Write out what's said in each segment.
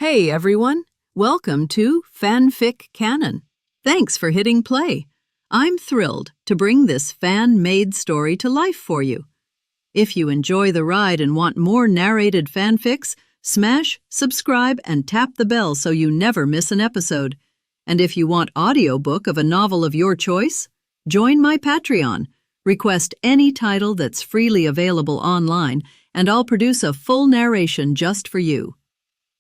Hey everyone, welcome to FanFic Canon. Thanks for hitting play. I'm thrilled to bring this fan-made story to life for you. If you enjoy the ride and want more narrated fanfics, smash, subscribe, and tap the bell so you never miss an episode. And if you want audiobook of a novel of your choice, join my Patreon. Request any title that's freely available online, and I'll produce a full narration just for you.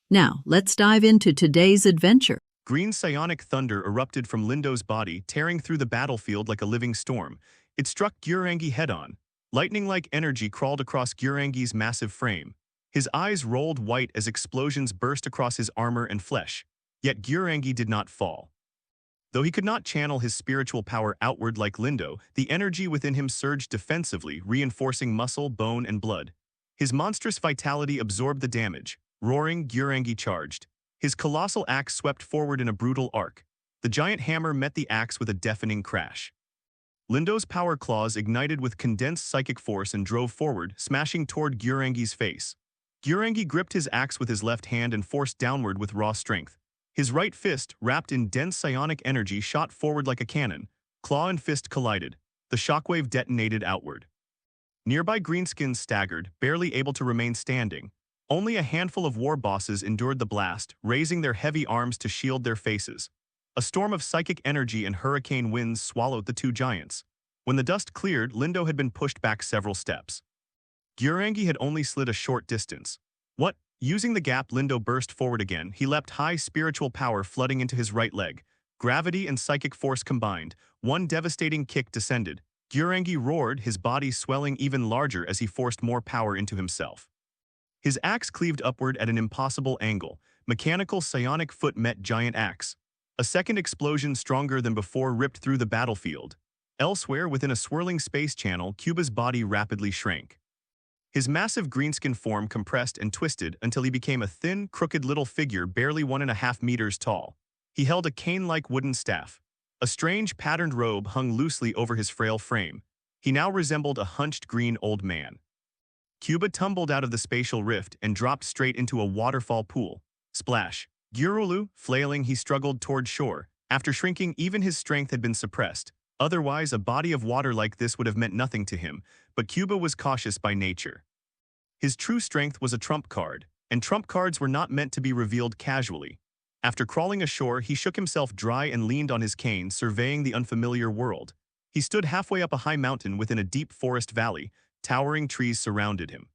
Now, let's dive into today's adventure. Green psionic thunder erupted from Lindo's body, tearing through the battlefield like a living storm. It struck WAAAGH head-on. Lightning-like energy crawled across WAAAGH's massive frame. His eyes rolled white as explosions burst across his armor and flesh. Yet WAAAGH did not fall. Though he could not channel his spiritual power outward like Lindo, the energy within him surged defensively, reinforcing muscle, bone, and blood. His monstrous vitality absorbed the damage. Roaring, WAAAGH charged. His colossal axe swept forward in a brutal arc. The giant hammer met the axe with a deafening crash. Lindo's power claws ignited with condensed psychic force and drove forward, smashing toward WAAAGH's face. WAAAGH gripped his axe with his left hand and forced downward with raw strength. His right fist, wrapped in dense psionic energy, shot forward like a cannon. Claw and fist collided. The shockwave detonated outward. Nearby greenskins staggered, barely able to remain standing. Only a handful of war bosses endured the blast, raising their heavy arms to shield their faces. A storm of psychic energy and hurricane winds swallowed the two giants. When the dust cleared, Lindo had been pushed back several steps. WAAAGH had only slid a short distance. What? Using the gap, Lindo burst forward again. He leapt high, spiritual power flooding into his right leg. Gravity and psychic force combined. One devastating kick descended. WAAAGH roared, his body swelling even larger as he forced more power into himself. His axe cleaved upward at an impossible angle. Mechanical psionic foot met giant axe. A second explosion stronger than before ripped through the battlefield. Elsewhere, within a swirling space channel, Cuba's body rapidly shrank. His massive greenskin form compressed and twisted until he became a thin, crooked little figure barely 1.5 meters tall. He held a cane-like wooden staff. A strange, patterned robe hung loosely over his frail frame. He now resembled a hunched green old man. Cuba tumbled out of the spatial rift and dropped straight into a waterfall pool. Splash. Gurulu, flailing, he struggled toward shore. After shrinking, even his strength had been suppressed. Otherwise, a body of water like this would have meant nothing to him, but Cuba was cautious by nature. His true strength was a trump card, and trump cards were not meant to be revealed casually. After crawling ashore, he shook himself dry and leaned on his cane, surveying the unfamiliar world. He stood halfway up a high mountain within a deep forest valley. Towering trees surrounded him.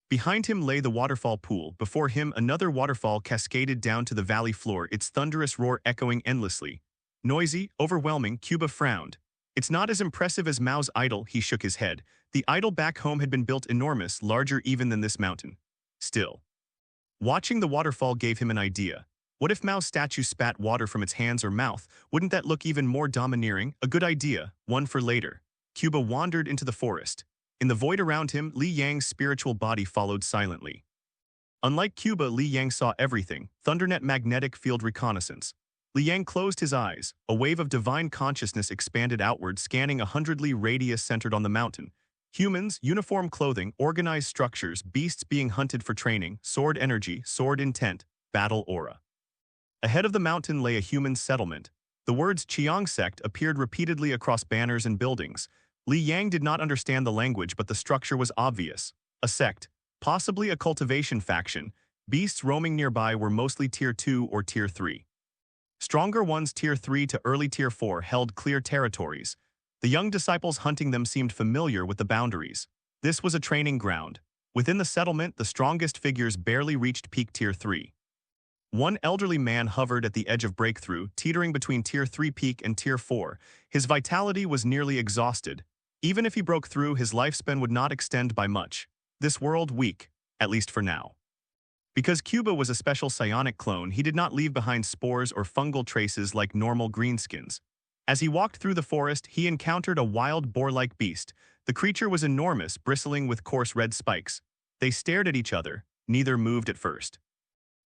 Behind him lay the waterfall pool. Before him, another waterfall cascaded down to the valley floor, its thunderous roar echoing endlessly. Noisy, overwhelming, Cuba frowned. It's not as impressive as Mao's idol, he shook his head. The idol back home had been built enormous, larger even than this mountain. Still. Watching the waterfall gave him an idea. What if Mao's statue spat water from its hands or mouth? Wouldn't that look even more domineering? A good idea, one for later. Cuba wandered into the forest. In the void around him, Li Yang's spiritual body followed silently. Unlike Cuba, Li Yang saw everything. Thundernet magnetic field reconnaissance. Li Yang closed his eyes. A wave of divine consciousness expanded outward, scanning 100 li radius centered on the mountain. Humans, uniform clothing, organized structures, beasts being hunted for training, sword energy, sword intent, battle aura. Ahead of the mountain lay a human settlement. The words Qiang sect appeared repeatedly across banners and buildings. Li Yang did not understand the language, but the structure was obvious. A sect, possibly a cultivation faction. Beasts roaming nearby were mostly Tier 2 or Tier 3. Stronger ones Tier 3 to early Tier 4 held clear territories. The young disciples hunting them seemed familiar with the boundaries. This was a training ground. Within the settlement, the strongest figures barely reached peak Tier 3. One elderly man hovered at the edge of breakthrough, teetering between Tier 3 peak and Tier 4. His vitality was nearly exhausted. Even if he broke through, his lifespan would not extend by much. This world weak, at least for now. Because Cuba was a special psionic clone, he did not leave behind spores or fungal traces like normal greenskins. As he walked through the forest, he encountered a wild boar-like beast. The creature was enormous, bristling with coarse red spikes. They stared at each other. Neither moved at first.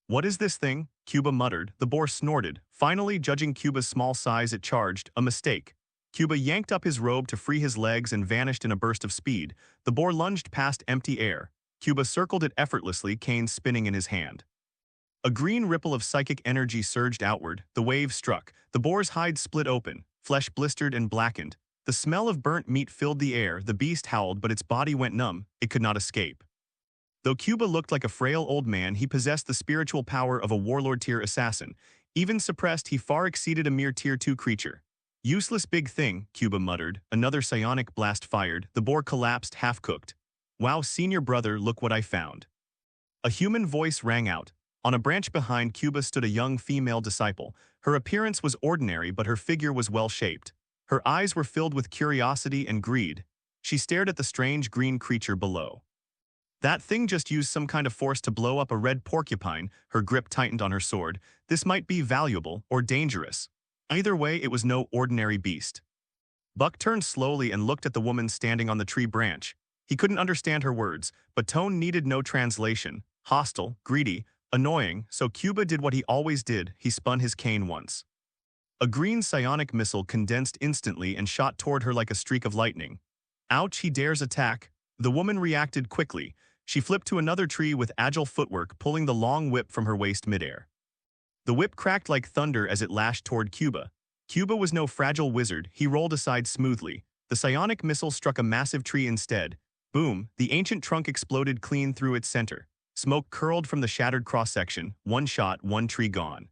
"What is this thing?" Cuba muttered. The boar snorted. Finally, judging Cuba's small size, it charged. A mistake. Cuba yanked up his robe to free his legs and vanished in a burst of speed. The boar lunged past empty air. Cuba circled it effortlessly, cane spinning in his hand. A green ripple of psychic energy surged outward, the wave struck, the boar's hide split open, flesh blistered and blackened. The smell of burnt meat filled the air, the beast howled but its body went numb, it could not escape. Though Cuba looked like a frail old man, he possessed the spiritual power of a warlord-tier assassin. Even suppressed, he far exceeded a mere Tier 2 creature. Useless big thing, Cuba muttered. Another psionic blast fired, the boar collapsed half-cooked. Wow, senior brother, look what I found. A human voice rang out. On a branch behind Cuba stood a young female disciple. Her appearance was ordinary, but her figure was well-shaped. Her eyes were filled with curiosity and greed. She stared at the strange green creature below. That thing just used some kind of force to blow up a red porcupine. Her grip tightened on her sword. This might be valuable or dangerous. Either way, it was no ordinary beast. Buck turned slowly and looked at the woman standing on the tree branch. He couldn't understand her words, but tone needed no translation. Hostile, greedy, annoying, so Cuba did what he always did, he spun his cane once. A green psionic missile condensed instantly and shot toward her like a streak of lightning. Ouch, he dares attack. The woman reacted quickly. She flipped to another tree with agile footwork, pulling the long whip from her waist midair. The whip cracked like thunder as it lashed toward Cuba. Cuba was no fragile wizard, he rolled aside smoothly. The psionic missile struck a massive tree instead. Boom, the ancient trunk exploded clean through its center. Smoke curled from the shattered cross-section, one shot, one tree gone.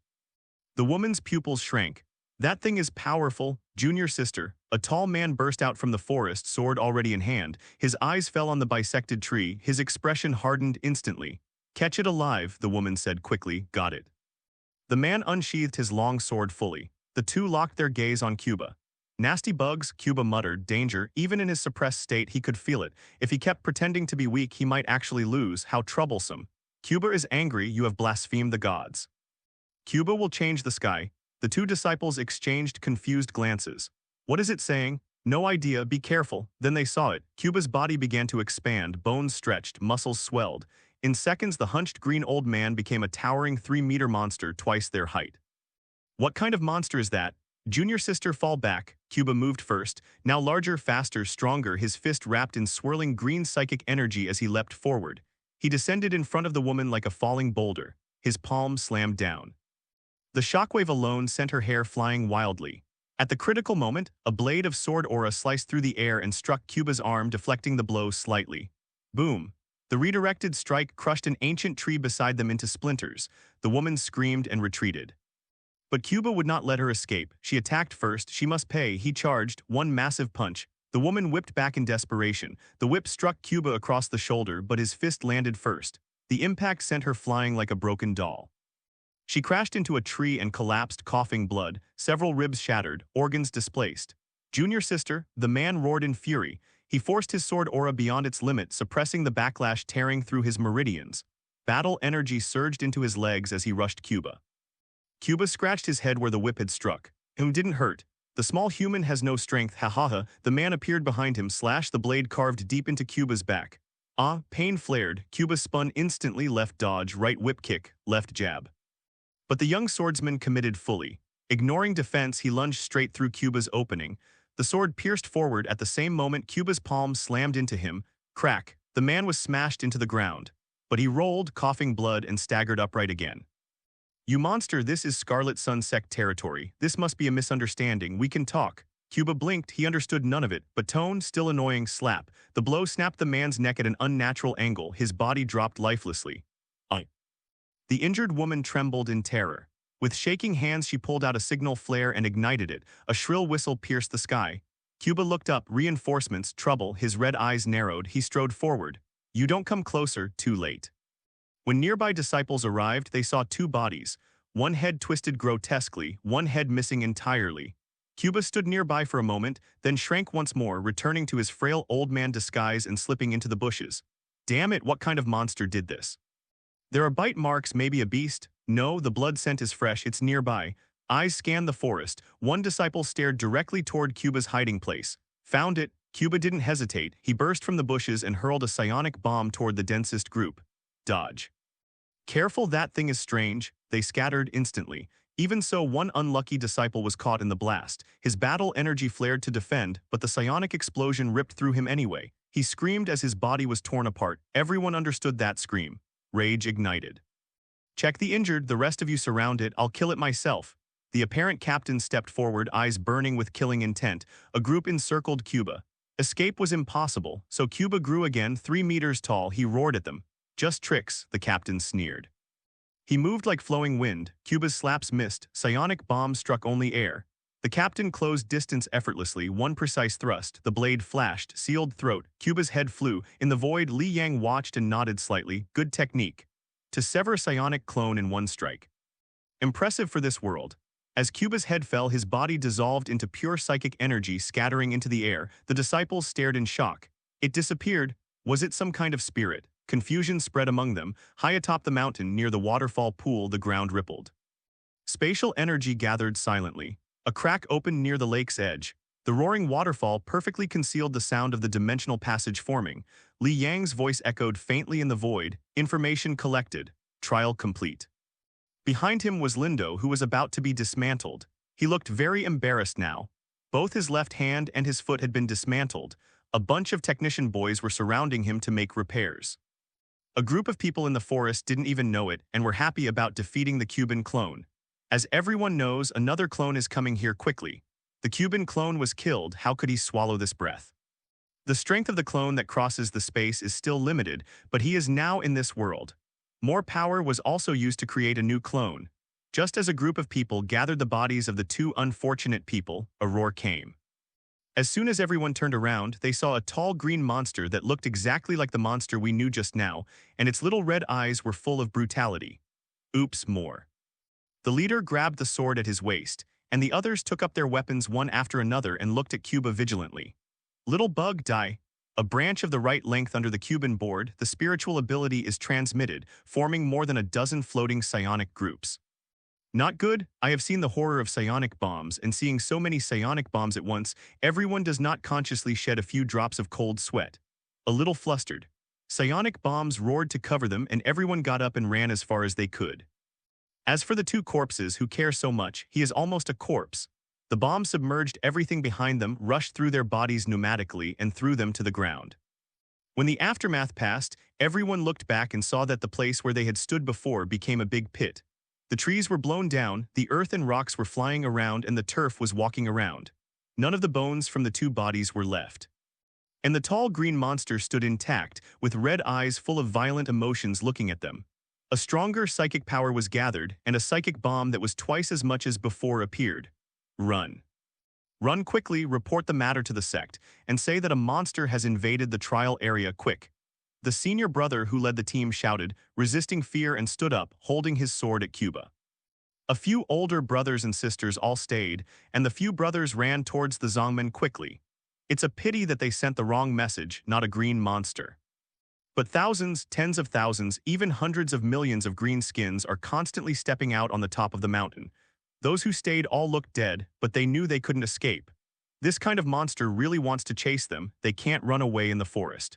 The woman's pupils shrank. That thing is powerful, junior sister. A tall man burst out from the forest, sword already in hand. His eyes fell on the bisected tree, his expression hardened instantly. Catch it alive, the woman said quickly, got it. The man unsheathed his long sword fully. The two locked their gaze on Cuba. Nasty bugs, Cuba muttered, danger. Even in his suppressed state, he could feel it. If he kept pretending to be weak, he might actually lose. How troublesome. Cuba is angry, you have blasphemed the gods. Cuba will change the sky. The two disciples exchanged confused glances. What is it saying? No idea, be careful. Then they saw it. Cuba's body began to expand, bones stretched, muscles swelled. In seconds, the hunched green old man became a towering 3-meter monster twice their height. What kind of monster is that? Junior sister, fall back. Cuba moved first, now larger, faster, stronger, his fist wrapped in swirling green psychic energy as he leapt forward. He descended in front of the woman like a falling boulder. His palm slammed down. The shockwave alone sent her hair flying wildly. At the critical moment, a blade of sword aura sliced through the air and struck Cuba's arm, deflecting the blow slightly. Boom. The redirected strike crushed an ancient tree beside them into splinters. The woman screamed and retreated. But Cuba would not let her escape. She attacked first. She must pay. He charged, one massive punch. The woman whipped back in desperation. The whip struck Cuba across the shoulder, but his fist landed first. The impact sent her flying like a broken doll. She crashed into a tree and collapsed, coughing blood, several ribs shattered, organs displaced. Junior sister, the man roared in fury. He forced his sword aura beyond its limit, suppressing the backlash tearing through his meridians. Battle energy surged into his legs as he rushed Cuba. Cuba scratched his head where the whip had struck. Him didn't hurt. The small human has no strength, ha ha ha. The man appeared behind him, slashed the blade carved deep into Cuba's back. Ah, pain flared. Cuba spun instantly, left dodge, right whip kick, left jab. But the young swordsman committed fully. Ignoring defense, he lunged straight through Cuba's opening. The sword pierced forward. At the same moment, Cuba's palm slammed into him. Crack. The man was smashed into the ground. But he rolled, coughing blood, and staggered upright again. You monster, this is Scarlet Sun sect territory. This must be a misunderstanding. We can talk. Cuba blinked. He understood none of it, but tone, still annoying, slap. The blow snapped the man's neck at an unnatural angle. His body dropped lifelessly. The injured woman trembled in terror. With shaking hands, she pulled out a signal flare and ignited it. A shrill whistle pierced the sky. Cuba looked up. Reinforcements, trouble. His red eyes narrowed. He strode forward. You don't come closer, too late. When nearby disciples arrived, they saw two bodies. One head twisted grotesquely, one head missing entirely. Cuba stood nearby for a moment, then shrank once more, returning to his frail old man disguise and slipping into the bushes. Damn it, what kind of monster did this? There are bite marks, maybe a beast. No, the blood scent is fresh, it's nearby. Eyes scanned the forest. One disciple stared directly toward Cuba's hiding place. Found it. Cuba didn't hesitate. He burst from the bushes and hurled a psionic bomb toward the densest group. Dodge. Careful, that thing is strange. They scattered instantly. Even so, one unlucky disciple was caught in the blast. His battle energy flared to defend, but the psionic explosion ripped through him anyway. He screamed as his body was torn apart. Everyone understood that scream. Rage ignited. Check the injured, the rest of you surround it, I'll kill it myself. The apparent captain stepped forward, eyes burning with killing intent. A group encircled Cuba. Escape was impossible, so Cuba grew again 3 meters tall. He roared at them. Just tricks, the captain sneered. He moved like flowing wind. Cuba's slaps missed. Psionic bombs struck only air. The captain closed distance effortlessly. One precise thrust. The blade flashed, sealed throat. Cuba's head flew. In the void, Li Yang watched and nodded slightly. Good technique. To sever a psionic clone in one strike. Impressive for this world. As Cuba's head fell, his body dissolved into pure psychic energy, scattering into the air. The disciples stared in shock. It disappeared. Was it some kind of spirit? Confusion spread among them. High atop the mountain, near the waterfall pool, the ground rippled. Spatial energy gathered silently. A crack opened near the lake's edge. The roaring waterfall perfectly concealed the sound of the dimensional passage forming. Li Yang's voice echoed faintly in the void. Information collected. Trial complete. Behind him was Lindo, who was about to be dismantled. He looked very embarrassed now. Both his left hand and his foot had been dismantled. A bunch of technician boys were surrounding him to make repairs. A group of people in the forest didn't even know it and were happy about defeating the Cuban clone. As everyone knows, another clone is coming here quickly. The Cuban clone was killed. How could he swallow this breath? The strength of the clone that crosses the space is still limited, but he is now in this world. More power was also used to create a new clone. Just as a group of people gathered the bodies of the 2 unfortunate people, a roar came. As soon as everyone turned around, they saw a tall green monster that looked exactly like the monster we knew just now, and its little red eyes were full of brutality. Oops, more. The leader grabbed the sword at his waist, and the others took up their weapons one after another and looked at Cuba vigilantly. Little bug, die. A branch of the right length under the Cuban board, the spiritual ability is transmitted, forming more than a dozen floating psionic groups. Not good. I have seen the horror of psionic bombs, and seeing so many psionic bombs at once, everyone does not consciously shed a few drops of cold sweat. A little flustered. Psionic bombs roared to cover them, and everyone got up and ran as far as they could. As for the 2 corpses who care so much, he is almost a corpse. The bomb submerged everything behind them, rushed through their bodies pneumatically, and threw them to the ground. When the aftermath passed, everyone looked back and saw that the place where they had stood before became a big pit. The trees were blown down, the earth and rocks were flying around, and the turf was walking around. None of the bones from the 2 bodies were left. And the tall green monster stood intact, with red eyes full of violent emotions looking at them. A stronger psychic power was gathered, and a psychic bomb that was twice as much as before appeared. Run. Run quickly, report the matter to the sect, and say that a monster has invaded the trial area quick. The senior brother who led the team shouted, resisting fear, and stood up, holding his sword at Cuba. A few older brothers and sisters all stayed, and the few brothers ran towards the Zongmen quickly. It's a pity that they sent the wrong message, not a green monster. But thousands, tens of thousands, even hundreds of millions of green skins are constantly stepping out on the top of the mountain. Those who stayed all looked dead, but they knew they couldn't escape. This kind of monster really wants to chase them. They can't run away in the forest.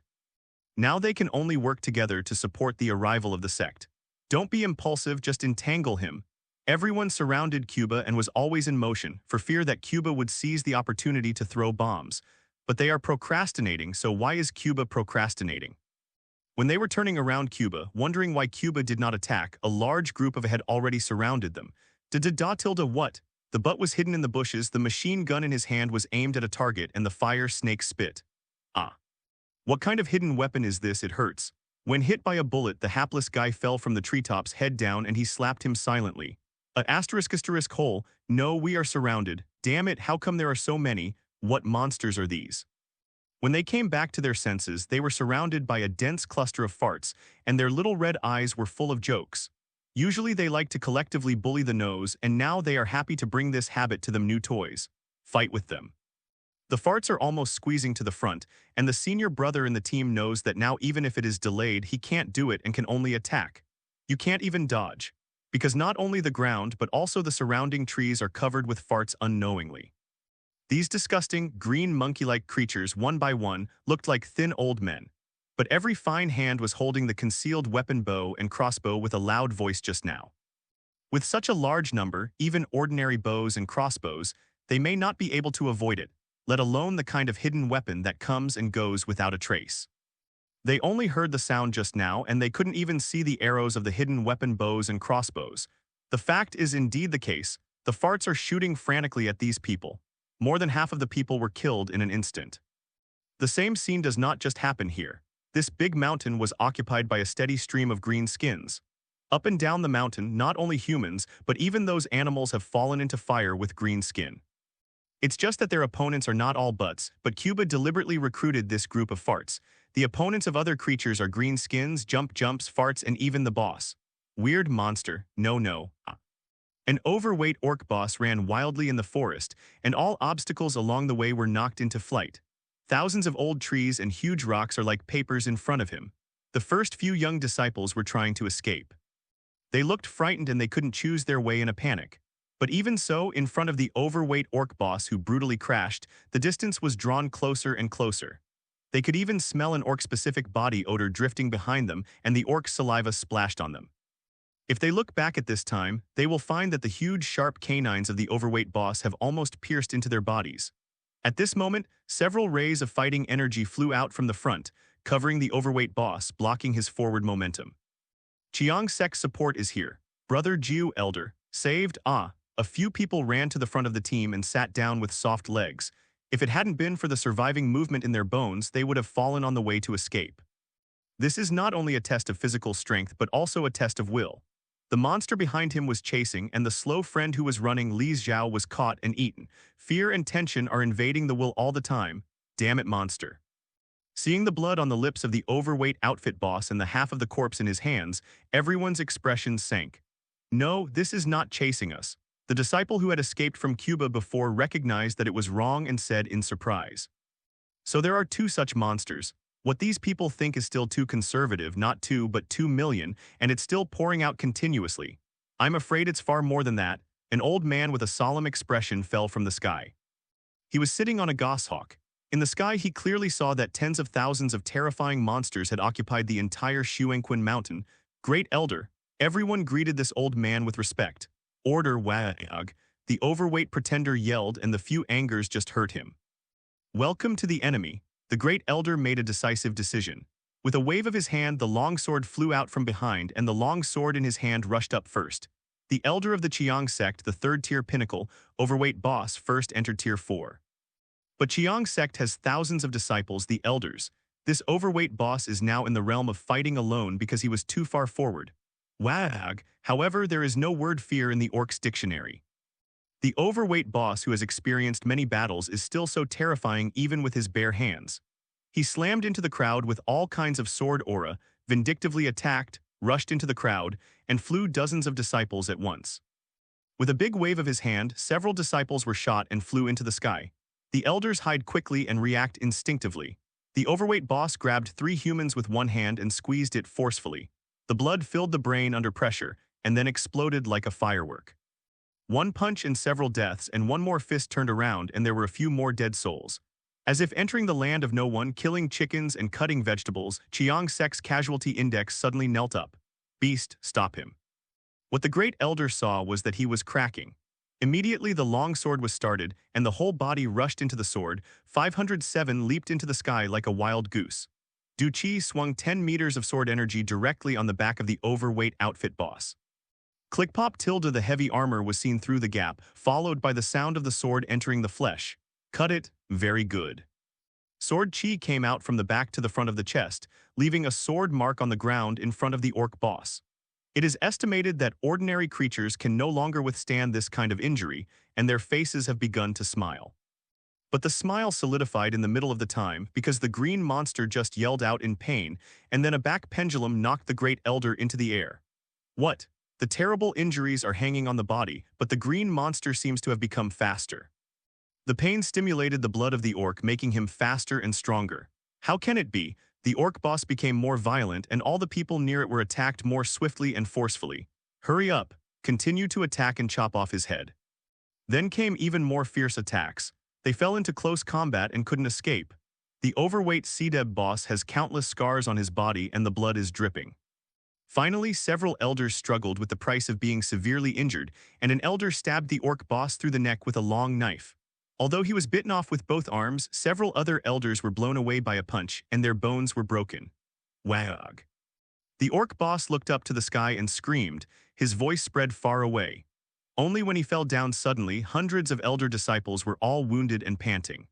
Now they can only work together to support the arrival of the sect. Don't be impulsive, just entangle him. Everyone surrounded Cuba and was always in motion, for fear that Cuba would seize the opportunity to throw bombs. But they are procrastinating, so why is Cuba procrastinating? When they were turning around Cuba, wondering why Cuba did not attack, a large group had already surrounded them. What? The butt was hidden in the bushes, the machine gun in his hand was aimed at a target, and the fire snake spit. Ah. What kind of hidden weapon is this? It hurts. When hit by a bullet, the hapless guy fell from the treetops, head down, and he slapped him silently. **** hole. No, we are surrounded. Damn it, how come there are so many? What monsters are these? When they came back to their senses, they were surrounded by a dense cluster of farts, and their little red eyes were full of jokes. Usually they like to collectively bully the nose, and now they are happy to bring this habit to them new toys. Fight with them. The farts are almost squeezing to the front, and the senior brother in the team knows that now even if it is delayed, he can't do it and can only attack. You can't even dodge. Because not only the ground but also the surrounding trees are covered with farts unknowingly. These disgusting, green monkey-like creatures, one by one, looked like thin old men. But every fine hand was holding the concealed weapon bow and crossbow with a loud voice just now. With such a large number, even ordinary bows and crossbows, they may not be able to avoid it, let alone the kind of hidden weapon that comes and goes without a trace. They only heard the sound just now, and they couldn't even see the arrows of the hidden weapon bows and crossbows. The fact is indeed the case. The farts are shooting frantically at these people. More than half of the people were killed in an instant. The same scene does not just happen here. This big mountain was occupied by a steady stream of green skins. Up and down the mountain, not only humans, but even those animals have fallen into fire with green skin. It's just that their opponents are not all butts, but Cuba deliberately recruited this group of farts. The opponents of other creatures are green skins, jumps, farts, and even the boss. Weird monster, no. An overweight orc boss ran wildly in the forest, and all obstacles along the way were knocked into flight. Thousands of old trees and huge rocks are like papers in front of him. The first few young disciples were trying to escape. They looked frightened and they couldn't choose their way in a panic. But even so, in front of the overweight orc boss who brutally crashed, the distance was drawn closer and closer. They could even smell an orc-specific body odor drifting behind them, and the orc's saliva splashed on them. If they look back at this time, they will find that the huge sharp canines of the overweight boss have almost pierced into their bodies. At this moment, several rays of fighting energy flew out from the front, covering the overweight boss, blocking his forward momentum. Chiang Sek's support is here. Brother Jiu Elder, saved, A few people ran to the front of the team and sat down with soft legs. If it hadn't been for the surviving movement in their bones, they would have fallen on the way to escape. This is not only a test of physical strength, but also a test of will. The monster behind him was chasing, and the slow friend who was running, Li Xiao, was caught and eaten. Fear and tension are invading the will all the time. Damn it, monster. Seeing the blood on the lips of the overweight outfit boss and the half of the corpse in his hands, everyone's expressions sank. No, this is not chasing us. The disciple who had escaped from Cuba before recognized that it was wrong and said in surprise. So there are two such monsters. What these people think is still too conservative, not 2 but 2 million, and it's still pouring out continuously. I'm afraid it's far more than that. An old man with a solemn expression fell from the sky. He was sitting on a goshawk. In the sky, he clearly saw that tens of thousands of terrifying monsters had occupied the entire Xuanquan mountain. Great Elder, everyone greeted this old man with respect. Order WAAAGH, the overweight pretender yelled, and the few angers just hurt him. Welcome to the enemy. The Great Elder made a decisive decision. With a wave of his hand, the long sword flew out from behind, and the long sword in his hand rushed up first. The Elder of the Chiang sect, the third-tier pinnacle, overweight boss, first entered Tier 4. But Chiang sect has thousands of disciples, the Elders. This overweight boss is now in the realm of fighting alone because he was too far forward. WAAAGH, however, there is no word fear in the Orcs dictionary. The overweight boss who has experienced many battles is still so terrifying even with his bare hands. He slammed into the crowd with all kinds of sword aura, vindictively attacked, rushed into the crowd, and flew dozens of disciples at once. With a big wave of his hand, several disciples were shot and flew into the sky. The Elders hide quickly and react instinctively. The overweight boss grabbed 3 humans with one hand and squeezed it forcefully. The blood filled the brain under pressure and then exploded like a firework. One punch and several deaths, and one more fist turned around and there were a few more dead souls. As if entering the land of no one, killing chickens and cutting vegetables, Chiang Sek's casualty index suddenly knelt up. Beast, stop him. What the Great Elder saw was that he was cracking. Immediately the long sword was started, and the whole body rushed into the sword. 507 leaped into the sky like a wild goose. Du Qi swung 10 meters of sword energy directly on the back of the overweight outfit boss. Click-pop tilde, the heavy armor was seen through the gap, followed by the sound of the sword entering the flesh. Cut it, very good. Sword chi came out from the back to the front of the chest, leaving a sword mark on the ground in front of the orc boss. It is estimated that ordinary creatures can no longer withstand this kind of injury, and their faces have begun to smile. But the smile solidified in the middle of the time because the green monster just yelled out in pain, and then a back pendulum knocked the Great Elder into the air. What? The terrible injuries are hanging on the body, but the green monster seems to have become faster. The pain stimulated the blood of the orc, making him faster and stronger. How can it be? The orc boss became more violent, and all the people near it were attacked more swiftly and forcefully. Hurry up! Continue to attack and chop off his head. Then came even more fierce attacks. They fell into close combat and couldn't escape. The overweight CDEB boss has countless scars on his body and the blood is dripping. Finally, several elders struggled with the price of being severely injured, and an elder stabbed the orc boss through the neck with a long knife. Although he was bitten off with both arms, several other elders were blown away by a punch, and their bones were broken. WAAAGH. The orc boss looked up to the sky and screamed, his voice spread far away. Only when he fell down suddenly, hundreds of elder disciples were all wounded and panting.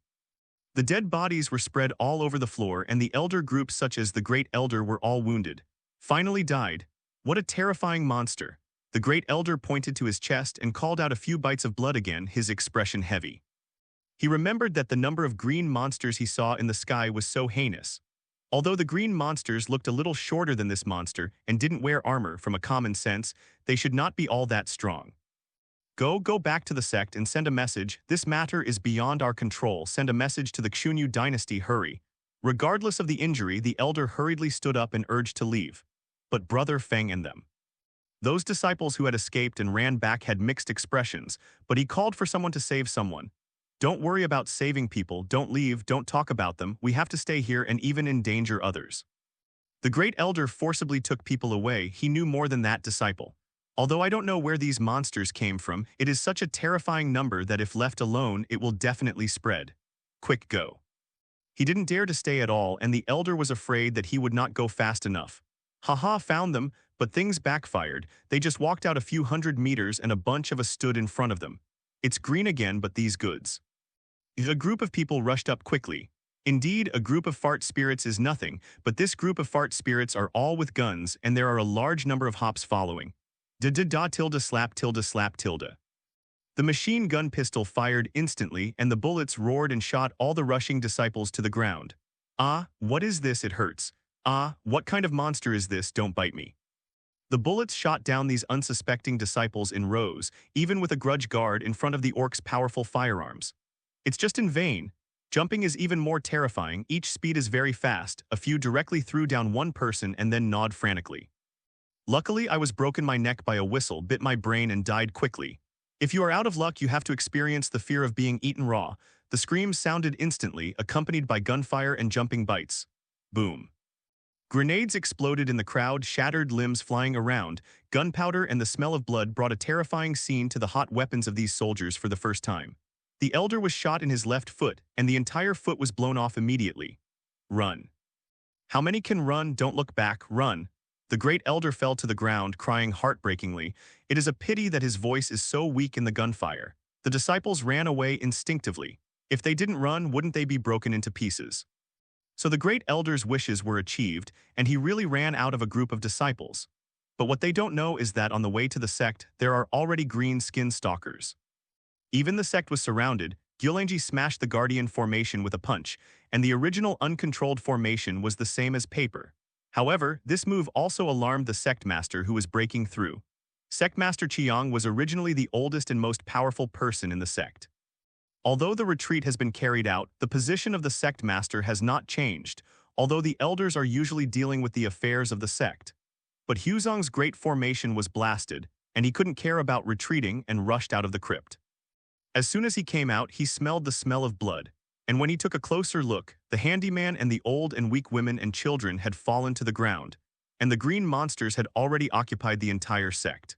The dead bodies were spread all over the floor, and the elder groups such as the Great Elder were all wounded. Finally died. What a terrifying monster. The Great Elder pointed to his chest and called out a few bites of blood again, his expression heavy. He remembered that the number of green monsters he saw in the sky was so heinous. Although the green monsters looked a little shorter than this monster and didn't wear armor from a common sense, they should not be all that strong. Go back to the sect and send a message. This matter is beyond our control. Send a message to the Xunyu dynasty, hurry. Regardless of the injury, the elder hurriedly stood up and urged to leave. But Brother Feng and them. Those disciples who had escaped and ran back had mixed expressions, but he called for someone to save someone. Don't worry about saving people, don't leave, don't talk about them, we have to stay here and even endanger others. The Great Elder forcibly took people away. He knew more than that disciple. Although I don't know where these monsters came from, it is such a terrifying number that if left alone, it will definitely spread. Quick, go. He didn't dare to stay at all, and the elder was afraid that he would not go fast enough. Haha, found them, but things backfired. They just walked out a few hundred meters and a bunch of us stood in front of them. It's green again, but these goods. A group of people rushed up quickly. Indeed, a group of fart spirits is nothing, but this group of fart spirits are all with guns, and there are a large number of hops following. Slap tilde. The machine gun pistol fired instantly, and the bullets roared and shot all the rushing disciples to the ground. Ah, what is this? It hurts. Ah, what kind of monster is this? Don't bite me. The bullets shot down these unsuspecting disciples in rows, even with a grudge guard in front of the orcs' powerful firearms. It's just in vain. Jumping is even more terrifying. Each speed is very fast. A few directly threw down one person and then gnawed frantically. Luckily, I was broken my neck by a whistle, bit my brain and died quickly. If you are out of luck, you have to experience the fear of being eaten raw. The screams sounded instantly, accompanied by gunfire and jumping bites. Boom. Grenades exploded in the crowd, shattered limbs flying around. Gunpowder and the smell of blood brought a terrifying scene to the hot weapons of these soldiers for the first time. The elder was shot in his left foot, and the entire foot was blown off immediately. Run. How many can run? Don't look back, run. The Great Elder fell to the ground, crying heartbreakingly. It is a pity that his voice is so weak in the gunfire. The disciples ran away instinctively. If they didn't run, wouldn't they be broken into pieces? So the Great Elder's wishes were achieved, and he really ran out of a group of disciples. But what they don't know is that on the way to the sect, there are already green skin stalkers. Even the sect was surrounded. WAAAGH smashed the Guardian formation with a punch, and the original uncontrolled formation was the same as paper. However, this move also alarmed the sect master who was breaking through. Sect Master Qiang was originally the oldest and most powerful person in the sect. Although the retreat has been carried out, the position of the sect master has not changed, although the elders are usually dealing with the affairs of the sect. But Huzong's great formation was blasted, and he couldn't care about retreating and rushed out of the crypt. As soon as he came out, he smelled the smell of blood. And when he took a closer look, the handyman and the old and weak women and children had fallen to the ground, and the green monsters had already occupied the entire sect.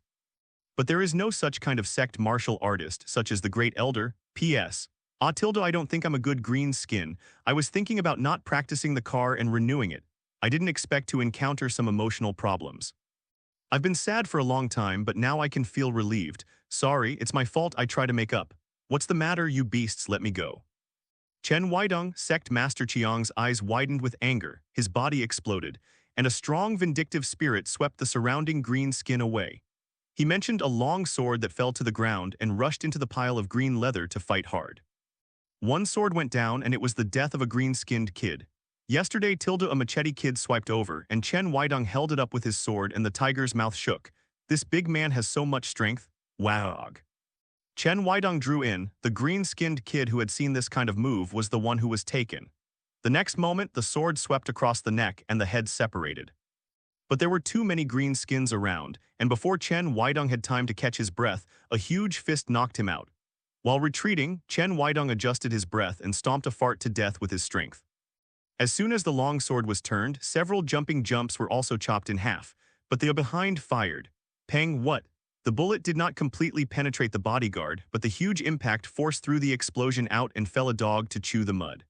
But there is no such kind of sect martial artist, such as the Great Elder. P.S. I don't think I'm a good green skin. I was thinking about not practicing the car and renewing it. I didn't expect to encounter some emotional problems. I've been sad for a long time, but now I can feel relieved. Sorry, it's my fault. I try to make up. What's the matter, you beasts? Let me go. Chen Weidong, Sect Master Qiang's eyes widened with anger, his body exploded, and a strong vindictive spirit swept the surrounding green skin away. He mentioned a long sword that fell to the ground and rushed into the pile of green leather to fight hard. One sword went down, and it was the death of a green-skinned kid. Yesterday, a machete kid swiped over, and Chen Weidong held it up with his sword, and the tiger's mouth shook. This big man has so much strength. WAAAGH. Chen Weidong drew in. The green-skinned kid who had seen this kind of move was the one who was taken. The next moment, the sword swept across the neck and the head separated. But there were too many green skins around, and before Chen Weidong had time to catch his breath, a huge fist knocked him out. While retreating, Chen Weidong adjusted his breath and stomped a fart to death with his strength. As soon as the long sword was turned, several jumping jumps were also chopped in half, but the behind fired. Pang what? The bullet did not completely penetrate the bodyguard, but the huge impact forced through the explosion out and fell a dog to chew the mud.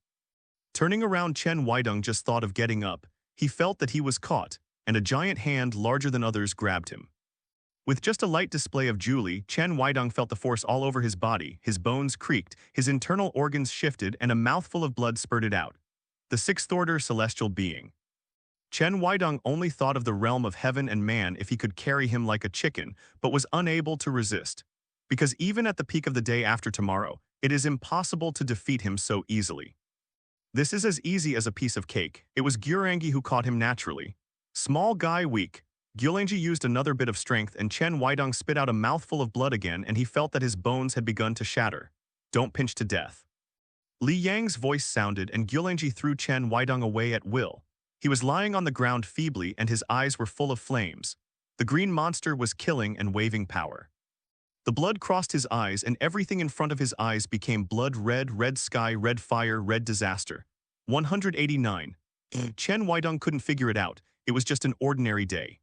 Turning around, Chen Weidong just thought of getting up. He felt that he was caught, and a giant hand larger than others grabbed him. With just a light display of Julie, Chen Weidong felt the force all over his body, his bones creaked, his internal organs shifted, and a mouthful of blood spurted out. The sixth-order celestial being. Chen Weidong only thought of the realm of heaven and man if he could carry him like a chicken, but was unable to resist. Because even at the peak of the day after tomorrow, it is impossible to defeat him so easily. This is as easy as a piece of cake. It was WAAAGH who caught him naturally. Small guy weak. WAAAGH used another bit of strength and Chen Weidong spit out a mouthful of blood again and he felt that his bones had begun to shatter. Don't pinch to death. Li Yang's voice sounded and WAAAGH threw Chen Weidong away at will. He was lying on the ground feebly and his eyes were full of flames. The green monster was killing and waving power. The blood crossed his eyes and everything in front of his eyes became blood red, red sky, red fire, red disaster. 189. Chen Weidong couldn't figure it out. It was just an ordinary day.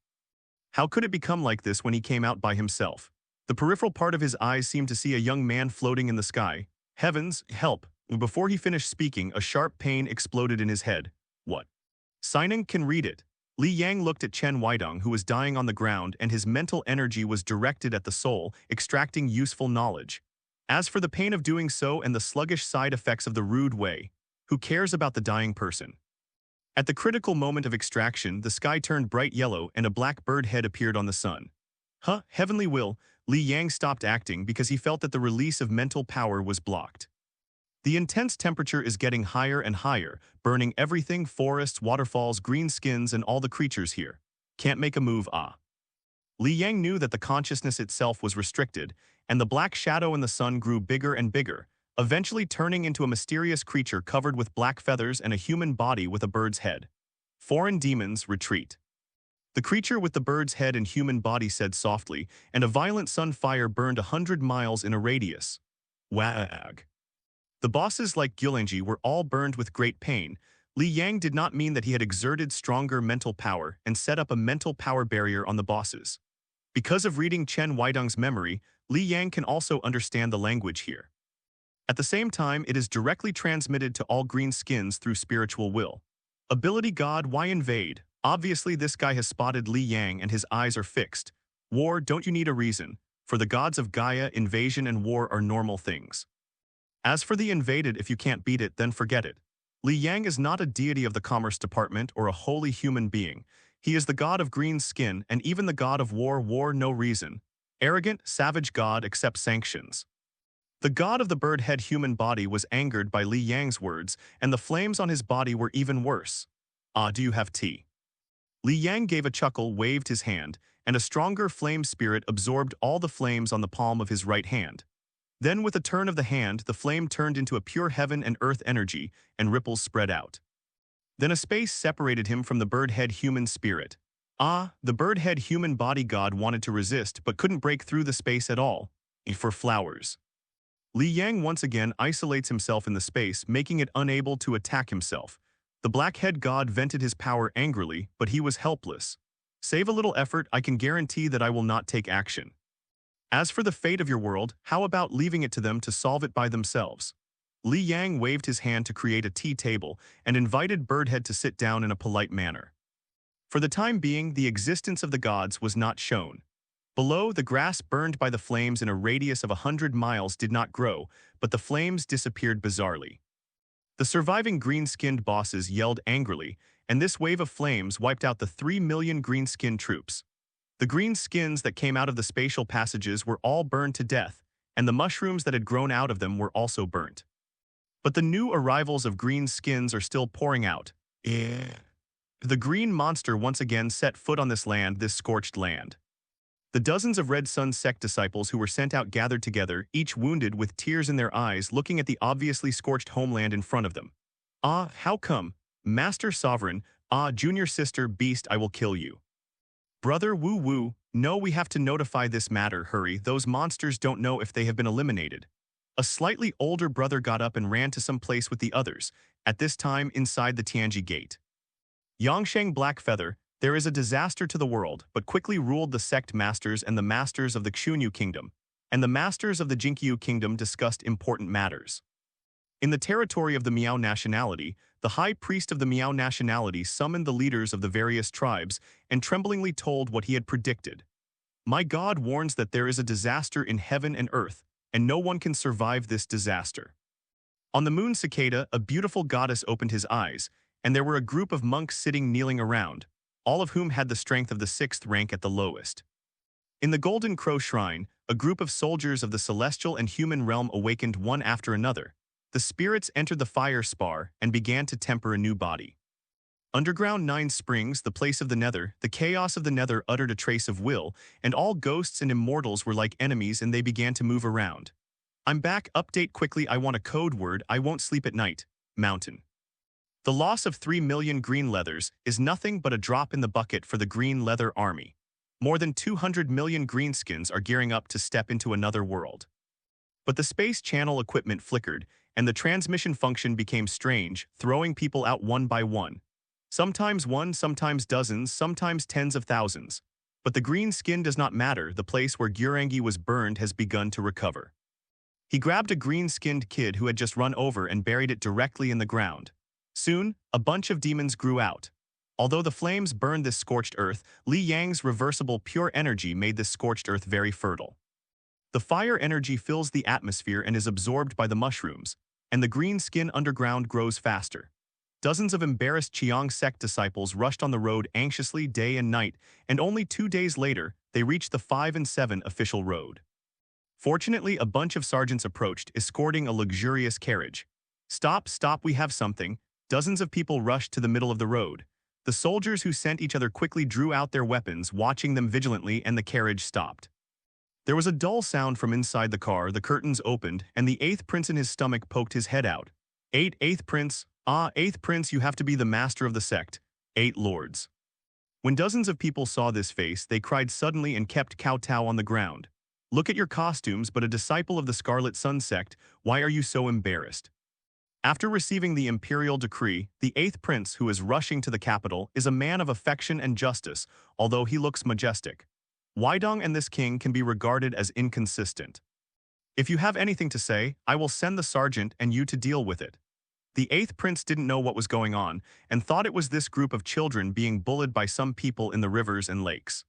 How could it become like this when he came out by himself? The peripheral part of his eyes seemed to see a young man floating in the sky. Heavens, help! Before he finished speaking, a sharp pain exploded in his head. What? Sining can read it. Li Yang looked at Chen Weidong, who was dying on the ground, and his mental energy was directed at the soul, extracting useful knowledge. As for the pain of doing so and the sluggish side effects of the rude way, who cares about the dying person? At the critical moment of extraction, the sky turned bright yellow and a black bird head appeared on the sun. Heavenly will, Li Yang stopped acting because he felt that the release of mental power was blocked. The intense temperature is getting higher and higher, burning everything, forests, waterfalls, green skins, and all the creatures here. Can't make a move, Li Yang knew that the consciousness itself was restricted, and the black shadow in the sun grew bigger and bigger, eventually turning into a mysterious creature covered with black feathers and a human body with a bird's head. Foreign demons, retreat. The creature with the bird's head and human body said softly, and a violent sun fire burned 100 miles in a radius. WAAAGH. The bosses like WAAAGH were all burned with great pain. Li Yang did not mean that he had exerted stronger mental power and set up a mental power barrier on the bosses. Because of reading Chen Weidong's memory, Li Yang can also understand the language here. At the same time, it is directly transmitted to all green skins through spiritual will. Ability God, why invade? Obviously this guy has spotted Li Yang and his eyes are fixed. War, don't you need a reason? For the gods of Gaia, invasion and war are normal things. As for the invaded, if you can't beat it, then forget it. Li Yang is not a deity of the Commerce Department or a holy human being. He is the god of green skin and even the god of war, no reason. Arrogant, savage god accepts sanctions. The god of the bird-head human body was angered by Li Yang's words, and the flames on his body were even worse. Do you have tea? Li Yang gave a chuckle, waved his hand, and a stronger flame spirit absorbed all the flames on the palm of his right hand. Then with a turn of the hand, the flame turned into a pure heaven and earth energy, and ripples spread out. Then a space separated him from the bird-head human spirit. The bird-head human body god wanted to resist, but couldn't break through the space at all. For flowers. Li Yang once again isolates himself in the space, making it unable to attack himself. The black-head god vented his power angrily, but he was helpless. Save a little effort, I can guarantee that I will not take action. As for the fate of your world, how about leaving it to them to solve it by themselves? Li Yang waved his hand to create a tea table and invited Birdhead to sit down in a polite manner. For the time being, the existence of the gods was not shown. Below, the grass burned by the flames in a radius of 100 miles did not grow, but the flames disappeared bizarrely. The surviving green-skinned bosses yelled angrily, and this wave of flames wiped out the 3 million green-skinned troops. The green skins that came out of the spatial passages were all burned to death, and the mushrooms that had grown out of them were also burnt. But the new arrivals of green skins are still pouring out. The green monster once again set foot on this scorched land. The dozens of Red Sun sect disciples who were sent out gathered together, each wounded with tears in their eyes, looking at the obviously scorched homeland in front of them. How come? Master Sovereign, junior sister beast, I will kill you. Brother woo-woo, no, we have to notify this matter, hurry, those monsters don't know if they have been eliminated. A slightly older brother got up and ran to some place with the others, at this time inside the Tianji Gate. Yangsheng Blackfeather, there is a disaster to the world, but quickly ruled the sect masters and the masters of the Xunyu Kingdom, and the masters of the Jinkyu Kingdom discussed important matters. In the territory of the Miao nationality, the high priest of the Miao nationality summoned the leaders of the various tribes and tremblingly told what he had predicted. My God warns that there is a disaster in heaven and earth, and no one can survive this disaster. On the moon cicada, a beautiful goddess opened his eyes, and there were a group of monks sitting kneeling around, all of whom had the strength of the 6th rank at the lowest. In the Golden Crow Shrine, a group of soldiers of the celestial and human realm awakened one after another. The spirits entered the fire spar and began to temper a new body. Underground 9 Springs, the place of the nether, the chaos of the nether uttered a trace of will, and all ghosts and immortals were like enemies and they began to move around. I'm back, update quickly, I want a code word, I won't sleep at night. Mountain. The loss of 3 million green leathers is nothing but a drop in the bucket for the Green Leather Army. More than 200 million greenskins are gearing up to step into another world. But the space channel equipment flickered, and the transmission function became strange, throwing people out one by one. Sometimes one, sometimes dozens, sometimes tens of thousands. But the green skin does not matter, the place where WAAAGH was burned has begun to recover. He grabbed a green-skinned kid who had just run over and buried it directly in the ground. Soon, a bunch of demons grew out. Although the flames burned this scorched earth, Li Yang's reversible pure energy made this scorched earth very fertile. The fire energy fills the atmosphere and is absorbed by the mushrooms, and the green skin underground grows faster. Dozens of embarrassed Qiang sect disciples rushed on the road anxiously day and night, and only 2 days later, they reached the 5 and 7 official road. Fortunately, a bunch of sergeants approached, escorting a luxurious carriage. Stop, stop, we have something. Dozens of people rushed to the middle of the road. The soldiers who sent each other quickly drew out their weapons, watching them vigilantly, and the carriage stopped. There was a dull sound from inside the car, the curtains opened, and the 8th prince in his stomach poked his head out. 8th prince, 8th prince, you have to be the master of the sect. 8 lords. When dozens of people saw this face, they cried suddenly and kept kowtow on the ground. Look at your costumes, but a disciple of the Scarlet Sun sect, why are you so embarrassed? After receiving the imperial decree, the 8th prince, who is rushing to the capital, is a man of affection and justice, although he looks majestic. WAAAGH and this king can be regarded as inconsistent. If you have anything to say, I will send the sergeant and you to deal with it. The 8th prince didn't know what was going on and thought it was this group of children being bullied by some people in the rivers and lakes.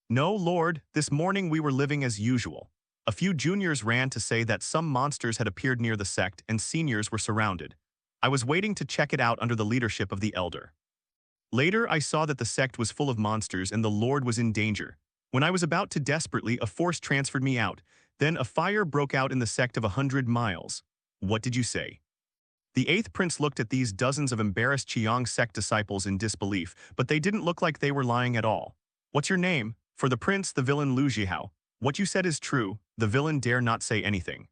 No, lord, this morning we were living as usual. A few juniors ran to say that some monsters had appeared near the sect and seniors were surrounded. I was waiting to check it out under the leadership of the elder. Later, I saw that the sect was full of monsters and the lord was in danger. When I was about to desperately, a force transferred me out. Then a fire broke out in the sect of 100 miles. What did you say? The 8th prince looked at these dozens of embarrassed Qiang sect disciples in disbelief, but they didn't look like they were lying at all. What's your name? For the prince, the villain Lu Zhihao. What you said is true, the villain dare not say anything.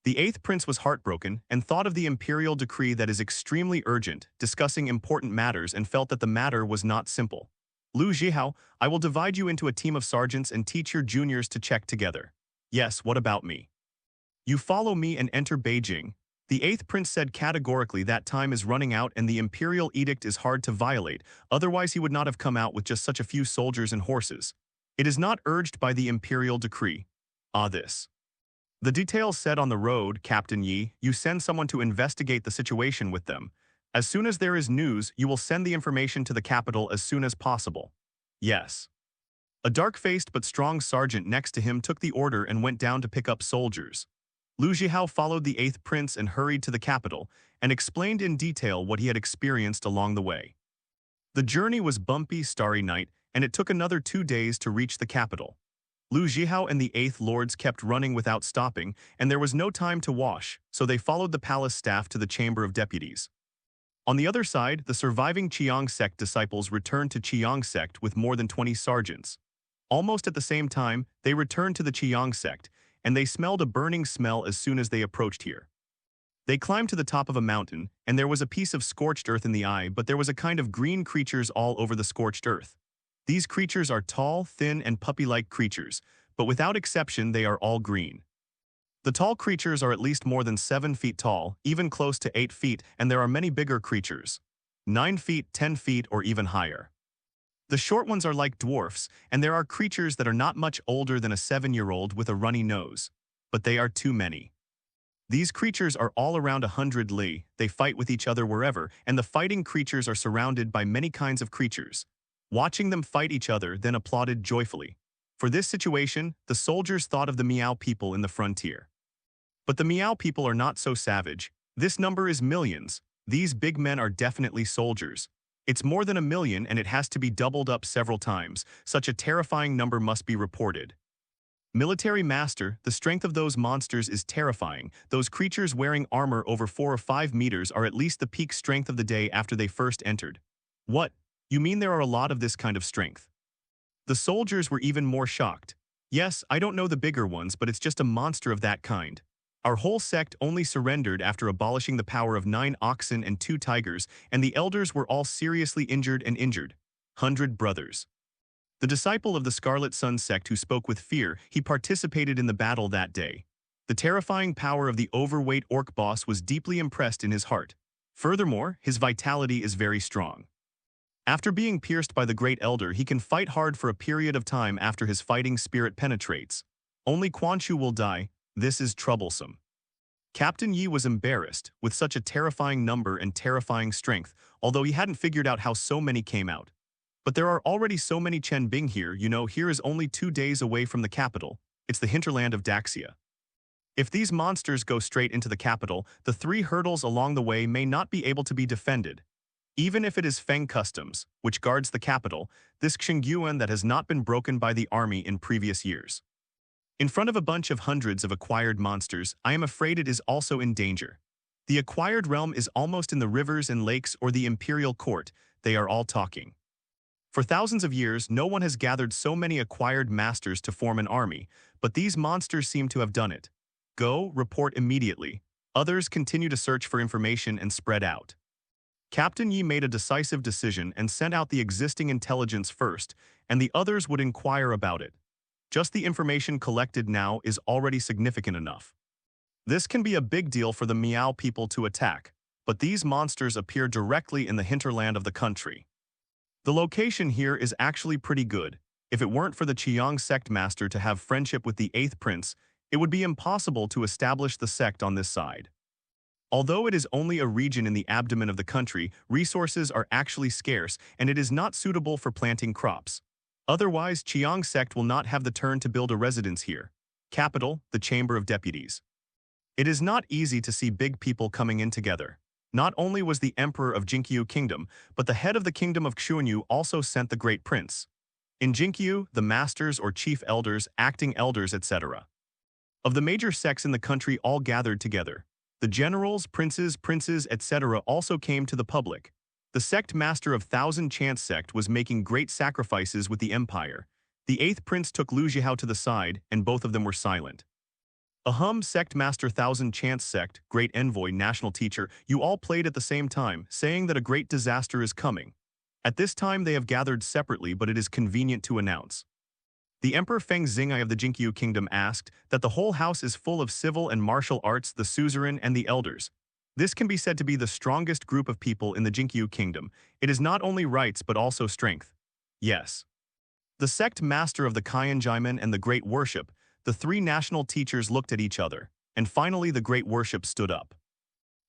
The 8th prince was heartbroken and thought of the imperial decree that is extremely urgent, discussing important matters, and felt that the matter was not simple. Lu Zhihao, I will divide you into a team of sergeants and teach your juniors to check together. Yes, what about me? You follow me and enter Beijing. The 8th prince said categorically that time is running out and the imperial edict is hard to violate, otherwise he would not have come out with just such a few soldiers and horses. It is not urged by the imperial decree. This. The details said on the road, Captain Yi, you send someone to investigate the situation with them. As soon as there is news, you will send the information to the capital as soon as possible. Yes. A dark-faced but strong sergeant next to him took the order and went down to pick up soldiers. Lu Zhihao followed the 8th prince and hurried to the capital and explained in detail what he had experienced along the way. The journey was bumpy, starry night, and it took another 2 days to reach the capital. Lu Zhihao and the 8th lords kept running without stopping, and there was no time to wash, so they followed the palace staff to the Chamber of Deputies. On the other side, the surviving Qiang sect disciples returned to Qiang sect with more than 20 sergeants. Almost at the same time, they returned to the Qiang sect, and they smelled a burning smell as soon as they approached here. They climbed to the top of a mountain, and there was a piece of scorched earth in the eye, but there was a kind of green creatures all over the scorched earth. These creatures are tall, thin, and puppy-like creatures, but without exception they are all green. The tall creatures are at least more than 7 feet tall, even close to 8 feet, and there are many bigger creatures. 9 feet, 10 feet, or even higher. The short ones are like dwarfs, and there are creatures that are not much older than a 7-year-old with a runny nose. But they are too many. These creatures are all around 100 li, they fight with each other wherever, and the fighting creatures are surrounded by many kinds of creatures. Watching them fight each other then applauded joyfully. For this situation, the soldiers thought of the Meow people in the frontier. But the Meow people are not so savage. This number is millions. These big men are definitely soldiers. It's more than 1,000,000 and it has to be doubled up several times. Such a terrifying number must be reported. Military Master, the strength of those monsters is terrifying. Those creatures wearing armor over 4 or 5 meters are at least the peak strength of the day after they first entered. What? You mean there are a lot of this kind of strength? The soldiers were even more shocked. Yes, I don't know the bigger ones, but it's just a monster of that kind. Our whole sect only surrendered after abolishing the power of 9 oxen and 2 tigers, and the elders were all seriously injured. 100 brothers. The disciple of the Scarlet Sun sect who spoke with fear, he participated in the battle that day. The terrifying power of the overweight orc boss was deeply impressed in his heart. Furthermore, his vitality is very strong. After being pierced by the Great Elder, he can fight hard for a period of time after his fighting spirit penetrates. Only Quan Chu will die. This is troublesome. Captain Yi was embarrassed, with such a terrifying number and terrifying strength, although he hadn't figured out how so many came out. But there are already so many Chen Bing here, here is only 2 days away from the capital. It's the hinterland of Daxia. If these monsters go straight into the capital, the 3 hurdles along the way may not be able to be defended. Even if it is Feng Customs, which guards the capital, this Xingyuan that has not been broken by the army in previous years. In front of a bunch of hundreds of acquired monsters, I am afraid it is also in danger. The acquired realm is almost in the rivers and lakes or the imperial court. They are all talking. For thousands of years, no one has gathered so many acquired masters to form an army, but these monsters seem to have done it. Go, report immediately. Others continue to search for information and spread out. Captain Yi made a decisive decision and sent out the existing intelligence first, and the others would inquire about it. Just the information collected now is already significant enough. This can be a big deal for the Meow people to attack, but these monsters appear directly in the hinterland of the country. The location here is actually pretty good. If it weren't for the Qiang sect master to have friendship with the 8th prince, it would be impossible to establish the sect on this side. Although it is only a region in the abdomen of the country, resources are actually scarce and it is not suitable for planting crops. Otherwise, Qiang sect will not have the turn to build a residence here. Capital, the Chamber of Deputies. It is not easy to see big people coming in together. Not only was the emperor of Jinkyu Kingdom, but the head of the kingdom of Xuanyu also sent the great prince. In Jinkyu, the masters or chief elders, acting elders, etc. of the major sects in the country all gathered together. The generals, princes, etc. also came to the public. The sect master of Thousand Chance sect was making great sacrifices with the empire. The 8th prince took Lu Zhihao to the side, and both of them were silent. Sect master Thousand Chance sect, great envoy, national teacher, you all played at the same time, saying that a great disaster is coming. At this time they have gathered separately, but it is convenient to announce. The Emperor Feng Xingai of the Jinkyu Kingdom asked that the whole house is full of civil and martial arts, the suzerain and the elders. This can be said to be the strongest group of people in the Jinkyu Kingdom. It is not only rights but also strength. Yes. The sect master of the Kyanjaiman and the Great Worship, the 3 national teachers looked at each other, and finally the Great Worship stood up.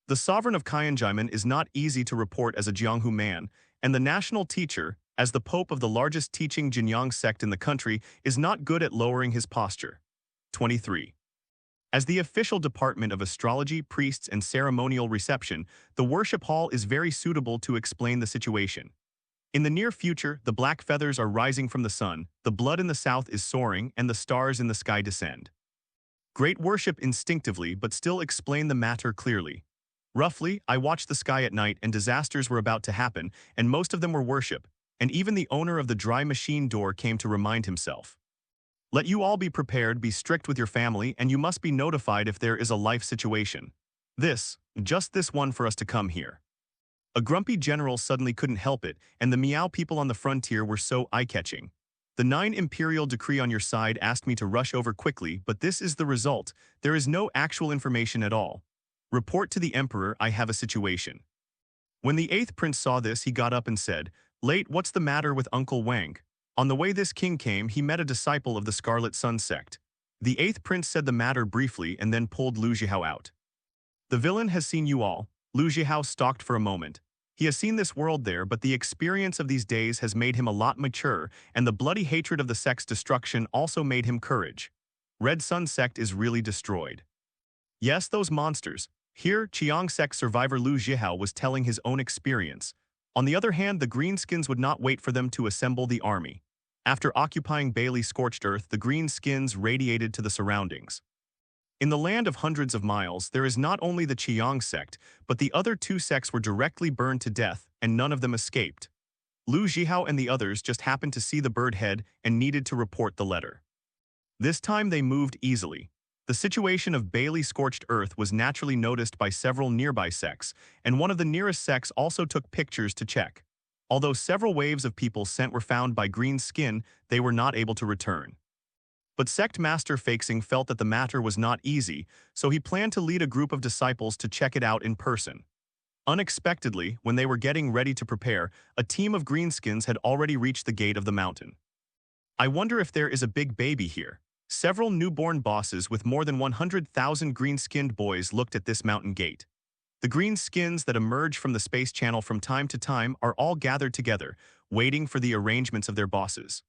The sovereign of Kyanjaiman is not easy to report as a Jianghu man, and the national teacher, as the pope of the largest teaching Jinyang sect in the country, is not good at lowering his posture. 23. As the official department of astrology, priests, and ceremonial reception, the worship hall is very suitable to explain the situation. In the near future, the black feathers are rising from the sun, the blood in the south is soaring, and the stars in the sky descend. Great worship instinctively but still explain the matter clearly. Roughly, I watched the sky at night and disasters were about to happen, and most of them were worship, and even the owner of the dry machine door came to remind himself. Let you all be prepared, be strict with your family, and you must be notified if there is a life situation. Just this one for us to come here. A grumpy general suddenly couldn't help it, and the Meow people on the frontier were so eye-catching. The 9 imperial decree on your side asked me to rush over quickly, but this is the result. There is no actual information at all. Report to the emperor, I have a situation. When the 8th prince saw this, he got up and said, Late, what's the matter with Uncle Wang? On the way this king came, he met a disciple of the Scarlet Sun sect. The 8th prince said the matter briefly and then pulled Lu Zhihao out. The villain has seen you all. Lu Zhihao stalked for a moment. He has seen this world there, but the experience of these days has made him a lot mature, and the bloody hatred of the sect's destruction also made him courage. Red Sun sect is really destroyed. Yes, those monsters. Here, Qiang sect survivor Lu Zhihao was telling his own experience. On the other hand, the Greenskins would not wait for them to assemble the army. After occupying Bailey's scorched earth, the Greenskins radiated to the surroundings. In the land of hundreds of miles, there is not only the Qiang sect, but the other two sects were directly burned to death, and none of them escaped. Lu Zhihao and the others just happened to see the bird head and needed to report the letter. This time they moved easily. The situation of Bailey's scorched earth was naturally noticed by several nearby sects, and one of the nearest sects also took pictures to check. Although several waves of people sent were found by Green Skin, they were not able to return. But Sect Master Faxing felt that the matter was not easy, so he planned to lead a group of disciples to check it out in person. Unexpectedly, when they were getting ready to prepare, a team of greenskins had already reached the gate of the mountain. I wonder if there is a big baby here. Several newborn bosses with more than 100,000 green-skinned boys looked at this mountain gate. The green skins that emerge from the space channel from time to time are all gathered together, waiting for the arrangements of their bosses.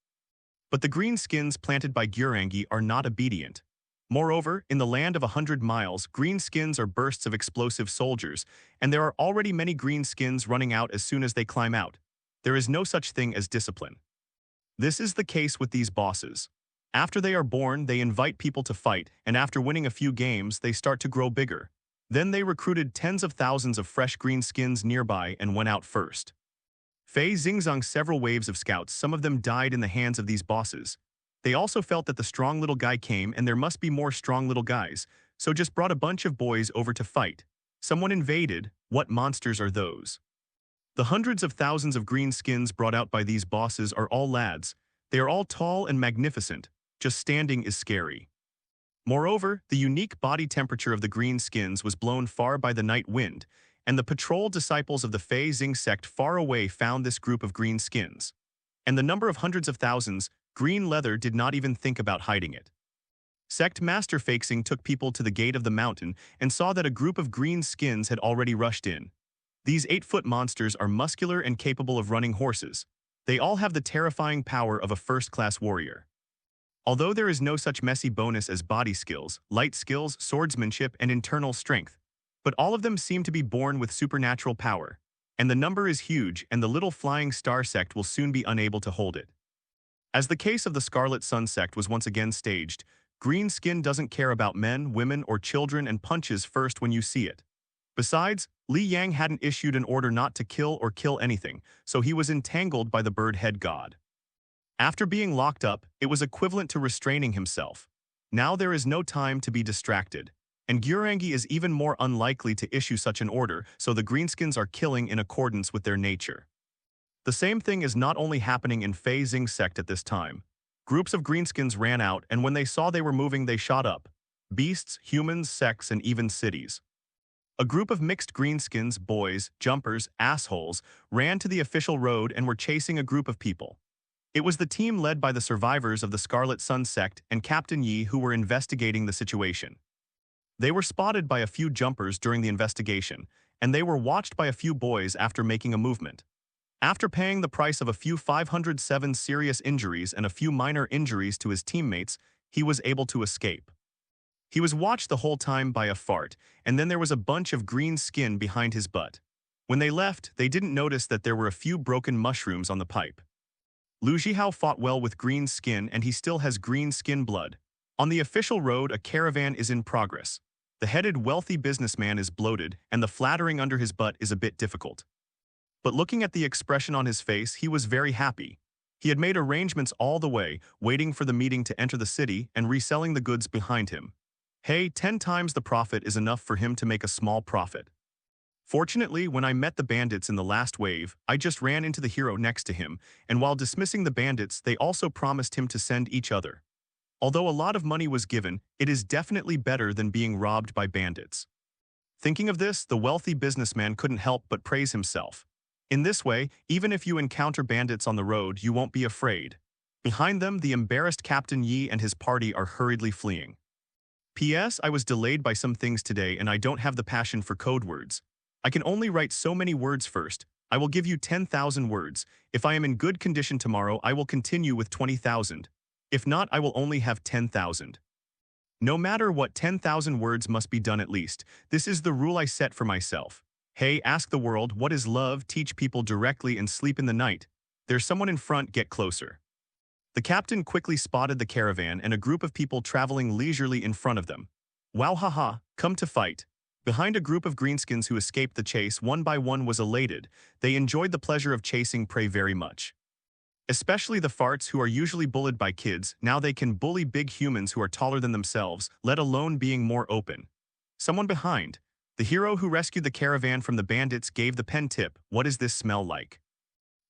But the green skins planted by WAAAGH are not obedient. Moreover, in the land of 100 miles, green skins are bursts of explosive soldiers, and there are already many green skins running out as soon as they climb out. There is no such thing as discipline. This is the case with these bosses. After they are born, they invite people to fight, and after winning a few games, they start to grow bigger. Then they recruited tens of thousands of fresh green skins nearby and went out first. Fei Xingzong several waves of scouts, some of them died in the hands of these bosses. They also felt that the strong little guy came and there must be more strong little guys, so just brought a bunch of boys over to fight. Someone invaded. What monsters are those? The hundreds of thousands of green skins brought out by these bosses are all lads. They are all tall and magnificent. Just standing is scary. Moreover, the unique body temperature of the green skins was blown far by the night wind, and the patrol disciples of the Fei Xing sect far away found this group of green skins. And the number of hundreds of thousands, green leather did not even think about hiding it. Sect Master Faxing took people to the gate of the mountain and saw that a group of green skins had already rushed in. These 8-foot monsters are muscular and capable of running horses. They all have the terrifying power of a first-class warrior. Although there is no such messy bonus as body skills, light skills, swordsmanship, and internal strength, but all of them seem to be born with supernatural power, and the number is huge, and the little flying star sect will soon be unable to hold it. As the case of the Scarlet Sun sect was once again staged, green skin doesn't care about men, women, or children and punches first when you see it. Besides, Li Yang hadn't issued an order not to kill or kill anything, so he was entangled by the bird head god. After being locked up, it was equivalent to restraining himself. Now there is no time to be distracted, and WAAAGH is even more unlikely to issue such an order, so the greenskins are killing in accordance with their nature. The same thing is not only happening in Fei Xing sect at this time. Groups of greenskins ran out, and when they saw they were moving, they shot up. Beasts, humans, sects, and even cities. A group of mixed greenskins, boys, jumpers, assholes, ran to the official road and were chasing a group of people. It was the team led by the survivors of the Scarlet Sun sect and Captain Yi who were investigating the situation. They were spotted by a few jumpers during the investigation, and they were watched by a few boys after making a movement. After paying the price of a few 507 serious injuries and a few minor injuries to his teammates, he was able to escape. He was watched the whole time by a fart, and then there was a bunch of green skin behind his butt. When they left, they didn't notice that there were a few broken mushrooms on the pipe. Lu Zhihao fought well with green skin, and he still has green skin blood. On the official road, a caravan is in progress. The headed wealthy businessman is bloated, and the flattering under his butt is a bit difficult. But looking at the expression on his face, he was very happy. He had made arrangements all the way, waiting for the meeting to enter the city and reselling the goods behind him. Hey, 10 times the profit is enough for him to make a small profit. Fortunately, when I met the bandits in the last wave, I just ran into the hero next to him, and while dismissing the bandits, they also promised him to send each other. Although a lot of money was given, it is definitely better than being robbed by bandits. Thinking of this, the wealthy businessman couldn't help but praise himself. In this way, even if you encounter bandits on the road, you won't be afraid. Behind them, the embarrassed Captain Yi and his party are hurriedly fleeing. P.S. I was delayed by some things today and I don't have the passion for code words. I can only write so many words first. I will give you 10,000 words. If I am in good condition tomorrow, I will continue with 20,000. If not, I will only have 10,000. No matter what, 10,000 words must be done at least. This is the rule I set for myself. Hey, ask the world, what is love? Teach people directly and sleep in the night. There's someone in front, get closer. The captain quickly spotted the caravan and a group of people traveling leisurely in front of them. Wow, haha, come to fight. Behind a group of greenskins who escaped the chase one by one was elated. They enjoyed the pleasure of chasing prey very much. Especially the farts who are usually bullied by kids, now they can bully big humans who are taller than themselves, let alone being more open. Someone behind. The hero who rescued the caravan from the bandits gave the pen tip, what does this smell like?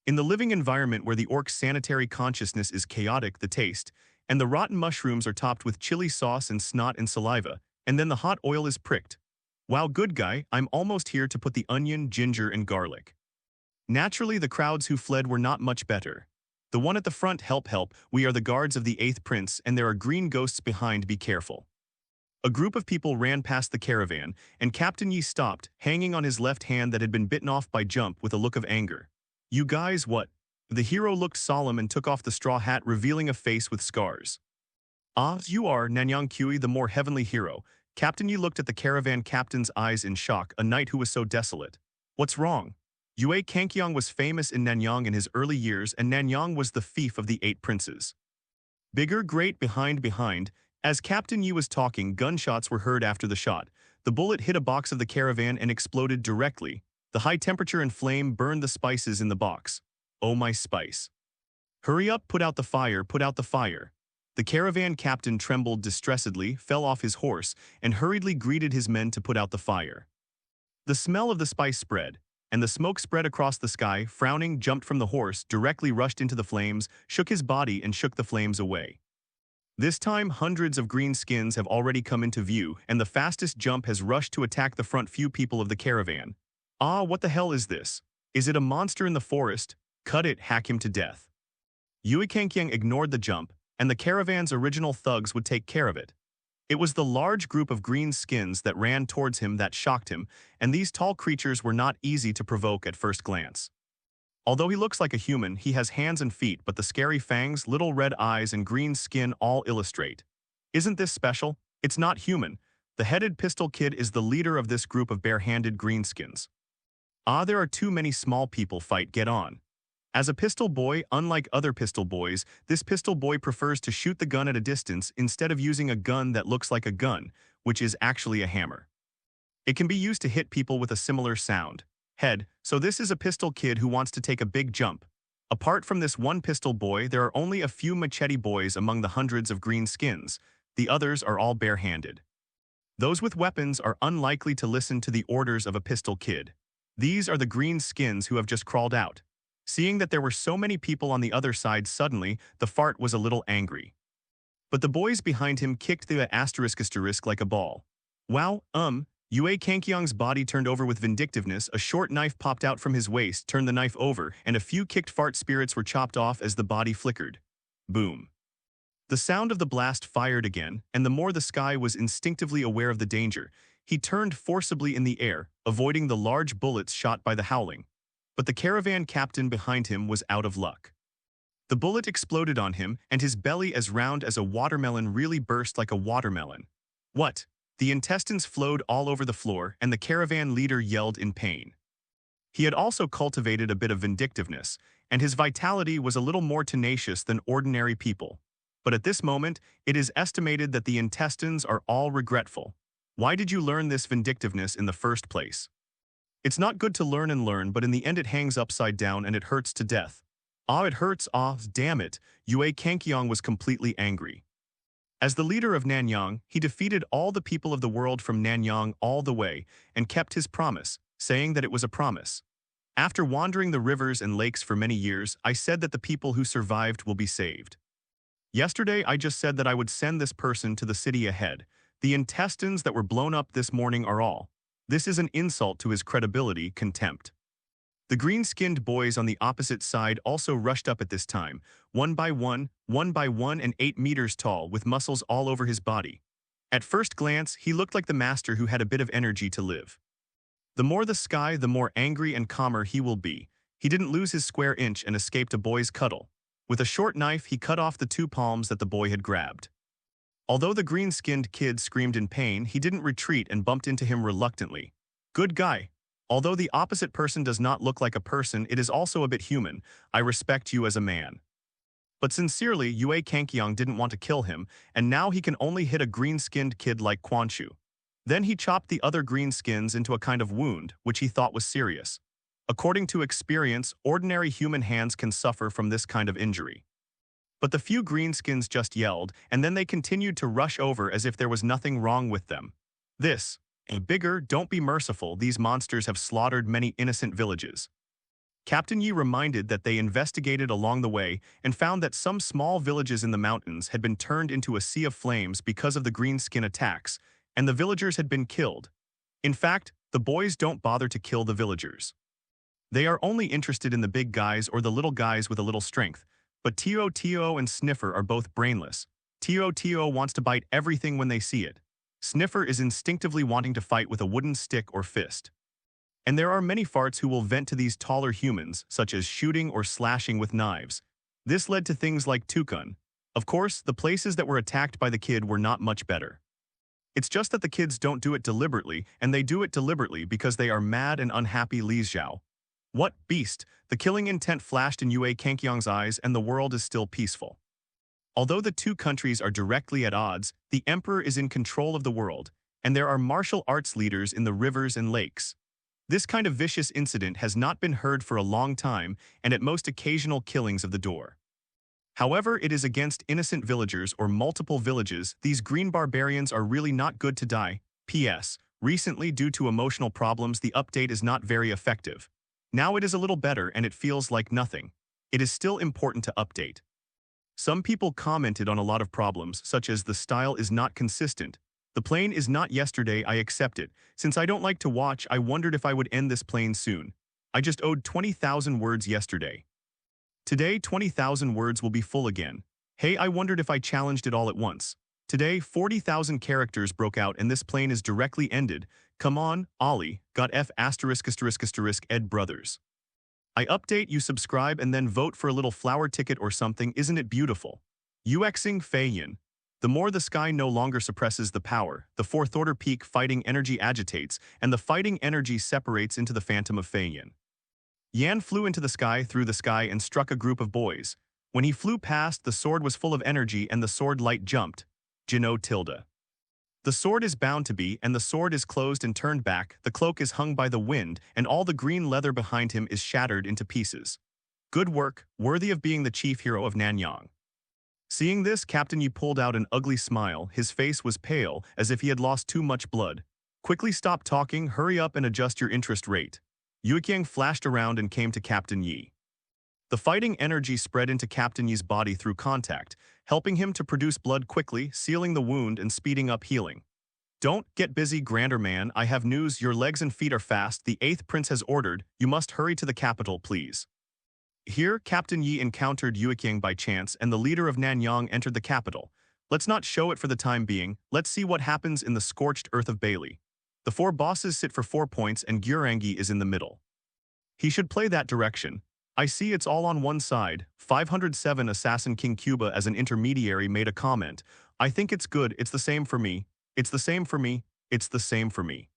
In the living environment where the orc's sanitary consciousness is chaotic, the taste, and the rotten mushrooms are topped with chili sauce and snot and saliva, and then the hot oil is pricked. Wow, good guy, I'm almost here to put the onion, ginger, and garlic. Naturally, the crowds who fled were not much better. The one at the front, help, help, we are the guards of the 8th prince, and there are green ghosts behind, be careful. A group of people ran past the caravan, and Captain Yi stopped, hanging on his left hand that had been bitten off by Jump with a look of anger. You guys, what? The hero looked solemn and took off the straw hat, revealing a face with scars. Ah, you are Nanyang Kui, the more heavenly hero. Captain Yi looked at the caravan captain's eyes in shock, a knight who was so desolate. What's wrong? Yue Kankyong was famous in Nanyang in his early years, and Nanyang was the fief of the 8 princes. Bigger, great, behind. As Captain Yi was talking, gunshots were heard after the shot. The bullet hit a box of the caravan and exploded directly. The high temperature and flame burned the spices in the box. Oh my spice. Hurry up, put out the fire, put out the fire. The caravan captain trembled distressedly, fell off his horse, and hurriedly greeted his men to put out the fire. The smell of the spice spread, and the smoke spread across the sky. Frowning, jumped from the horse, directly rushed into the flames, shook his body and shook the flames away. This time, hundreds of green skins have already come into view, and the fastest Jump has rushed to attack the front few people of the caravan. Ah, what the hell is this? Is it a monster in the forest? Cut it, hack him to death. Yue Kankyang ignored the Jump, and the caravan's original thugs would take care of it. It was the large group of green skins that ran towards him that shocked him, and these tall creatures were not easy to provoke at first glance. Although he looks like a human, he has hands and feet, but the scary fangs, little red eyes, and green skin all illustrate. Isn't this special? It's not human. The headed pistol kid is the leader of this group of bare-handed greenskins. Ah, there are too many small people, fight, get on. As a pistol boy, unlike other pistol boys, this pistol boy prefers to shoot the gun at a distance instead of using a gun that looks like a gun, which is actually a hammer. It can be used to hit people with a similar sound. Head, so this is a pistol kid who wants to take a big jump. Apart from this one pistol boy, there are only a few machete boys among the hundreds of green skins. The others are all bare-handed. Those with weapons are unlikely to listen to the orders of a pistol kid. These are the green skins who have just crawled out. Seeing that there were so many people on the other side, suddenly, the fart was a little angry. But the boys behind him kicked the asterisk like a ball. Wow, Yue Kankyong's body turned over with vindictiveness, a short knife popped out from his waist, turned the knife over, and a few kicked fart spirits were chopped off as the body flickered. Boom. The sound of the blast fired again, and the more the sky was instinctively aware of the danger, he turned forcibly in the air, avoiding the large bullets shot by the howling. But the caravan captain behind him was out of luck. The bullet exploded on him, and his belly, as round as a watermelon, really burst like a watermelon. What? The intestines flowed all over the floor, and the caravan leader yelled in pain. He had also cultivated a bit of vindictiveness, and his vitality was a little more tenacious than ordinary people. But at this moment, it is estimated that the intestines are all regretful. Why did you learn this vindictiveness in the first place? It's not good to learn and learn, but in the end it hangs upside down and it hurts to death. Ah, it hurts, ah, damn it. Yue Kankyong was completely angry. As the leader of Nanyang, he defeated all the people of the world from Nanyang all the way and kept his promise, saying that it was a promise. After wandering the rivers and lakes for many years, I said that the people who survived will be saved. Yesterday, I just said that I would send this person to the city ahead. The intestines that were blown up this morning are all. This is an insult to his credibility, contempt. The green-skinned boys on the opposite side also rushed up at this time, one by one, and 8 meters tall, with muscles all over his body. At first glance, he looked like the master who had a bit of energy to live. The more the sky, the more angry and calmer he will be. He didn't lose his square inch and escaped a boy's cuddle. With a short knife, he cut off the 2 palms that the boy had grabbed. Although the green-skinned kid screamed in pain, he didn't retreat and bumped into him reluctantly. Good guy. Although the opposite person does not look like a person, it is also a bit human. I respect you as a man. But sincerely, Yue Kankyong didn't want to kill him, and now he can only hit a green-skinned kid like Quan Chu. Then he chopped the other greenskins into a kind of wound, which he thought was serious. According to experience, ordinary human hands can suffer from this kind of injury. But the few greenskins just yelled, and then they continued to rush over as if there was nothing wrong with them. This, a bigger, don't be merciful, these monsters have slaughtered many innocent villages. Captain Yi reminded that they investigated along the way and found that some small villages in the mountains had been turned into a sea of flames because of the greenskin attacks, and the villagers had been killed. In fact, the boys don't bother to kill the villagers. They are only interested in the big guys or the little guys with a little strength, but Tio and Sniffer are both brainless. Tio wants to bite everything when they see it. Sniffer is instinctively wanting to fight with a wooden stick or fist. And there are many farts who will vent to these taller humans, such as shooting or slashing with knives. This led to things like Tukun. Of course, the places that were attacked by the kid were not much better. It's just that the kids don't do it deliberately, and they do it deliberately because they are mad and unhappy. Li Xiao. What beast? The killing intent flashed in Yue Kankyong's eyes, and the world is still peaceful. Although the 2 countries are directly at odds, the emperor is in control of the world, and there are martial arts leaders in the rivers and lakes. This kind of vicious incident has not been heard for a long time, and at most occasional killings of the door. However, it is against innocent villagers or multiple villages. These green barbarians are really not good to die. P.S. Recently, due to emotional problems, the update is not very effective. Now it is a little better and it feels like nothing. It is still important to update. Some people commented on a lot of problems, such as the style is not consistent. The plane is not yesterday, I accept it. Since I don't like to watch, I wondered if I would end this plane soon. I just owed 20,000 words yesterday. Today, 20,000 words will be full again. Hey, I wondered if I challenged it all at once. Today, 40,000 characters broke out and this plane is directly ended. Come on, Ollie, got F*** Ed brothers. I update, you subscribe and then vote for a little flower ticket or something, isn't it beautiful? UXing Fei Yin. The more the sky no longer suppresses the power, the 4th order peak fighting energy agitates, and the fighting energy separates into the phantom of Fei Yin. Yan flew into the sky through the sky and struck a group of boys. When he flew past, the sword was full of energy and the sword light jumped. Jino tilde. The sword is bound to be, and the sword is closed and turned back, the cloak is hung by the wind, and all the green leather behind him is shattered into pieces. Good work, worthy of being the chief hero of Nanyang. Seeing this, Captain Yi pulled out an ugly smile. His face was pale, as if he had lost too much blood. Quickly stop talking, hurry up and adjust your interest rate. Yueqiang flashed around and came to Captain Yi. The fighting energy spread into Captain Yi's body through contact, helping him to produce blood quickly, sealing the wound and speeding up healing. Don't get busy, Grander Man, I have news, your legs and feet are fast, the 8th prince has ordered, you must hurry to the capital, please. Here, Captain Yi encountered Yueqiang by chance and the leader of Nanyang entered the capital. Let's not show it for the time being, let's see what happens in the scorched earth of Bailey. The 4 bosses sit for 4 points and WAAAGH is in the middle. He should play that direction. I see it's all on one side. 507 Assassin King Cuba as an intermediary made a comment. I think it's good, it's the same for me. It's the same for me. It's the same for me.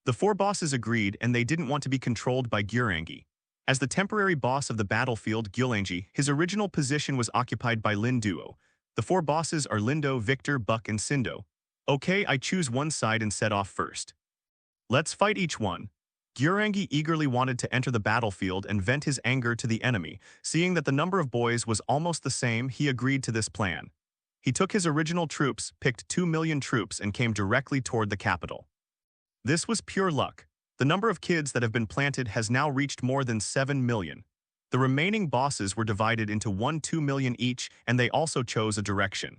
The 4 bosses agreed and they didn't want to be controlled by WAAAGH. As the temporary boss of the battlefield, WAAAGH, his original position was occupied by Lin Duo. The 4 bosses are Lindo, Victor, Buck and Sindo. Okay, I choose one side and set off first. Let's fight each one. WAAAGH eagerly wanted to enter the battlefield and vent his anger to the enemy. Seeing that the number of boys was almost the same, he agreed to this plan. He took his original troops, picked 2 million troops and came directly toward the capital. This was pure luck. The number of kids that have been planted has now reached more than 7 million. The remaining bosses were divided into 1-2 million each, and they also chose a direction.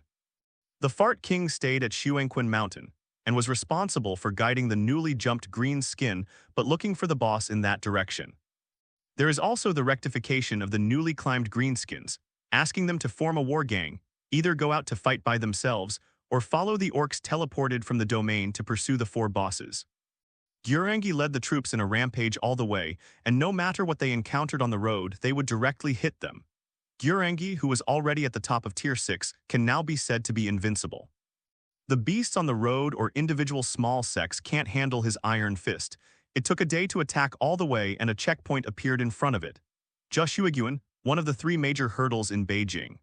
The Fart King stayed at Shuangquan Mountain and was responsible for guiding the newly jumped green skin, but looking for the boss in that direction. There is also the rectification of the newly climbed greenskins, asking them to form a war gang, either go out to fight by themselves or follow the orcs teleported from the domain to pursue the 4 bosses. WAAAGH led the troops in a rampage all the way, and no matter what they encountered on the road, they would directly hit them. WAAAGH, who was already at the top of Tier 6, can now be said to be invincible. The beasts on the road or individual small sects can't handle his iron fist. It took a day to attack all the way, and a checkpoint appeared in front of it. WAAAGH, one of the 3 major hurdles in Beijing.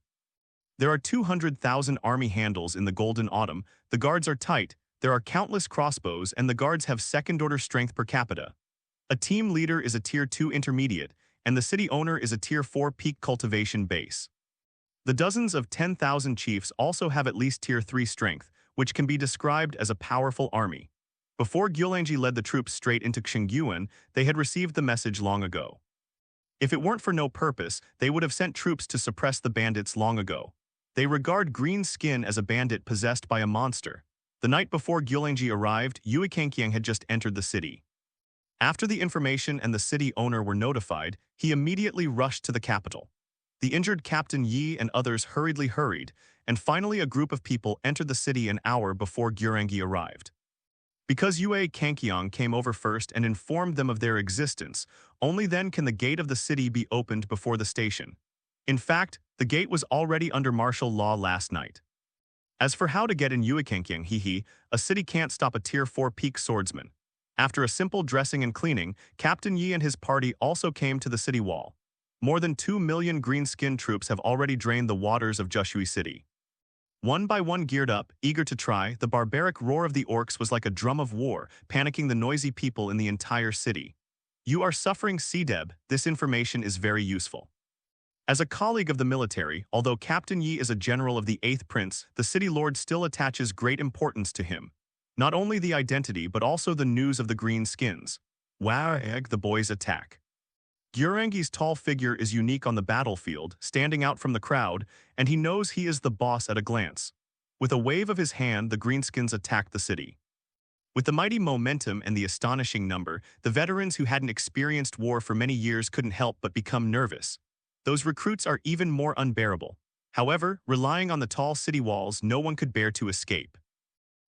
There are 200,000 army handles in the Golden Autumn, the guards are tight, there are countless crossbows, and the guards have second-order strength per capita. A team leader is a Tier 2 intermediate, and the city owner is a Tier 4 peak cultivation base. The dozens of 10,000 chiefs also have at least Tier 3 strength, which can be described as a powerful army. Before WAAAGH led the troops straight into Xingyuan, they had received the message long ago. If it weren't for no purpose, they would have sent troops to suppress the bandits long ago. They regard green skin as a bandit possessed by a monster. The night before WAAAGH arrived, Yui Kangqiang had just entered the city. After the information and the city owner were notified, he immediately rushed to the capital. The injured Captain Yi and others hurried, and finally a group of people entered the city an hour before WAAAGH arrived. Because Yui Kangqiang came over first and informed them of their existence, only then can the gate of the city be opened before the station. In fact, the gate was already under martial law last night. As for how to get in Yui Kangqiang, a city can't stop a Tier 4 peak swordsman. After a simple dressing and cleaning, Captain Yi and his party also came to the city wall. More than 2 million green-skinned troops have already drained the waters of Jushui City. One by one geared up, eager to try, the barbaric roar of the orcs was like a drum of war, panicking the noisy people in the entire city. You are suffering CDEB, this information is very useful. As a colleague of the military, although Captain Yi is a general of the 8th Prince, the city lord still attaches great importance to him. Not only the identity but also the news of the green skins. WAAAGH, the boys attack. WAAAGH's tall figure is unique on the battlefield, standing out from the crowd, and he knows he is the boss at a glance. With a wave of his hand, the greenskins attack the city. With the mighty momentum and the astonishing number, the veterans who hadn't experienced war for many years couldn't help but become nervous. Those recruits are even more unbearable. However, relying on the tall city walls, no one could bear to escape.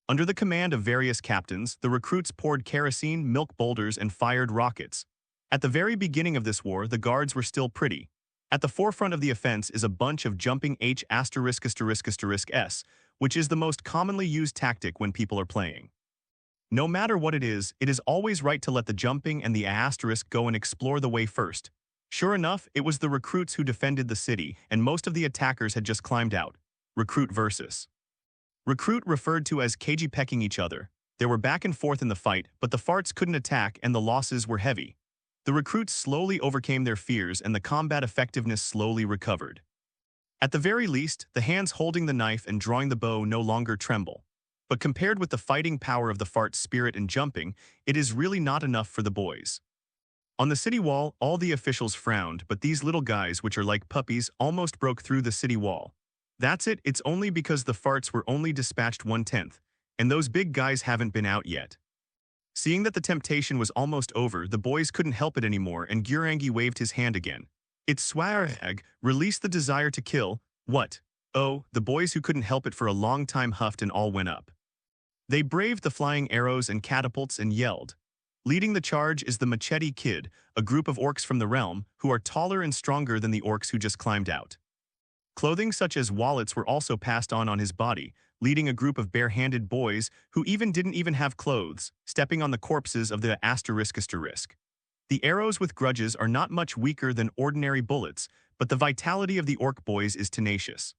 Under the command of various captains, the recruits poured kerosene, milk boulders, and fired rockets. At the very beginning of this war, the guards were still pretty. At the forefront of the offense is a bunch of jumping H***S, which is the most commonly used tactic when people are playing. No matter what it is always right to let the jumping and the asterisk go and explore the way first. Sure enough, it was the recruits who defended the city, and most of the attackers had just climbed out. Recruit versus recruit referred to as KG pecking each other. They were back and forth in the fight, but the farts couldn't attack and the losses were heavy. The recruits slowly overcame their fears and the combat effectiveness slowly recovered. At the very least, the hands holding the knife and drawing the bow no longer tremble. But compared with the fighting power of the fart's spirit and jumping, it is really not enough for the boys. On the city wall, all the officials frowned, but these little guys, which are like puppies, almost broke through the city wall. That's it, it's only because the farts were only dispatched 1/10, and those big guys haven't been out yet. Seeing that the temptation was almost over, the boys couldn't help it anymore, and WAAAGH waved his hand again. It's WAAAGH, released the desire to kill. What? Oh, the boys who couldn't help it for a long time huffed and all went up. They braved the flying arrows and catapults and yelled. Leading the charge is the Machete Kid, a group of orcs from the realm, who are taller and stronger than the orcs who just climbed out. Clothing such as wallets were also passed on his body, leading a group of bare-handed boys who didn't even have clothes, stepping on the corpses of the asterisk. The arrows with grudges are not much weaker than ordinary bullets, but the vitality of the orc boys is tenacious.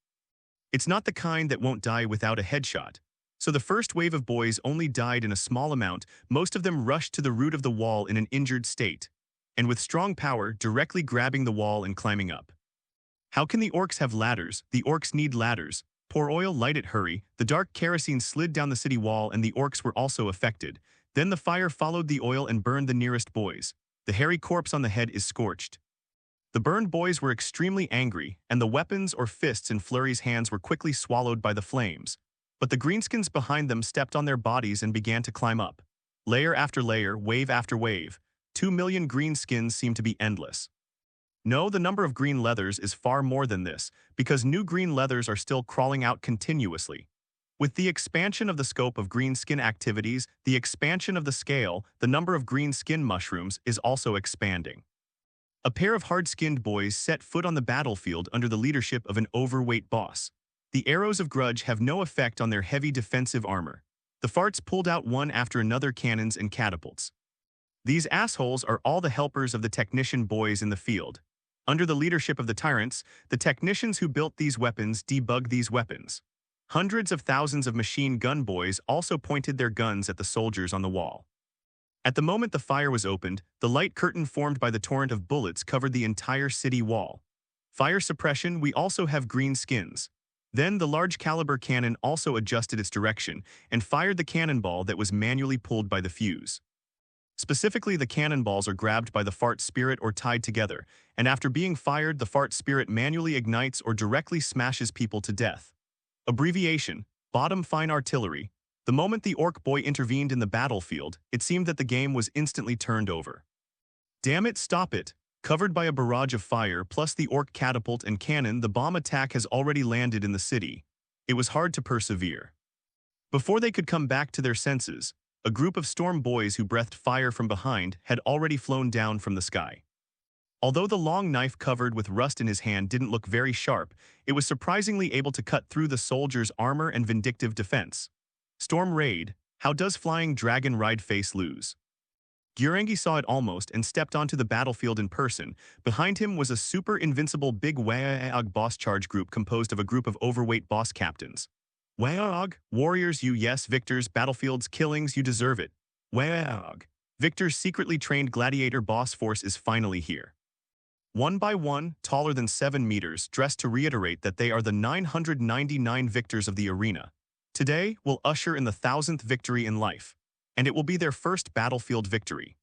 It's not the kind that won't die without a headshot. So the first wave of boys only died in a small amount, most of them rushed to the root of the wall in an injured state, and with strong power directly grabbing the wall and climbing up. How can the orcs have ladders? The orcs need ladders. Pour oil, light it, hurry. The dark kerosene slid down the city wall and the orcs were also affected. Then the fire followed the oil and burned the nearest boys. The hairy corpse on the head is scorched. The burned boys were extremely angry, and the weapons or fists in Flurry's hands were quickly swallowed by the flames. But the greenskins behind them stepped on their bodies and began to climb up. Layer after layer, wave after wave. 2 million greenskins seem to be endless. No, the number of green leathers is far more than this, because new green leathers are still crawling out continuously. With the expansion of the scope of green skin activities, the expansion of the scale, the number of green skin mushrooms is also expanding. A pair of hard-skinned boys set foot on the battlefield under the leadership of an overweight boss. The arrows of grudge have no effect on their heavy defensive armor. The farts pulled out one after another cannons and catapults. These assholes are all the helpers of the technician boys in the field. Under the leadership of the tyrants, the technicians who built these weapons debug these weapons. Hundreds of thousands of machine gun boys also pointed their guns at the soldiers on the wall. At the moment the fire was opened, the light curtain formed by the torrent of bullets covered the entire city wall. Fire suppression, we also have green skins. Then the large caliber cannon also adjusted its direction and fired the cannonball that was manually pulled by the fuse. Specifically, the cannonballs are grabbed by the fart spirit or tied together, and after being fired, the fart spirit manually ignites or directly smashes people to death. Abbreviation, bottom fine artillery. The moment the orc boy intervened in the battlefield, it seemed that the game was instantly turned over. Damn it, stop it. Covered by a barrage of fire plus the orc catapult and cannon, the bomb attack has already landed in the city. It was hard to persevere. Before they could come back to their senses, a group of storm boys who breathed fire from behind had already flown down from the sky. Although the long knife covered with rust in his hand didn't look very sharp, it was surprisingly able to cut through the soldier's armor and vindictive defense. Storm raid, how does flying dragon ride face lose? WAAAGH saw it almost and stepped onto the battlefield in person. Behind him was a super invincible big WAAAGH boss charge group composed of a group of overweight boss captains. WAAAGH, warriors you yes, victors, battlefields, killings, you deserve it. WAAAGH, Victor's secretly trained gladiator boss force is finally here. One by one, taller than 7 meters, dressed to reiterate that they are the 999 victors of the arena. Today, will usher in the 1000th victory in life, and it will be their first battlefield victory.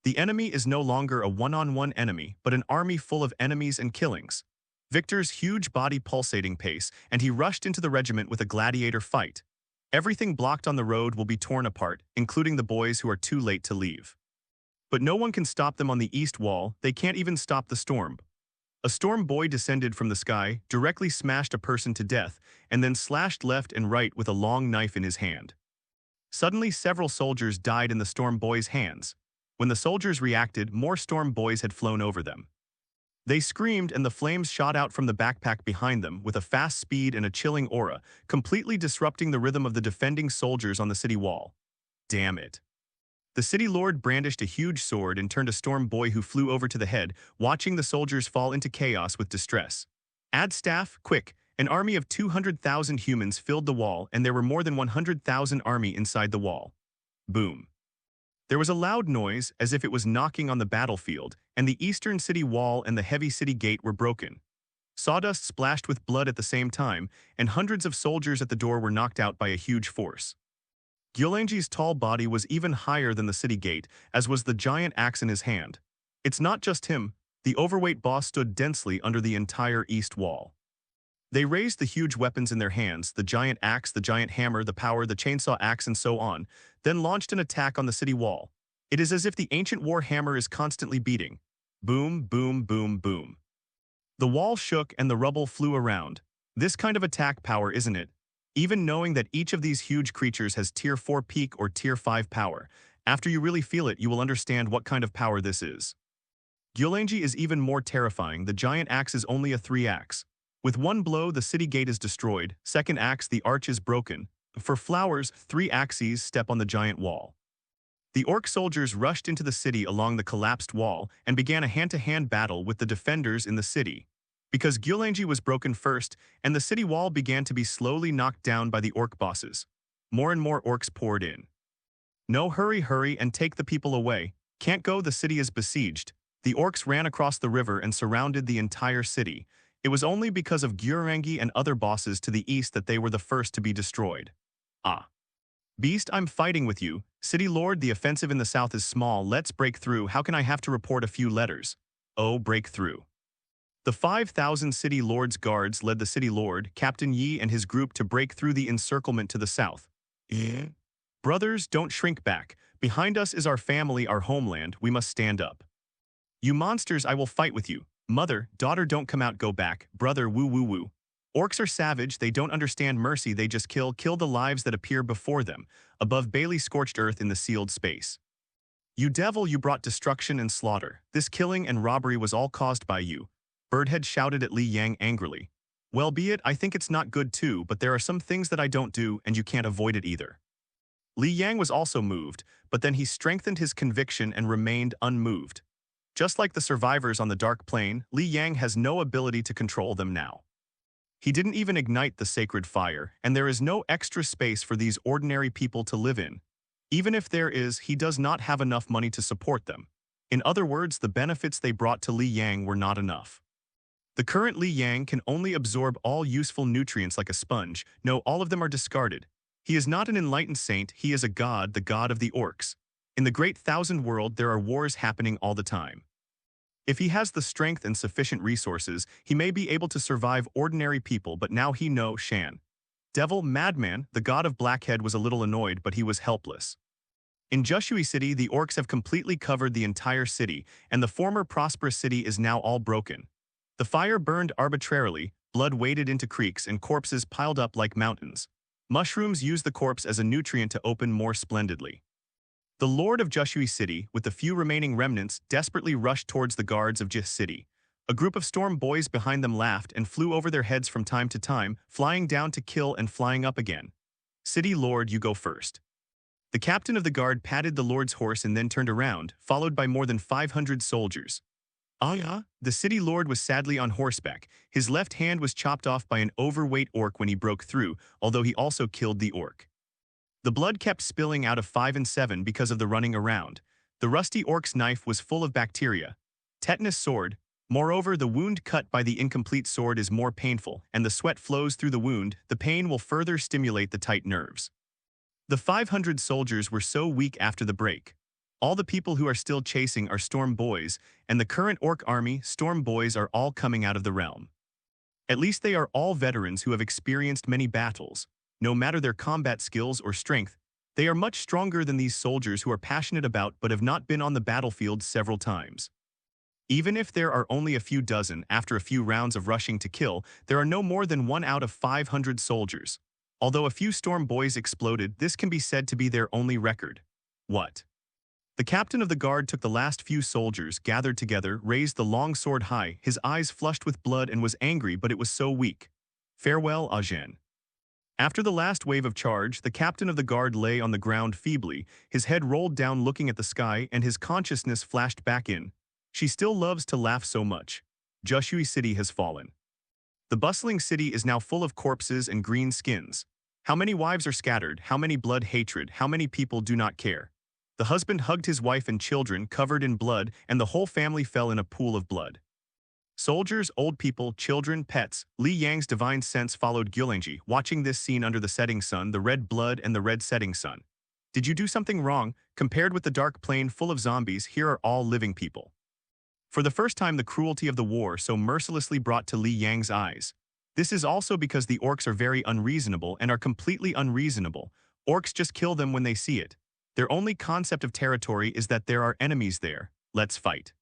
The enemy is no longer a one-on-one enemy, but an army full of enemies and killings. Victor's huge body pulsating pace, and he rushed into the regiment with a gladiator fight. Everything blocked on the road will be torn apart, including the boys who are too late to leave. But no one can stop them on the east wall, they can't even stop the storm. A storm boy descended from the sky, directly smashed a person to death, and then slashed left and right with a long knife in his hand. Suddenly several soldiers died in the storm boy's hands. When the soldiers reacted, more storm boys had flown over them. They screamed and the flames shot out from the backpack behind them with a fast speed and a chilling aura, completely disrupting the rhythm of the defending soldiers on the city wall. Damn it. The city lord brandished a huge sword and turned a storm boy who flew over to the head, watching the soldiers fall into chaos with distress. Add staff, quick. An army of 200,000 humans filled the wall and there were more than 100,000 army inside the wall. Boom. There was a loud noise as if it was knocking on the battlefield, and the eastern city wall and the heavy city gate were broken. Sawdust splashed with blood at the same time, and hundreds of soldiers at the door were knocked out by a huge force. WAAAGH's tall body was even higher than the city gate, as was the giant axe in his hand. It's not just him, the overweight boss stood densely under the entire east wall. They raised the huge weapons in their hands, the giant axe, the giant hammer, the power, the chainsaw axe, and so on, then launched an attack on the city wall. It is as if the ancient Warhammer is constantly beating. Boom, boom, boom, boom. The wall shook and the rubble flew around. This kind of attack power, isn't it? Even knowing that each of these huge creatures has Tier 4 peak or Tier 5 power, after you really feel it, you will understand what kind of power this is. WAAAGH is even more terrifying. The giant axe is only a 3-axe. With one blow, the city gate is destroyed. Second axe, the arch is broken. For flowers, 3 axes step on the giant wall. The orc soldiers rushed into the city along the collapsed wall and began a hand-to-hand battle with the defenders in the city. Because WAAAGH was broken first, and the city wall began to be slowly knocked down by the orc bosses. More and more orcs poured in. No, hurry, hurry, and take the people away. Can't go, the city is besieged. The orcs ran across the river and surrounded the entire city. It was only because of WAAAGH and other bosses to the east that they were the first to be destroyed. Ah. Beast, I'm fighting with you. City Lord, the offensive in the south is small. Let's break through. How can I have to report a few letters? Oh, break through. The 5,000 City Lord's guards led the City Lord, Captain Yi, and his group to break through the encirclement to the south. Brothers, don't shrink back. Behind us is our family, our homeland. We must stand up. You monsters, I will fight with you. Mother, daughter, don't come out, go back. Brother, woo woo woo. Orcs are savage, they don't understand mercy, they just kill the lives that appear before them, above Bailey's scorched earth in the sealed space. You devil, you brought destruction and slaughter. This killing and robbery was all caused by you. Birdhead shouted at Li Yang angrily. Well, be it, I think it's not good too, but there are some things that I don't do, and you can't avoid it either. Li Yang was also moved, but then he strengthened his conviction and remained unmoved. Just like the survivors on the Dark Plane, Li Yang has no ability to control them now. He didn't even ignite the sacred fire, and there is no extra space for these ordinary people to live in. Even if there is, he does not have enough money to support them. In other words, the benefits they brought to Li Yang were not enough. The current Li Yang can only absorb all useful nutrients like a sponge. No, all of them are discarded. He is not an enlightened saint, he is a god, the god of the Orcs. In the Great Thousand World, there are wars happening all the time. If he has the strength and sufficient resources, he may be able to survive ordinary people, but now he knows Shan. Devil, madman, the god of Blackhead was a little annoyed, but he was helpless. In Jushui City, the Orcs have completely covered the entire city, and the former prosperous city is now all broken. The fire burned arbitrarily, blood waded into creeks, and corpses piled up like mountains. Mushrooms use the corpse as a nutrient to open more splendidly. The Lord of Jushui City, with the few remaining remnants, desperately rushed towards the guards of Jith City. A group of storm boys behind them laughed and flew over their heads from time to time, flying down to kill and flying up again. City Lord, you go first. The captain of the guard patted the Lord's horse and then turned around, followed by more than 500 soldiers. The City Lord was sadly on horseback. His left hand was chopped off by an overweight orc when he broke through, although he also killed the orc. The blood kept spilling out of 5 and 7 because of the running around. The rusty orc's knife was full of bacteria. Tetanus sword. Moreover, the wound cut by the incomplete sword is more painful, and the sweat flows through the wound. The pain will further stimulate the tight nerves. The 500 soldiers were so weak after the break. All the people who are still chasing are Storm Boys, and the current Orc army, Storm Boys, are all coming out of the realm. At least they are all veterans who have experienced many battles. No matter their combat skills or strength, they are much stronger than these soldiers who are passionate about but have not been on the battlefield several times. Even if there are only a few dozen after a few rounds of rushing to kill, there are no more than 1 out of 500 soldiers. Although a few Storm Boys exploded, this can be said to be their only record. What? The captain of the guard took the last few soldiers, gathered together, raised the long sword high, his eyes flushed with blood, and was angry, but it was so weak. Farewell, Ajahn. After the last wave of charge, the captain of the guard lay on the ground feebly, his head rolled down looking at the sky, and his consciousness flashed back in. She still loves to laugh so much. Jushui City has fallen. The bustling city is now full of corpses and green skins. How many wives are scattered, how many blood hatred, how many people do not care. The husband hugged his wife and children covered in blood, and the whole family fell in a pool of blood. Soldiers, old people, children, pets, Li Yang's divine sense followed Gyulangji, watching this scene under the setting sun, the red blood and the red setting sun. Did you do something wrong? Compared with the dark plane full of zombies, here are all living people. For the first time, the cruelty of the war so mercilessly brought to Li Yang's eyes. This is also because the orcs are very unreasonable and are completely unreasonable. Orcs just kill them when they see it. Their only concept of territory is that there are enemies there. Let's fight.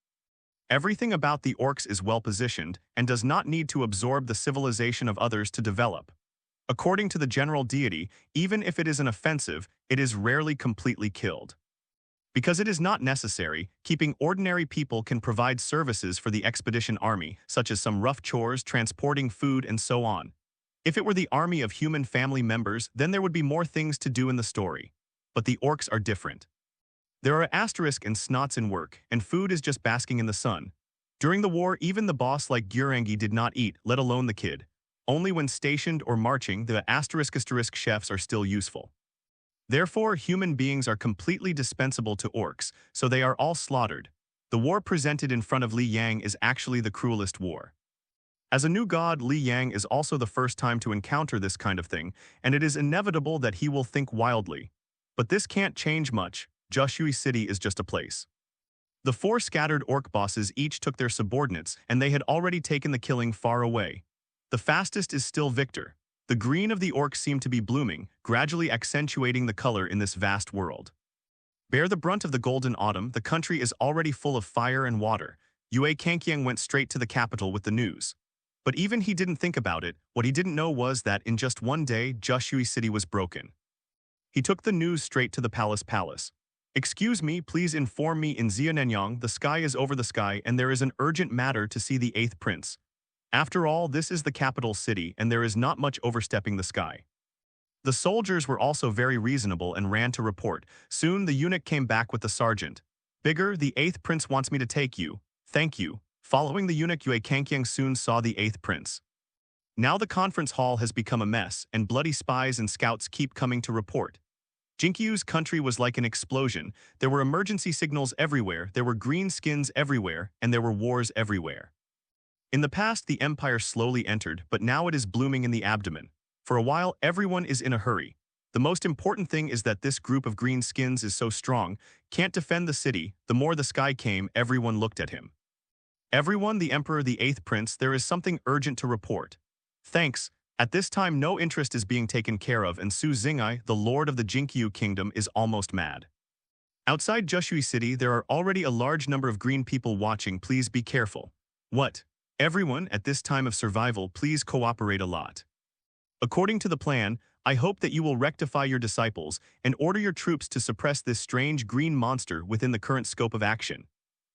Everything about the orcs is well-positioned and does not need to absorb the civilization of others to develop. According to the general deity, even if it is an offensive, it is rarely completely killed. Because it is not necessary, keeping ordinary people can provide services for the expedition army, such as some rough chores, transporting food, and so on. If it were the army of human family members, then there would be more things to do in the story. But the orcs are different. There are asterisks and snots in work, and food is just basking in the sun. During the war, even the boss like WAAAGH did not eat, let alone the kid. Only when stationed or marching, the asterisk chefs are still useful. Therefore, human beings are completely dispensable to orcs, so they are all slaughtered. The war presented in front of Li Yang is actually the cruelest war. As a new god, Li Yang is also the first time to encounter this kind of thing, and it is inevitable that he will think wildly. But this can't change much. Jushui City is just a place. The 4 scattered orc bosses each took their subordinates, and they had already taken the killing far away. The fastest is still Victor. The green of the orcs seemed to be blooming, gradually accentuating the color in this vast world. Bear the brunt of the golden autumn, the country is already full of fire and water. WAAAGH went straight to the capital with the news. But even he didn't think about it. What he didn't know was that in just one day, Jushui City was broken. He took the news straight to the palace. "Excuse me, please inform me in Xianenyang, the sky is over the sky and there is an urgent matter to see the 8th prince. After all, this is the capital city and there is not much overstepping the sky." The soldiers were also very reasonable and ran to report. Soon the eunuch came back with the sergeant. "Bigger, the 8th prince wants me to take you. Thank you." Following the eunuch, Yue Kangqiang soon saw the 8th prince. Now the conference hall has become a mess, and bloody spies and scouts keep coming to report. Jinkyu's country was like an explosion. There were emergency signals everywhere, there were green skins everywhere, and there were wars everywhere. In the past, the empire slowly entered, but now it is blooming in the abdomen. For a while, everyone is in a hurry. The most important thing is that this group of green skins is so strong, can't defend the city. The more the sky came, everyone looked at him. "Everyone, the emperor, the 8th prince, there is something urgent to report." "Thanks. At this time no interest is being taken care of and Su Xingai, the lord of the Jinkyu kingdom, is almost mad. Outside Jushui City there are already a large number of green people watching, please be careful." "What? Everyone, at this time of survival, please cooperate a lot. According to the plan, I hope that you will rectify your disciples and order your troops to suppress this strange green monster within the current scope of action."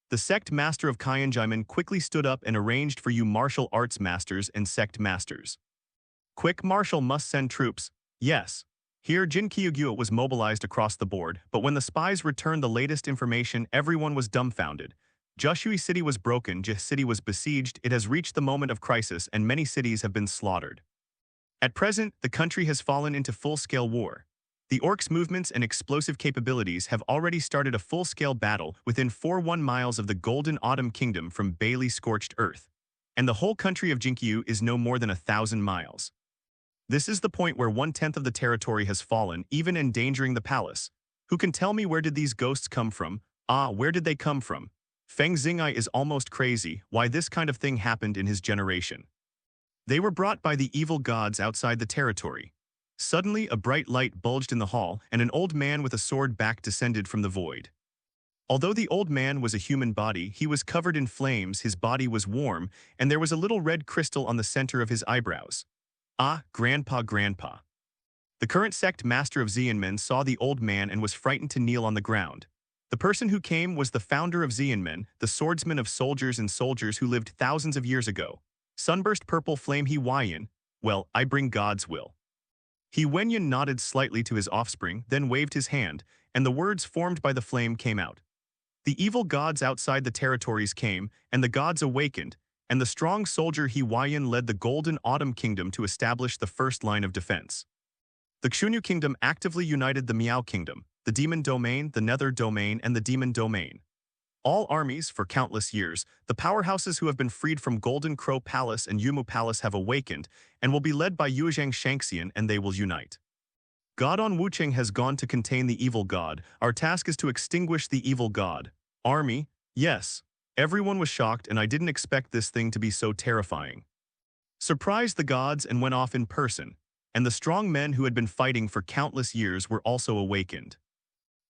The sect master of Kyanjiman quickly stood up and arranged for you martial arts masters and sect masters. "Quick, marshal must send troops." "Yes." Here Jin Kyugyuo was mobilized across the board, but when the spies returned the latest information, everyone was dumbfounded. Jushui City was broken, Jih City was besieged, it has reached the moment of crisis and many cities have been slaughtered. At present, the country has fallen into full-scale war. The Orcs' movements and explosive capabilities have already started a full-scale battle within 41 miles of the Golden Autumn Kingdom from Bailey Scorched Earth. And the whole country of Jinkyu is no more than 1,000 miles. This is the point where 1/10 of the territory has fallen, even endangering the palace. Who can tell me where did these ghosts come from? Where did they come from? Feng Xingai is almost crazy, why this kind of thing happened in his generation. They were brought by the evil gods outside the territory. Suddenly, a bright light bulged in the hall, and an old man with a sword back descended from the void. Although the old man was a human body, he was covered in flames, his body was warm, and there was a little red crystal on the center of his eyebrows. Grandpa. The current sect master of Xianmen saw the old man and was frightened to kneel on the ground. The person who came was the founder of Xianmen, the swordsman of soldiers and soldiers who lived thousands of years ago. Sunburst purple flame He Weiyan, well, I bring God's will. He Wenyan nodded slightly to his offspring, then waved his hand, and the words formed by the flame came out. The evil gods outside the territories came, and the gods awakened, and the strong soldier He Weiyan led the Golden Autumn Kingdom to establish the first line of defense. The Xunyu Kingdom actively united the Miao Kingdom, the Demon Domain, the Nether Domain, and the Demon Domain. All armies, for countless years, the powerhouses who have been freed from Golden Crow Palace and Yumu Palace have awakened and will be led by Yuezhang Shanxian, and they will unite. God on Wucheng has gone to contain the evil god. Our task is to extinguish the evil god. Army? Yes. Everyone was shocked and I didn't expect this thing to be so terrifying. Surprised the gods and went off in person, and the strong men who had been fighting for countless years were also awakened.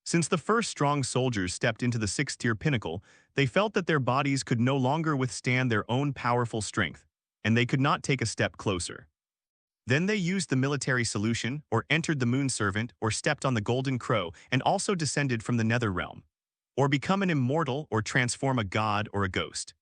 Since the first strong soldiers stepped into the 6th-tier pinnacle, they felt that their bodies could no longer withstand their own powerful strength, and they could not take a step closer. Then they used the military solution, or entered the Moon Servant, or stepped on the Golden Crow, and also descended from the Nether Realm, or become an immortal, or transform a god or a ghost.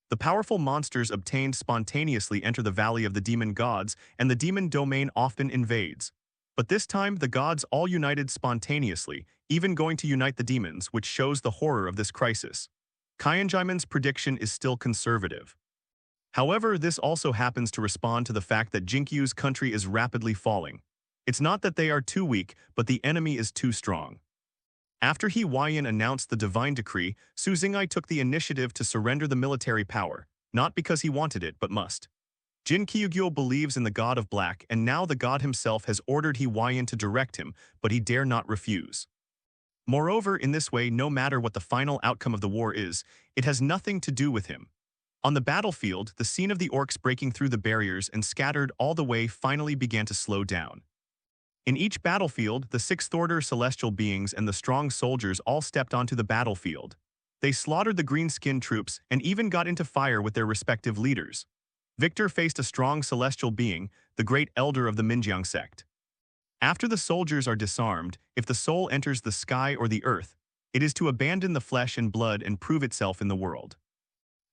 The powerful monsters obtained spontaneously enter the Valley of the Demon Gods, and the Demon Domain often invades. But this time, the gods all united spontaneously, even going to unite the demons, which shows the horror of this crisis. Kyanjiman's prediction is still conservative. However, this also happens to respond to the fact that Jinkyu's country is rapidly falling. It's not that they are too weak, but the enemy is too strong. After He Weiyan announced the divine decree, Su Xingai took the initiative to surrender the military power, not because he wanted it but must. Jin Kyugyuo believes in the god of black, and now the god himself has ordered He Weiyan to direct him, but he dare not refuse. Moreover, in this way, no matter what the final outcome of the war is, it has nothing to do with him. On the battlefield, the scene of the orcs breaking through the barriers and scattered all the way finally began to slow down. In each battlefield, the 6th-order celestial beings and the strong soldiers all stepped onto the battlefield. They slaughtered the green-skinned troops and even got into fire with their respective leaders. Victor faced a strong celestial being, the great elder of the Minjiang sect. After the soldiers are disarmed, if the soul enters the sky or the earth, it is to abandon the flesh and blood and prove itself in the world.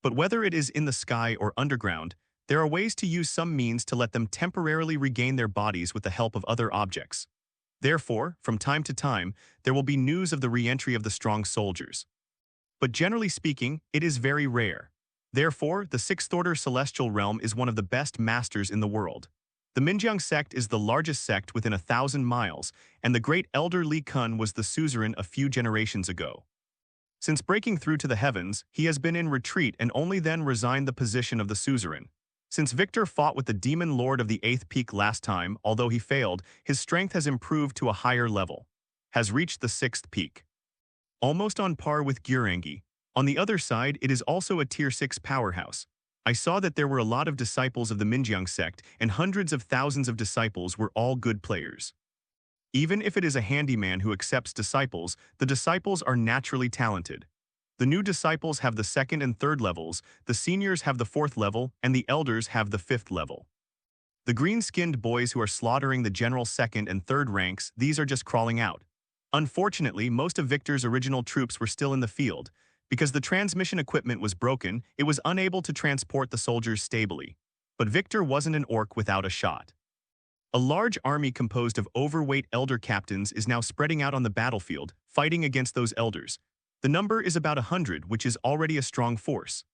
But whether it is in the sky or underground, there are ways to use some means to let them temporarily regain their bodies with the help of other objects. Therefore, from time to time, there will be news of the re-entry of the strong soldiers. But generally speaking, it is very rare. Therefore, the sixth-order celestial realm is one of the best masters in the world. The Minjiang sect is the largest sect within 1,000 miles, and the great elder Li Kun was the suzerain a few generations ago. Since breaking through to the heavens, he has been in retreat and only then resigned the position of the suzerain. Since Victor fought with the demon lord of the 8th peak last time, although he failed, his strength has improved to a higher level. Has reached the 6th peak. Almost on par with WAAAGH. On the other side, it is also a tier 6 powerhouse. I saw that there were a lot of disciples of the Minjiang sect, and hundreds of thousands of disciples were all good players. Even if it is a handyman who accepts disciples, the disciples are naturally talented. The new disciples have the 2nd and 3rd levels, the seniors have the 4th level, and the elders have the 5th level. The green-skinned boys who are slaughtering the general 2nd and 3rd ranks, these are just crawling out. Unfortunately, most of Victor's original troops were still in the field. Because the transmission equipment was broken, it was unable to transport the soldiers stably. But Victor wasn't an orc without a shot. A large army composed of overweight elder captains is now spreading out on the battlefield, fighting against those elders. The number is about 100, which is already a strong force.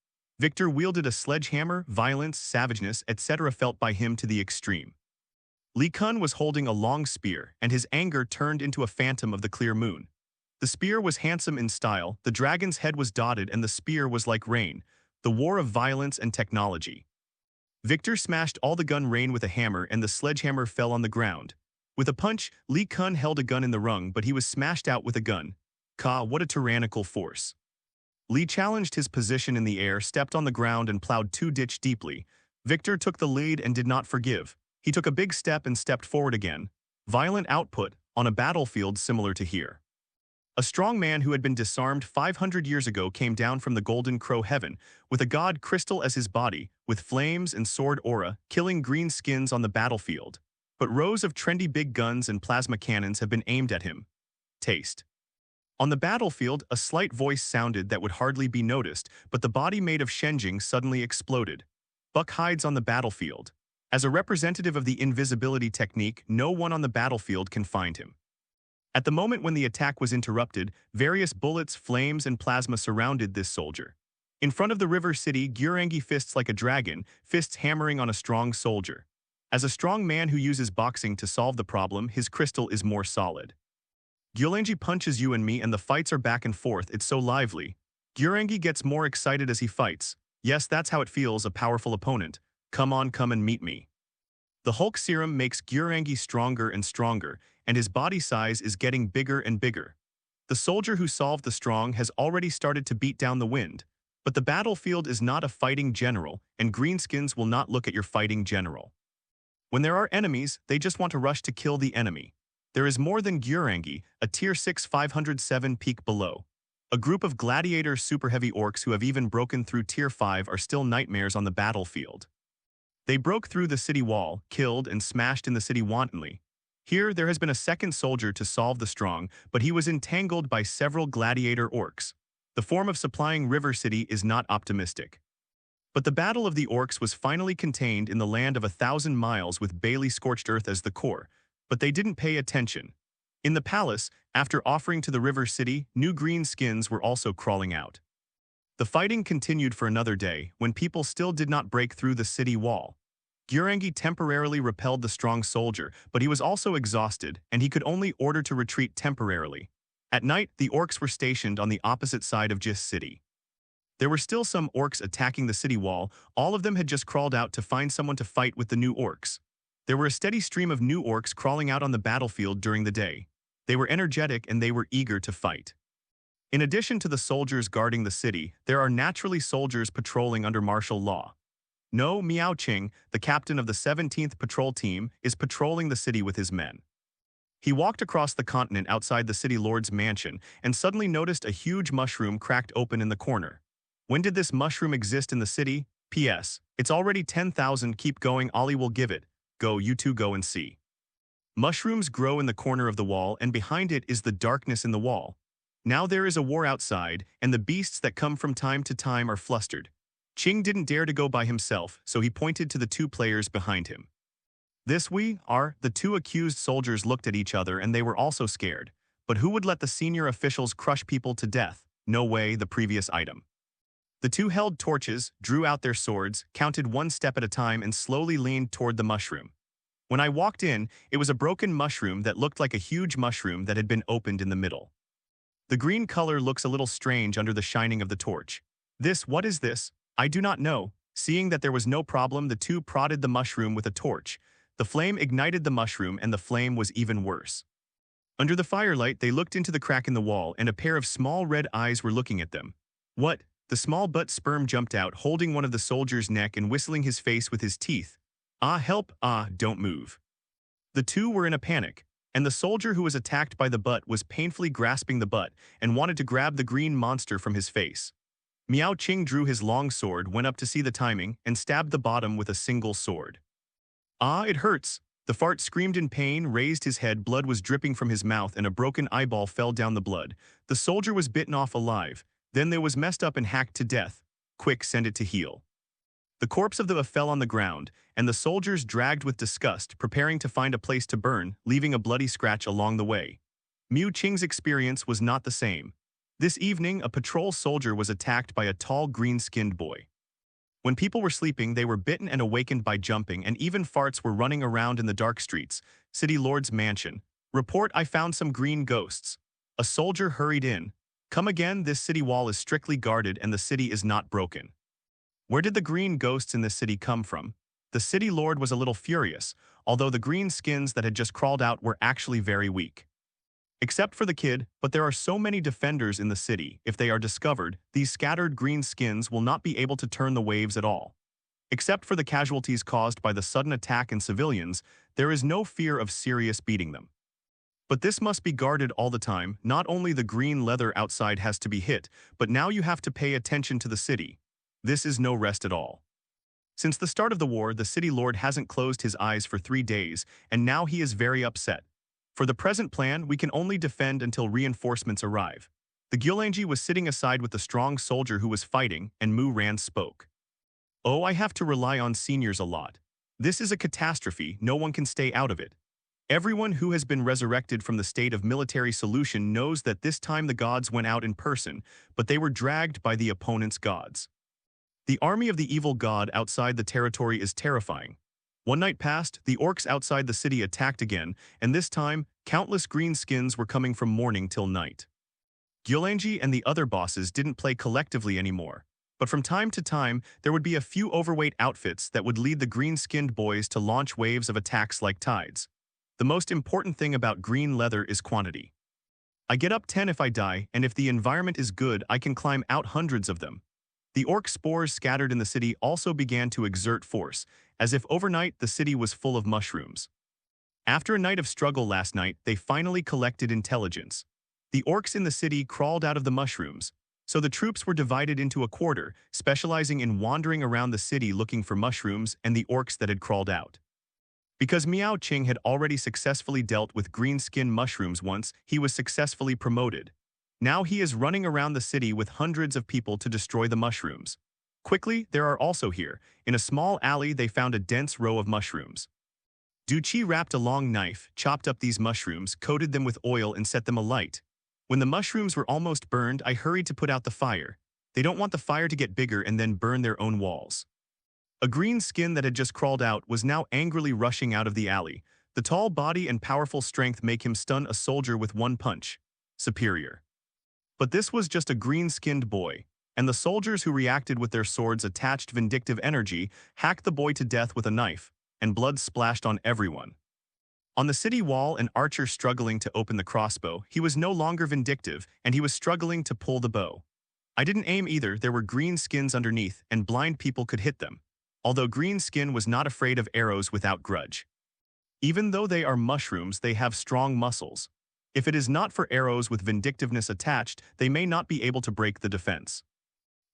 Victor wielded a sledgehammer, violence, savageness, etc. felt by him to the extreme. Li Kun was holding a long spear, and his anger turned into a phantom of the clear moon. The spear was handsome in style, the dragon's head was dotted, and the spear was like rain, the war of violence and technology. Victor smashed all the gun rain with a hammer, and the sledgehammer fell on the ground. With a punch, Li Kun held a gun in the rung, but he was smashed out with a gun. What a tyrannical force. Li challenged his position in the air, stepped on the ground, and plowed 2 ditch deeply. Victor took the lead and did not forgive. He took a big step and stepped forward again. Violent output, on a battlefield similar to here. A strong man who had been disarmed 500 years ago came down from the golden crow heaven, with a god crystal as his body, with flames and sword aura, killing green skins on the battlefield. But rows of trendy big guns and plasma cannons have been aimed at him. Taste. On the battlefield, a slight voice sounded that would hardly be noticed, but the body made of Shenjing suddenly exploded. Buck hides on the battlefield. As a representative of the invisibility technique, no one on the battlefield can find him. At the moment when the attack was interrupted, various bullets, flames, and plasma surrounded this soldier. In front of the river city, WAAAGH fists like a dragon, fists hammering on a strong soldier. As a strong man who uses boxing to solve the problem, his crystal is more solid. WAAAGH punches you and me, and the fights are back and forth. It's so lively. WAAAGH gets more excited as he fights. Yes, that's how it feels, a powerful opponent. Come on, come and meet me. The Hulk serum makes WAAAGH stronger and stronger, and his body size is getting bigger and bigger. The soldier who solved the strong has already started to beat down the wind. But the battlefield is not a fighting general, and greenskins will not look at your fighting general. When there are enemies, they just want to rush to kill the enemy. There is more than WAAAGH, a tier 6 507 peak below. A group of gladiator super heavy orcs who have even broken through tier 5 are still nightmares on the battlefield. They broke through the city wall, killed and smashed in the city wantonly. Here, there has been a second soldier to solve the strong, but he was entangled by several gladiator orcs. The form of supplying River City is not optimistic. But the Battle of the Orcs was finally contained in the land of 1,000 miles with Bailey Scorched Earth as the core, but they didn't pay attention. In the palace, after offering to the River City, new green skins were also crawling out. The fighting continued for another day, when people still did not break through the city wall. WAAAGH temporarily repelled the strong soldier, but he was also exhausted, and he could only order to retreat temporarily. At night, the orcs were stationed on the opposite side of Jis City. There were still some orcs attacking the city wall. All of them had just crawled out to find someone to fight with the new orcs. There were a steady stream of new orcs crawling out on the battlefield during the day. They were energetic and they were eager to fight. In addition to the soldiers guarding the city, there are naturally soldiers patrolling under martial law. No Miaoqing, the captain of the 17th patrol team, is patrolling the city with his men. He walked across the continent outside the city lord's mansion and suddenly noticed a huge mushroom cracked open in the corner. When did this mushroom exist in the city? P.S. It's already 10,000, keep going, Ollie will give it. Go, you two go and see. Mushrooms grow in the corner of the wall, and behind it is the darkness in the wall. Now there is a war outside, and the beasts that come from time to time are flustered. Ching didn't dare to go by himself, so he pointed to the two players behind him. This we are, the two accused soldiers looked at each other and they were also scared. But who would let the senior officials crush people to death? No way, the previous item. The two held torches, drew out their swords, counted one step at a time and slowly leaned toward the mushroom. When I walked in, it was a broken mushroom that looked like a huge mushroom that had been opened in the middle. The green color looks a little strange under the shining of the torch. What is this? I do not know. Seeing that there was no problem, the two prodded the mushroom with a torch. The flame ignited the mushroom and the flame was even worse. Under the firelight, they looked into the crack in the wall and a pair of small red eyes were looking at them. What? The small butt sperm jumped out, holding one of the soldier's neck and whistling his face with his teeth. Ah, help, ah, don't move. The two were in a panic, and the soldier who was attacked by the butt was painfully grasping the butt and wanted to grab the green monster from his face. Miao Qing drew his long sword, went up to see the timing, and stabbed the bottom with a single sword. Ah, it hurts. The fart screamed in pain, raised his head, blood was dripping from his mouth and a broken eyeball fell down the blood. The soldier was bitten off alive. Then there was messed up and hacked to death. Quick, send it to heal. The corpse of the fell on the ground, and the soldiers dragged with disgust, preparing to find a place to burn, leaving a bloody scratch along the way. Miao Qing's experience was not the same. This evening, a patrol soldier was attacked by a tall green-skinned boy. When people were sleeping, they were bitten and awakened by jumping, and even farts were running around in the dark streets. City Lord's mansion. Report, I found some green ghosts. A soldier hurried in. Come again, this city wall is strictly guarded and the city is not broken. Where did the green ghosts in this city come from? The city lord was a little furious, although the green skins that had just crawled out were actually very weak. Except for the kid, but there are so many defenders in the city, if they are discovered, these scattered green skins will not be able to turn the waves at all. Except for the casualties caused by the sudden attack in civilians, there is no fear of serious beating them. But this must be guarded all the time. Not only the green leather outside has to be hit, but now you have to pay attention to the city. This is no rest at all. Since the start of the war, the city lord hasn't closed his eyes for 3 days, and now he is very upset. For the present plan, we can only defend until reinforcements arrive. The WAAAGH was sitting aside with the strong soldier who was fighting, and Mu Ran spoke. Oh, I have to rely on seniors a lot. This is a catastrophe, no one can stay out of it. Everyone who has been resurrected from the state of military solution knows that this time the gods went out in person, but they were dragged by the opponent's gods. The army of the evil god outside the territory is terrifying. One night passed, the orcs outside the city attacked again, and this time, countless green skins were coming from morning till night. WAAAGH and the other bosses didn't play collectively anymore, but from time to time, there would be a few overweight outfits that would lead the green-skinned boys to launch waves of attacks like tides. The most important thing about green leather is quantity. I get up 10 if I die, and if the environment is good, I can climb out hundreds of them. The orc spores scattered in the city also began to exert force, as if overnight the city was full of mushrooms. After a night of struggle last night, they finally collected intelligence. The orcs in the city crawled out of the mushrooms, so the troops were divided into a quarter, specializing in wandering around the city looking for mushrooms and the orcs that had crawled out. Because Miao Qing had already successfully dealt with green-skin mushrooms once, he was successfully promoted. Now he is running around the city with hundreds of people to destroy the mushrooms. Quickly, there are also here. In a small alley, they found a dense row of mushrooms. Duqi wrapped a long knife, chopped up these mushrooms, coated them with oil and set them alight. When the mushrooms were almost burned, I hurried to put out the fire. They don't want the fire to get bigger and then burn their own walls. A green skin that had just crawled out was now angrily rushing out of the alley. The tall body and powerful strength make him stun a soldier with one punch. Superior. But this was just a green-skinned boy, and the soldiers who reacted with their swords attached vindictive energy hacked the boy to death with a knife, and blood splashed on everyone. On the city wall, an archer struggling to open the crossbow, he was no longer vindictive, and he was struggling to pull the bow. I didn't aim either, there were green skins underneath, and blind people could hit them. Although green skin was not afraid of arrows without grudge. Even though they are mushrooms, they have strong muscles. If it is not for arrows with vindictiveness attached, they may not be able to break the defense.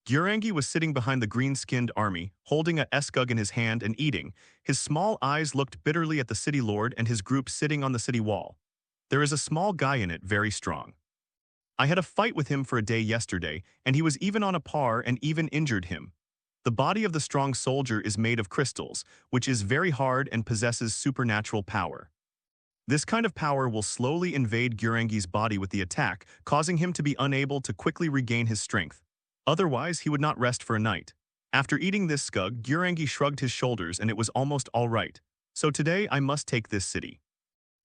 WAAAGH was sitting behind the green-skinned army, holding a skug in his hand and eating. His small eyes looked bitterly at the city lord and his group sitting on the city wall. There is a small guy in it, very strong. I had a fight with him for a day yesterday, and he was even on a par and even injured him. The body of the strong soldier is made of crystals, which is very hard and possesses supernatural power. This kind of power will slowly invade WAAAGH's body with the attack, causing him to be unable to quickly regain his strength. Otherwise, he would not rest for a night. After eating this skug, WAAAGH shrugged his shoulders and it was almost all right. So today I must take this city.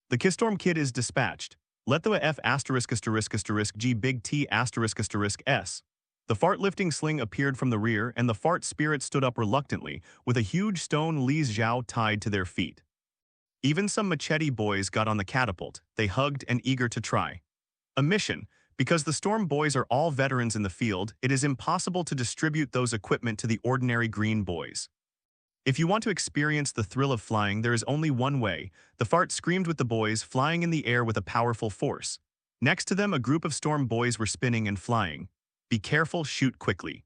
The Kistorm Kid is dispatched. Let the F G big T S. The fart-lifting sling appeared from the rear and the fart spirit stood up reluctantly, with a huge stone Li Zhao tied to their feet. Even some machete boys got on the catapult, they hugged and eager to try. A mission. Because the Storm boys are all veterans in the field, it is impossible to distribute those equipment to the ordinary green boys. If you want to experience the thrill of flying, there is only one way. The fart screamed with the boys, flying in the air with a powerful force. Next to them, a group of Storm boys were spinning and flying. Be careful, shoot quickly.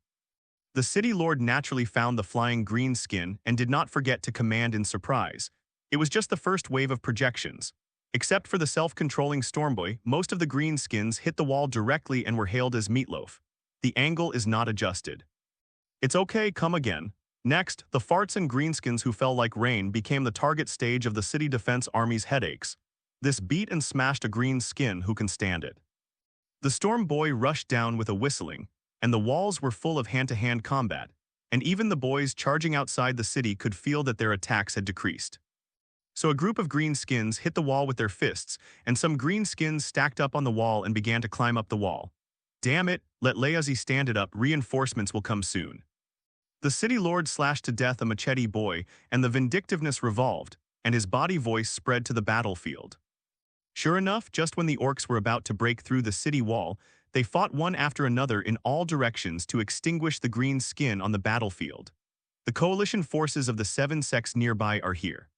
The city lord naturally found the flying green skin and did not forget to command in surprise. It was just the first wave of projections. Except for the self-controlling Stormboy, most of the green skins hit the wall directly and were hailed as meatloaf. The angle is not adjusted. It's okay, come again. Next, the farts and greenskins who fell like rain became the target stage of the city defense army's headaches. This beat and smashed a green skin who can stand it. The Storm Boy rushed down with a whistling, and the walls were full of hand-to-hand combat, and even the boys charging outside the city could feel that their attacks had decreased. So a group of green skins hit the wall with their fists, and some green skins stacked up on the wall and began to climb up the wall. Damn it, let Leazi stand it up, reinforcements will come soon. The city lord slashed to death a machete boy, and the vindictiveness revolved, and his body voice spread to the battlefield. Sure enough, just when the orcs were about to break through the city wall, they fought one after another in all directions to extinguish the green skin on the battlefield. The coalition forces of the 7 sects nearby are here.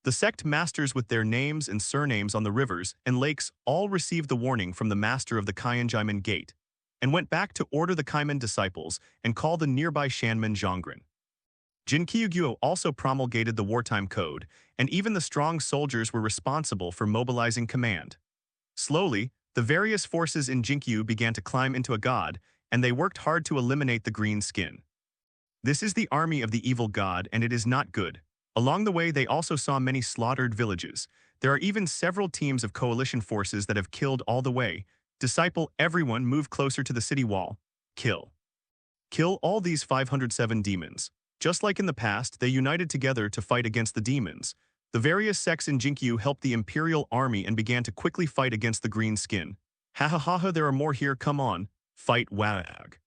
The sect masters with their names and surnames on the rivers and lakes all received the warning from the master of the Kyanjaiman Gate, and went back to order the Kaiman disciples and call the nearby Shanman Zhongren. Jinkyuguo also promulgated the wartime code, and even the strong soldiers were responsible for mobilizing command. Slowly, the various forces in Jinkyu began to climb into a god, and they worked hard to eliminate the green skin. This is the army of the evil god, and it is not good. Along the way, they also saw many slaughtered villages. There are even several teams of coalition forces that have killed all the way. Disciple, everyone move closer to the city wall. Kill. Kill all these 507 demons. Just like in the past, they united together to fight against the demons. The various sects in Jinkyu helped the Imperial Army and began to quickly fight against the green skin. Ha ha ha ha, there are more here, come on. Fight WAAAGH.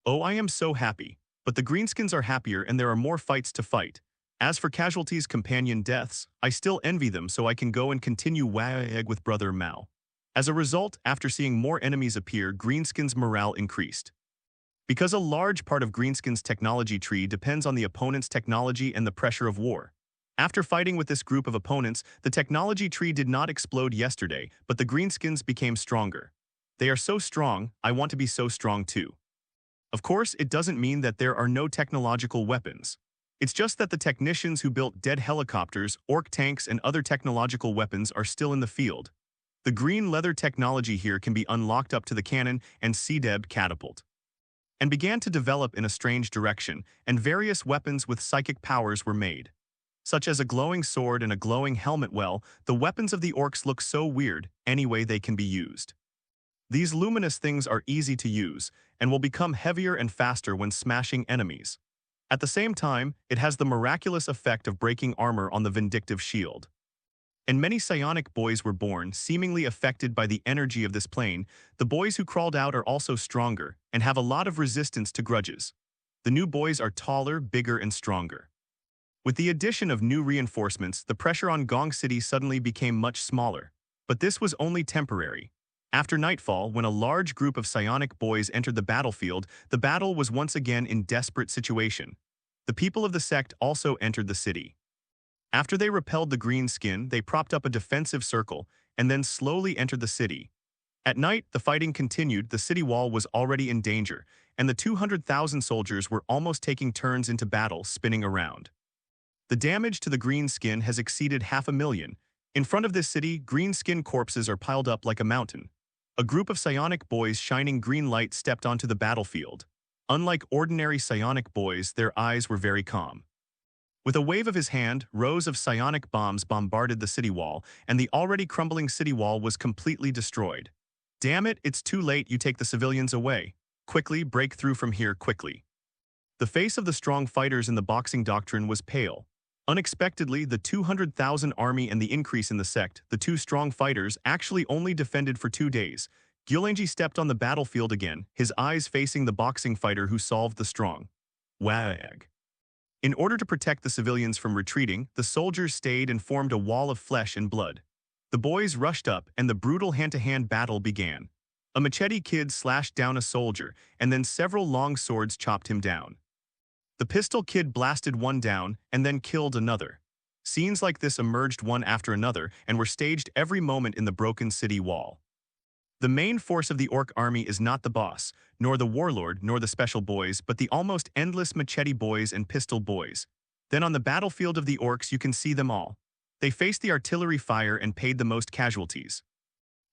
Oh, I am so happy. But the greenskins are happier and there are more fights to fight. As for casualties, companion deaths, I still envy them so I can go and continue WAAAGH with Brother Mao. As a result, after seeing more enemies appear, greenskins' morale increased. Because a large part of greenskins' technology tree depends on the opponent's technology and the pressure of war. After fighting with this group of opponents, the technology tree did not explode yesterday, but the greenskins became stronger. They are so strong, I want to be so strong too. Of course, it doesn't mean that there are no technological weapons. It's just that the technicians who built dead helicopters, orc tanks, and other technological weapons are still in the field. The green leather technology here can be unlocked up to the cannon and CDEB catapult, and began to develop in a strange direction, and various weapons with psychic powers were made. Such as a glowing sword and a glowing helmet. Well, the weapons of the orcs look so weird, anyway they can be used. These luminous things are easy to use, and will become heavier and faster when smashing enemies. At the same time, it has the miraculous effect of breaking armor on the vindictive shield. And many psionic boys were born, seemingly affected by the energy of this plane. The boys who crawled out are also stronger, and have a lot of resistance to grudges. The new boys are taller, bigger, and stronger. With the addition of new reinforcements, the pressure on Gong City suddenly became much smaller. But this was only temporary. After nightfall, when a large group of psionic boys entered the battlefield, the battle was once again in desperate situation. The people of the sect also entered the city. After they repelled the green skin, they propped up a defensive circle, and then slowly entered the city. At night, the fighting continued, the city wall was already in danger, and the 200,000 soldiers were almost taking turns into battle, spinning around. The damage to the green skin has exceeded 500,000. In front of this city, green skin corpses are piled up like a mountain. A group of psionic boys shining green light stepped onto the battlefield. Unlike ordinary psionic boys, their eyes were very calm. With a wave of his hand, rows of psionic bombs bombarded the city wall, and the already crumbling city wall was completely destroyed. Damn it, it's too late, you take the civilians away. Quickly, break through from here, quickly. The face of the strong fighters in the boxing doctrine was pale. Unexpectedly, the 200,000 army and the increase in the sect, the two strong fighters, actually only defended for 2 days. WAAAGH stepped on the battlefield again, his eyes facing the boxing fighter who solved the strong WAAAGH. In order to protect the civilians from retreating, the soldiers stayed and formed a wall of flesh and blood. The boys rushed up, and the brutal hand-to-hand battle began. A machete kid slashed down a soldier, and then several long swords chopped him down. The pistol kid blasted one down, and then killed another. Scenes like this emerged one after another, and were staged every moment in the broken city wall. The main force of the orc army is not the boss, nor the warlord, nor the special boys, but the almost endless machete boys and pistol boys. Then on the battlefield of the orcs you can see them all. They faced the artillery fire and paid the most casualties.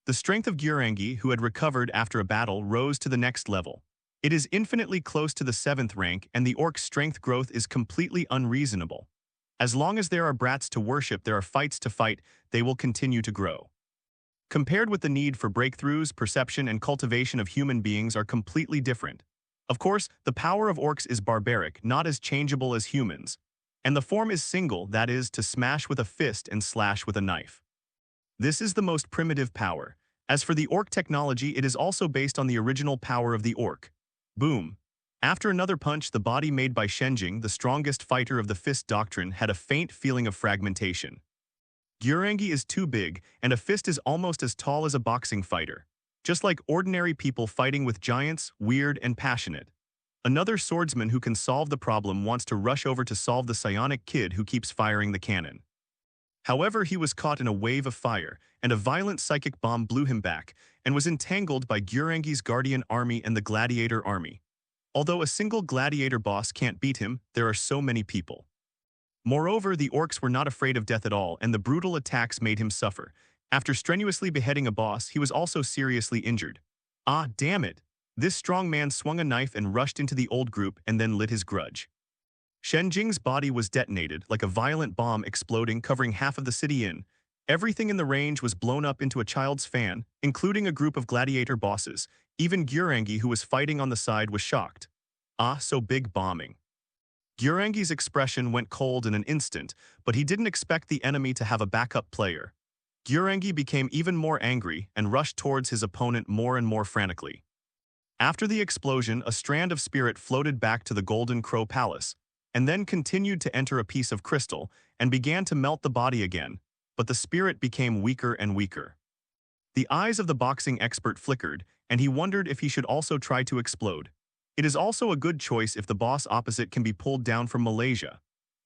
The strength of WAAAGH, who had recovered after a battle, rose to the next level. It is infinitely close to the 7th rank, and the orc's strength growth is completely unreasonable. As long as there are brats to worship, there are fights to fight, they will continue to grow. Compared with the need for breakthroughs, perception and cultivation of human beings are completely different. Of course, the power of orcs is barbaric, not as changeable as humans. And the form is single, that is, to smash with a fist and slash with a knife. This is the most primitive power. As for the orc technology, it is also based on the original power of the orc. Boom. After another punch, the body made by Shenjing, the strongest fighter of the fist doctrine, had a faint feeling of fragmentation. WAAAGH is too big, and a fist is almost as tall as a boxing fighter. Just like ordinary people fighting with giants, weird and passionate. Another swordsman who can solve the problem wants to rush over to solve the psionic kid who keeps firing the cannon. However, he was caught in a wave of fire, and a violent psychic bomb blew him back, and was entangled by WAAAGH's guardian army and the gladiator army. Although a single gladiator boss can't beat him, there are so many people. Moreover, the orcs were not afraid of death at all, and the brutal attacks made him suffer. After strenuously beheading a boss, he was also seriously injured. Ah, damn it! This strong man swung a knife and rushed into the old group and then lit his grudge. Shenjing's body was detonated, like a violent bomb exploding, covering half of the city in. Everything in the range was blown up into a child's fan, including a group of gladiator bosses. Even WAAAGH, who was fighting on the side, was shocked. Ah, so big bombing. WAAAGH's expression went cold in an instant, but he didn't expect the enemy to have a backup player. WAAAGH became even more angry and rushed towards his opponent more and more frantically. After the explosion, a strand of spirit floated back to the Golden Crow Palace, and then continued to enter a piece of crystal and began to melt the body again, but the spirit became weaker and weaker. The eyes of the boxing expert flickered, and he wondered if he should also try to explode. It is also a good choice if the boss opposite can be pulled down from Malaysia.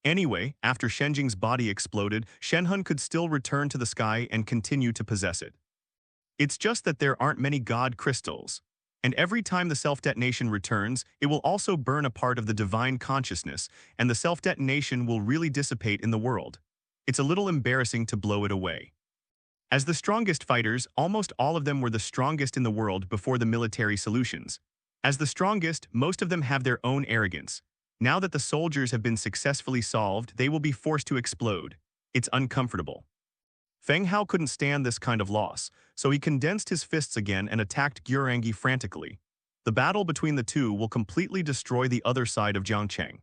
Anyway, after Shenjing's body exploded, Shenhun could still return to the sky and continue to possess it. It's just that there aren't many god crystals. And every time the self-detonation returns, it will also burn a part of the divine consciousness, and the self-detonation will really dissipate in the world. It's a little embarrassing to blow it away. As the strongest fighters, almost all of them were the strongest in the world before the military solutions. As the strongest, most of them have their own arrogance. Now that the soldiers have been successfully solved, they will be forced to explode. It's uncomfortable. Feng Hao couldn't stand this kind of loss, so he condensed his fists again and attacked WAAAGH frantically. The battle between the two will completely destroy the other side of Jiangcheng.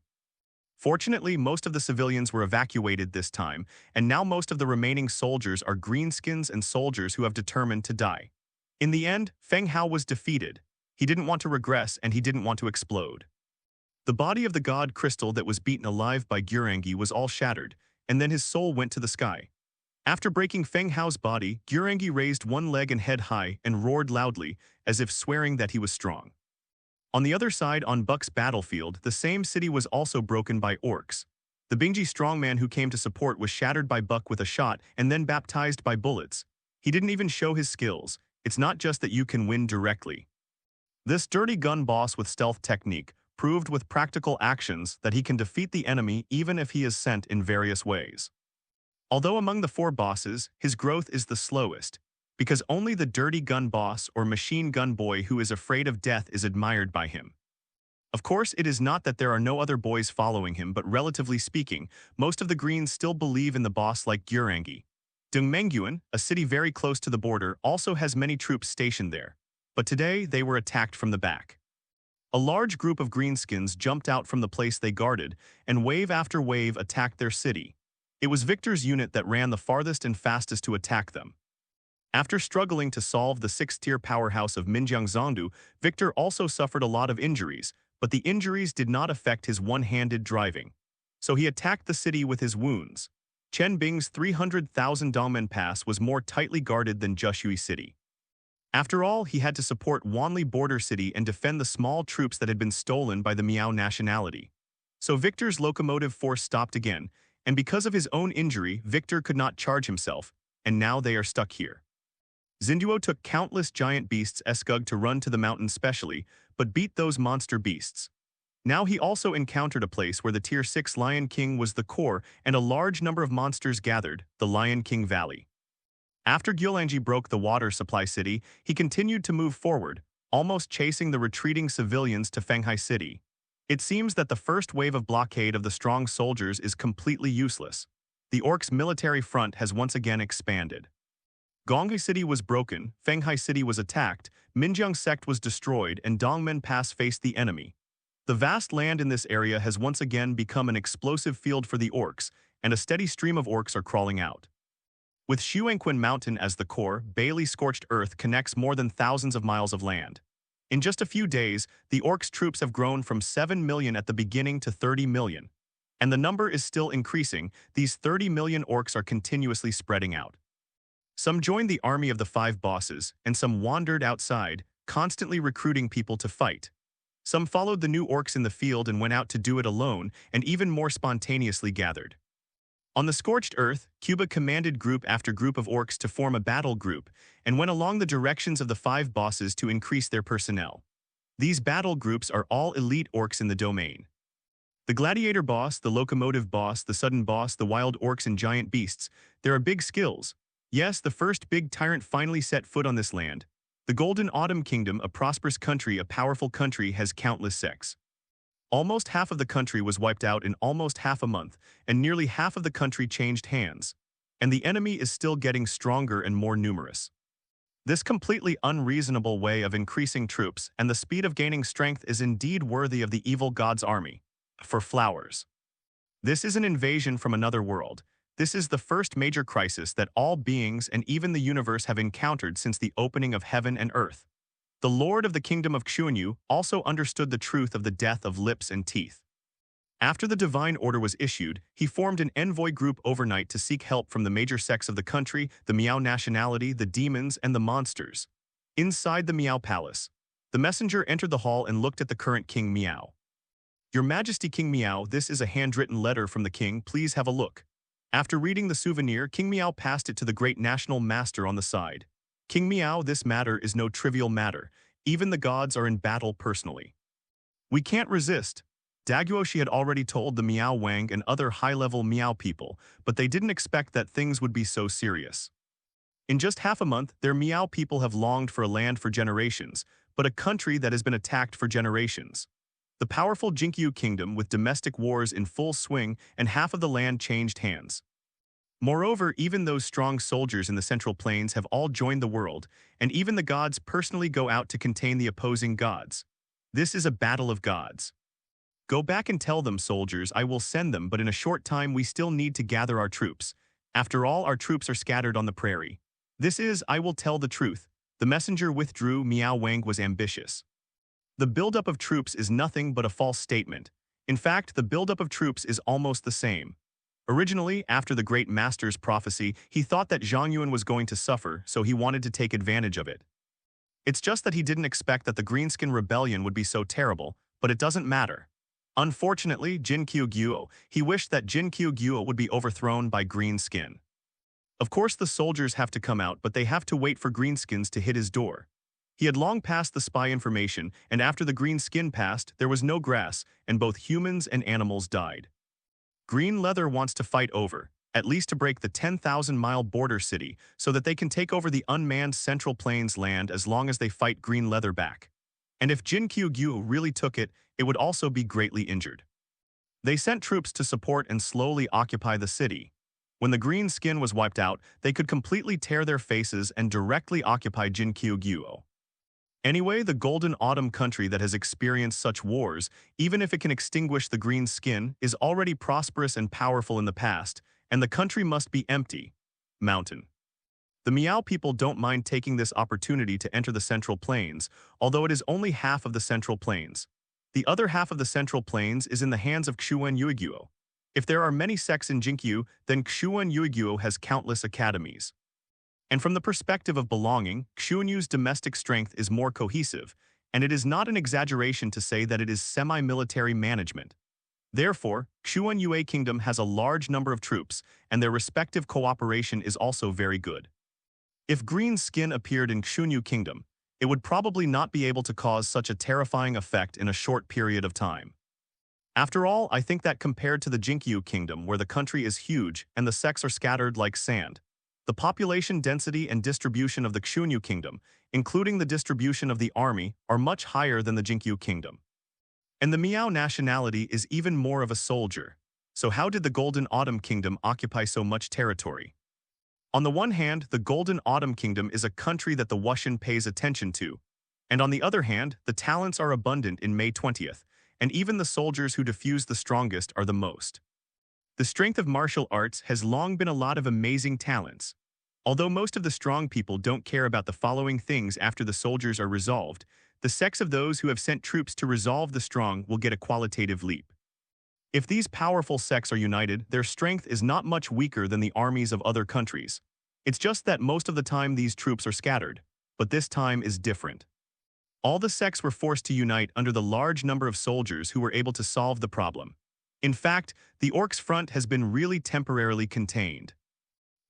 Fortunately, most of the civilians were evacuated this time, and now most of the remaining soldiers are greenskins and soldiers who have determined to die. In the end, Feng Hao was defeated. He didn't want to regress, and he didn't want to explode. The body of the god crystal that was beaten alive by WAAAGH was all shattered, and then his soul went to the sky. After breaking Feng Hao's body, WAAAGH raised one leg and head high and roared loudly, as if swearing that he was strong. On the other side, on Buck's battlefield, the same city was also broken by orcs. The Bingji strongman who came to support was shattered by Buck with a shot and then baptized by bullets. He didn't even show his skills. It's not just that you can win directly. This dirty gun boss with stealth technique proved with practical actions that he can defeat the enemy even if he is sent in various ways. Although among the 4 bosses, his growth is the slowest, because only the dirty gun boss or machine gun boy who is afraid of death is admired by him. Of course, it is not that there are no other boys following him, but relatively speaking, most of the Greens still believe in the boss like WAAAGH. Dongmenguan, a city very close to the border, also has many troops stationed there, but today they were attacked from the back. A large group of greenskins jumped out from the place they guarded, and wave after wave attacked their city. It was Victor's unit that ran the farthest and fastest to attack them. After struggling to solve the 6th-tier powerhouse of Minjiangzongdu, Victor also suffered a lot of injuries, but the injuries did not affect his one-handed driving. So he attacked the city with his wounds. Chen Bing's 300,000 Dongmen Pass was more tightly guarded than Jushui City. After all, he had to support Wanli border city and defend the small troops that had been stolen by the Miao nationality. So Victor's locomotive force stopped again, and because of his own injury, Victor could not charge himself, and now they are stuck here. Zinduo took countless giant beasts Escug to run to the mountain specially, but beat those monster beasts. Now he also encountered a place where the Tier 6 Lion King was the core and a large number of monsters gathered, the Lion King Valley. After Gyulangji broke the water supply city, he continued to move forward, almost chasing the retreating civilians to Fenghai City. It seems that the first wave of blockade of the strong soldiers is completely useless. The Orcs' military front has once again expanded. Gonghai City was broken, Fenghai City was attacked, Minjiang sect was destroyed, and Dongmen Pass faced the enemy. The vast land in this area has once again become an explosive field for the Orcs, and a steady stream of Orcs are crawling out. With Shuangquan Mountain as the core, Bailey Scorched Earth connects more than thousands of miles of land. In just a few days, the Orcs' troops have grown from 7 million at the beginning to 30 million. And the number is still increasing. These 30 million Orcs are continuously spreading out. Some joined the army of the 5 bosses, and some wandered outside, constantly recruiting people to fight. Some followed the new Orcs in the field and went out to do it alone, and even more spontaneously gathered. On the Scorched Earth, Cuba commanded group after group of Orcs to form a battle group, and went along the directions of the 5 bosses to increase their personnel. These battle groups are all elite Orcs in the domain. The Gladiator boss, the Locomotive boss, the Sudden boss, the Wild Orcs and Giant Beasts, there are big skills. Yes, the first big tyrant finally set foot on this land. The Golden Autumn Kingdom, a prosperous country, a powerful country, has countless sects. Almost half of the country was wiped out in almost half a month, and nearly half of the country changed hands. And the enemy is still getting stronger and more numerous. This completely unreasonable way of increasing troops and the speed of gaining strength is indeed worthy of the evil god's army. For flowers. This is an invasion from another world. This is the first major crisis that all beings and even the universe have encountered since the opening of heaven and earth. The Lord of the Kingdom of Xuanyu also understood the truth of the death of lips and teeth. After the divine order was issued, he formed an envoy group overnight to seek help from the major sects of the country, the Miao nationality, the demons, and the monsters. Inside the Miao palace, the messenger entered the hall and looked at the current King Miao. Your Majesty King Miao, this is a handwritten letter from the king, please have a look. After reading the souvenir, King Miao passed it to the great national master on the side. King Miao, this matter is no trivial matter. Even the gods are in battle personally. We can't resist. Daguoshi had already told the Miao Wang and other high-level Miao people, but they didn't expect that things would be so serious. In just half a month, their Miao people have longed for a land for generations, but a country that has been attacked for generations. The powerful Jinkyu Kingdom with domestic wars in full swing and half of the land changed hands. Moreover, even those strong soldiers in the Central Plains have all joined the world, and even the gods personally go out to contain the opposing gods. This is a battle of gods. Go back and tell them, soldiers, I will send them, but in a short time we still need to gather our troops. After all, our troops are scattered on the prairie. This is, I will tell the truth. The messenger withdrew. Miao Wang was ambitious. The buildup of troops is nothing but a false statement. In fact, the buildup of troops is almost the same. Originally, after the great master's prophecy, he thought that Zhang Yuan was going to suffer, so he wanted to take advantage of it. It's just that he didn't expect that the Greenskin rebellion would be so terrible, but it doesn't matter. Unfortunately, Jin Qiuguo, he wished that Jin Qiuguo would be overthrown by Greenskin. Of course the soldiers have to come out, but they have to wait for Greenskins to hit his door. He had long passed the spy information, and after the green skin passed, there was no grass, and both humans and animals died. Green Leather wants to fight over, at least to break the 10,000-mile border city so that they can take over the unmanned Central Plains land as long as they fight Green Leather back. And if Jinkyugyu really took it, it would also be greatly injured. They sent troops to support and slowly occupy the city. When the green skin was wiped out, they could completely tear their faces and directly occupy Jinkyugyu. Anyway, the Golden Autumn country that has experienced such wars, even if it can extinguish the green skin, is already prosperous and powerful in the past, and the country must be empty. Mountain. The Miao people don't mind taking this opportunity to enter the Central Plains, although it is only half of the Central Plains. The other half of the Central Plains is in the hands of Xuan Yuiguo. If there are many sects in Jinkyu, then Xuan Yuiguo has countless academies. And from the perspective of belonging, Xuanyu's domestic strength is more cohesive, and it is not an exaggeration to say that it is semi-military management. Therefore, Xuanyue Kingdom has a large number of troops, and their respective cooperation is also very good. If green skin appeared in Xuanyu Kingdom, it would probably not be able to cause such a terrifying effect in a short period of time. After all, I think that compared to the Jinkyu Kingdom, where the country is huge and the sects are scattered like sand, the population density and distribution of the Xuanyu Kingdom, including the distribution of the army, are much higher than the Jinkyu Kingdom. And the Miao nationality is even more of a soldier. So how did the Golden Autumn Kingdom occupy so much territory? On the one hand, the Golden Autumn Kingdom is a country that the Wuxian pays attention to, and on the other hand, the talents are abundant in May 20th, and even the soldiers who diffuse the strongest are the most. The strength of martial arts has long been a lot of amazing talents. Although most of the strong people don't care about the following things after the soldiers are resolved, the sects of those who have sent troops to resolve the strong will get a qualitative leap. If these powerful sects are united, their strength is not much weaker than the armies of other countries. It's just that most of the time these troops are scattered, but this time is different. All the sects were forced to unite under the large number of soldiers who were able to solve the problem. In fact, the Orcs' front has been really temporarily contained.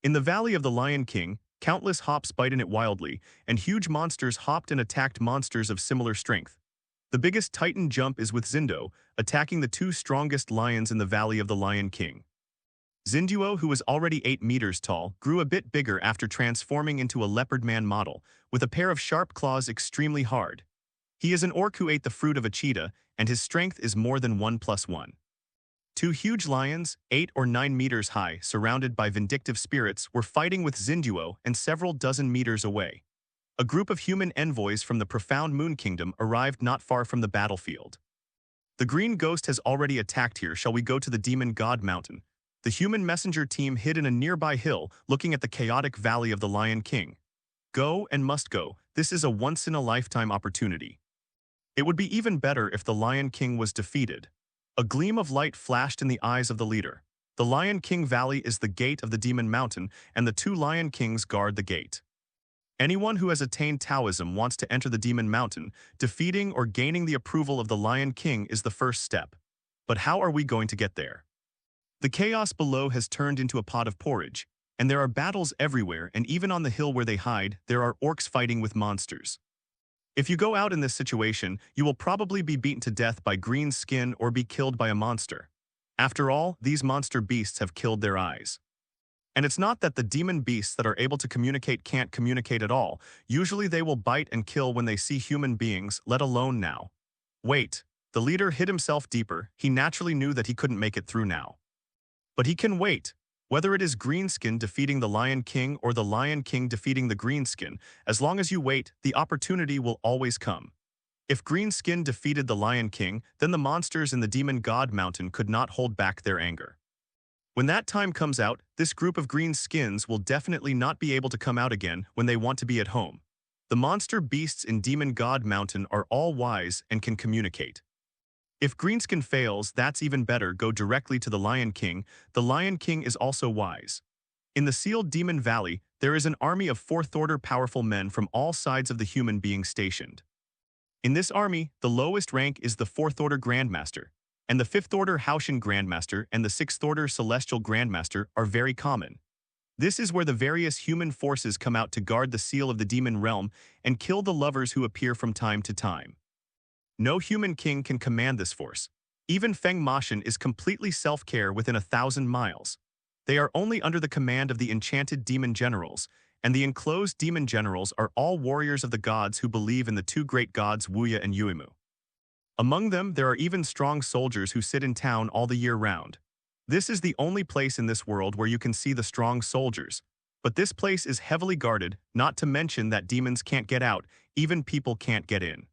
In the Valley of the Lion King, countless hops bite in it wildly, and huge monsters hopped and attacked monsters of similar strength. The biggest Titan jump is with Zindo, attacking the two strongest lions in the Valley of the Lion King. Zinduo, who was already 8 meters tall, grew a bit bigger after transforming into a leopard man model, with a pair of sharp claws extremely hard. He is an orc who ate the fruit of a cheetah, and his strength is more than 1+1. Two huge lions, 8 or 9 meters high, surrounded by vindictive spirits, were fighting with Zinduo and several dozen meters away. A group of human envoys from the profound Moon Kingdom arrived not far from the battlefield. The green ghost has already attacked here. Shall we go to the demon god mountain? The human messenger team hid in a nearby hill, looking at the chaotic valley of the Lion King. Go and must go. This is a once-in-a-lifetime opportunity. It would be even better if the Lion King was defeated. A gleam of light flashed in the eyes of the leader. The Lion King Valley is the gate of the Demon Mountain, and the 2 Lion Kings guard the gate. Anyone who has attained Taoism wants to enter the Demon Mountain. Defeating or gaining the approval of the Lion King is the first step. But how are we going to get there? The chaos below has turned into a pot of porridge, and there are battles everywhere, and even on the hill where they hide, there are orcs fighting with monsters. If you go out in this situation, you will probably be beaten to death by green skin or be killed by a monster. After all, these monster beasts have killed their eyes. And it's not that the demon beasts that are able to communicate can't communicate at all. Usually they will bite and kill when they see human beings, let alone now. Wait, the leader hid himself deeper. He naturally knew that he couldn't make it through now. But he can wait. Whether it is Greenskin defeating the Lion King or the Lion King defeating the Greenskin, as long as you wait, the opportunity will always come. If Greenskin defeated the Lion King, then the monsters in the Demon God Mountain could not hold back their anger. When that time comes out, this group of green skins will definitely not be able to come out again when they want to be at home. The monster beasts in Demon God Mountain are all wise and can communicate. If Greenskin fails, that's even better. Go directly to the Lion King. The Lion King is also wise. In the sealed Demon Valley, there is an army of 4th-order powerful men from all sides of the human being stationed. In this army, the lowest rank is the 4th-order Grandmaster, and the 5th-order Haoshan Grandmaster and the 6th-order Celestial Grandmaster are very common. This is where the various human forces come out to guard the seal of the demon realm and kill the lovers who appear from time to time. No human king can command this force. Even Feng Mashan is completely self-care within 1,000 miles. They are only under the command of the enchanted demon generals, and the enclosed demon generals are all warriors of the gods who believe in the two great gods WAAAGH and Yuimu. Among them, there are even strong soldiers who sit in town all the year round. This is the only place in this world where you can see the strong soldiers. But this place is heavily guarded, not to mention that demons can't get out, even people can't get in.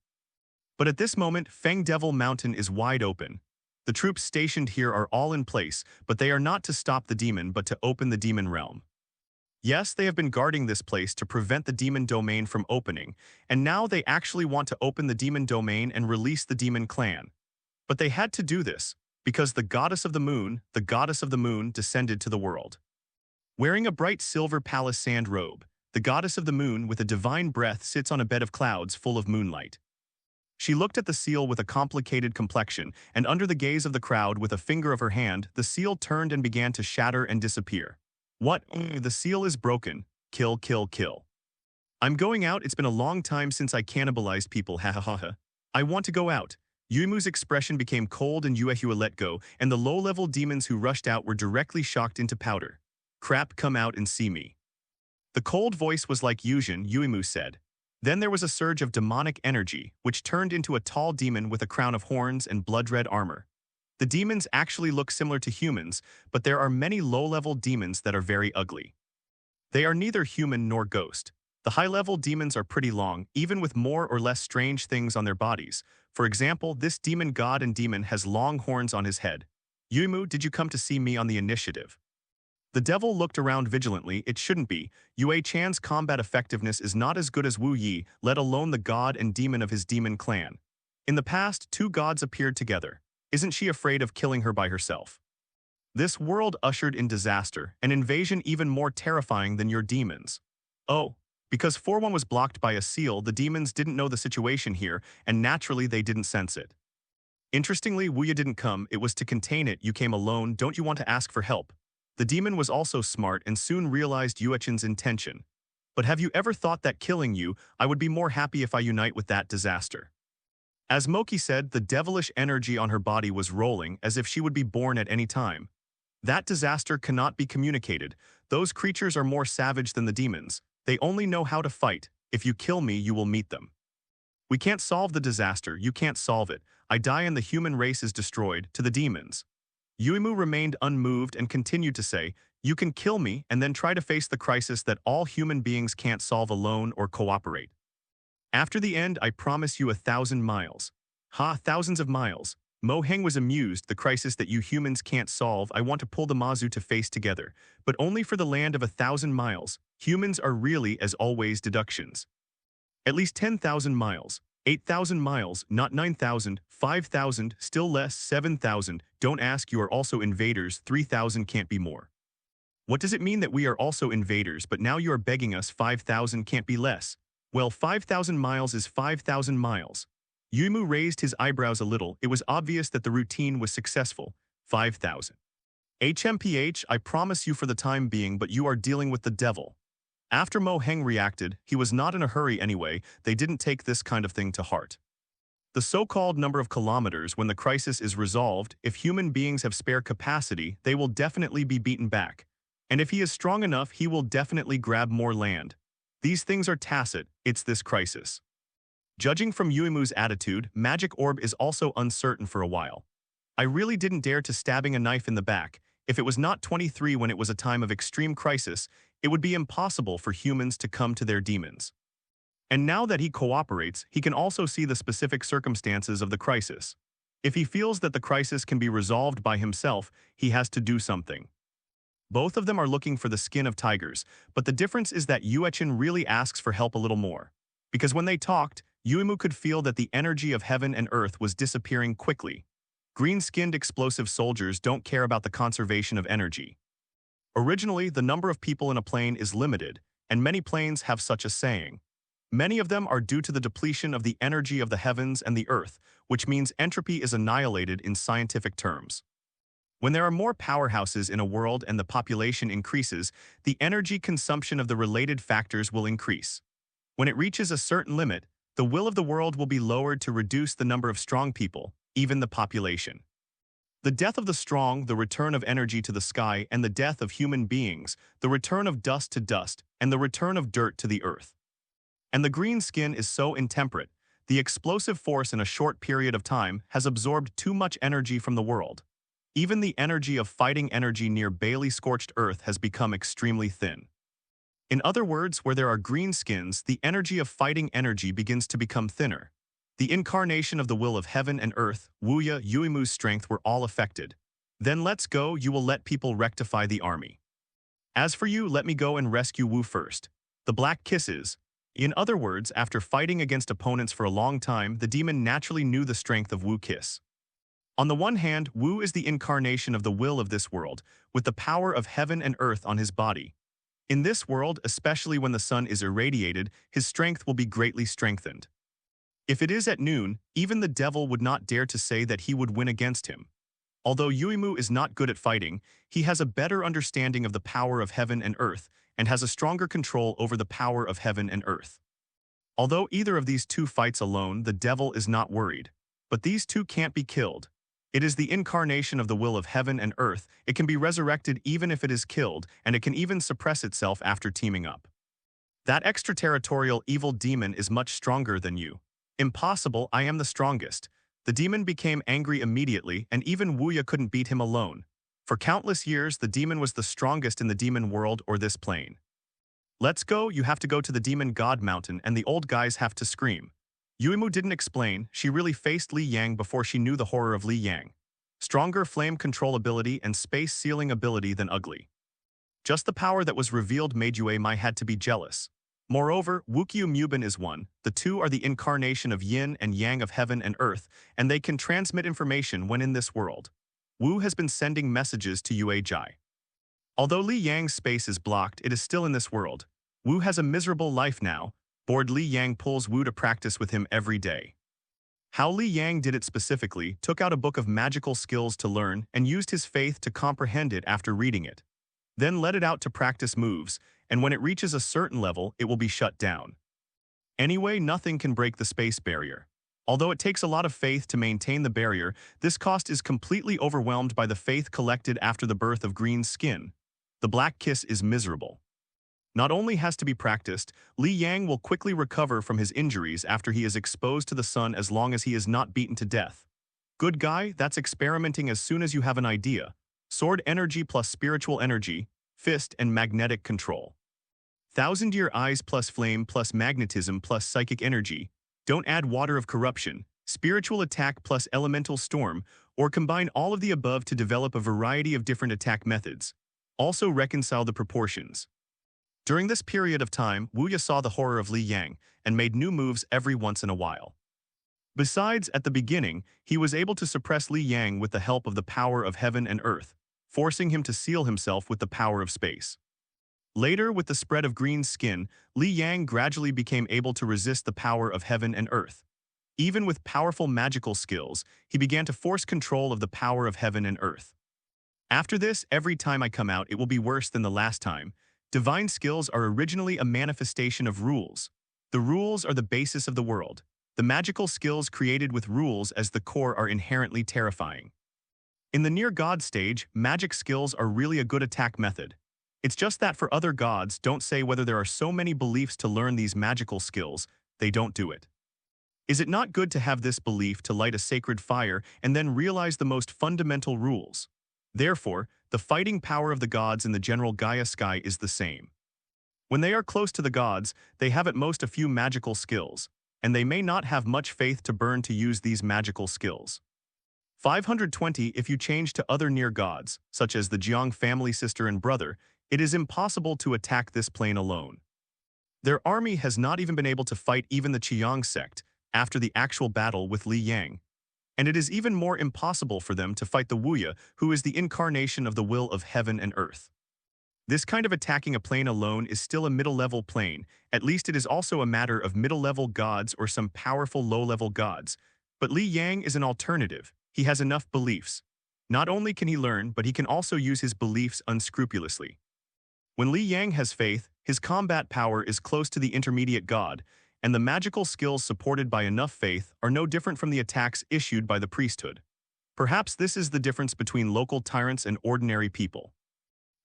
But at this moment, Feng Devil Mountain is wide open. The troops stationed here are all in place, but they are not to stop the demon but to open the demon realm. Yes, they have been guarding this place to prevent the demon domain from opening, and now they actually want to open the demon domain and release the demon clan. But they had to do this, because the goddess of the moon, descended to the world. Wearing a bright silver palace sand robe, the goddess of the moon with a divine breath sits on a bed of clouds full of moonlight. She looked at the seal with a complicated complexion, and under the gaze of the crowd with a finger of her hand, the seal turned and began to shatter and disappear. What? The seal is broken. Kill, kill, kill. I'm going out. It's been a long time since I cannibalized people, ha ha ha ha. I want to go out. Yuimu's expression became cold and Yuehua let go, and the low-level demons who rushed out were directly shocked into powder. Crap, come out and see me. The cold voice was like Yujin, Yuimu said. Then there was a surge of demonic energy, which turned into a tall demon with a crown of horns and blood-red armor. The demons actually look similar to humans, but there are many low-level demons that are very ugly. They are neither human nor ghost. The high-level demons are pretty long, even with more or less strange things on their bodies. For example, this demon god and demon has long horns on his head. Yuimu, did you come to see me on the initiative? The devil looked around vigilantly. It shouldn't be. Yue Chan's combat effectiveness is not as good as Wu Yi, let alone the god and demon of his demon clan. In the past, two gods appeared together. Isn't she afraid of killing her by herself? This world ushered in disaster, an invasion even more terrifying than your demons. Oh, because 4-1 was blocked by a seal, the demons didn't know the situation here, and naturally they didn't sense it. Interestingly, Wu Yi didn't come. It was to contain it. You came alone. Don't you want to ask for help? The demon was also smart and soon realized Yuechen's intention. But have you ever thought that killing you, I would be more happy if I unite with that disaster? As Moki said, the devilish energy on her body was rolling as if she would be born at any time. That disaster cannot be communicated. Those creatures are more savage than the demons. They only know how to fight. If you kill me, you will meet them. We can't solve the disaster. You can't solve it. I die and the human race is destroyed, to the demons. Yuimu remained unmoved and continued to say, you can kill me and then try to face the crisis that all human beings can't solve alone or cooperate. After the end, I promise you 1,000 miles. Ha, thousands of miles. Mo Heng was amused, the crisis that you humans can't solve, I want to pull the Mazu to face together, but only for the land of 1,000 miles. Humans are really, as always, deductions. At least 10,000 miles. 8,000 miles, not 9,000, 5,000, still less, 7,000. Don't ask, you are also invaders, 3,000 can't be more. What does it mean that we are also invaders, but now you are begging us 5,000 can't be less? Well, 5,000 miles is 5,000 miles. Yuimu raised his eyebrows a little. It was obvious that the routine was successful. 5,000. HMPH, I promise you for the time being, but you are dealing with the devil. After Mo Heng reacted, he was not in a hurry anyway. They didn't take this kind of thing to heart. The so-called number of kilometers when the crisis is resolved, if human beings have spare capacity, they will definitely be beaten back. And if he is strong enough, he will definitely grab more land. These things are tacit, it's this crisis. Judging from Yuimu's attitude, Magic Orb is also uncertain for a while. I really didn't dare to stabbing a knife in the back. If it was not 23 when it was a time of extreme crisis, it would be impossible for humans to come to their demons. And now that he cooperates, he can also see the specific circumstances of the crisis. If he feels that the crisis can be resolved by himself, he has to do something. Both of them are looking for the skin of tigers, but the difference is that Yuechen really asks for help a little more. Because when they talked, Yuimu could feel that the energy of heaven and earth was disappearing quickly. Green-skinned explosive soldiers don't care about the conservation of energy. Originally, the number of people in a plane is limited, and many planes have such a saying. Many of them are due to the depletion of the energy of the heavens and the earth, which means entropy is annihilated in scientific terms. When there are more powerhouses in a world and the population increases, the energy consumption of the related factors will increase. When it reaches a certain limit, the will of the world will be lowered to reduce the number of strong people, even the population. The death of the strong, the return of energy to the sky, and the death of human beings, the return of dust to dust, and the return of dirt to the earth. And the green skin is so intemperate, the explosive force in a short period of time has absorbed too much energy from the world. Even the energy of fighting energy near barely scorched earth has become extremely thin. In other words, where there are green skins, the energy of fighting energy begins to become thinner. The incarnation of the will of heaven and earth, WAAAGH, Yuimu's strength were all affected. Then let's go, you will let people rectify the army. As for you, let me go and rescue Wu first. The black kisses. In other words, after fighting against opponents for a long time, the demon naturally knew the strength of Wu Kiss. On the one hand, Wu is the incarnation of the will of this world, with the power of heaven and earth on his body. In this world, especially when the sun is irradiated, his strength will be greatly strengthened. If it is at noon, even the devil would not dare to say that he would win against him. Although Yuimu is not good at fighting, he has a better understanding of the power of heaven and earth, and has a stronger control over the power of heaven and earth. Although either of these two fights alone, the devil is not worried. But these two can't be killed. It is the incarnation of the will of heaven and earth. It can be resurrected even if it is killed, and it can even suppress itself after teaming up. That extraterritorial evil demon is much stronger than you. Impossible, I am the strongest. The demon became angry immediately, and even WAAAGH couldn't beat him alone. For countless years, the demon was the strongest in the demon world or this plane. Let's go, you have to go to the demon god mountain, and the old guys have to scream. Yuimu didn't explain, she really faced Li Yang before she knew the horror of Li Yang. Stronger flame control ability and space sealing ability than ugly. Just the power that was revealed made Yuimu had to be jealous. Moreover, Wukyu Mubin is one, the two are the incarnation of yin and yang of heaven and earth, and they can transmit information when in this world. Wu has been sending messages to WAAAGH. Although Li Yang's space is blocked, it is still in this world. Wu has a miserable life now. Bored Li Yang pulls Wu to practice with him every day. How Li Yang did it specifically, took out a book of magical skills to learn and used his faith to comprehend it after reading it. Then let it out to practice moves, and when it reaches a certain level, it will be shut down. Anyway, nothing can break the space barrier. Although it takes a lot of faith to maintain the barrier, this cost is completely overwhelmed by the faith collected after the birth of green skin. The black kiss is miserable. Not only has to be practiced, Li Yang will quickly recover from his injuries after he is exposed to the sun as long as he is not beaten to death. Good guy, that's experimenting as soon as you have an idea. Sword energy plus spiritual energy, fist and magnetic control. Thousand-year eyes plus flame plus magnetism plus psychic energy. Don't add water of corruption, spiritual attack plus elemental storm, or combine all of the above to develop a variety of different attack methods. Also reconcile the proportions. During this period of time, WAAAGH saw the horror of Li Yang and made new moves every once in a while. Besides, at the beginning, he was able to suppress Li Yang with the help of the power of heaven and earth, forcing him to seal himself with the power of space. Later, with the spread of green skin, Li Yang gradually became able to resist the power of heaven and earth. Even with powerful magical skills, he began to force control of the power of heaven and earth. After this, every time I come out, it will be worse than the last time. Divine skills are originally a manifestation of rules. The rules are the basis of the world. The magical skills created with rules as the core are inherently terrifying. In the near god stage, magic skills are really a good attack method. It's just that for other gods, don't say whether there are so many beliefs to learn these magical skills, they don't do it. Is it not good to have this belief to light a sacred fire and then realize the most fundamental rules? Therefore, the fighting power of the gods in the general Gaia sky is the same. When they are close to the gods, they have at most a few magical skills, and they may not have much faith to burn to use these magical skills. 520 If you change to other near gods, such as the Jiang family sister and brother, it is impossible to attack this plane alone. Their army has not even been able to fight even the Qiang sect after the actual battle with Li Yang. And it is even more impossible for them to fight the WAAAGH, who is the incarnation of the will of heaven and earth. This kind of attacking a plane alone is still a middle-level plane, at least it is also a matter of middle-level gods or some powerful low-level gods. But Li Yang is an alternative, he has enough beliefs. Not only can he learn, but he can also use his beliefs unscrupulously. When Li Yang has faith, his combat power is close to the intermediate god, and the magical skills supported by enough faith are no different from the attacks issued by the priesthood. Perhaps this is the difference between local tyrants and ordinary people.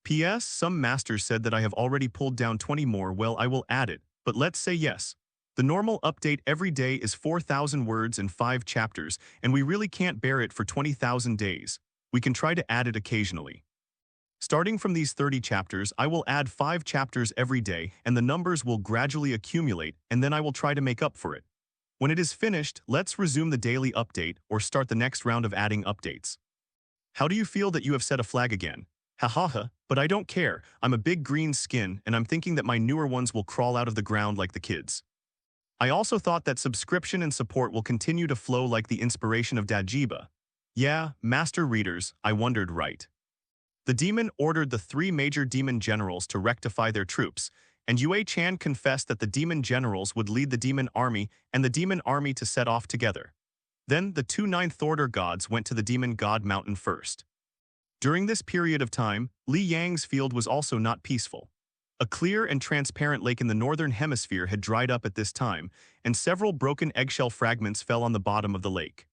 P.S. Some masters said that I have already pulled down 20 more. Well, I will add it, but let's say yes. The normal update every day is 4,000 words and 5 chapters, and we really can't bear it for 20,000 days. We can try to add it occasionally. Starting from these 30 chapters, I will add 5 chapters every day, and the numbers will gradually accumulate, and then I will try to make up for it. When it is finished, let's resume the daily update or start the next round of adding updates. How do you feel that you have set a flag again? Hahaha, but I don't care. I'm a big green skin, and I'm thinking that my newer ones will crawl out of the ground like the kids. I also thought that subscription and support will continue to flow like the inspiration of Dajiba. Yeah, master readers, I wondered right. The demon ordered the 3 major demon generals to rectify their troops, and Yue Chan confessed that the demon generals would lead the demon army and the demon army to set off together. Then the 2 ninth order gods went to the demon god mountain first. During this period of time, Li Yang's field was also not peaceful. A clear and transparent lake in the northern hemisphere had dried up at this time, and several broken eggshell fragments fell on the bottom of the lake.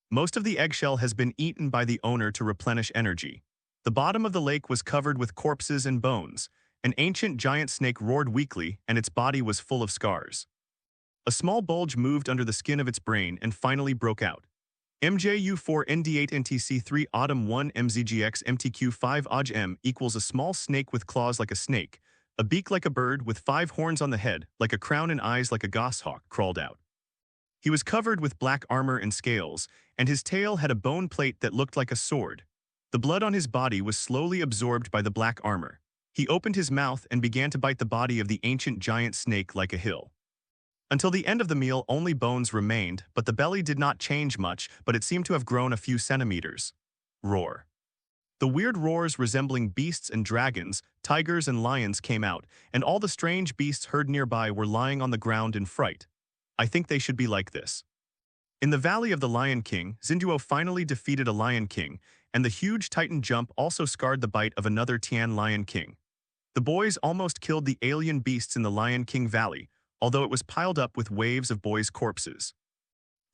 Most of the eggshell has been eaten by the owner to replenish energy. The bottom of the lake was covered with corpses and bones. An ancient giant snake roared weakly, and its body was full of scars. A small bulge moved under the skin of its brain and finally broke out. MJU4ND8NTC3 Autumn 1 MZGX MTQ5 OJ-M equals a small snake with claws like a snake, a beak like a bird with 5 horns on the head, like a crown and eyes like a goshawk, crawled out. He was covered with black armor and scales, and his tail had a bone plate that looked like a sword. The blood on his body was slowly absorbed by the black armor. He opened his mouth and began to bite the body of the ancient giant snake like a hill. Until the end of the meal, only bones remained, but the belly did not change much, but it seemed to have grown a few centimeters. Roar. The weird roars resembling beasts and dragons, tigers and lions came out, and all the strange beasts heard nearby were lying on the ground in fright. I think they should be like this. In the Valley of the Lion King, Zinduo finally defeated a Lion King, and the huge Titan jump also scarred the bite of another Tian Lion King. The boys almost killed the alien beasts in the Lion King Valley, although it was piled up with waves of boys' corpses.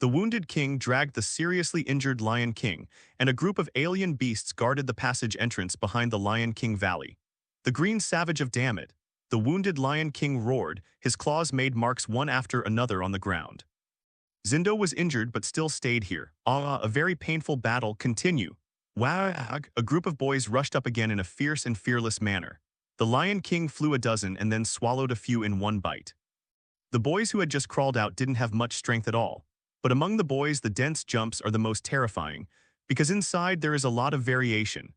The wounded king dragged the seriously injured Lion King, and a group of alien beasts guarded the passage entrance behind the Lion King Valley. The green savage of damn it! The wounded Lion King roared, his claws made marks one after another on the ground. Zindo was injured but still stayed here. A very painful battle continue. WAAAGH! A group of boys rushed up again in a fierce and fearless manner. The Lion King flew a dozen and then swallowed a few in one bite. The boys who had just crawled out didn't have much strength at all, but among the boys the dense jumps are the most terrifying, because inside there is a lot of variation.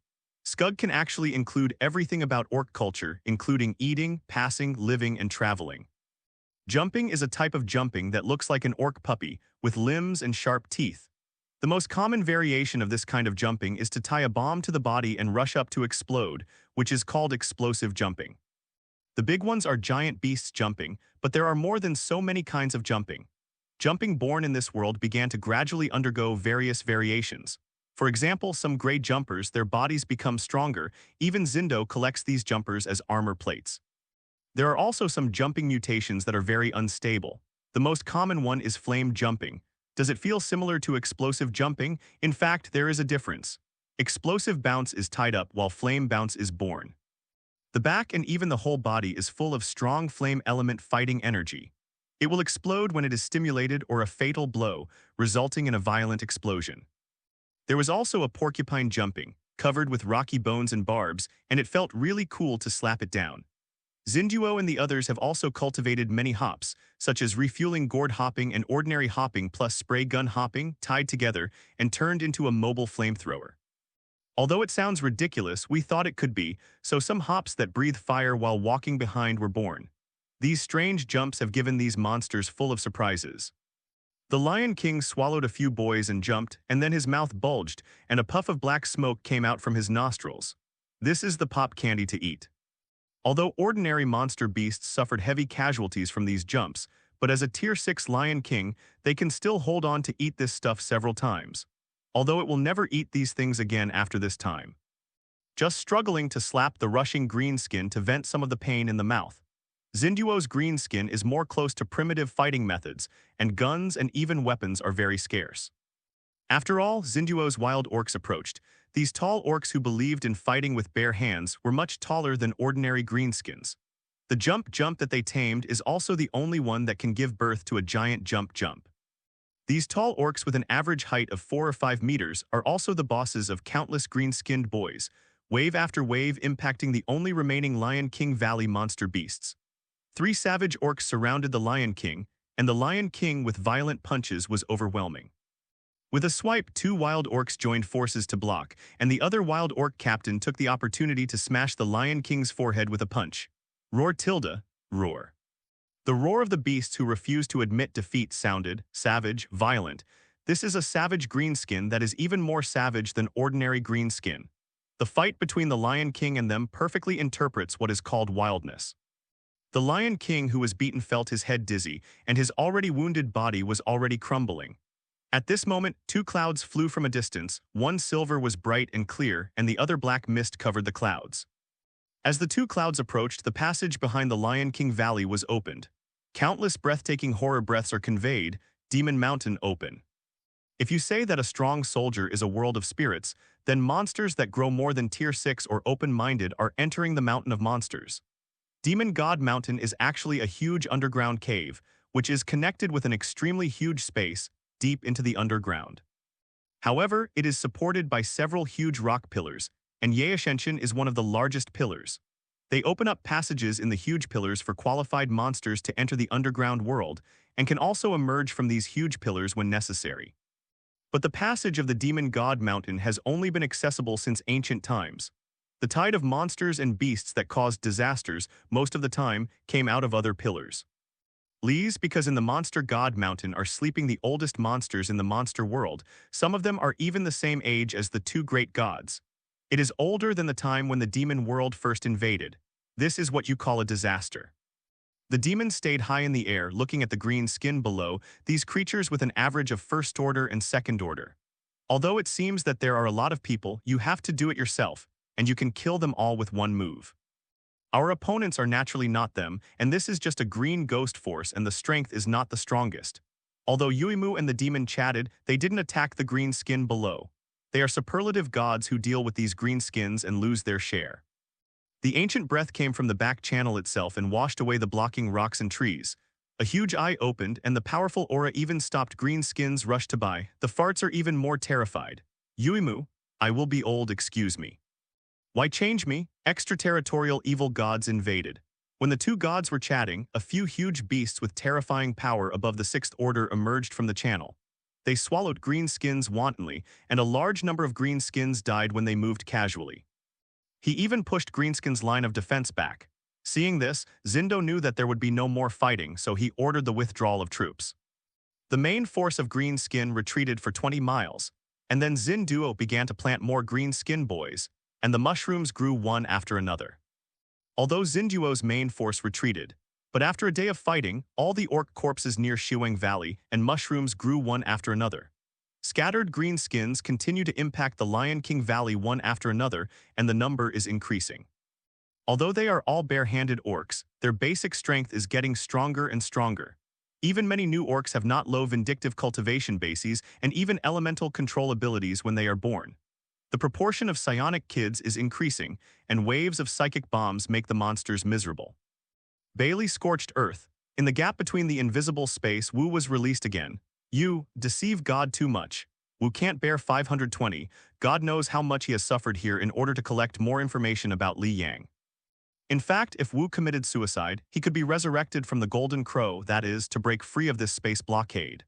Skug can actually include everything about orc culture, including eating, passing, living, and traveling. Jumping is a type of jumping that looks like an orc puppy, with limbs and sharp teeth. The most common variation of this kind of jumping is to tie a bomb to the body and rush up to explode, which is called explosive jumping. The big ones are giant beasts jumping, but there are more than so many kinds of jumping. Jumping born in this world began to gradually undergo various variations. For example, some gray jumpers, their bodies become stronger. Even Zindo collects these jumpers as armor plates. There are also some jumping mutations that are very unstable. The most common one is flame jumping. Does it feel similar to explosive jumping? In fact, there is a difference. Explosive bounce is tied up while flame bounce is born. The back and even the whole body is full of strong flame element fighting energy. It will explode when it is stimulated or a fatal blow, resulting in a violent explosion. There was also a porcupine jumping, covered with rocky bones and barbs, and it felt really cool to slap it down. Zinduo and the others have also cultivated many hops, such as refueling gourd hopping and ordinary hopping plus spray gun hopping, tied together and turned into a mobile flamethrower. Although it sounds ridiculous, we thought it could be, so some hops that breathe fire while walking behind were born. These strange jumps have given these monsters full of surprises. The Lion King swallowed a few boys and jumped, and then his mouth bulged, and a puff of black smoke came out from his nostrils. This is the pop candy to eat. Although ordinary monster beasts suffered heavy casualties from these jumps, but as a Tier 6 Lion King, they can still hold on to eat this stuff several times. although it will never eat these things again after this time. Just struggling to slap the rushing greenskin to vent some of the pain in the mouth. Zinduo's greenskin is more close to primitive fighting methods, and guns and even weapons are very scarce. After all, Zinduo's wild orcs approached. These tall orcs who believed in fighting with bare hands were much taller than ordinary greenskins. The jump that they tamed is also the only one that can give birth to a giant jump. These tall orcs with an average height of 4 or 5 meters are also the bosses of countless green-skinned boys, wave after wave impacting the only remaining Lion King Valley monster beasts. 3 savage orcs surrounded the Lion King, and the Lion King with violent punches was overwhelming. With a swipe, 2 wild orcs joined forces to block, and the other wild orc captain took the opportunity to smash the Lion King's forehead with a punch. Roar tilde, roar. The roar of the beasts who refused to admit defeat sounded savage, violent. This is a savage greenskin that is even more savage than ordinary greenskin. The fight between the Lion King and them perfectly interprets what is called wildness. The Lion King who was beaten felt his head dizzy, and his already wounded body was already crumbling. At this moment, 2 clouds flew from a distance, one silver was bright and clear, and the other black mist covered the clouds. As the 2 clouds approached, the passage behind the Lion King Valley was opened. Countless breathtaking horror breaths are conveyed, Demon Mountain open. If you say that a strong soldier is a world of spirits, then monsters that grow more than tier 6 or open-minded are entering the Mountain of Monsters. Demon God Mountain is actually a huge underground cave, which is connected with an extremely huge space, deep into the underground. However, it is supported by several huge rock pillars, and Yaeshenshin is one of the largest pillars. They open up passages in the huge pillars for qualified monsters to enter the underground world, and can also emerge from these huge pillars when necessary. But the passage of the Demon God Mountain has only been accessible since ancient times. The tide of monsters and beasts that caused disasters, most of the time, came out of other pillars. Lees, because in the Monster God Mountain are sleeping the oldest monsters in the monster world, some of them are even the same age as the 2 great gods. It is older than the time when the demon world first invaded. This is what you call a disaster. The demons stayed high in the air, looking at the green skin below, these creatures with an average of first order and second order. Although it seems that there are a lot of people, you have to do it yourself, and you can kill them all with one move. Our opponents are naturally not them, and this is just a green ghost force and the strength is not the strongest. Although Yuimu and the demon chatted, they didn't attack the green skin below. They are superlative gods who deal with these green skins and lose their share. The ancient breath came from the back channel itself and washed away the blocking rocks and trees. A huge eye opened and the powerful aura even stopped green skins rushed to by. The farts are even more terrified. Yuimu, I will be old, excuse me. Why change me? Extraterritorial evil gods invaded. When the 2 gods were chatting, a few huge beasts with terrifying power above the 6th order emerged from the channel. They swallowed green skins wantonly, and a large number of green skins died when they moved casually. He even pushed Greenskin's line of defense back. Seeing this, Zindo knew that there would be no more fighting, so he ordered the withdrawal of troops. The main force of Greenskin retreated for 20 miles, and then Zinduo began to plant more Greenskin boys, and the mushrooms grew one after another. Although Zinduo's main force retreated, but after a day of fighting, all the orc corpses near Shuang Valley and mushrooms grew one after another. Scattered green skins continue to impact the Lion King Valley one after another, and the number is increasing. Although they are all bare-handed orcs, their basic strength is getting stronger and stronger. Even many new orcs have not low vindictive cultivation bases and even elemental control abilities when they are born. The proportion of psionic kids is increasing, and waves of psychic bombs make the monsters miserable. Bailey scorched earth. In the gap between the invisible space, Wu was released again. You deceive God too much. Wu can't bear 520. God knows how much he has suffered here in order to collect more information about Li Yang. In fact, if Wu committed suicide, he could be resurrected from the Golden Crow, that is, to break free of this space blockade.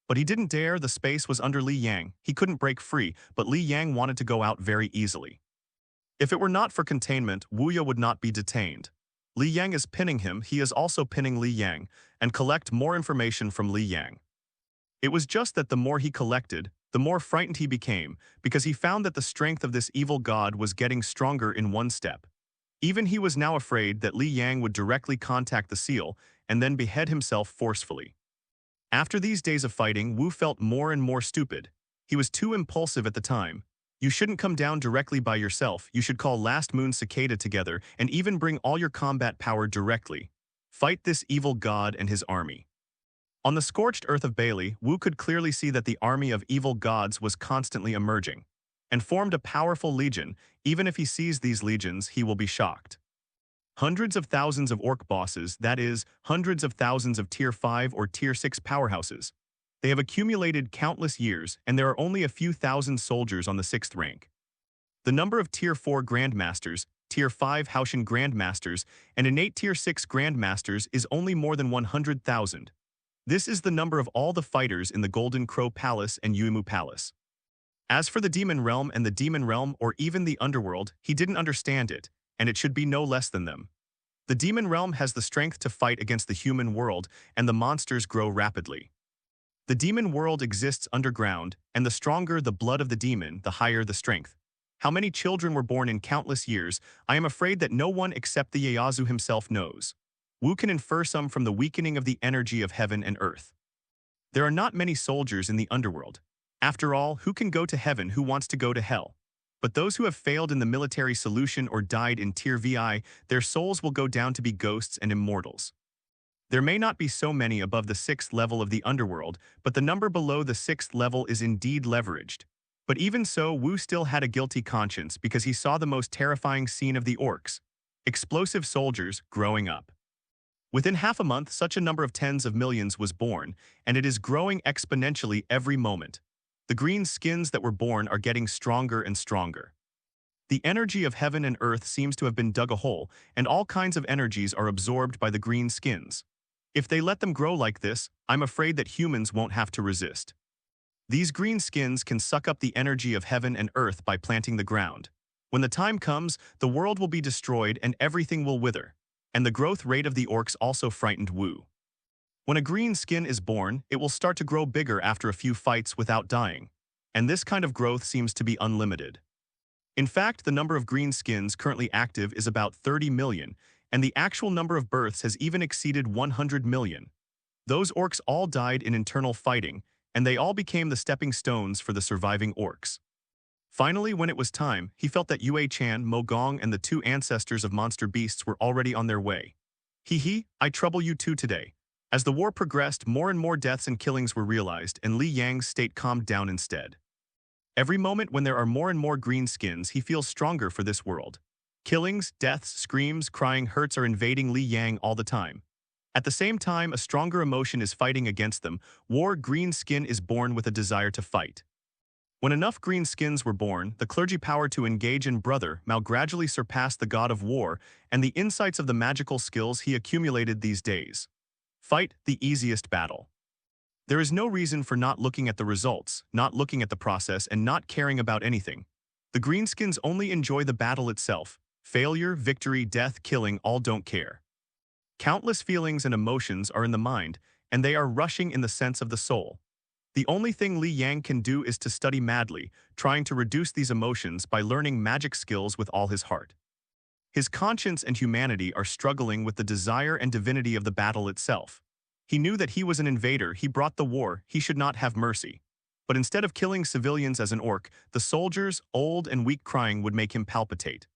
But he didn't dare, the space was under Li Yang. He couldn't break free, but Li Yang wanted to go out very easily. If it were not for containment, Wuya would not be detained. Li Yang is pinning him, he is also pinning Li Yang, and collect more information from Li Yang. It was just that the more he collected, the more frightened he became, because he found that the strength of this evil god was getting stronger in one step. Even he was now afraid that Li Yang would directly contact the seal and then behead himself forcefully. After these days of fighting, Wu felt more and more stupid. He was too impulsive at the time. You shouldn't come down directly by yourself. You should call Last Moon Cicada together and even bring all your combat power directly. Fight this evil god and his army. On the scorched earth of Bailey, Wu could clearly see that the army of evil gods was constantly emerging, and formed a powerful legion. Even if he sees these legions, he will be shocked. Hundreds of thousands of orc bosses, that is, hundreds of thousands of Tier 5 or Tier 6 powerhouses. They have accumulated countless years, and there are only a few thousand soldiers on the 6th rank. The number of Tier 4 Grandmasters, Tier 5 Haoshan Grandmasters, and innate Tier 6 Grandmasters is only more than 100,000. This is the number of all the fighters in the Golden Crow Palace and Yuemu Palace. As for the Demon Realm and the Demon Realm or even the Underworld, he didn't understand it, and it should be no less than them. The Demon Realm has the strength to fight against the human world, and the monsters grow rapidly. The demon world exists underground, and the stronger the blood of the demon, the higher the strength. How many children were born in countless years, I am afraid that no one except the Ieyasu himself knows. Wu can infer some from the weakening of the energy of heaven and earth. There are not many soldiers in the underworld. After all, who can go to heaven who wants to go to hell? But those who have failed in the military solution or died in Tier VI, their souls will go down to be ghosts and immortals. There may not be so many above the 6th level of the underworld, but the number below the 6th level is indeed leveraged. But even so, Wu still had a guilty conscience because he saw the most terrifying scene of the orcs. Explosive soldiers growing up. Within half a month, such a number of tens of millions was born, and it is growing exponentially every moment. The green skins that were born are getting stronger and stronger. The energy of heaven and earth seems to have been dug a hole, and all kinds of energies are absorbed by the green skins. If they let them grow like this, I'm afraid that humans won't have to resist. These green skins can suck up the energy of heaven and earth by planting the ground. When the time comes, the world will be destroyed and everything will wither. And the growth rate of the orcs also frightened Wu. When a green skin is born, it will start to grow bigger after a few fights without dying. And this kind of growth seems to be unlimited. In fact, the number of green skins currently active is about 30 million, and the actual number of births has even exceeded 100 million. Those orcs all died in internal fighting, and they all became the stepping stones for the surviving orcs. Finally, when it was time, he felt that Yue Chan, Mo Gong, and the 2 ancestors of monster beasts were already on their way. Hee, I trouble you too today. As the war progressed, more and more deaths and killings were realized, and Li Yang's state calmed down instead. Every moment when there are more and more green skins, he feels stronger for this world. Killings, deaths, screams, crying, hurts are invading Li Yang all the time. At the same time, a stronger emotion is fighting against them. War green skin is born with a desire to fight. When enough green skins were born, the clergy power to engage in brother Mao gradually surpassed the god of war and the insights of the magical skills he accumulated these days. Fight the easiest battle. There is no reason for not looking at the results, not looking at the process, and not caring about anything. The greenskins only enjoy the battle itself. Failure, victory, death, killing, all don't care. Countless feelings and emotions are in the mind, and they are rushing in the sense of the soul. The only thing Li Yang can do is to study madly, trying to reduce these emotions by learning magic skills with all his heart. His conscience and humanity are struggling with the desire and divinity of the battle itself. He knew that he was an invader, he brought the war, he should not have mercy. But instead of killing civilians as an orc, the soldiers, old and weak crying, would make him palpitate.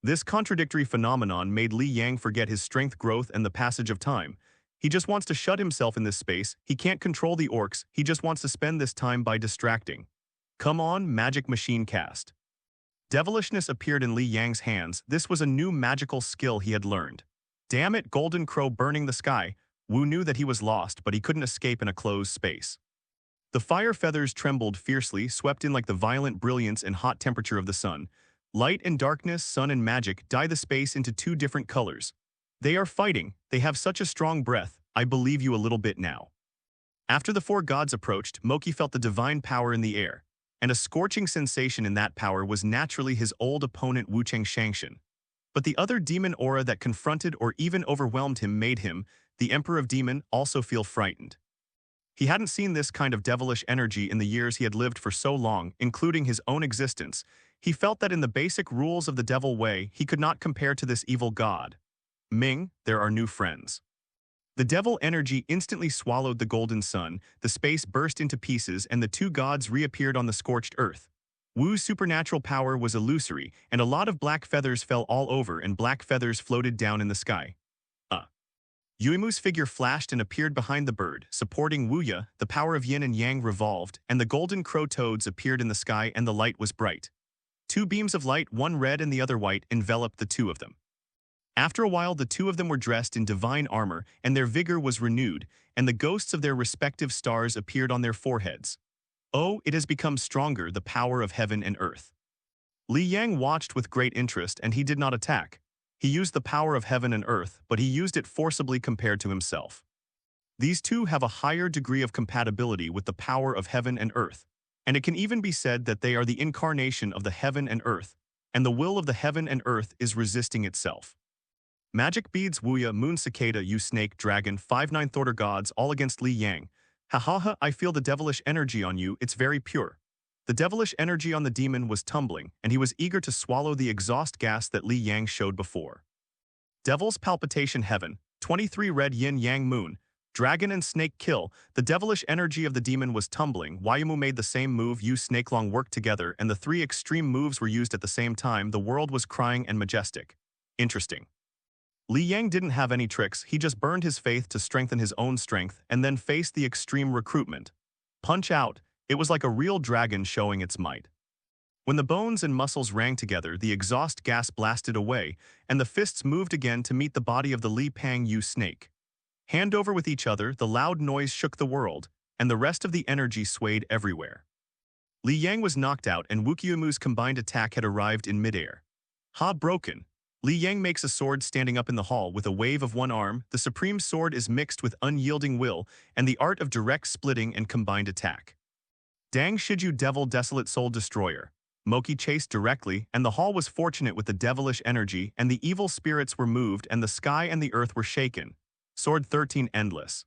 This contradictory phenomenon made Li Yang forget his strength growth and the passage of time. He just wants to shut himself in this space, he can't control the orcs, he just wants to spend this time by distracting. Come on, magic machine cast. Devilishness appeared in Li Yang's hands. This was a new magical skill he had learned. Damn it, golden crow burning the sky. Wu knew that he was lost, but he couldn't escape in a closed space. The fire feathers trembled fiercely, swept in like the violent brilliance and hot temperature of the sun. Light and darkness, sun and magic dye the space into 2 different colors. They are fighting. They have such a strong breath. I believe you a little bit now. After the 4 gods approached, Moki felt the divine power in the air, and a scorching sensation in that power was naturally his old opponent Wu Cheng Shangshan. But the other demon aura that confronted or even overwhelmed him made him, the Emperor of Demon, also feel frightened. He hadn't seen this kind of devilish energy in the years he had lived for so long, including his own existence. He felt that in the basic rules of the devil way, he could not compare to this evil god. Ming, there are new friends. The devil energy instantly swallowed the golden sun, the space burst into pieces, and the two gods reappeared on the scorched earth. Wu's supernatural power was illusory, and a lot of black feathers fell all over and black feathers floated down in the sky. Yuimu's figure flashed and appeared behind the bird, supporting Wuya. The power of yin and yang revolved, and the golden crow toads appeared in the sky and the light was bright. Two beams of light, one red and the other white, enveloped the two of them. After a while, the two of them were dressed in divine armor, and their vigor was renewed, and the ghosts of their respective stars appeared on their foreheads. Oh, it has become stronger, the power of heaven and earth. Li Yang watched with great interest, and he did not attack. He used the power of heaven and earth, but he used it forcibly compared to himself. These two have a higher degree of compatibility with the power of heaven and earth, and it can even be said that they are the incarnation of the heaven and earth, and the will of the heaven and earth is resisting itself. Magic beads Wuya, moon cicada, you snake, dragon, 5 9th order gods, all against Li Yang. Ha ha ha, I feel the devilish energy on you, it's very pure. The devilish energy on the demon was tumbling, and he was eager to swallow the exhaust gas that Li Yang showed before. Devil's palpitation heaven, 23 red yin yang moon, dragon and snake kill. The devilish energy of the demon was tumbling. Waimu made the same move, you snakelong worked together, and the three extreme moves were used at the same time. The world was crying and majestic. Interesting. Li Yang didn't have any tricks, he just burned his faith to strengthen his own strength and then faced the extreme recruitment. Punch out. It was like a real dragon showing its might. When the bones and muscles rang together, the exhaust gas blasted away, and the fists moved again to meet the body of the Li Pang Yu snake. Hand over with each other, the loud noise shook the world, and the rest of the energy swayed everywhere. Li Yang was knocked out, and Wukyumu's combined attack had arrived in midair. Ha, broken. Li Yang makes a sword standing up in the hall with a wave of one arm. The supreme sword is mixed with unyielding will and the art of direct splitting and combined attack. Dang Shiju Devil Desolate Soul Destroyer. Moki chased directly, and the hall was fortunate with the devilish energy, and the evil spirits were moved, and the sky and the earth were shaken. Sword 13 Endless.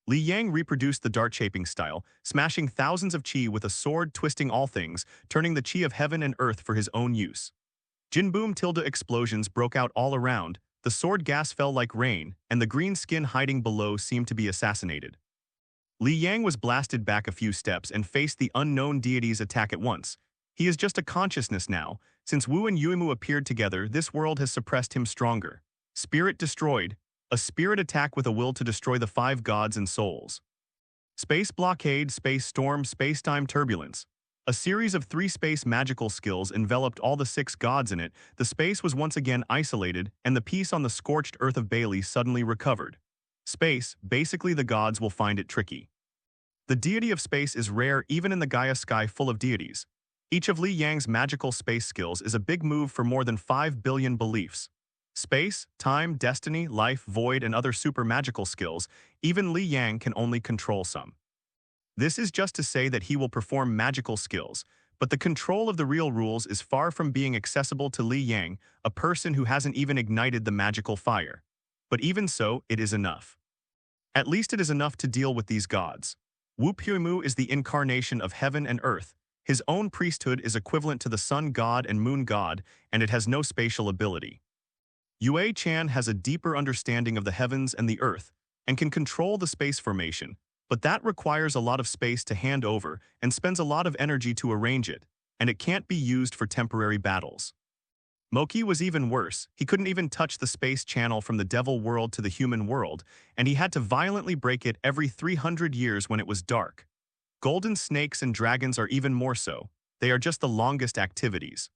Li Yang reproduced the dart-shaping style, smashing thousands of chi with a sword, twisting all things, turning the chi of heaven and earth for his own use. Jinboom tilde explosions broke out all around, the sword gas fell like rain, and the green skin hiding below seemed to be assassinated. Li Yang was blasted back a few steps and faced the unknown deity's attack at once. He is just a consciousness now. Since Wu and Yuimu appeared together, this world has suppressed him stronger. Spirit destroyed. A spirit attack with a will to destroy the 5 gods and souls. Space blockade, space storm, space-time turbulence. A series of 3 space magical skills enveloped all the 6 gods in it. The space was once again isolated, and the peace on the scorched earth of Bailey suddenly recovered. Space, basically the gods will find it tricky. The deity of space is rare even in the Gaia sky full of deities. Each of Li Yang's magical space skills is a big move for more than 5 billion beliefs. Space, time, destiny, life, void, and other super magical skills, even Li Yang can only control some. This is just to say that he will perform magical skills, but the control of the real rules is far from being accessible to Li Yang, a person who hasn't even ignited the magical fire. But even so, it is enough. At least it is enough to deal with these gods. Wu Puimu is the incarnation of heaven and earth. His own priesthood is equivalent to the sun god and moon god, and it has no spatial ability. Yue Chan has a deeper understanding of the heavens and the earth, and can control the space formation, but that requires a lot of space to hand over and spends a lot of energy to arrange it, and it can't be used for temporary battles. Moki was even worse. He couldn't even touch the space channel from the devil world to the human world, and he had to violently break it every 300 years when it was dark. Golden snakes and dragons are even more so. They are just the longest activities.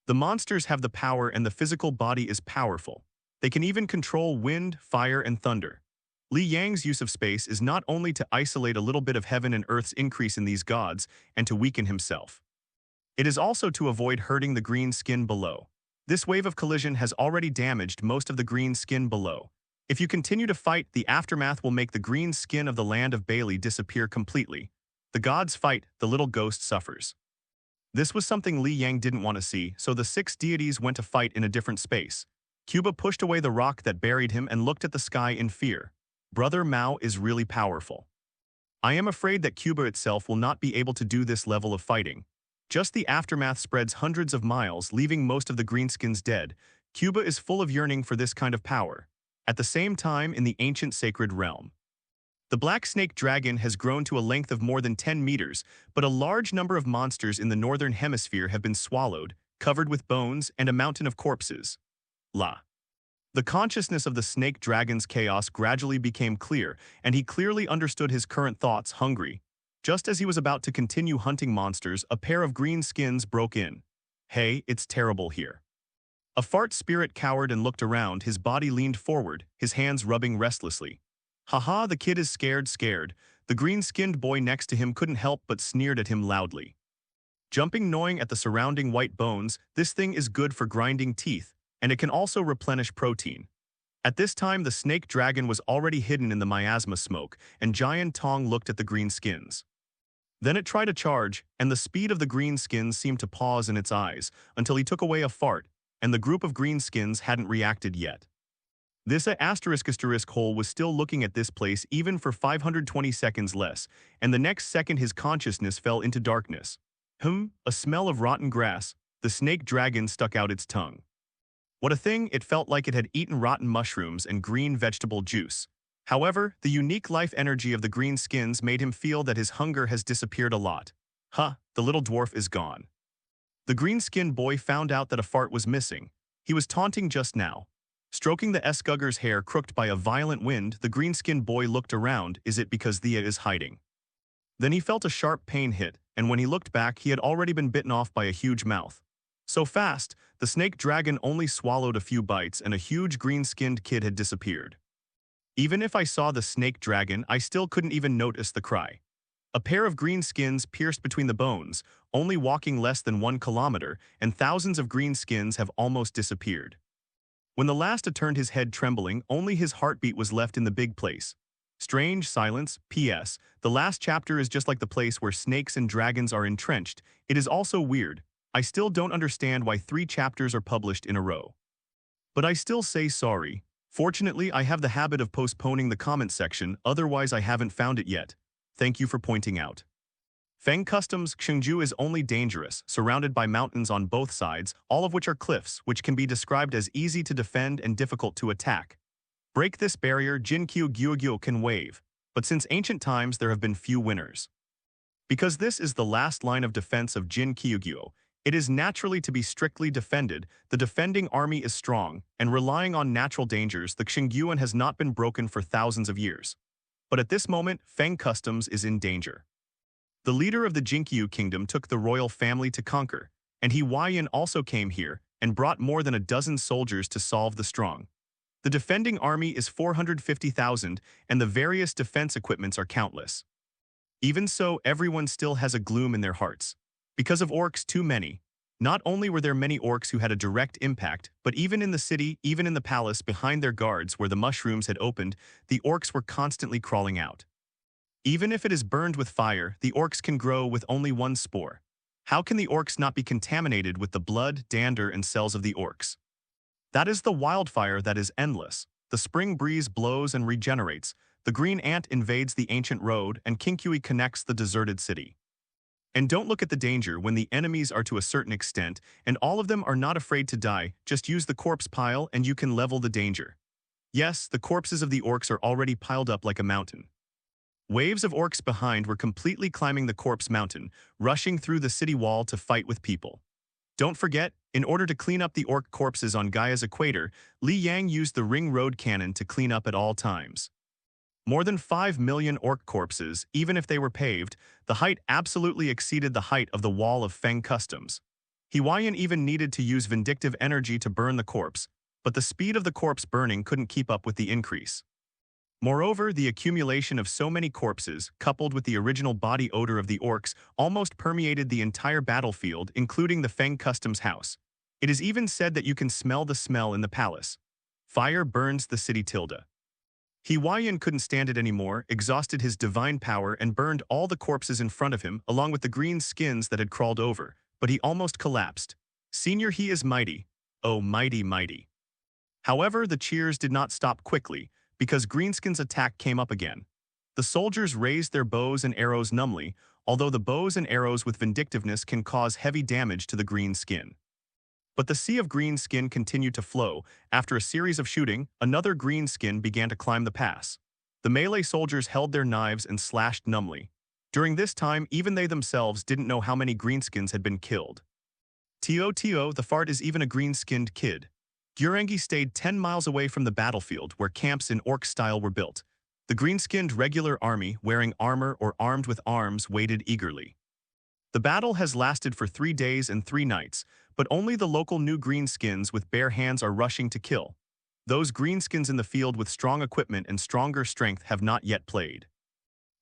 The monsters have the power and the physical body is powerful. They can even control wind, fire, and thunder. Li Yang's use of space is not only to isolate a little bit of heaven and earth's increase in these gods and to weaken himself. It is also to avoid hurting the green skin below. This wave of collision has already damaged most of the green skin below. If you continue to fight, the aftermath will make the green skin of the land of Bailey disappear completely. The gods fight, the little ghost suffers. This was something Li Yang didn't want to see, so the 6 deities went to fight in a different space. Cuba pushed away the rock that buried him and looked at the sky in fear. Brother Mao is really powerful. I am afraid that Cuba itself will not be able to do this level of fighting. Just the aftermath spreads hundreds of miles, leaving most of the greenskins dead. Cuba is full of yearning for this kind of power. At the same time, in the ancient sacred realm, the black snake dragon has grown to a length of more than 10 meters, but a large number of monsters in the northern hemisphere have been swallowed, covered with bones and a mountain of corpses. La. The consciousness of the snake dragon's chaos gradually became clear, and he clearly understood his current thoughts, hungry. Just as he was about to continue hunting monsters, a pair of green skins broke in. Hey, it's terrible here. A fart spirit cowered and looked around, his body leaned forward, his hands rubbing restlessly. Haha, the kid is scared. The green-skinned boy next to him couldn't help but sneered at him loudly. Jumping gnawing at the surrounding white bones, this thing is good for grinding teeth, and it can also replenish protein. At this time, the snake dragon was already hidden in the miasma smoke, and Giant Tong looked at the green skins. Then it tried to charge, and the speed of the green skins seemed to pause in its eyes, until he took away a fart, and the group of green skins hadn't reacted yet. This asterisk hole was still looking at this place even for 520 seconds less, and the next second his consciousness fell into darkness. A smell of rotten grass. The snake dragon stuck out its tongue. What a thing, it felt like it had eaten rotten mushrooms and green vegetable juice. However, the unique life energy of the green skins made him feel that his hunger has disappeared a lot. The little dwarf is gone. The green-skinned boy found out that a fart was missing. He was taunting just now. Stroking the Skugger's hair crooked by a violent wind, the green-skinned boy looked around. Is it because Thea is hiding? Then he felt a sharp pain hit, and when he looked back, he had already been bitten off by a huge mouth. So fast, the snake dragon only swallowed a few bites and a huge green-skinned kid had disappeared. Even if I saw the snake dragon, I still couldn't even notice the cry. A pair of green skins pierced between the bones, only walking less than 1 kilometer, and thousands of green skins have almost disappeared. When the last turned his head trembling, only his heartbeat was left in the big place. Strange silence. P.S. The last chapter is just like the place where snakes and dragons are entrenched. It is also weird. I still don't understand why 3 chapters are published in a row. But I still say sorry. Fortunately, I have the habit of postponing the comment section, otherwise I haven't found it yet. Thank you for pointing out. Feng Customs Xingju is only dangerous, surrounded by mountains on both sides, all of which are cliffs, which can be described as easy to defend and difficult to attack. Break this barrier, Jinkyu Gyugyo can wave, but since ancient times there have been few winners. Because this is the last line of defense of Jin Kyugyo, it is naturally to be strictly defended. The defending army is strong, and relying on natural dangers, the Xingyuan has not been broken for thousands of years. But at this moment, Feng Customs is in danger. The leader of the Jinkyu kingdom took the royal family to conquer, and He Huaiyan also came here and brought more than a dozen soldiers to solve the strong. The defending army is 450,000, and the various defense equipments are countless. Even so, everyone still has a gloom in their hearts. Because of orcs too many. Not only were there many orcs who had a direct impact, but even in the city, even in the palace behind their guards where the mushrooms had opened, the orcs were constantly crawling out. Even if it is burned with fire, the orcs can grow with only one spore. How can the orcs not be contaminated with the blood, dander, and cells of the orcs? That is the wildfire that is endless. The spring breeze blows and regenerates. The green ant invades the ancient road, and Kinkui connects the deserted city. And don't look at the danger when the enemies are to a certain extent, and all of them are not afraid to die. Just use the corpse pile and you can level the danger. Yes, the corpses of the orcs are already piled up like a mountain. Waves of orcs behind were completely climbing the corpse mountain, rushing through the city wall to fight with people. Don't forget, in order to clean up the orc corpses on Gaia's equator, Li Yang used the ring road cannon to clean up at all times. More than 5 million orc corpses, even if they were paved, the height absolutely exceeded the height of the wall of Feng Customs. He Huaiyan even needed to use vindictive energy to burn the corpse, but the speed of the corpse burning couldn't keep up with the increase. Moreover, the accumulation of so many corpses, coupled with the original body odor of the orcs, almost permeated the entire battlefield, including the Feng Customs house. It is even said that you can smell the smell in the palace. Fire burns the city tilde. He Huaiyan couldn't stand it anymore, exhausted his divine power, and burned all the corpses in front of him, along with the green skins that had crawled over, but he almost collapsed. Senior, he is mighty. Oh, mighty, mighty. However, the cheers did not stop quickly, because Greenskin's attack came up again. The soldiers raised their bows and arrows numbly, although the bows and arrows with vindictiveness can cause heavy damage to the green skin. But the sea of green skin continued to flow. After a series of shooting, another green skin began to climb the pass. The melee soldiers held their knives and slashed numbly. During this time, even they themselves didn't know how many greenskins had been killed. T.O., the fart is even a green-skinned kid. WAAAGH stayed 10 miles away from the battlefield where camps in Orc style were built. The green-skinned regular army, wearing armor or armed with arms, waited eagerly. The battle has lasted for 3 days and 3 nights, but only the local new greenskins with bare hands are rushing to kill. Those greenskins in the field with strong equipment and stronger strength have not yet played.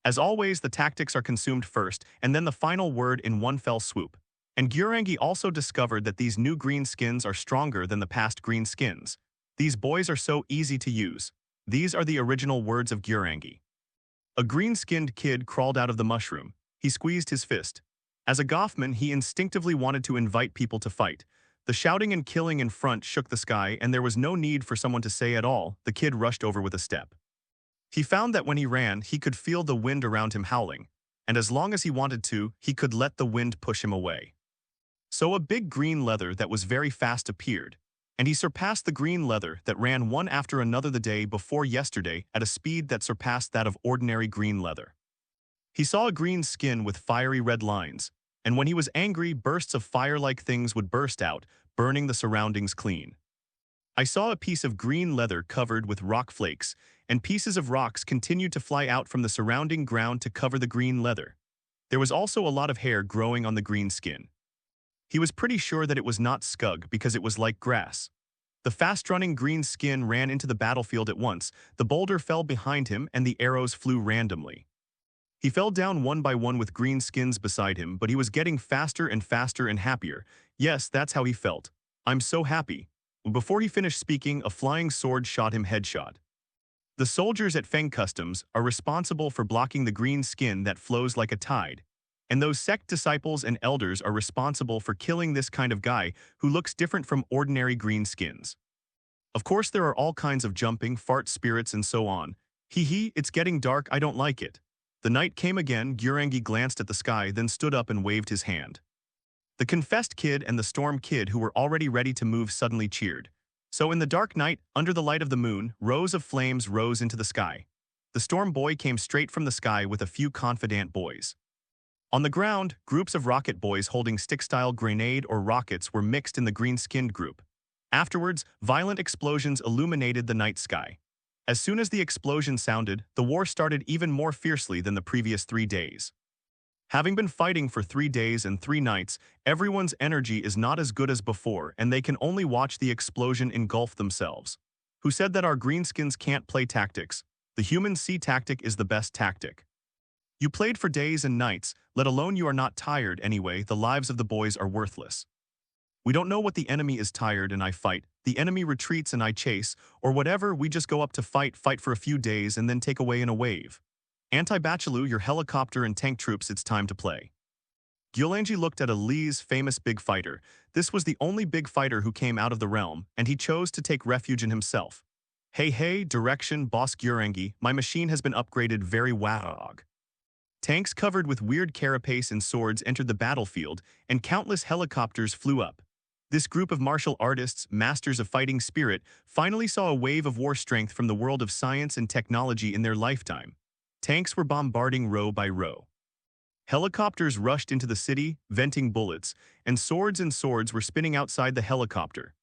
As always, the tactics are consumed first, and then the final word in one fell swoop. And WAAAGH also discovered that these new greenskins are stronger than the past greenskins. These boys are so easy to use. These are the original words of WAAAGH. A green-skinned kid crawled out of the mushroom. He squeezed his fist. As a Gothman, he instinctively wanted to invite people to fight. The shouting and killing in front shook the sky, and there was no need for someone to say at all. The kid rushed over with a step. He found that when he ran, he could feel the wind around him howling, and as long as he wanted to, he could let the wind push him away. So a big green leather that was very fast appeared, and he surpassed the green leather that ran one after another the day before yesterday at a speed that surpassed that of ordinary green leather. He saw a green skin with fiery red lines, and when he was angry, bursts of fire-like things would burst out, burning the surroundings clean. I saw a piece of green leather covered with rock flakes, and pieces of rocks continued to fly out from the surrounding ground to cover the green leather. There was also a lot of hair growing on the green skin. He was pretty sure that it was not scug because it was like grass. The fast-running green skin ran into the battlefield at once, the boulder fell behind him, and the arrows flew randomly. He fell down one by one with green skins beside him, but he was getting faster and faster and happier. Yes, that's how he felt. I'm so happy. Before he finished speaking, a flying sword shot him headshot. The soldiers at Feng Customs are responsible for blocking the green skin that flows like a tide. And those sect disciples and elders are responsible for killing this kind of guy who looks different from ordinary green skins. Of course, there are all kinds of jumping, fart spirits, and so on. Hee, it's getting dark, I don't like it. The night came again. WAAAGH glanced at the sky, then stood up and waved his hand. The confessed kid and the storm kid, who were already ready to move, suddenly cheered. So in the dark night, under the light of the moon, rows of flames rose into the sky. The storm boy came straight from the sky with a few confidant boys. On the ground, groups of rocket boys holding stick-style grenade or rockets were mixed in the green-skinned group. Afterwards, violent explosions illuminated the night sky. As soon as the explosion sounded, the war started even more fiercely than the previous 3 days. Having been fighting for 3 days and 3 nights, everyone's energy is not as good as before, and they can only watch the explosion engulf themselves. Who said that our greenskins can't play tactics? The human sea tactic is the best tactic. You played for days and nights, let alone you are not tired anyway. The lives of the boys are worthless. We don't know what the enemy is. Tired and I fight, the enemy retreats and I chase, or whatever. We just go up to fight for a few days and then take away in a wave. Anti-Bachelou, your helicopter and tank troops, it's time to play. WAAAGH looked at Ali's famous big fighter. This was the only big fighter who came out of the realm, and he chose to take refuge in himself. Hey, direction, boss WAAAGH, my machine has been upgraded very WAAAGH. Tanks covered with weird carapace and swords entered the battlefield, and countless helicopters flew up. This group of martial artists, masters of fighting spirit, finally saw a wave of war strength from the world of science and technology in their lifetime. Tanks were bombarding row by row. Helicopters rushed into the city, venting bullets, and swords were spinning outside the helicopter.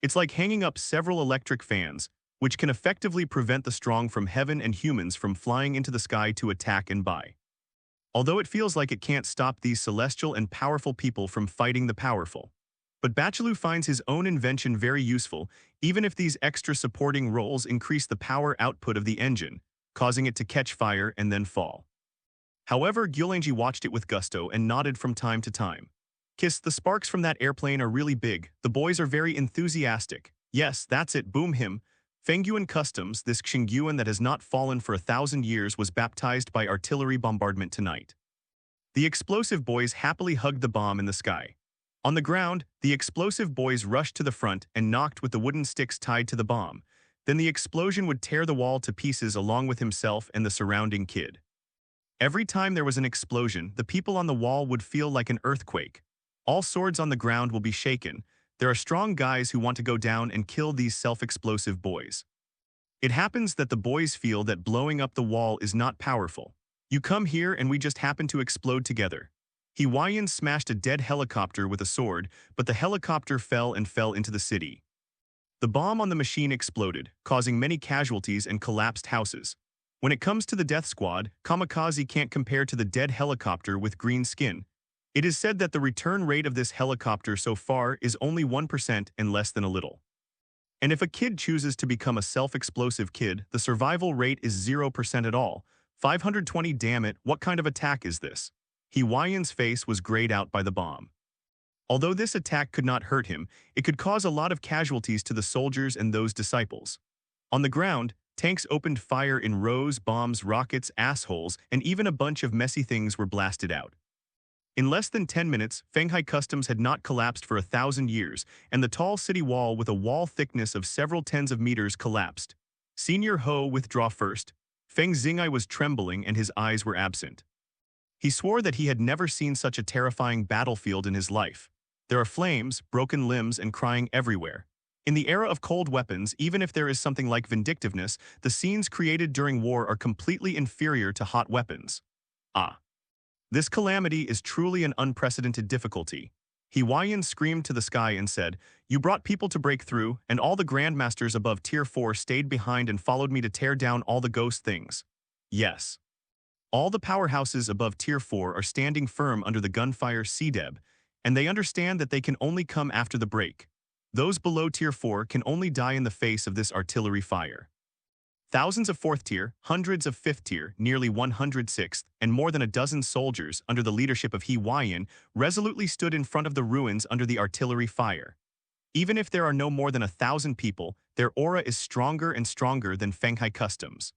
It's like hanging up several electric fans, which can effectively prevent the strong from heaven and humans from flying into the sky to attack and buy. Although it feels like it can't stop these celestial and powerful people from fighting the powerful. But Bachelou finds his own invention very useful, even if these extra supporting roles increase the power output of the engine, causing it to catch fire and then fall. However, WAAAGH watched it with gusto and nodded from time to time. Kiss, the sparks from that airplane are really big. The boys are very enthusiastic. Yes, that's it, boom him. Fengyuan Customs, this Xingyuan that has not fallen for 1,000 years, was baptized by artillery bombardment tonight. The explosive boys happily hugged the bomb in the sky. On the ground, the explosive boys rushed to the front and knocked with the wooden sticks tied to the bomb. Then the explosion would tear the wall to pieces along with himself and the surrounding kid. Every time there was an explosion, the people on the wall would feel like an earthquake. All swords on the ground will be shaken. There are strong guys who want to go down and kill these self-explosive boys. It happens that the boys feel that blowing up the wall is not powerful. You come here and we just happen to explode together. Hawaiian smashed a dead helicopter with a sword, but the helicopter fell into the city. The bomb on the machine exploded, causing many casualties and collapsed houses. When it comes to the death squad, kamikaze can't compare to the dead helicopter with green skin. It is said that the return rate of this helicopter so far is only 1% and less than a little. And if a kid chooses to become a self-explosive kid, the survival rate is 0% at all. 520, damn it, what kind of attack is this? Hawaiian's face was grayed out by the bomb. Although this attack could not hurt him, it could cause a lot of casualties to the soldiers and those disciples. On the ground, tanks opened fire in rows, bombs, rockets, assholes, and even a bunch of messy things were blasted out. In less than 10 minutes, Shanghai Customs had not collapsed for 1,000 years, and the tall city wall with a wall thickness of several tens of meters collapsed. Senior Ho withdraw first. Feng Xingai was trembling and his eyes were absent. He swore that he had never seen such a terrifying battlefield in his life. There are flames, broken limbs, and crying everywhere. In the era of cold weapons, even if there is something like vindictiveness, the scenes created during war are completely inferior to hot weapons. This calamity is truly an unprecedented difficulty. Hawaiian screamed to the sky and said, "You brought people to break through, and all the grandmasters above Tier 4 stayed behind and followed me to tear down all the ghost things." Yes. All the powerhouses above Tier 4 are standing firm under the gunfire CDEB, and they understand that they can only come after the break. Those below Tier 4 can only die in the face of this artillery fire. Thousands of 4th tier, hundreds of 5th tier, nearly 106th, and more than a dozen soldiers, under the leadership of Hawaiian, resolutely stood in front of the ruins under the artillery fire. Even if there are no more than 1,000 people, their aura is stronger and stronger than Shanghai Customs.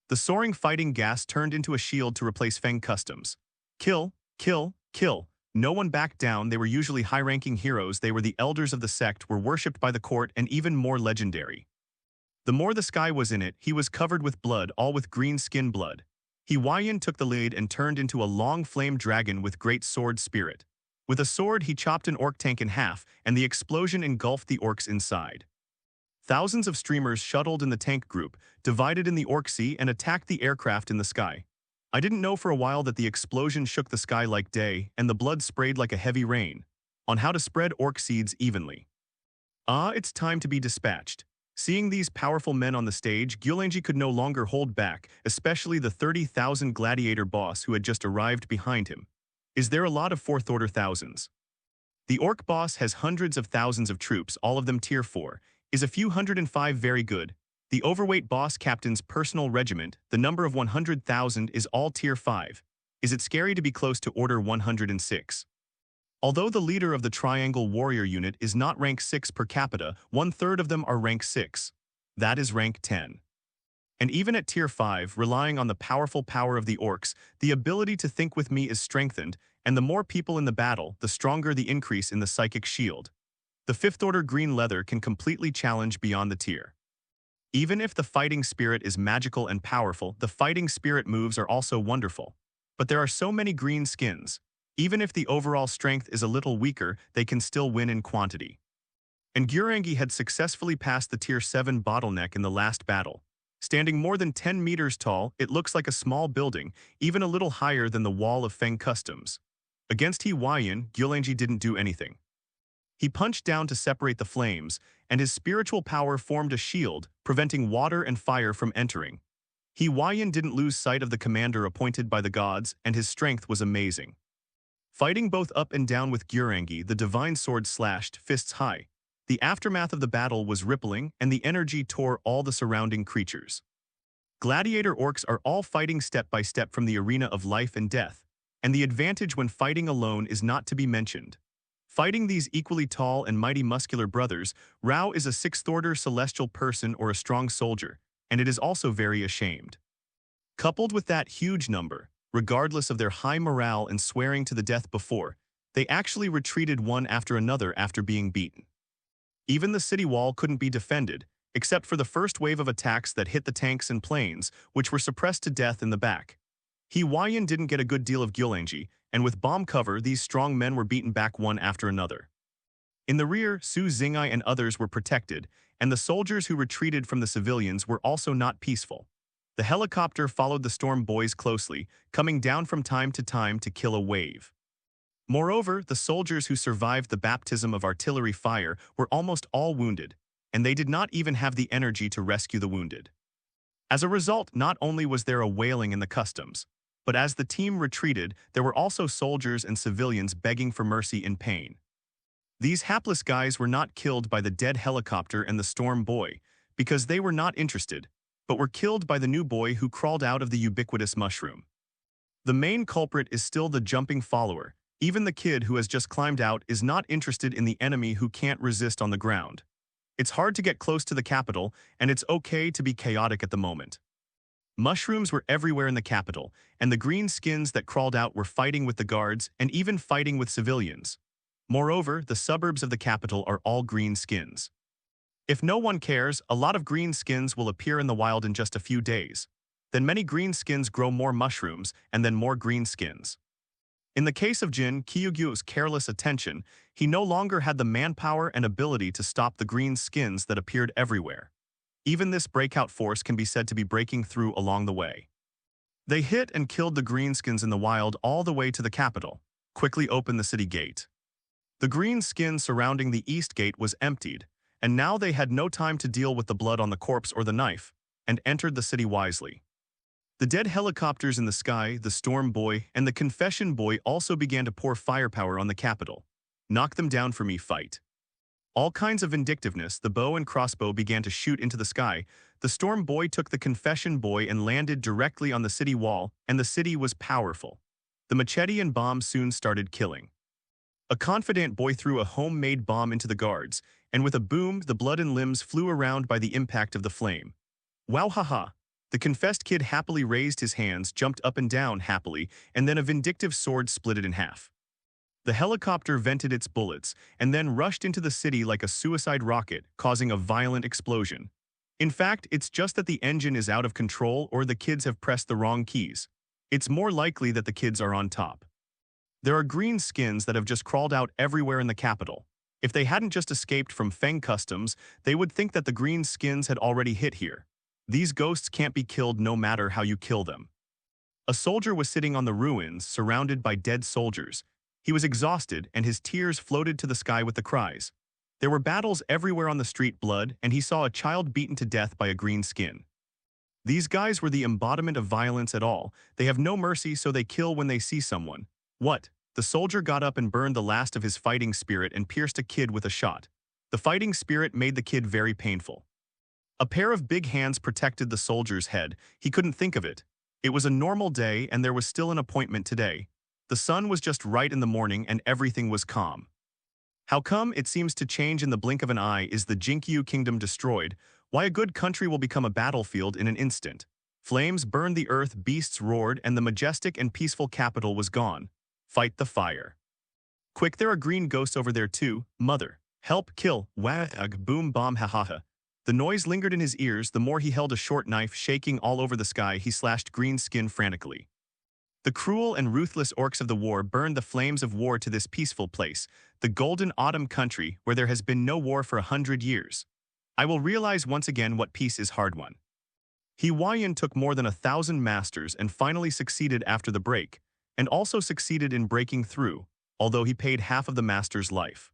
The soaring fighting gas turned into a shield to replace Feng Customs. Kill, kill, kill. No one backed down. They were usually high-ranking heroes. They were the elders of the sect, were worshipped by the court, and even more legendary. The more the sky was in it, he was covered with blood, all with green skin blood. Hawaiian took the lead and turned into a long flame dragon with great sword spirit. With a sword, he chopped an orc tank in half, and the explosion engulfed the orcs inside. Thousands of streamers shuttled in the tank group, divided in the orc sea, and attacked the aircraft in the sky. I didn't know for a while that the explosion shook the sky like day, and the blood sprayed like a heavy rain. On how to spread orc seeds evenly. It's time to be dispatched. Seeing these powerful men on the stage, WAAAGH could no longer hold back, especially the 30,000 gladiator boss who had just arrived behind him. Is there a lot of 4th order thousands? The orc boss has hundreds of thousands of troops, all of them tier 4. Is a few 105 very good? The overweight boss captain's personal regiment, the number of 100,000 is all tier 5. Is it scary to be close to order 106? Although the leader of the Triangle Warrior unit is not rank 6 per capita, 1/3 of them are rank 6. That is rank 10. And even at tier 5, relying on the powerful power of the orcs, the ability to think with me is strengthened, and the more people in the battle, the stronger the increase in the psychic shield. The 5th order green leather can completely challenge beyond the tier. Even if the fighting spirit is magical and powerful, the fighting spirit moves are also wonderful. But there are so many green skins. Even if the overall strength is a little weaker, they can still win in quantity. And WAAAGH had successfully passed the tier 7 bottleneck in the last battle. Standing more than 10 meters tall, it looks like a small building, even a little higher than the wall of Feng Customs. Against Hawaiian, WAAAGH didn't do anything. He punched down to separate the flames, and his spiritual power formed a shield, preventing water and fire from entering. Hawaiian didn't lose sight of the commander appointed by the gods, and his strength was amazing. Fighting both up and down with WAAAGH, the divine sword slashed, fists high. The aftermath of the battle was rippling, and the energy tore all the surrounding creatures. Gladiator orcs are all fighting step by step from the arena of life and death, and the advantage when fighting alone is not to be mentioned. Fighting these equally tall and mighty muscular brothers, WAAAGH is a 6th order celestial person or a strong soldier, and it is also very ashamed. Coupled with that huge number, regardless of their high morale and swearing to the death before, they actually retreated one after another after being beaten. Even the city wall couldn't be defended, except for the first wave of attacks that hit the tanks and planes, which were suppressed to death in the back. Hawaiian didn't get a good deal of WAAAGH, and with bomb cover, these strong men were beaten back one after another. In the rear, Su Xingai and others were protected, and the soldiers who retreated from the civilians were also not peaceful. The helicopter followed the storm boys closely, coming down from time to kill a wave. Moreover, the soldiers who survived the baptism of artillery fire were almost all wounded, and they did not even have the energy to rescue the wounded. As a result, not only was there a wailing in the customs, but as the team retreated, there were also soldiers and civilians begging for mercy in pain. These hapless guys were not killed by the dead helicopter and the storm boy, because they were not interested, but were killed by the new boy who crawled out of the ubiquitous mushroom. The main culprit is still the jumping follower. Even the kid who has just climbed out is not interested in the enemy who can't resist on the ground. It's hard to get close to the capital, and it's okay to be chaotic at the moment. Mushrooms were everywhere in the capital, and the green skins that crawled out were fighting with the guards and even fighting with civilians. Moreover, the suburbs of the capital are all green skins. If no one cares, a lot of green skins will appear in the wild in just a few days. Then many green skins grow more mushrooms, and then more green skins. In the case of Jin Kyugyu's careless attention, he no longer had the manpower and ability to stop the green skins that appeared everywhere. Even this breakout force can be said to be breaking through along the way. They hit and killed the greenskins in the wild all the way to the capital, quickly opened the city gate. The green skin surrounding the east gate was emptied, and now they had no time to deal with the blood on the corpse or the knife, and entered the city wisely. The dead helicopters in the sky, the storm boy, and the confession boy also began to pour firepower on the capital. Knock them down for me, fight. All kinds of vindictiveness, the bow and crossbow began to shoot into the sky. The storm boy took the confession boy and landed directly on the city wall, and the city was powerful. The machete and bomb soon started killing. A confident boy threw a homemade bomb into the guards, and with a boom, the blood and limbs flew around by the impact of the flame. Wow, haha. The confessed kid happily raised his hands, jumped up and down happily, and then a vindictive sword split it in half. The helicopter vented its bullets, and then rushed into the city like a suicide rocket, causing a violent explosion. In fact, it's just that the engine is out of control or the kids have pressed the wrong keys. It's more likely that the kids are on top. There are green skins that have just crawled out everywhere in the capital. If they hadn't just escaped from Feng Customs, they would think that the green skins had already hit here. These ghosts can't be killed no matter how you kill them. A soldier was sitting on the ruins, surrounded by dead soldiers. He was exhausted, and his tears floated to the sky with the cries. There were battles everywhere on the street, blood, and he saw a child beaten to death by a green skin. These guys were the embodiment of violence at all. They have no mercy, so they kill when they see someone. What? The soldier got up and burned the last of his fighting spirit and pierced a kid with a shot. The fighting spirit made the kid very painful. A pair of big hands protected the soldier's head. He couldn't think of it. It was a normal day, and there was still an appointment today. The sun was just right in the morning, and everything was calm. How come it seems to change in the blink of an eye? Is the Jinkyu kingdom destroyed? Why a good country will become a battlefield in an instant? Flames burned the earth, beasts roared, and the majestic and peaceful capital was gone. Fight the fire. Quick, there are green ghosts over there too. Mother. Help, kill, WAAAGH, boom, bomb, ha. The noise lingered in his ears. The more he held a short knife, shaking all over the sky, he slashed green skin frantically. The cruel and ruthless orcs of the war burned the flames of war to this peaceful place, the golden autumn country where there has been no war for 100 years. I will realize once again what peace is hard won. Huayan took more than 1,000 masters and finally succeeded after the break, and also succeeded in breaking through, although he paid half of the master's life.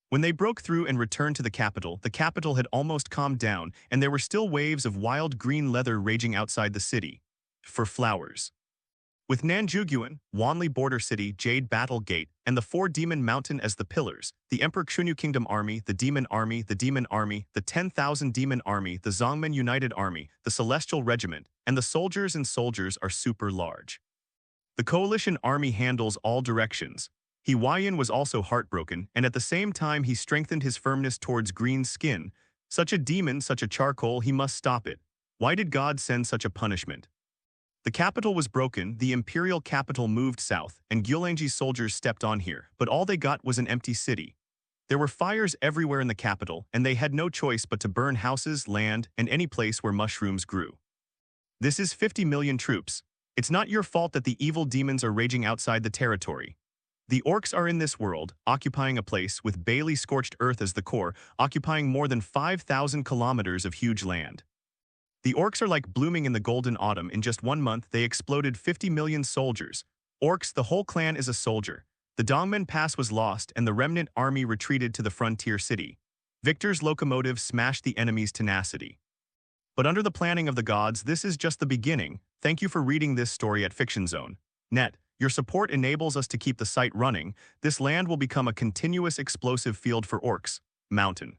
When they broke through and returned to the capital had almost calmed down, and there were still waves of wild green leather raging outside the city. For flowers. With Nanjuguan, Wanli border city, Jade Battle Gate, and the 4 Demon Mountain as the pillars, the Emperor Xunyu Kingdom Army, the Demon Army, the 10,000 Demon Army, the Zongmen United Army, the Celestial Regiment, and the soldiers are super large. The coalition army handles all directions. Huayan was also heartbroken, and at the same time he strengthened his firmness towards green skin. Such a demon, such a charcoal, he must stop it. Why did God send such a punishment? The capital was broken, the imperial capital moved south, and Gyulangji's soldiers stepped on here, but all they got was an empty city. There were fires everywhere in the capital, and they had no choice but to burn houses, land, and any place where mushrooms grew. This is 50 million troops. It's not your fault that the evil demons are raging outside the territory. The Orcs are in this world, occupying a place with barely scorched earth as the core, occupying more than 5,000 kilometers of huge land. The Orcs are like blooming in the golden autumn. In just 1 month, they exploded 50 million soldiers. Orcs, the whole clan is a soldier. The Dongmen Pass was lost and the remnant army retreated to the frontier city. Victor's locomotive smashed the enemy's tenacity. But under the planning of the gods, this is just the beginning. Thank you for reading this story at FictionZone.net. Your support enables us to keep the site running. This land will become a continuous explosive field for Orcs. Mountain.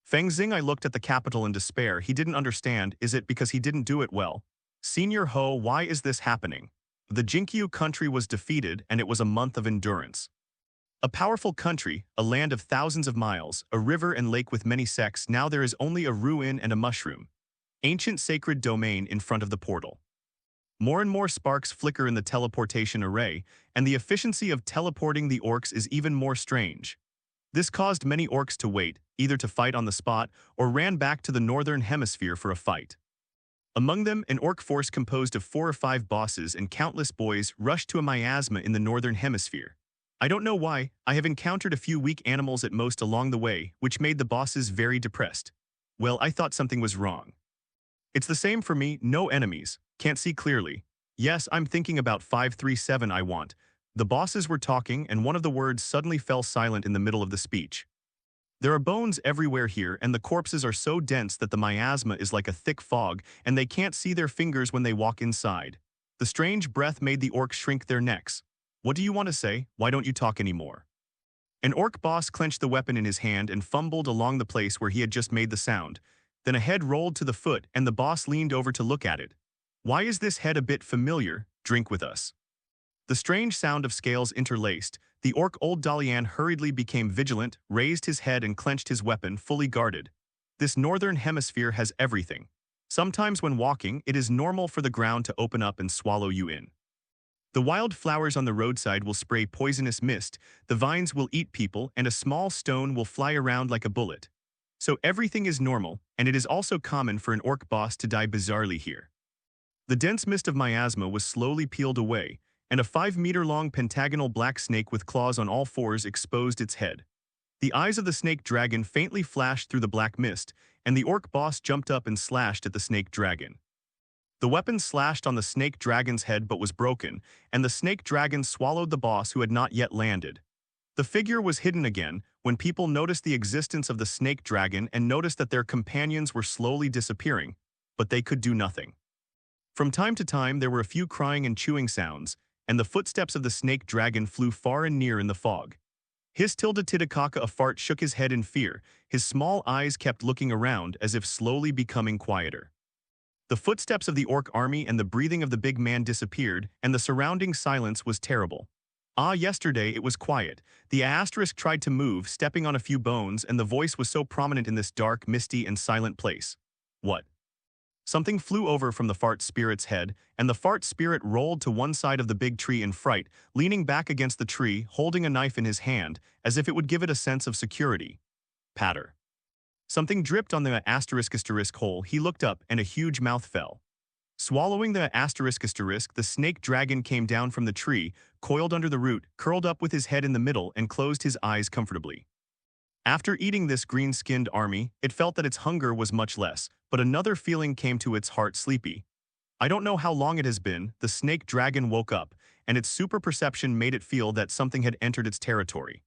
Feng Xing. I looked at the capital in despair. He didn't understand. Is it because he didn't do it well? Senior Ho, why is this happening? The Jinkyu country was defeated and it was a month of endurance. A powerful country, a land of thousands of miles, a river and lake with many sects. Now there is only a ruin and a mushroom. Ancient sacred domain in front of the portal. More and more sparks flicker in the teleportation array, and the efficiency of teleporting the Orcs is even more strange. This caused many Orcs to wait, either to fight on the spot or ran back to the northern hemisphere for a fight. Among them, an Orc force composed of 4 or 5 bosses and countless boys rushed to a miasma in the northern hemisphere. I don't know why. I have encountered a few weak animals at most along the way, which made the bosses very depressed. Well, I thought something was wrong. It's the same for me, no enemies, can't see clearly. Yes, I'm thinking about 537 I want. The bosses were talking and one of the words suddenly fell silent in the middle of the speech. There are bones everywhere here and the corpses are so dense that the miasma is like a thick fog and they can't see their fingers when they walk inside. The strange breath made the Orcs shrink their necks. What do you want to say? Why don't you talk anymore? An Orc boss clenched the weapon in his hand and fumbled along the place where he had just made the sound. Then a head rolled to the foot and the boss leaned over to look at it. Why is this head a bit familiar? Drink with us. The strange sound of scales interlaced. The Orc Old Dalian hurriedly became vigilant, raised his head and clenched his weapon, fully guarded. This northern hemisphere has everything. Sometimes when walking, it is normal for the ground to open up and swallow you in. The wild flowers on the roadside will spray poisonous mist, the vines will eat people, and a small stone will fly around like a bullet. So everything is normal, and it is also common for an Orc boss to die bizarrely here. The dense mist of miasma was slowly peeled away, and a 5-meter-long pentagonal black snake with claws on all 4s exposed its head. The eyes of the snake dragon faintly flashed through the black mist, and the Orc boss jumped up and slashed at the snake dragon. The weapon slashed on the snake dragon's head but was broken, and the snake dragon swallowed the boss who had not yet landed. The figure was hidden again when people noticed the existence of the snake dragon and noticed that their companions were slowly disappearing, but they could do nothing. From time to time there were a few crying and chewing sounds, and the footsteps of the snake dragon flew far and near in the fog. His tilde Titicaca a fart shook his head in fear, his small eyes kept looking around as if slowly becoming quieter. The footsteps of the Orc army and the breathing of the big man disappeared, and the surrounding silence was terrible. Yesterday it was quiet. The asterisk tried to move, stepping on a few bones, and the voice was so prominent in this dark, misty, and silent place. What? Something flew over from the fart spirit's head, and the fart spirit rolled to one side of the big tree in fright, leaning back against the tree, holding a knife in his hand, as if it would give it a sense of security. Patter. Something dripped on the asterisk hole. He looked up, and a huge mouth fell. Swallowing the asterisk, the snake dragon came down from the tree, coiled under the root, curled up with his head in the middle, and closed his eyes comfortably. After eating this green-skinned army, it felt that its hunger was much less, but another feeling came to its heart, sleepy. I don't know how long it has been, the snake dragon woke up, and its super perception made it feel that something had entered its territory.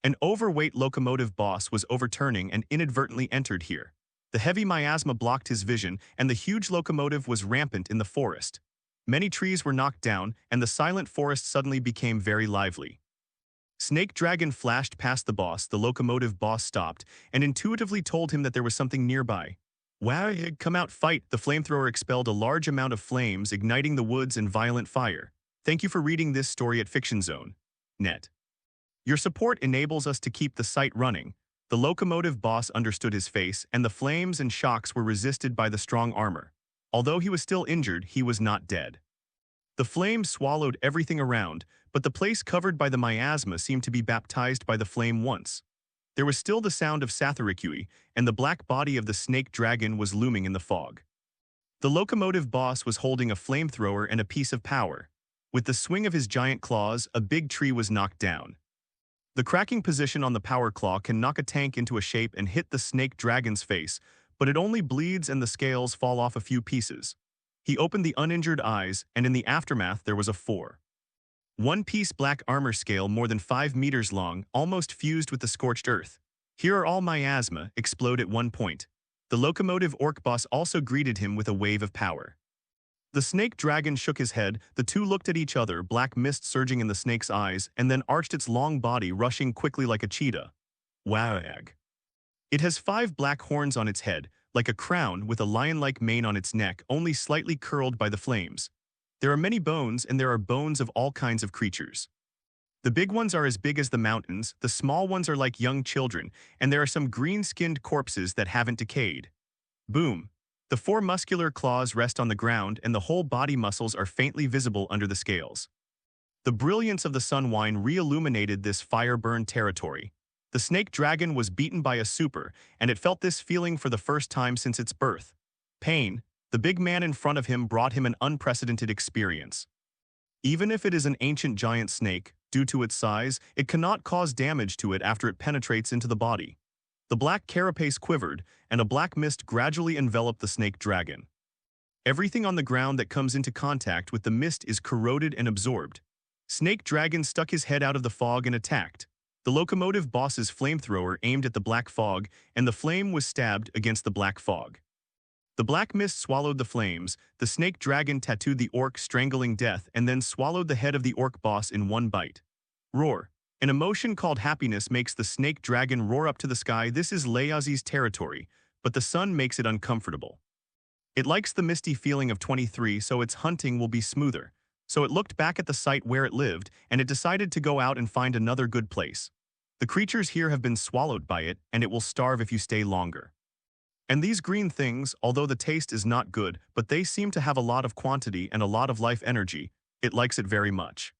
An overweight locomotive boss was overturning and inadvertently entered here. The heavy miasma blocked his vision, and the huge locomotive was rampant in the forest. Many trees were knocked down, and the silent forest suddenly became very lively. Snake Dragon flashed past the boss. The locomotive boss stopped, and intuitively told him that there was something nearby. WAAAGH, come out, fight! The flamethrower expelled a large amount of flames, igniting the woods in violent fire. Thank you for reading this story at FictionZone.net. Your support enables us to keep the site running. The locomotive boss understood his face, and the flames and shocks were resisted by the strong armor. Although he was still injured, he was not dead. The flames swallowed everything around, but the place covered by the miasma seemed to be baptized by the flame once. There was still the sound of Satharikui, and the black body of the snake dragon was looming in the fog. The locomotive boss was holding a flamethrower and a piece of power. With the swing of his giant claws, a big tree was knocked down. The cracking position on the power claw can knock a tank into a shape and hit the snake dragon's face, but it only bleeds and the scales fall off a few pieces. He opened the uninjured eyes, and in the aftermath there was a 4-1-piece black armor scale more than 5 meters long, almost fused with the scorched earth. Here are all miasma, explode at one point. The locomotive orc boss also greeted him with a wave of power. The snake dragon shook his head, the two looked at each other, black mist surging in the snake's eyes, and then arched its long body, rushing quickly like a cheetah. WAAAGH. It has 5 black horns on its head, like a crown, with a lion-like mane on its neck, only slightly curled by the flames. There are many bones, and there are bones of all kinds of creatures. The big ones are as big as the mountains, the small ones are like young children, and there are some green-skinned corpses that haven't decayed. Boom. The 4 muscular claws rest on the ground, and the whole body muscles are faintly visible under the scales. The brilliance of the sun wine re-illuminated this fire-burned territory. The snake dragon was beaten by a super, and it felt this feeling for the first time since its birth. Pain. The big man in front of him brought him an unprecedented experience. Even if it is an ancient giant snake, due to its size, it cannot cause damage to it after it penetrates into the body. The black carapace quivered, and a black mist gradually enveloped the snake dragon. Everything on the ground that comes into contact with the mist is corroded and absorbed. Snake dragon stuck his head out of the fog and attacked. The locomotive boss's flamethrower aimed at the black fog, and the flame was stabbed against the black fog. The black mist swallowed the flames, the snake dragon tattooed the orc, strangling death, and then swallowed the head of the orc boss in one bite. Roar. An emotion called happiness makes the snake dragon roar up to the sky. This is WAAAGH's territory, but the sun makes it uncomfortable. It likes the misty feeling of 23, so its hunting will be smoother. So it looked back at the site where it lived, and it decided to go out and find another good place. The creatures here have been swallowed by it, and it will starve if you stay longer. And these green things, although the taste is not good, but they seem to have a lot of quantity and a lot of life energy, it likes it very much.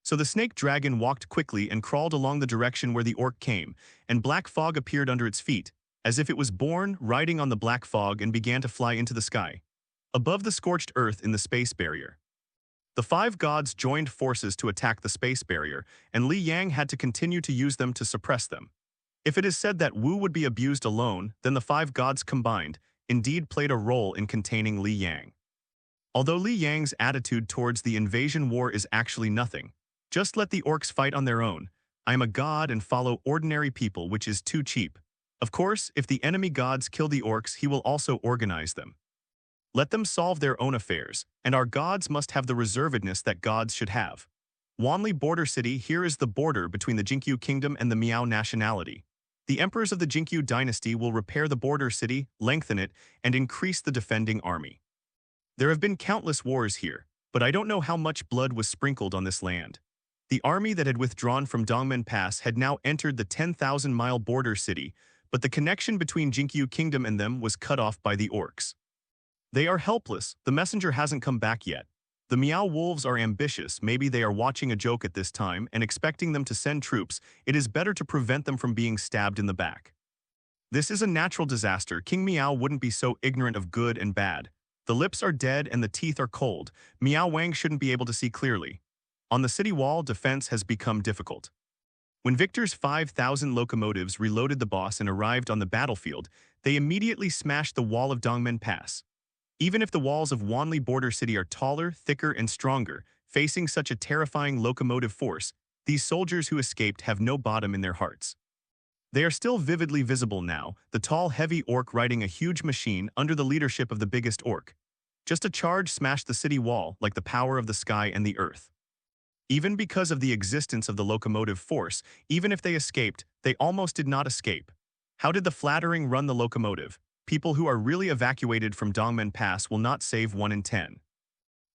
So the snake dragon walked quickly and crawled along the direction where the orc came, and black fog appeared under its feet, as if it was born, riding on the black fog, and began to fly into the sky, above the scorched earth in the space barrier. The 5 gods joined forces to attack the space barrier, and Li Yang had to continue to use them to suppress them. If it is said that Wu would be abused alone, then the 5 gods combined indeed played a role in containing Li Yang. Although Li Yang's attitude towards the invasion war is actually nothing. Just let the orcs fight on their own. I am a god and follow ordinary people, which is too cheap. Of course, if the enemy gods kill the orcs, he will also organize them. Let them solve their own affairs, and our gods must have the reservedness that gods should have. Wanli border city. Here is the border between the Jinkyu kingdom and the Miao nationality. The emperors of the Jinkyu dynasty will repair the border city, lengthen it, and increase the defending army. There have been countless wars here, but I don't know how much blood was sprinkled on this land. The army that had withdrawn from Dongmen Pass had now entered the 10,000-mile border city, but the connection between Jinkyu kingdom and them was cut off by the orcs. They are helpless. The messenger hasn't come back yet. The Miao wolves are ambitious. Maybe they are watching a joke at this time and expecting them to send troops. It is better to prevent them from being stabbed in the back. This is a natural disaster. King Miao wouldn't be so ignorant of good and bad. The lips are dead and the teeth are cold. Miao Wang shouldn't be able to see clearly. On the city wall, defense has become difficult. When Victor's 5,000 locomotives reloaded the boss and arrived on the battlefield, they immediately smashed the wall of Dongmen Pass. Even if the walls of Wanli border city are taller, thicker, and stronger, facing such a terrifying locomotive force, these soldiers who escaped have no bottom in their hearts. They are still vividly visible now, the tall, heavy orc riding a huge machine under the leadership of the biggest orc. Just a charge smashed the city wall like the power of the sky and the earth. Even because of the existence of the locomotive force, even if they escaped, they almost did not escape. How did the flattering run the locomotive? People who are really evacuated from Dongmen Pass will not save 1 in 10.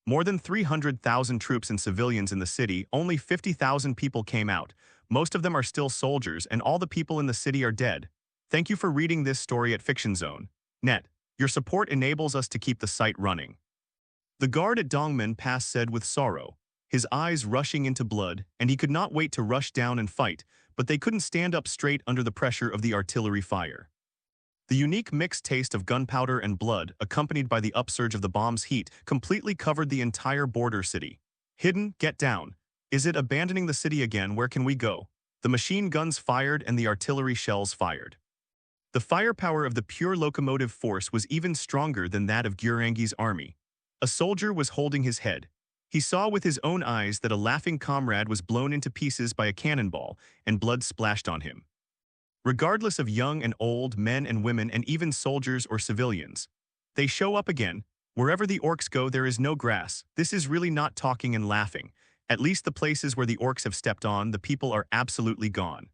More than 300,000 troops and civilians in the city, only 50,000 people came out. Most of them are still soldiers, and all the people in the city are dead. Thank you for reading this story at Fiction Zone. Net. Your support enables us to keep the site running. The guard at Dongmen Pass said with sorrow, his eyes rushing into blood, and he could not wait to rush down and fight, but they couldn't stand up straight under the pressure of the artillery fire. The unique mixed taste of gunpowder and blood, accompanied by the upsurge of the bomb's heat, completely covered the entire border city. Hidden, get down. Is it abandoning the city again? Where can we go? The machine guns fired and the artillery shells fired. The firepower of the pure locomotive force was even stronger than that of WAAAGH's army. A soldier was holding his head. He saw with his own eyes that a laughing comrade was blown into pieces by a cannonball, and blood splashed on him. Regardless of young and old, men and women, and even soldiers or civilians, they show up again. Wherever the orcs go, there is no grass. This is really not talking and laughing. At least the places where the orcs have stepped on, the people are absolutely gone.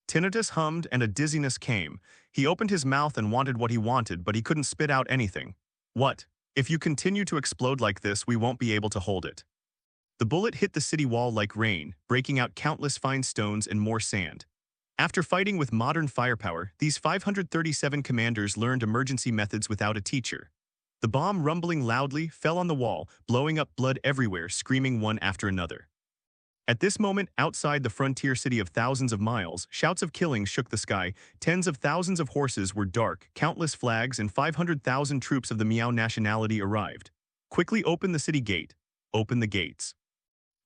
Tinnitus hummed and a dizziness came. He opened his mouth and wanted what he wanted, but he couldn't spit out anything. What? If you continue to explode like this, we won't be able to hold it. The bullet hit the city wall like rain, breaking out countless fine stones and more sand. After fighting with modern firepower, these 537 commanders learned emergency methods without a teacher. The bomb, rumbling loudly, fell on the wall, blowing up blood everywhere, screaming one after another. At this moment, outside the frontier city of thousands of miles, shouts of killing shook the sky. Tens of thousands of horses were dark, countless flags, and 500,000 troops of the Miao nationality arrived. Quickly open the city gate. Open the gates.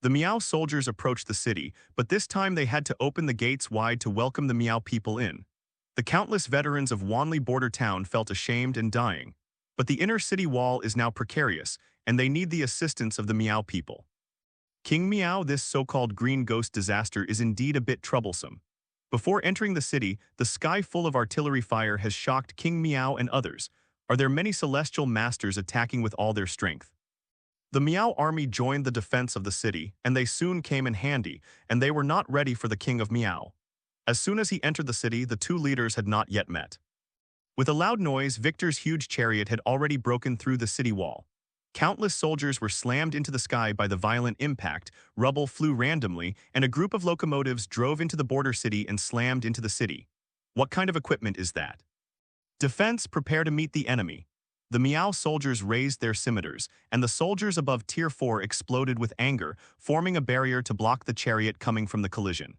The Miao soldiers approached the city, but this time they had to open the gates wide to welcome the Miao people in. The countless veterans of Wanli border town felt ashamed and dying. But the inner city wall is now precarious, and they need the assistance of the Miao people. King Miao, this so-called green ghost disaster is indeed a bit troublesome. Before entering the city, the sky full of artillery fire has shocked King Miao and others. Are there many celestial masters attacking with all their strength? The Miao army joined the defense of the city, and they soon came in handy, and they were not ready for the King of Miao. As soon as he entered the city, the two leaders had not yet met. With a loud noise, Victor's huge chariot had already broken through the city wall. Countless soldiers were slammed into the sky by the violent impact, rubble flew randomly, and a group of locomotives drove into the border city and slammed into the city. What kind of equipment is that? Defense, prepare to meet the enemy. The Miao soldiers raised their scimitars, and the soldiers above Tier 4 exploded with anger, forming a barrier to block the chariot coming from the collision.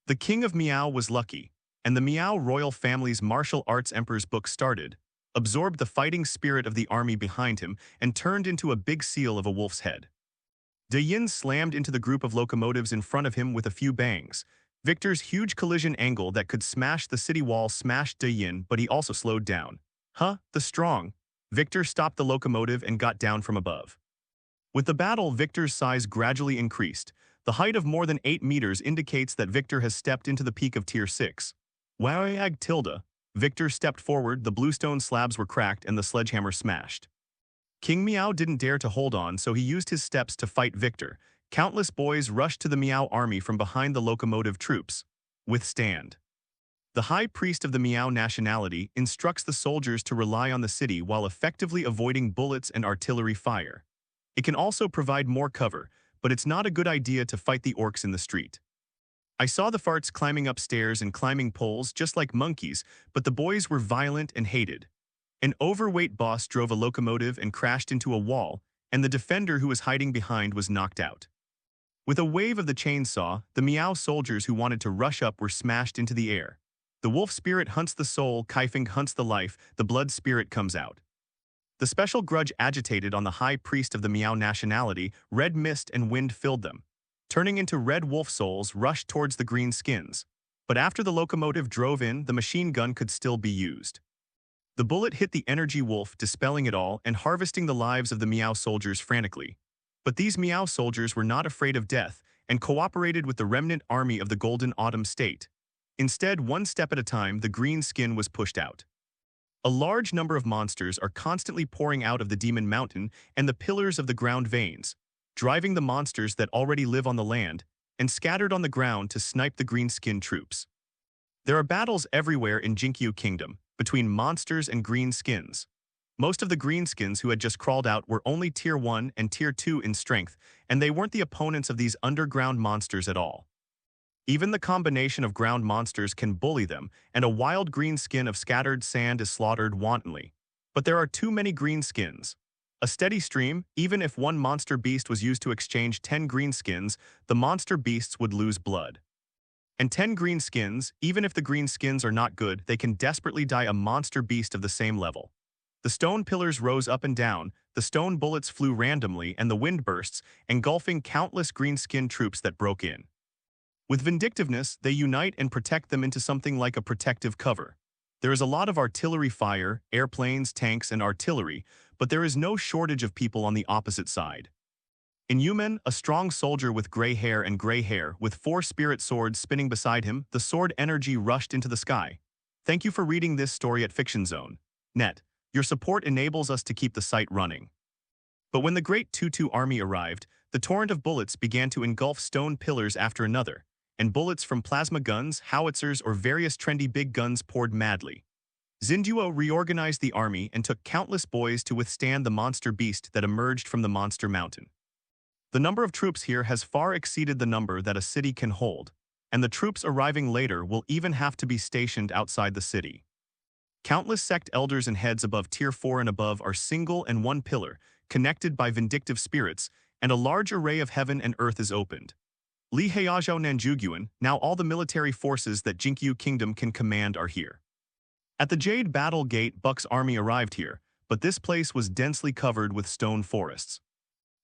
The King of Miao was lucky, and the Miao royal family's martial arts emperor's book started, absorbed the fighting spirit of the army behind him, and turned into a big seal of a wolf's head. De Yin slammed into the group of locomotives in front of him with a few bangs. Victor's huge collision angle that could smash the city wall smashed De Yin, but he also slowed down. The strong. Victor stopped the locomotive and got down from above. With the battle, Victor's size gradually increased. The height of more than 8 meters indicates that Victor has stepped into the peak of Tier 6. WAAAGH. Victor stepped forward, the bluestone slabs were cracked and the sledgehammer smashed. King Miao didn't dare to hold on, so he used his steps to fight Victor. Countless boys rushed to the Miao army from behind the locomotive troops. Withstand. The high priest of the Miao nationality instructs the soldiers to rely on the city while effectively avoiding bullets and artillery fire. It can also provide more cover, but it's not a good idea to fight the orcs in the street. I saw the farts climbing upstairs and climbing poles just like monkeys, but the boys were violent and hated. An overweight boss drove a locomotive and crashed into a wall, and the defender who was hiding behind was knocked out. With a wave of the chainsaw, the Miao soldiers who wanted to rush up were smashed into the air. The wolf spirit hunts the soul, Kaifeng hunts the life, the blood spirit comes out. The special grudge agitated on the high priest of the Miao nationality, red mist and wind filled them. Turning into red wolf souls rushed towards the green skins. But after the locomotive drove in, the machine gun could still be used. The bullet hit the energy wolf, dispelling it all and harvesting the lives of the Miao soldiers frantically. But these Miao soldiers were not afraid of death and cooperated with the remnant army of the Golden Autumn State. Instead, one step at a time, the green skin was pushed out. A large number of monsters are constantly pouring out of the Demon Mountain and the pillars of the ground veins, driving the monsters that already live on the land and scattered on the ground to snipe the green-skinned troops. There are battles everywhere in Jinkyu Kingdom between monsters and green skins. Most of the greenskins who had just crawled out were only Tier 1 and Tier 2 in strength, and they weren't the opponents of these underground monsters at all. Even the combination of ground monsters can bully them, and a wild green skin of scattered sand is slaughtered wantonly. But there are too many green skins. A steady stream, even if one monster beast was used to exchange 10 green skins, the monster beasts would lose blood. And 10 green skins, even if the green skins are not good, they can desperately die a monster beast of the same level. The stone pillars rose up and down, the stone bullets flew randomly and the wind bursts, engulfing countless green-skinned troops that broke in. With vindictiveness, they unite and protect them into something like a protective cover. There is a lot of artillery fire, airplanes, tanks, and artillery, but there is no shortage of people on the opposite side. In Yumen, a strong soldier with gray hair, with 4 spirit swords spinning beside him, the sword energy rushed into the sky. Thank you for reading this story at Fiction Zone. Net. Your support enables us to keep the site running. But when the Great Tutu army arrived, the torrent of bullets began to engulf stone pillars after another, and bullets from plasma guns, howitzers, or various trendy big guns poured madly. Zinduo reorganized the army and took countless boys to withstand the monster beast that emerged from the monster mountain. The number of troops here has far exceeded the number that a city can hold, and the troops arriving later will even have to be stationed outside the city. Countless sect elders and heads above Tier 4 and above are single and one pillar, connected by vindictive spirits, and a large array of heaven and earth is opened. Li Heizhou Nanjuguan, now all the military forces that Jinkyu Kingdom can command are here. At the Jade Battle Gate, Buck's army arrived here, but this place was densely covered with stone forests.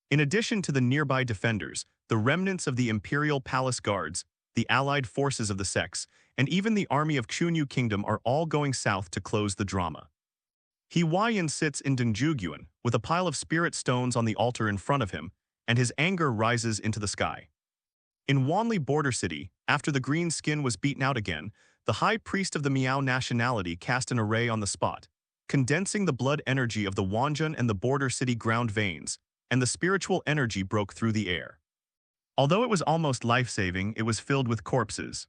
In addition to the nearby defenders, the remnants of the Imperial Palace Guards, the allied forces of the sects, and even the army of Chunyu Kingdom are all going south to close the drama. He Huayan sits in Dongjuguan, with a pile of spirit stones on the altar in front of him, and his anger rises into the sky. In Wanli Border City, after the green skin was beaten out again, the high priest of the Miao nationality cast an array on the spot, condensing the blood energy of the Wanjun and the Border City ground veins, and the spiritual energy broke through the air. Although it was almost life-saving, it was filled with corpses.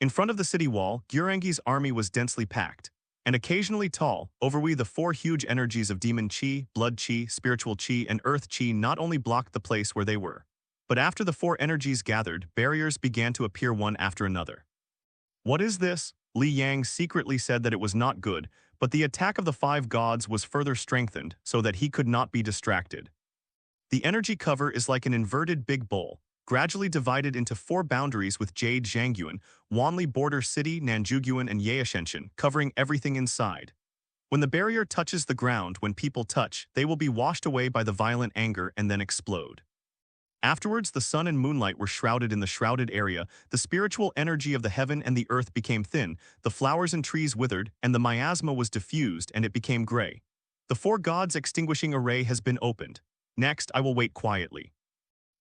In front of the city wall, Gurengi's army was densely packed, and occasionally tall, overwhelming the 4 huge energies of demon chi, blood chi, spiritual chi, and earth chi not only blocked the place where they were, but after the 4 energies gathered, barriers began to appear one after another. What is this? Li Yang secretly said that it was not good, but the attack of the 5 gods was further strengthened so that he could not be distracted. The energy cover is like an inverted big bowl, gradually divided into 4 boundaries with Jade Zhangyuan, Wanli Border City, Nanjuguan, and Yaeshenshin, covering everything inside. When the barrier touches the ground, when people touch, they will be washed away by the violent anger and then explode. Afterwards, the sun and moonlight were shrouded in the shrouded area, the spiritual energy of the heaven and the earth became thin, the flowers and trees withered, and the miasma was diffused and it became gray. The 4 gods' extinguishing array has been opened. Next, I will wait quietly.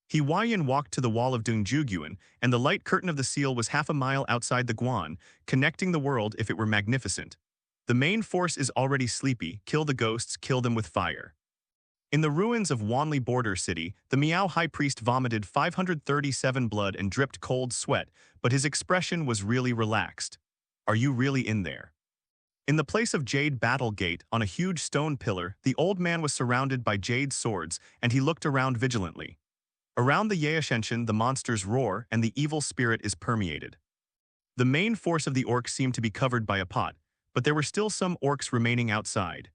He Huayan walked to the wall of Dongjuguan, and the light curtain of the seal was half a mile outside the Guan, connecting the world if it were magnificent. The main force is already sleepy, kill the ghosts, kill them with fire. In the ruins of Wanli Border City, the Miao High Priest vomited 537 blood and dripped cold sweat, but his expression was really relaxed. Are you really in there? In the place of Jade Battle Gate, on a huge stone pillar, the old man was surrounded by jade swords, and he looked around vigilantly. Around the Yaeshenshin, the monsters roar, and the evil spirit is permeated. The main force of the orcs seemed to be covered by a pot, but there were still some orcs remaining outside.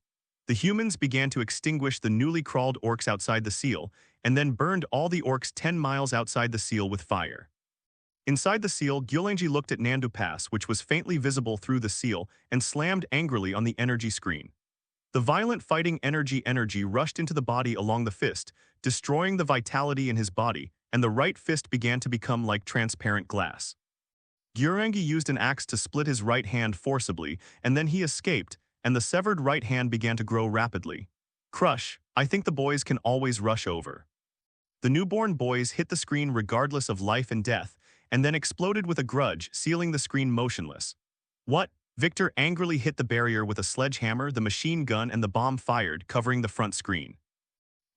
The humans began to extinguish the newly crawled orcs outside the seal, and then burned all the orcs 10 miles outside the seal with fire. Inside the seal, Gyulenji looked at Nandu Pass, which was faintly visible through the seal, and slammed angrily on the energy screen. The violent fighting energy rushed into the body along the fist, destroying the vitality in his body, and the right fist began to become like transparent glass. Gyurengi used an axe to split his right hand forcibly, and then he escaped, and the severed right hand began to grow rapidly. Crush, I think the boys can always rush over. The newborn boys hit the screen regardless of life and death, and then exploded with a grudge, sealing the screen motionless. What? Victor angrily hit the barrier with a sledgehammer, the machine gun, and the bomb fired, covering the front screen.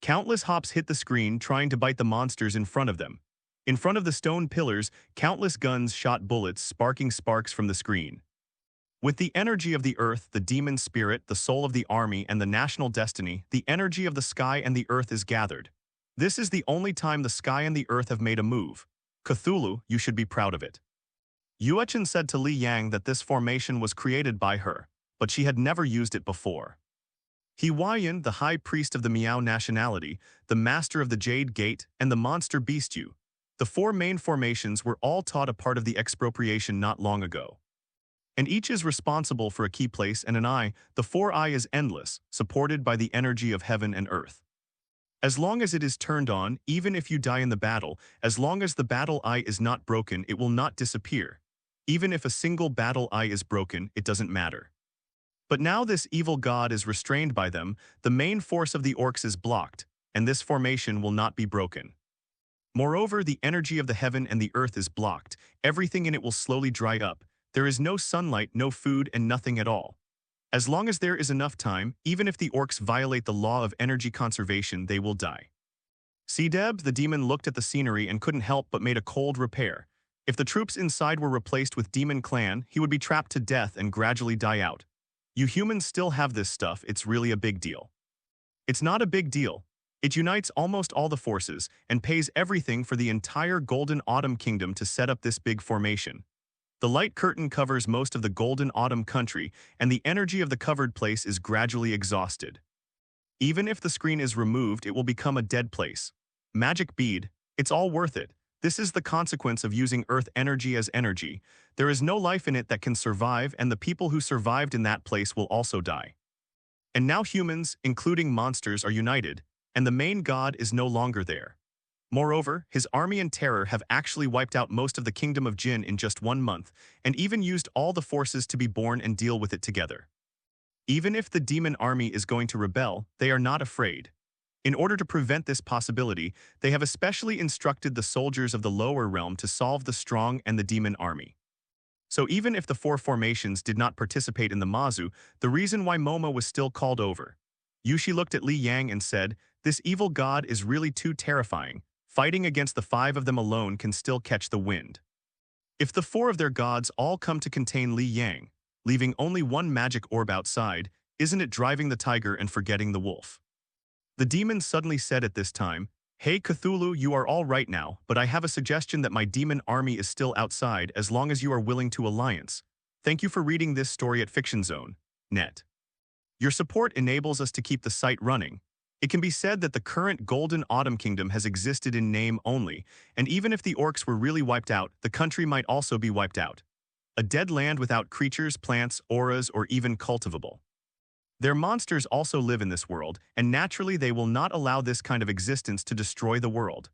Countless hops hit the screen, trying to bite the monsters in front of them. In front of the stone pillars, countless guns shot bullets, sparking sparks from the screen. With the energy of the earth, the demon spirit, the soul of the army, and the national destiny, the energy of the sky and the earth is gathered. This is the only time the sky and the earth have made a move. Cthulhu, you should be proud of it. Yuechen said to Li Yang that this formation was created by her, but she had never used it before. He Huayan, the high priest of the Miao nationality, the master of the Jade Gate, and the monster beast Yu. The 4 main formations were all taught a part of the expropriation not long ago. and each is responsible for a key place and an eye. The 4 eye is endless, supported by the energy of heaven and earth. As long as it is turned on, even if you die in the battle, as long as the battle eye is not broken, it will not disappear. Even if a single battle eye is broken, it doesn't matter. But now this evil god is restrained by them, the main force of the orcs is blocked, and this formation will not be broken. Moreover, the energy of the heaven and the earth is blocked, everything in it will slowly dry up, there is no sunlight, no food, and nothing at all. As long as there is enough time, even if the orcs violate the law of energy conservation, they will die. Deb, the demon, looked at the scenery and couldn't help but made a cold repair. If the troops inside were replaced with demon clan, he would be trapped to death and gradually die out. You humans still have this stuff, it's really a big deal. It's not a big deal. It unites almost all the forces and pays everything for the entire Golden Autumn Kingdom to set up this big formation. The light curtain covers most of the Golden Autumn country, and the energy of the covered place is gradually exhausted. Even if the screen is removed, it will become a dead place. Magic bead, it's all worth it. This is the consequence of using earth energy as energy. There is no life in it that can survive, and the people who survived in that place will also die. And now humans, including monsters, are united, and the main god is no longer there. Moreover, his army and terror have actually wiped out most of the kingdom of Jinn in just 1 month, and even used all the forces to be born and deal with it together. Even if the demon army is going to rebel, they are not afraid. In order to prevent this possibility, they have especially instructed the soldiers of the lower realm to solve the strong and the demon army. So even if the 4 formations did not participate in the Mazu, the reason why Momo was still called over. Yushi looked at Li Yang and said, "This evil god is really too terrifying. Fighting against the 5 of them alone can still catch the wind. If the 4 of their gods all come to contain Li Yang, leaving only 1 magic orb outside, isn't it driving the tiger and forgetting the wolf?" The demon suddenly said at this time, "Hey Cthulhu, you are all right now, but I have a suggestion that my demon army is still outside as long as you are willing to alliance. Thank you for reading this story at FictionZone.net. Your support enables us to keep the site running. It can be said that the current Golden Autumn Kingdom has existed in name only, and even if the orcs were really wiped out, the country might also be wiped out. A dead land without creatures, plants, auras, or even cultivable. Their monsters also live in this world, and naturally they will not allow this kind of existence to destroy the world."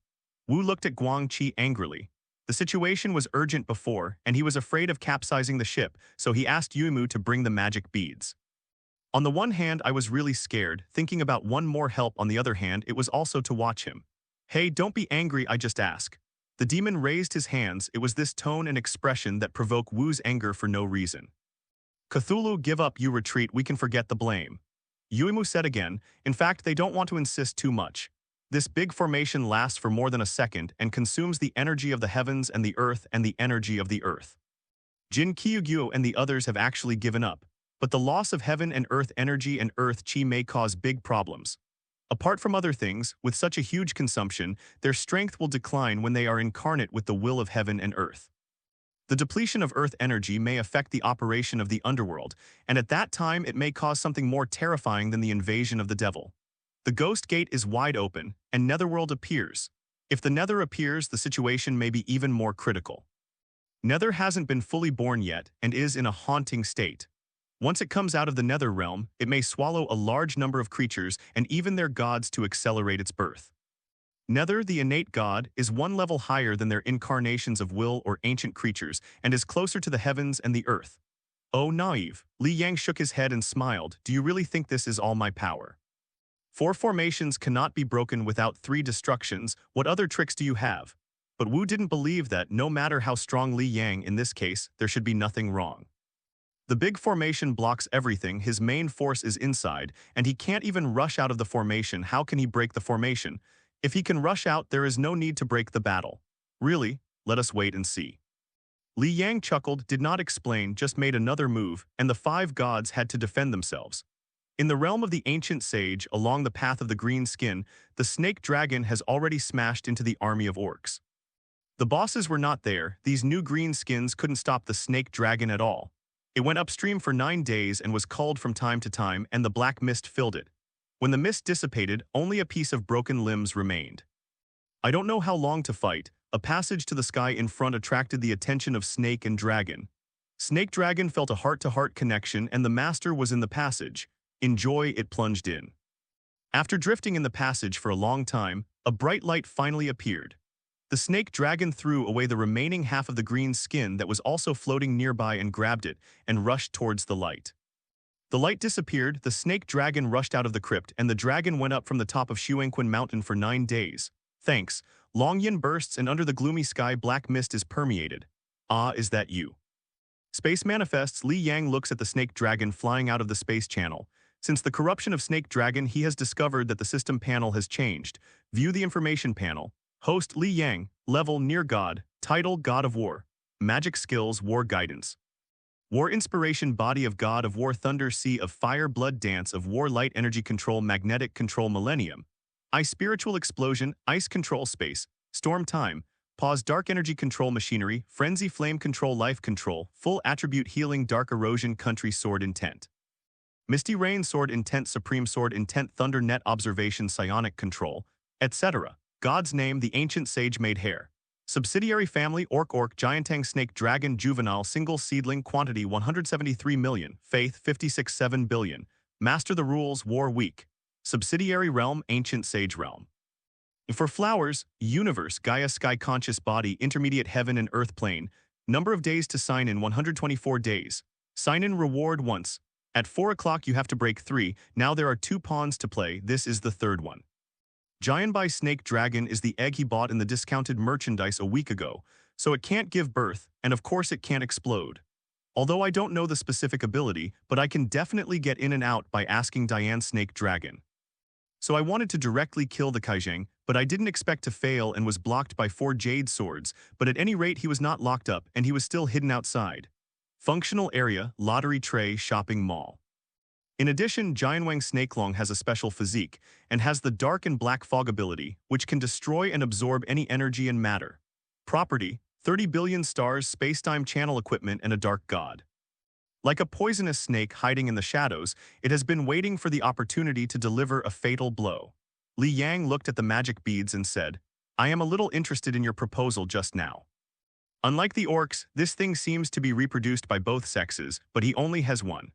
Wu looked at Guangqi angrily. The situation was urgent before, and he was afraid of capsizing the ship, so he asked Yumu to bring the magic beads. On the one hand, I was really scared, thinking about one more help. On the other hand, it was also to watch him. "Hey, don't be angry, I just ask." The demon raised his hands. It was this tone and expression that provoked Wu's anger for no reason. "Cthulhu, give up, you retreat, we can forget the blame." Yuimu said again. In fact, they don't want to insist too much. This big formation lasts for more than a second and consumes the energy of the heavens and the earth and the energy of the earth. Jin Kyugyo and the others have actually given up. But the loss of heaven and earth energy and earth chi may cause big problems. Apart from other things, with such a huge consumption, their strength will decline when they are incarnate with the will of heaven and earth. The depletion of earth energy may affect the operation of the underworld, and at that time it may cause something more terrifying than the invasion of the devil. The ghost gate is wide open, and netherworld appears. If the nether appears, the situation may be even more critical. Nether hasn't been fully born yet, and is in a haunting state. Once it comes out of the nether realm, it may swallow a large number of creatures and even their gods to accelerate its birth. Nether, the innate god, is 1 level higher than their incarnations of will or ancient creatures and is closer to the heavens and the earth. Oh, naive. Li Yang shook his head and smiled. Do you really think this is all my power? 4 formations cannot be broken without 3 destructions. What other tricks do you have? But Wu didn't believe that, no matter how strong Li Yang in this case, there should be nothing wrong. The big formation blocks everything, his main force is inside, and he can't even rush out of the formation. How can he break the formation? If he can rush out, there is no need to break the battle. Really? Let us wait and see. Li Yang chuckled, did not explain, just made another move, and the 5 gods had to defend themselves. In the realm of the ancient sage, along the path of the green skin, the snake dragon has already smashed into the army of orcs. The bosses were not there, these new green skins couldn't stop the snake dragon at all. It went upstream for 9 days and was culled from time to time, and the black mist filled it. When the mist dissipated, only a piece of broken limbs remained. I don't know how long to fight. A passage to the sky in front attracted the attention of snake and dragon. Snake Dragon felt a heart-to-heart connection and the master was in the passage. In joy, it plunged in. After drifting in the passage for a long time, a bright light finally appeared. The Snake Dragon threw away the remaining half of the green skin that was also floating nearby and grabbed it, and rushed towards the light. The light disappeared, the Snake Dragon rushed out of the crypt, and the dragon went up from the top of Xuanquan Mountain for 9 days. Thanks. Longyin bursts and under the gloomy sky black mist is permeated. Ah, is that you? Space manifests. Li Yang looks at the Snake Dragon flying out of the space channel. Since the corruption of Snake Dragon, he has discovered that the system panel has changed. View the information panel. Host Li Yang, level near God, title God of War. Magic skills War Guidance. War Inspiration Body of God of War Thunder Sea of Fire Blood Dance of War Light Energy Control Magnetic Control Millennium. Ice Spiritual Explosion, Ice Control Space, Storm Time, Pause Dark Energy Control Machinery, Frenzy Flame Control Life Control, Full Attribute Healing Dark Erosion Country Sword Intent. Misty Rain Sword Intent Supreme Sword Intent Thunder Net Observation Psionic Control, etc. God's Name The Ancient Sage Made Hair. Subsidiary Family Orc Giantang Snake Dragon Juvenile Single Seedling Quantity 173 million Faith 56.7 billion Master the Rules War Week. Subsidiary Realm Ancient Sage Realm. For Flowers, Universe Gaia Sky Conscious Body Intermediate Heaven and Earth Plane. Number of days to sign in 124 days. Sign in reward once. At 4 o'clock you have to break 3, now there are 2 pawns to play, this is the third one. Giant by Snake Dragon is the egg he bought in the discounted merchandise a week ago, so it can't give birth, and of course it can't explode. Although I don't know the specific ability, but I can definitely get in and out by asking Diane Snake Dragon. So I wanted to directly kill the Kaijang, but I didn't expect to fail and was blocked by 4 jade swords, but at any rate he was not locked up and he was still hidden outside. Functional area, lottery tray, shopping mall. In addition, Jianwang Snakelong has a special physique and has the dark and black fog ability, which can destroy and absorb any energy and matter. Property, 30 billion stars, spacetime channel equipment, and a dark god. Like a poisonous snake hiding in the shadows, it has been waiting for the opportunity to deliver a fatal blow. Li Yang looked at the magic beads and said, I am a little interested in your proposal just now. Unlike the orcs, this thing seems to be reproduced by both sexes, but he only has one.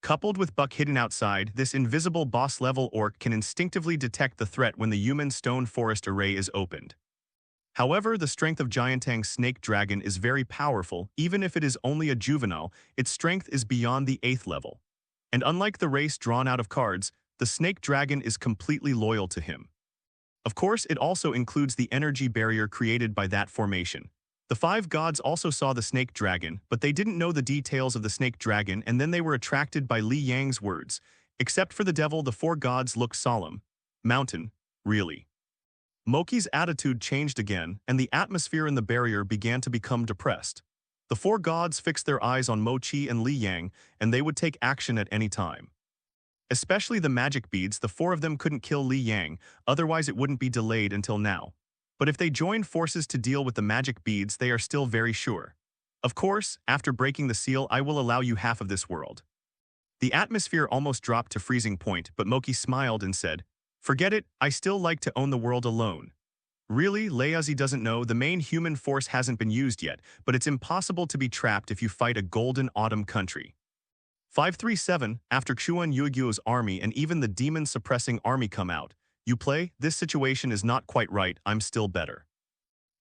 Coupled with Buck hidden outside, this invisible boss-level orc can instinctively detect the threat when the human stone forest array is opened. However, the strength of Giantang's Snake Dragon is very powerful, even if it is only a juvenile, its strength is beyond the 8th level. And unlike the race drawn out of cards, the Snake Dragon is completely loyal to him. Of course, it also includes the energy barrier created by that formation. The 5 gods also saw the Snake Dragon, but they didn't know the details of the Snake Dragon and then they were attracted by Li Yang's words. Except for the devil, the 4 gods looked solemn. Mountain, really. Moki's attitude changed again, and the atmosphere in the barrier began to become depressed. The 4 gods fixed their eyes on Mochi and Li Yang, and they would take action at any time. Especially the magic beads, the 4 of them couldn't kill Li Yang, otherwise it wouldn't be delayed until now. But if they join forces to deal with the magic beads, they are still very sure. Of course, after breaking the seal, I will allow you half of this world. The atmosphere almost dropped to freezing point, but Moki smiled and said, Forget it, I still like to own the world alone. Really, Leazi doesn't know, the main human force hasn't been used yet, but it's impossible to be trapped if you fight a golden autumn country. 537, after Xuan Yuegyu's army and even the demon-suppressing army come out, you play, this situation is not quite right, I'm still better.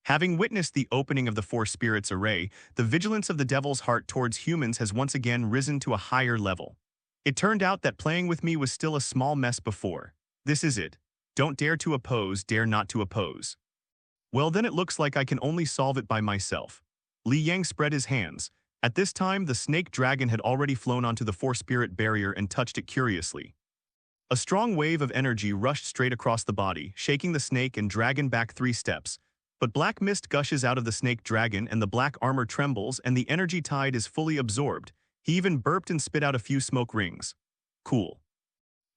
Having witnessed the opening of the 4 spirits array, the vigilance of the devil's heart towards humans has once again risen to a higher level. It turned out that playing with me was still a small mess before. This is it. Don't dare to oppose, dare not to oppose. Well then it looks like I can only solve it by myself. Li Yang spread his hands. At this time the Snake Dragon had already flown onto the 4-spirit barrier and touched it curiously. A strong wave of energy rushed straight across the body, shaking the snake and dragon back 3 steps. But black mist gushes out of the Snake Dragon and the black armor trembles and the energy tide is fully absorbed. He even burped and spit out a few smoke rings. Cool.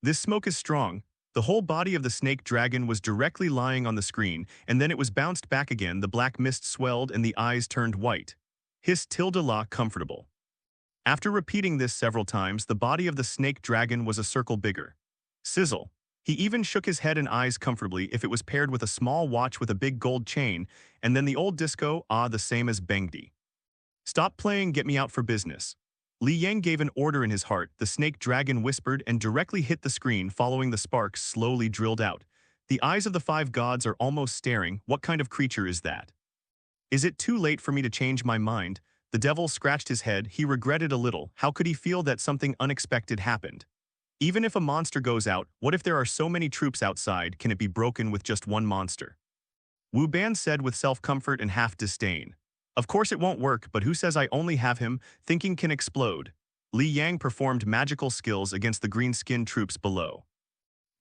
This smoke is strong. The whole body of the Snake Dragon was directly lying on the screen, and then it was bounced back again, the black mist swelled and the eyes turned white. Hiss tilde la comfortable. After repeating this several times, the body of the Snake Dragon was a circle bigger. Sizzle. He even shook his head and eyes comfortably if it was paired with a small watch with a big gold chain, and then the old disco, the same as Bengdi. Stop playing, get me out for business. Li Yang gave an order in his heart, the snake dragon whispered and directly hit the screen, following the sparks slowly drilled out. The eyes of the five gods are almost staring. What kind of creature is that? Is it too late for me to change my mind? The devil scratched his head. He regretted a little. How could he feel that something unexpected happened? Even if a monster goes out, what if there are so many troops outside? Can it be broken with just one monster? Wu Ban said with self-comfort and half-disdain. Of course it won't work, but who says I only have him? Thinking can explode. Li Yang performed magical skills against the green-skinned troops below.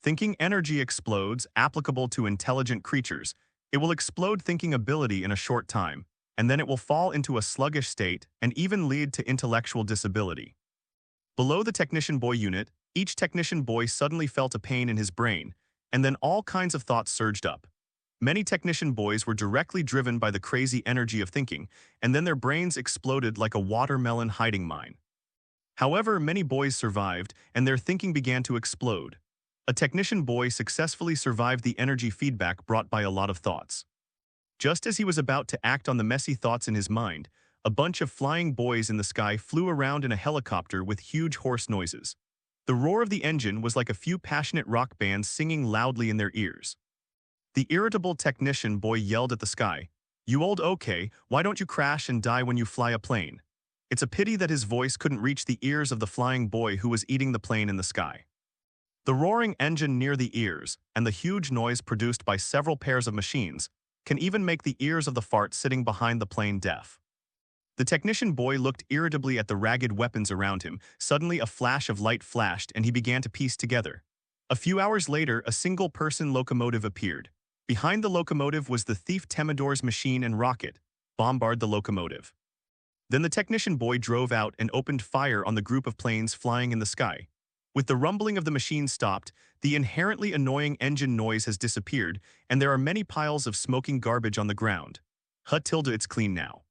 Thinking energy explodes, applicable to intelligent creatures. It will explode thinking ability in a short time, and then it will fall into a sluggish state and even lead to intellectual disability. Below the technician boy unit, each technician boy suddenly felt a pain in his brain, and then all kinds of thoughts surged up. Many technician boys were directly driven by the crazy energy of thinking, and then their brains exploded like a watermelon hiding mine. However, many boys survived, and their thinking began to explode. A technician boy successfully survived the energy feedback brought by a lot of thoughts. Just as he was about to act on the messy thoughts in his mind, a bunch of flying boys in the sky flew around in a helicopter with huge hoarse noises. The roar of the engine was like a few passionate rock bands singing loudly in their ears. The irritable technician boy yelled at the sky, "You old okay, why don't you crash and die when you fly a plane?" It's a pity that his voice couldn't reach the ears of the flying boy who was eating the plane in the sky. The roaring engine near the ears, and the huge noise produced by several pairs of machines, can even make the ears of the fart sitting behind the plane deaf. The technician boy looked irritably at the ragged weapons around him. Suddenly a flash of light flashed and he began to piece together. A few hours later, a single-person locomotive appeared. Behind the locomotive was the thief Temidor's machine and rocket. Bombard the locomotive. Then the technician boy drove out and opened fire on the group of planes flying in the sky. With the rumbling of the machine stopped, the inherently annoying engine noise has disappeared, and there are many piles of smoking garbage on the ground. It's clean now.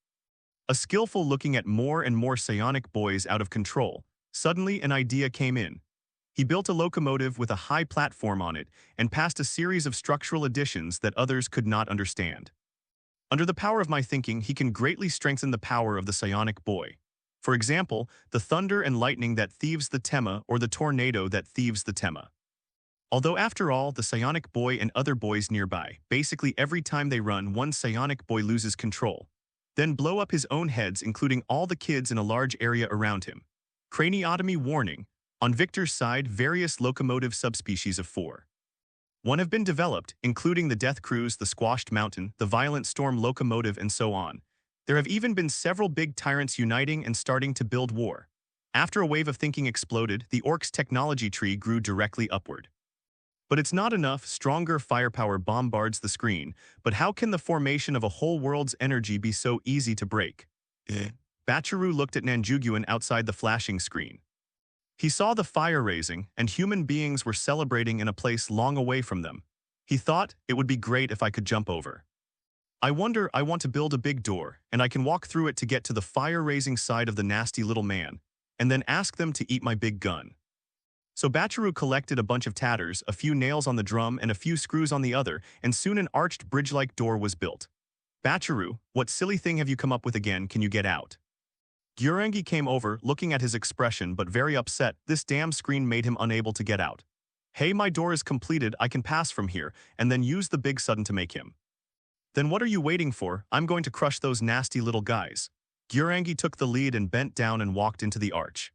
A skillful looking at more and more psionic boys out of control. Suddenly an idea came in. He built a locomotive with a high platform on it and passed a series of structural additions that others could not understand. Under the power of my thinking, he can greatly strengthen the power of the psionic boy. For example, the thunder and lightning that thieves the Tema, or the tornado that thieves the Tema. Although after all, the psionic boy and other boys nearby, basically every time they run, one psionic boy loses control. Then blow up his own heads, including all the kids in a large area around him. Craniotomy warning. On Victor's side, various locomotive subspecies of 4.1 have been developed, including the Death Cruise, the Squashed Mountain, the Violent Storm locomotive, and so on. There have even been several big tyrants uniting and starting to build war. After a wave of thinking exploded, the Orcs' technology tree grew directly upward. But it's not enough. Stronger firepower bombards the screen. But how can the formation of a whole world's energy be so easy to break? Bachiru looked at Nanjuguan outside the flashing screen. He saw the fire raising, and human beings were celebrating in a place long away from them. He thought, it would be great if I could jump over. I want to build a big door, and I can walk through it to get to the fire-raising side of the nasty little man, and then ask them to eat my big gun. So Bachiru collected a bunch of tatters, a few nails on the drum and a few screws on the other, and soon an arched bridge-like door was built. Bachiru, what silly thing have you come up with again? Can you get out? Gyurengi came over, looking at his expression but very upset. This damn screen made him unable to get out. Hey, my door is completed, I can pass from here, and then use the big sudden to make him. Then what are you waiting for? I'm going to crush those nasty little guys. Gyurengi took the lead and bent down and walked into the arch.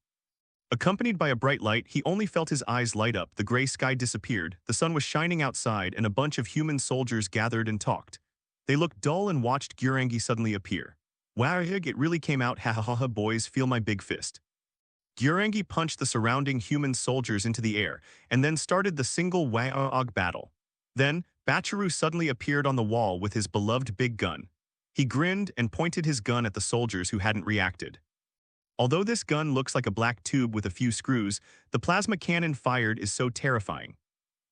Accompanied by a bright light, he only felt his eyes light up. The gray sky disappeared, the sun was shining outside, and a bunch of human soldiers gathered and talked. They looked dull and watched Gyurengi suddenly appear. WAAAGH, it really came out, ha ha ha ha, boys, feel my big fist. Gyurengi punched the surrounding human soldiers into the air, and then started the single WAAAGH battle. Then, Bachiru suddenly appeared on the wall with his beloved big gun. He grinned and pointed his gun at the soldiers who hadn't reacted. Although this gun looks like a black tube with a few screws, the plasma cannon fired is so terrifying.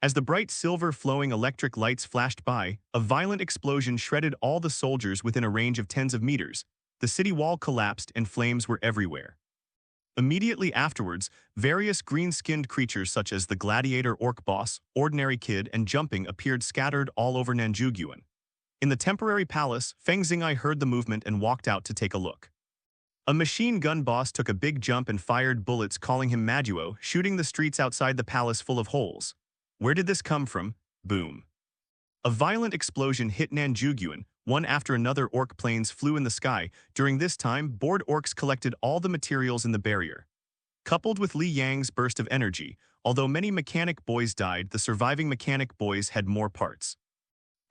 As the bright silver flowing electric lights flashed by, a violent explosion shredded all the soldiers within a range of tens of meters. The city wall collapsed and flames were everywhere. Immediately afterwards, various green-skinned creatures such as the gladiator orc boss, ordinary kid, and jumping appeared scattered all over Nanjuguan. In the temporary palace, Feng Xingai heard the movement and walked out to take a look. A machine gun boss took a big jump and fired bullets, calling him Maduo, shooting the streets outside the palace full of holes. Where did this come from? Boom. A violent explosion hit Nanjuguan. One after another orc planes flew in the sky. During this time, bored orcs collected all the materials in the barrier. Coupled with Li Yang's burst of energy, although many mechanic boys died, the surviving mechanic boys had more parts.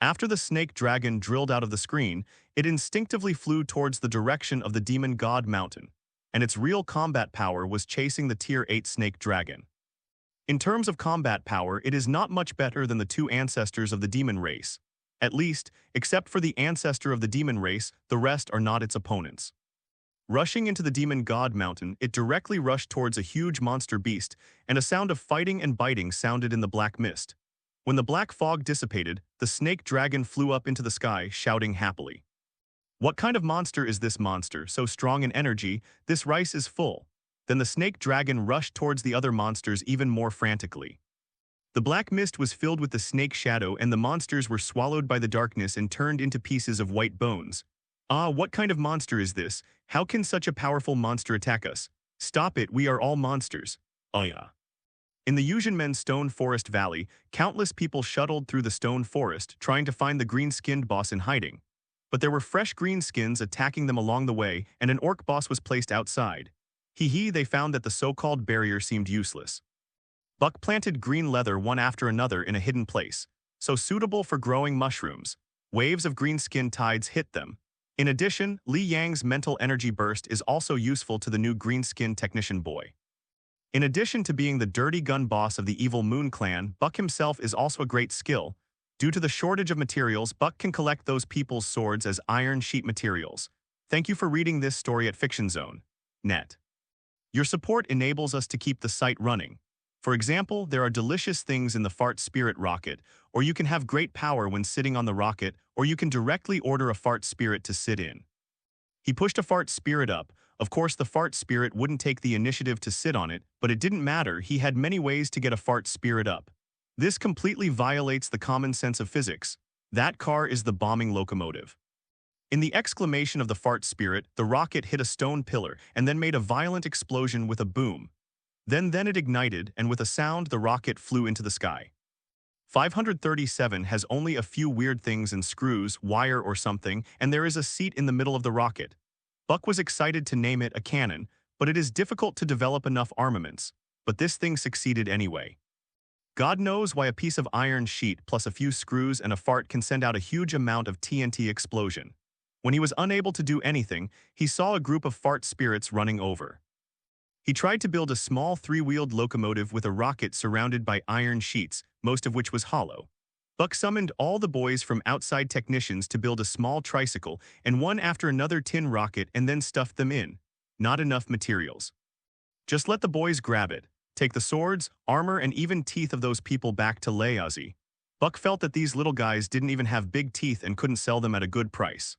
After the snake dragon drilled out of the screen, it instinctively flew towards the direction of the demon god mountain, and its real combat power was chasing the tier 8 snake dragon. In terms of combat power, it is not much better than the two ancestors of the demon race. At least, except for the ancestor of the demon race, the rest are not its opponents. Rushing into the demon god mountain, it directly rushed towards a huge monster beast, and a sound of fighting and biting sounded in the black mist. When the black fog dissipated, the snake dragon flew up into the sky, shouting happily. What kind of monster is this monster, so strong in energy? This rice is full. Then the snake dragon rushed towards the other monsters even more frantically. The black mist was filled with the snake shadow, and the monsters were swallowed by the darkness and turned into pieces of white bones. Ah, what kind of monster is this? How can such a powerful monster attack us? Stop it, we are all monsters. Oh yeah. In the Yuzhanmen Stone Forest Valley, countless people shuttled through the stone forest trying to find the green-skinned boss in hiding. But there were fresh greenskins attacking them along the way, and an orc boss was placed outside. They found that the so-called barrier seemed useless. Buck planted green leather one after another in a hidden place, so suitable for growing mushrooms. Waves of greenskin tides hit them. In addition, Li Yang's mental energy burst is also useful to the new greenskin technician boy. In addition to being the dirty gun boss of the evil Moon Clan, Buck himself is also a great skill. Due to the shortage of materials, Buck can collect those people's swords as iron sheet materials. Thank you for reading this story at FictionZone.net. Your support enables us to keep the site running. For example, there are delicious things in the Fart Spirit rocket, or you can have great power when sitting on the rocket, or you can directly order a Fart Spirit to sit in. He pushed a Fart Spirit up. Of course, the Fart Spirit wouldn't take the initiative to sit on it, but it didn't matter, he had many ways to get a Fart Spirit up. This completely violates the common sense of physics. That car is the bombing locomotive. In the exclamation of the Fart Spirit, the rocket hit a stone pillar and then made a violent explosion with a boom. Then it ignited, and with a sound the rocket flew into the sky. 537 has only a few weird things and screws, wire or something, and there is a seat in the middle of the rocket. Buck was excited to name it a cannon, but it is difficult to develop enough armaments. But this thing succeeded anyway. God knows why a piece of iron sheet plus a few screws and a fart can send out a huge amount of TNT explosion. When he was unable to do anything, he saw a group of fart spirits running over. He tried to build a small three-wheeled locomotive with a rocket surrounded by iron sheets, most of which was hollow. Buck summoned all the boys from outside technicians to build a small tricycle and one after another tin rocket and then stuffed them in. Not enough materials. Just let the boys grab it. Take the swords, armor, and even teeth of those people back to WAAAGH. Buck felt that these little guys didn't even have big teeth and couldn't sell them at a good price.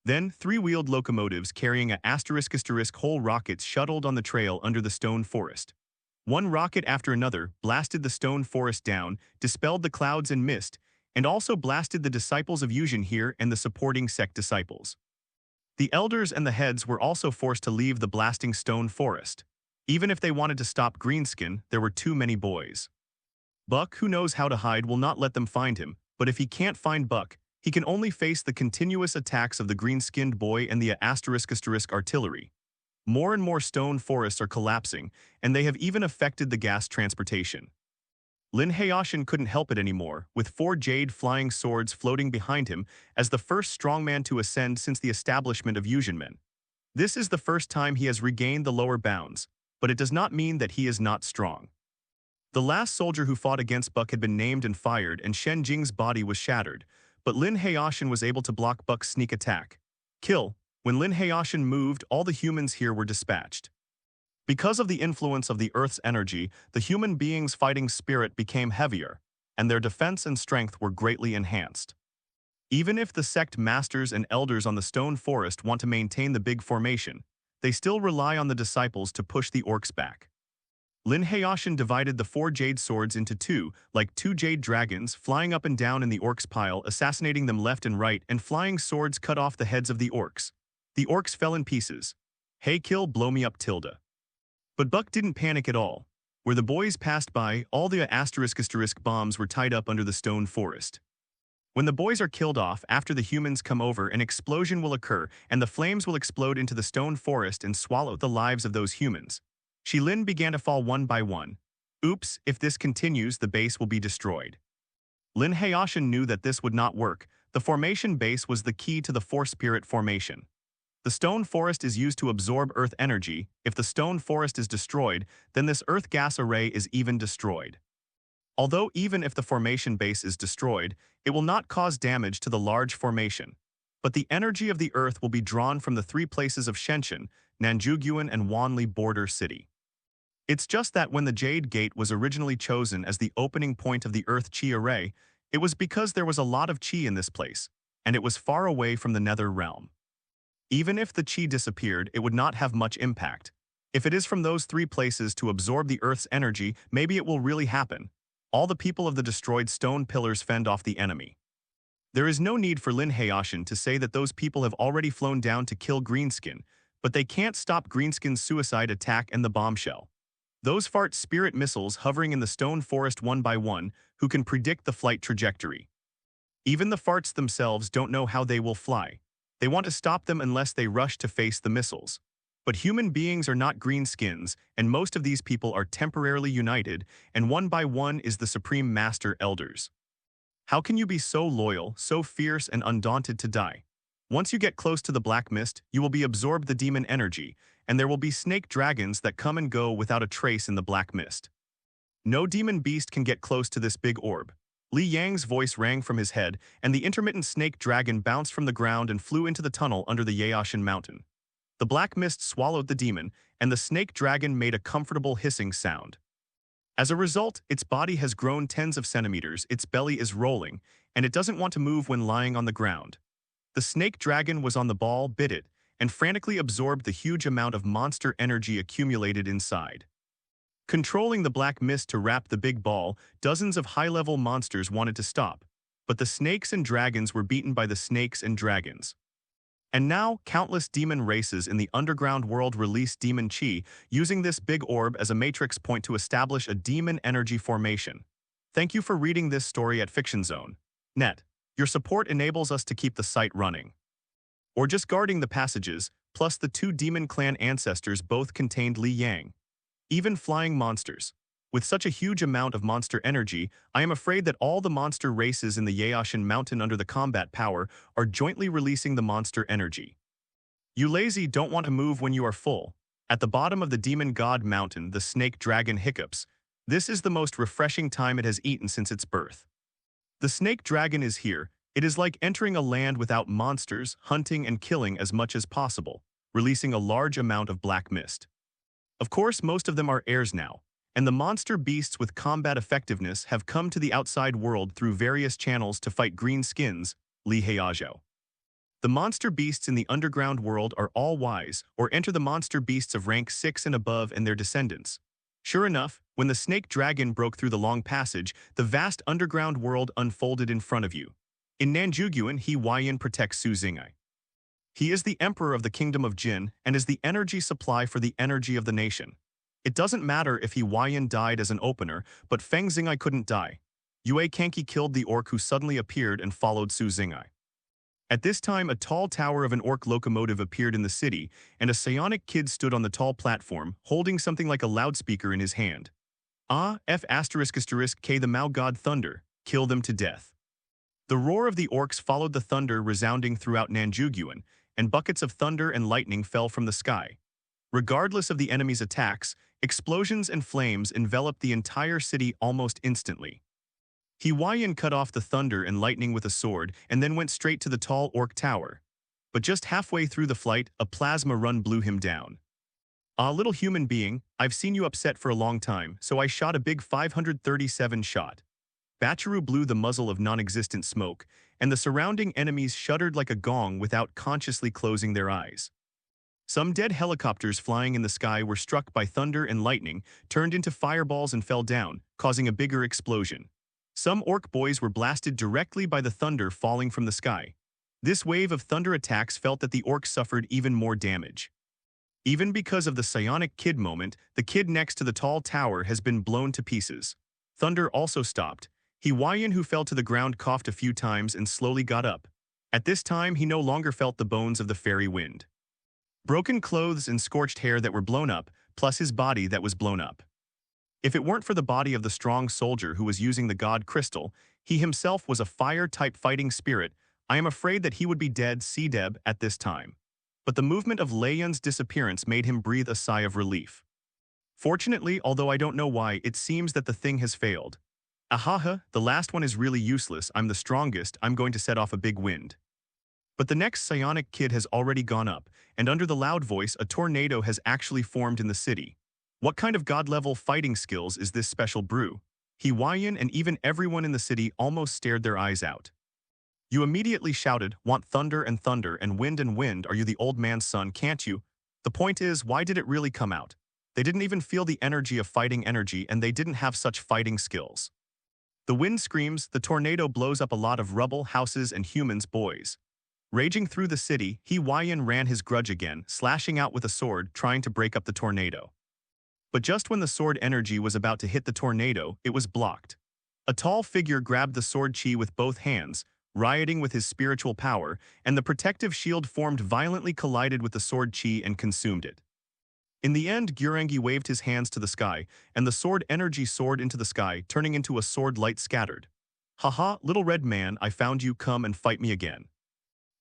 Then, three-wheeled locomotives carrying a *** whole rockets shuttled on the trail under the stone forest. One rocket after another blasted the stone forest down, dispelled the clouds and mist, and also blasted the disciples of Yuzhan here and the supporting sect disciples. The elders and the heads were also forced to leave the blasting stone forest. Even if they wanted to stop Greenskin, there were too many boys. Buck, who knows how to hide, will not let them find him, but if he can't find Buck, he can only face the continuous attacks of the green-skinned boy and the ** artillery. More and more stone forests are collapsing, and they have even affected the gas transportation. Lin Haoshan couldn't help it anymore, with 4 jade flying swords floating behind him as the first strongman to ascend since the establishment of Yuzhanmen. This is the first time he has regained the lower bounds, but it does not mean that he is not strong. The last soldier who fought against Buck had been named and fired, and Shen Jing's body was shattered, but Lin Haoshan was able to block Buck's sneak attack. Kill. When Lin Haoshan moved, all the humans here were dispatched. Because of the influence of the Earth's energy, the human beings' fighting spirit became heavier, and their defense and strength were greatly enhanced. Even if the sect masters and elders on the stone forest want to maintain the big formation, they still rely on the disciples to push the orcs back. Lin Haoshan divided the 4 jade swords into 2, like 2 jade dragons, flying up and down in the orcs' pile, assassinating them left and right, and flying swords cut off the heads of the orcs. The orcs fell in pieces. Hey kill blow me up tilde. But Buck didn't panic at all. Where the boys passed by, all the *** bombs were tied up under the stone forest. When the boys are killed off after the humans come over, an explosion will occur and the flames will explode into the stone forest and swallow the lives of those humans. Shilin began to fall one by one. Oops, if this continues, the base will be destroyed. Lin Haoshan knew that this would not work. The formation base was the key to the Force Spirit formation. The stone forest is used to absorb earth energy. If the stone forest is destroyed, then this earth gas array is even destroyed. Although even if the formation base is destroyed, it will not cause damage to the large formation. But the energy of the earth will be drawn from the three places of Shenshin, Nanjugyuan and Wanli border city. It's just that when the Jade Gate was originally chosen as the opening point of the Earth Chi array, it was because there was a lot of Chi in this place, and it was far away from the Nether realm. Even if the Chi disappeared, it would not have much impact. If it is from those three places to absorb the Earth's energy, maybe it will really happen. All the people of the destroyed stone pillars fend off the enemy. There is no need for Lin Haoshan to say that those people have already flown down to kill Greenskin, but they can't stop Greenskin's suicide attack and the bombshell. Those fart spirit missiles hovering in the stone forest one by one, who can predict the flight trajectory. Even the farts themselves don't know how they will fly. They want to stop them unless they rush to face the missiles. But human beings are not greenskins, and most of these people are temporarily united, and one by one is the Supreme Master Elders. How can you be so loyal, so fierce and undaunted to die? Once you get close to the black mist, you will be absorbed the demon energy, and there will be snake dragons that come and go without a trace in the black mist. No demon beast can get close to this big orb. Li Yang's voice rang from his head, and the intermittent snake dragon bounced from the ground and flew into the tunnel under the Yaoshan mountain. The black mist swallowed the demon, and the snake dragon made a comfortable hissing sound. As a result, its body has grown tens of centimeters, its belly is rolling, and it doesn't want to move when lying on the ground. The snake dragon was on the ball, bit it, and frantically absorbed the huge amount of monster energy accumulated inside. Controlling the black mist to wrap the big ball, dozens of high-level monsters wanted to stop, but the snakes and dragons were beaten by the snakes and dragons. And now, countless demon races in the underground world release demon chi, using this big orb as a matrix point to establish a demon energy formation. Thank you for reading this story at FictionZone.net. Your support enables us to keep the site running. Or just guarding the passages, plus the two demon clan ancestors both contained Li Yang. Even flying monsters. With such a huge amount of monster energy, I am afraid that all the monster races in the Yaoshan mountain under the combat power are jointly releasing the monster energy. You lazy don't want to move when you are full. At the bottom of the demon god mountain, the snake dragon hiccups. This is the most refreshing time it has eaten since its birth. The snake dragon is here. It is like entering a land without monsters, hunting and killing as much as possible, releasing a large amount of black mist. Of course, most of them are heirs now, and the monster beasts with combat effectiveness have come to the outside world through various channels to fight green skins, Li Haozhou. The monster beasts in the underground world are all wise, or enter the monster beasts of rank 6 and above and their descendants. Sure enough, when the snake dragon broke through the long passage, the vast underground world unfolded in front of you. In Nanjugyuan, He Huaiyan protects Su Xingai. He is the emperor of the kingdom of Jin and is the energy supply for the energy of the nation. It doesn't matter if He Huaiyan died as an opener, but Feng Xingai couldn't die. Yue Kanki killed the orc who suddenly appeared and followed Su Xingai. At this time, a tall tower of an orc locomotive appeared in the city, and a psionic kid stood on the tall platform, holding something like a loudspeaker in his hand. F***K the Mao God Thunder, kill them to death. The roar of the orcs followed the thunder resounding throughout Nanjugyuan, and buckets of thunder and lightning fell from the sky. Regardless of the enemy's attacks, explosions and flames enveloped the entire city almost instantly. He Huaiyan cut off the thunder and lightning with a sword and then went straight to the tall orc tower. But just halfway through the flight, a plasma run blew him down. Little human being, I've seen you upset for a long time, so I shot a big 537 shot. Bachiru blew the muzzle of non-existent smoke, and the surrounding enemies shuddered like a gong without consciously closing their eyes. Some dead helicopters flying in the sky were struck by thunder and lightning, turned into fireballs and fell down, causing a bigger explosion. Some orc boys were blasted directly by the thunder falling from the sky. This wave of thunder attacks felt that the orcs suffered even more damage. Even because of the psionic kid moment, the kid next to the tall tower has been blown to pieces. Thunder also stopped. Hawaiian, who fell to the ground, coughed a few times and slowly got up. At this time, he no longer felt the bones of the fairy wind. Broken clothes and scorched hair that were blown up, plus his body that was blown up. If it weren't for the body of the strong soldier who was using the god crystal, he himself was a fire-type fighting spirit, I am afraid that he would be dead C-Deb at this time. But the movement of Leon's disappearance made him breathe a sigh of relief. Fortunately, although I don't know why, it seems that the thing has failed. Ahaha, the last one is really useless, I'm the strongest, I'm going to set off a big wind. But the next psionic kid has already gone up, and under the loud voice, a tornado has actually formed in the city. What kind of god-level fighting skills is this special brew? Hawaiian and even everyone in the city almost stared their eyes out. You immediately shouted, want thunder and wind, are you the old man's son, can't you? The point is, why did it really come out? They didn't even feel the energy of fighting energy, and they didn't have such fighting skills. The wind screams, the tornado blows up a lot of rubble, houses, and humans, boys. Raging through the city, Hawaiian ran his grudge again, slashing out with a sword, trying to break up the tornado. But just when the sword energy was about to hit the tornado, it was blocked. A tall figure grabbed the sword chi with both hands, rioting with his spiritual power, and the protective shield formed violently collided with the sword chi and consumed it. In the end, Gyurangi waved his hands to the sky, and the sword energy soared into the sky, turning into a sword light scattered. Haha, little red man, I found you, come and fight me again.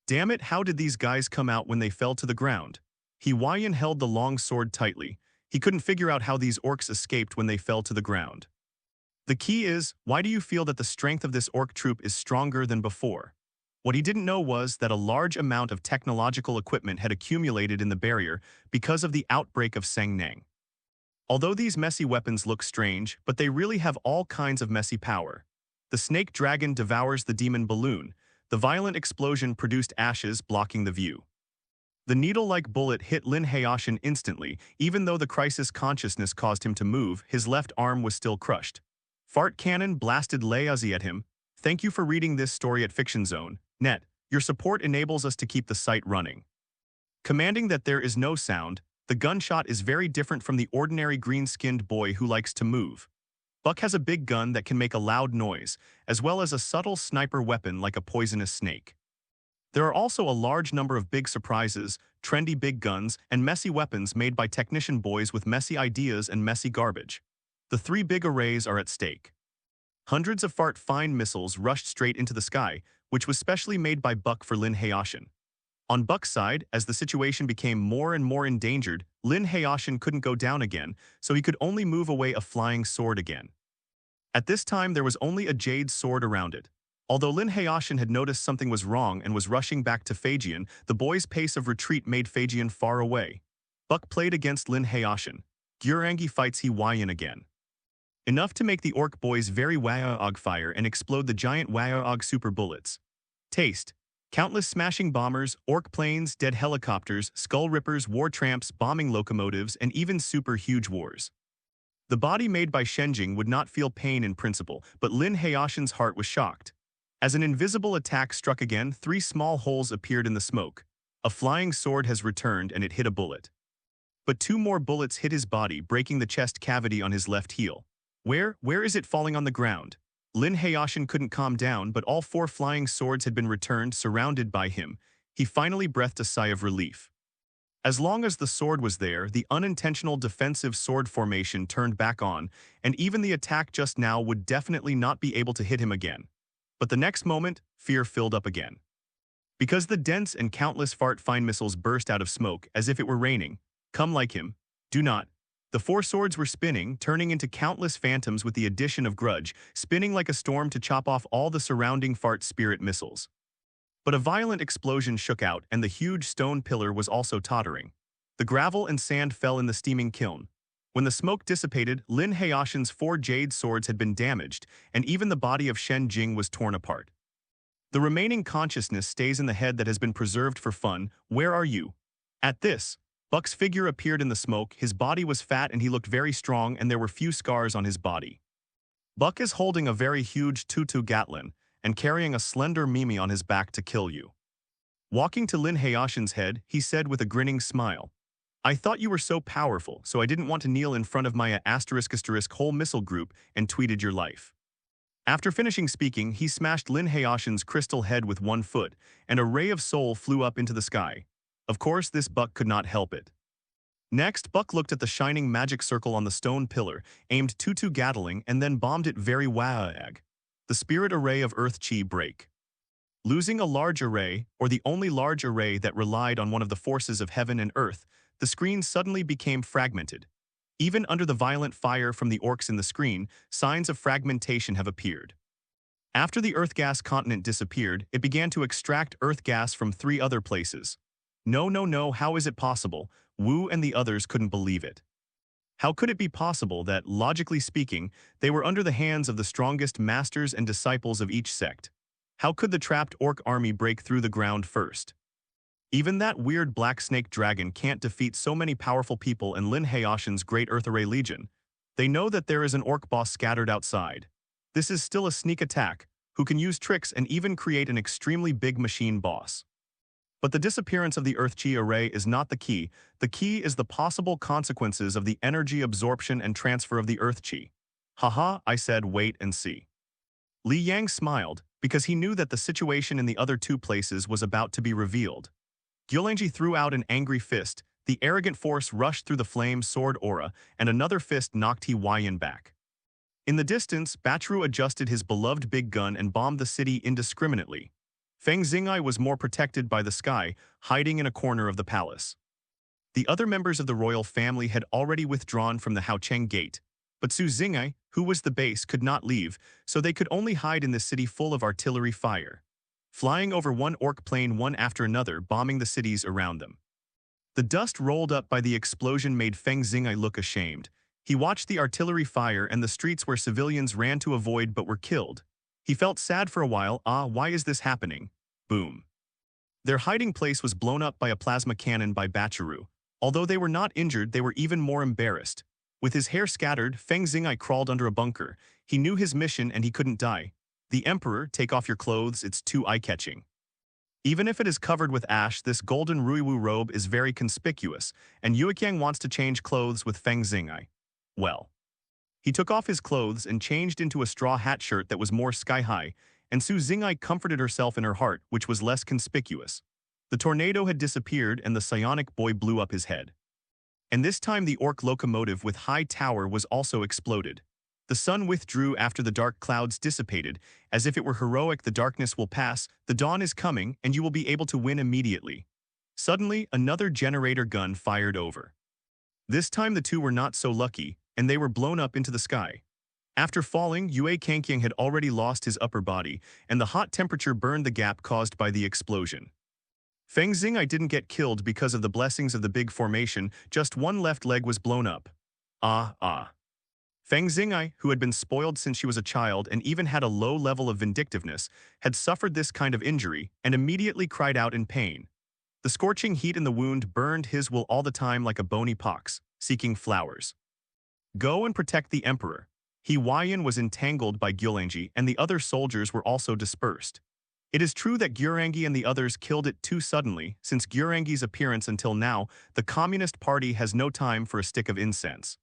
Damn it, how did these guys come out when they fell to the ground? Hawaiian held the long sword tightly. He couldn't figure out how these orcs escaped when they fell to the ground. The key is, why do you feel that the strength of this orc troop is stronger than before? What he didn't know was that a large amount of technological equipment had accumulated in the barrier because of the outbreak of Sengneng. Although these messy weapons look strange, but they really have all kinds of messy power. The snake dragon devours the demon balloon. The violent explosion produced ashes blocking the view. The needle-like bullet hit Lin Hayashin instantly, even though the crisis consciousness caused him to move, his left arm was still crushed. Fart cannon blasted Leazi at him. Thank you for reading this story at Fiction Zone. Net, your support enables us to keep the site running. Commanding that there is no sound, the gunshot is very different from the ordinary green-skinned boy who likes to move. Buck has a big gun that can make a loud noise, as well as a subtle sniper weapon like a poisonous snake. There are also a large number of big surprises, trendy big guns, and messy weapons made by technician boys with messy ideas and messy garbage. The three big arrays are at stake. Hundreds of fart-fine missiles rushed straight into the sky, which was specially made by Buck for Lin Hayashin. On Buck's side, as the situation became more and more endangered, Lin Hayashin couldn't go down again, so he could only move away a flying sword again. At this time, there was only a jade sword around it. Although Lin Hayashin had noticed something was wrong and was rushing back to Phaegian, the boy's pace of retreat made Phaegian far away. Buck played against Lin Hayashin. Gyurangi fights Hawaiian again. Enough to make the orc boys very WAAAGH fire and explode the giant WAAAGH super bullets. Taste. Countless smashing bombers, orc planes, dead helicopters, skull rippers, war tramps, bombing locomotives, and even super huge wars. The body made by Shenjing would not feel pain in principle, but Lin Hayashin's heart was shocked. As an invisible attack struck again, 3 small holes appeared in the smoke. A flying sword has returned and it hit a bullet. But 2 more bullets hit his body, breaking the chest cavity on his left heel. Where is it falling on the ground? Lin Hayashin couldn't calm down, but all 4 flying swords had been returned, surrounded by him. He finally breathed a sigh of relief. As long as the sword was there, the unintentional defensive sword formation turned back on, and even the attack just now would definitely not be able to hit him again. But the next moment, fear filled up again. Because the dense and countless fart-fine missiles burst out of smoke as if it were raining. Come like him. Do not. The 4 swords were spinning, turning into countless phantoms with the addition of grudge, spinning like a storm to chop off all the surrounding fart spirit missiles. But a violent explosion shook out, and the huge stone pillar was also tottering. The gravel and sand fell in the steaming kiln. When the smoke dissipated, Lin Hayashin's 4 jade swords had been damaged, and even the body of Shen Jing was torn apart. The remaining consciousness stays in the head that has been preserved for fun. Where are you? At this, Buck's figure appeared in the smoke. His body was fat and he looked very strong, and there were few scars on his body. Buck is holding a very huge tutu Gatlin and carrying a slender Mimi on his back to kill you. Walking to Lin Hayashin's head, he said with a grinning smile, I thought you were so powerful, so I didn't want to kneel in front of my *** whole missile group and tweeted your life. After finishing speaking, he smashed Lin Hayashin's crystal head with one foot, and a ray of soul flew up into the sky. Of course, this Buck could not help it. Next, Buck looked at the shining magic circle on the stone pillar, aimed Tutu Gatling, and then bombed it very WAAAGH. The spirit array of Earth Chi break. Losing a large array, or the only large array that relied on one of the forces of heaven and earth, the screen suddenly became fragmented. Even under the violent fire from the orcs in the screen, signs of fragmentation have appeared. After the Earth gas continent disappeared, it began to extract Earth gas from 3 other places. No, how is it possible? Wu and the others couldn't believe it. How could it be possible that, logically speaking, they were under the hands of the strongest masters and disciples of each sect? How could the trapped orc army break through the ground first? Even that weird black snake dragon can't defeat so many powerful people in Lin Hayashin's Great Earth Array Legion. They know that there is an orc boss scattered outside. This is still a sneak attack, who can use tricks and even create an extremely big machine boss. But the disappearance of the Earth Chi array is not the key. The key is the possible consequences of the energy absorption and transfer of the Earth Chi. Haha, I said wait and see. Li Yang smiled, because he knew that the situation in the other 2 places was about to be revealed. Gyulangji threw out an angry fist, the arrogant force rushed through the flame sword aura, and another fist knocked He Huayan back. In the distance, Bachiru adjusted his beloved big gun and bombed the city indiscriminately. Feng Xingai was more protected by the sky, hiding in a corner of the palace. The other members of the royal family had already withdrawn from the Haocheng gate, but Su Xingai, who was the base, could not leave, so they could only hide in the city full of artillery fire, flying over one orc plane one after another, bombing the cities around them. The dust rolled up by the explosion made Feng Xingai look ashamed. He watched the artillery fire and the streets where civilians ran to avoid but were killed. He felt sad for a while. Why is this happening? Boom. Their hiding place was blown up by a plasma cannon by Bachiru. Although they were not injured, they were even more embarrassed. With his hair scattered, Feng Xingai crawled under a bunker. He knew his mission and he couldn't die. The Emperor, take off your clothes, it's too eye-catching. Even if it is covered with ash, this golden Ruiwu robe is very conspicuous, and Yueqiang wants to change clothes with Feng Xingai. Well. He took off his clothes and changed into a straw hat shirt that was more sky-high, and Su Xingai comforted herself in her heart, which was less conspicuous. The tornado had disappeared and the psionic boy blew up his head. And this time the orc locomotive with high tower was also exploded. The sun withdrew after the dark clouds dissipated, as if it were heroic. The darkness will pass, the dawn is coming, and you will be able to win immediately. Suddenly, another generator gun fired over. This time the 2 were not so lucky, and they were blown up into the sky. After falling, Yue Kangqiang had already lost his upper body, and the hot temperature burned the gap caused by the explosion. Feng Xingai didn't get killed because of the blessings of the big formation, just one left leg was blown up. Feng Xingai, who had been spoiled since she was a child and even had a low level of vindictiveness, had suffered this kind of injury and immediately cried out in pain. The scorching heat in the wound burned his will all the time like a bony pox, seeking flowers. Go and protect the Emperor. He Huayan was entangled by Gyulangji and the other soldiers were also dispersed. It is true that Gyurangi and the others killed it too suddenly. Since Gyurangi's appearance until now, the Communist Party has no time for a stick of incense.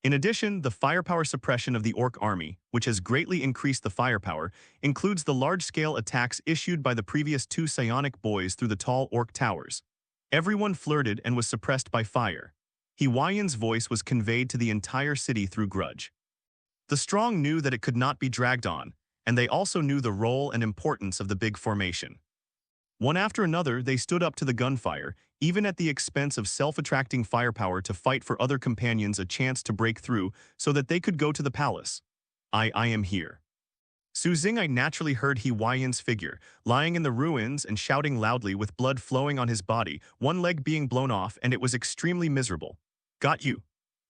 In addition, the firepower suppression of the Orc army, which has greatly increased the firepower, includes the large-scale attacks issued by the previous 2 psionic boys through the tall Orc towers. Everyone flirted and was suppressed by fire. He Huayan's voice was conveyed to the entire city through grudge. The strong knew that it could not be dragged on, and they also knew the role and importance of the big formation. One after another, they stood up to the gunfire, even at the expense of self-attracting firepower to fight for other companions a chance to break through so that they could go to the palace. I am here. Su Xingai naturally heard He Huayan's figure, lying in the ruins and shouting loudly with blood flowing on his body, one leg being blown off, and it was extremely miserable. Got you.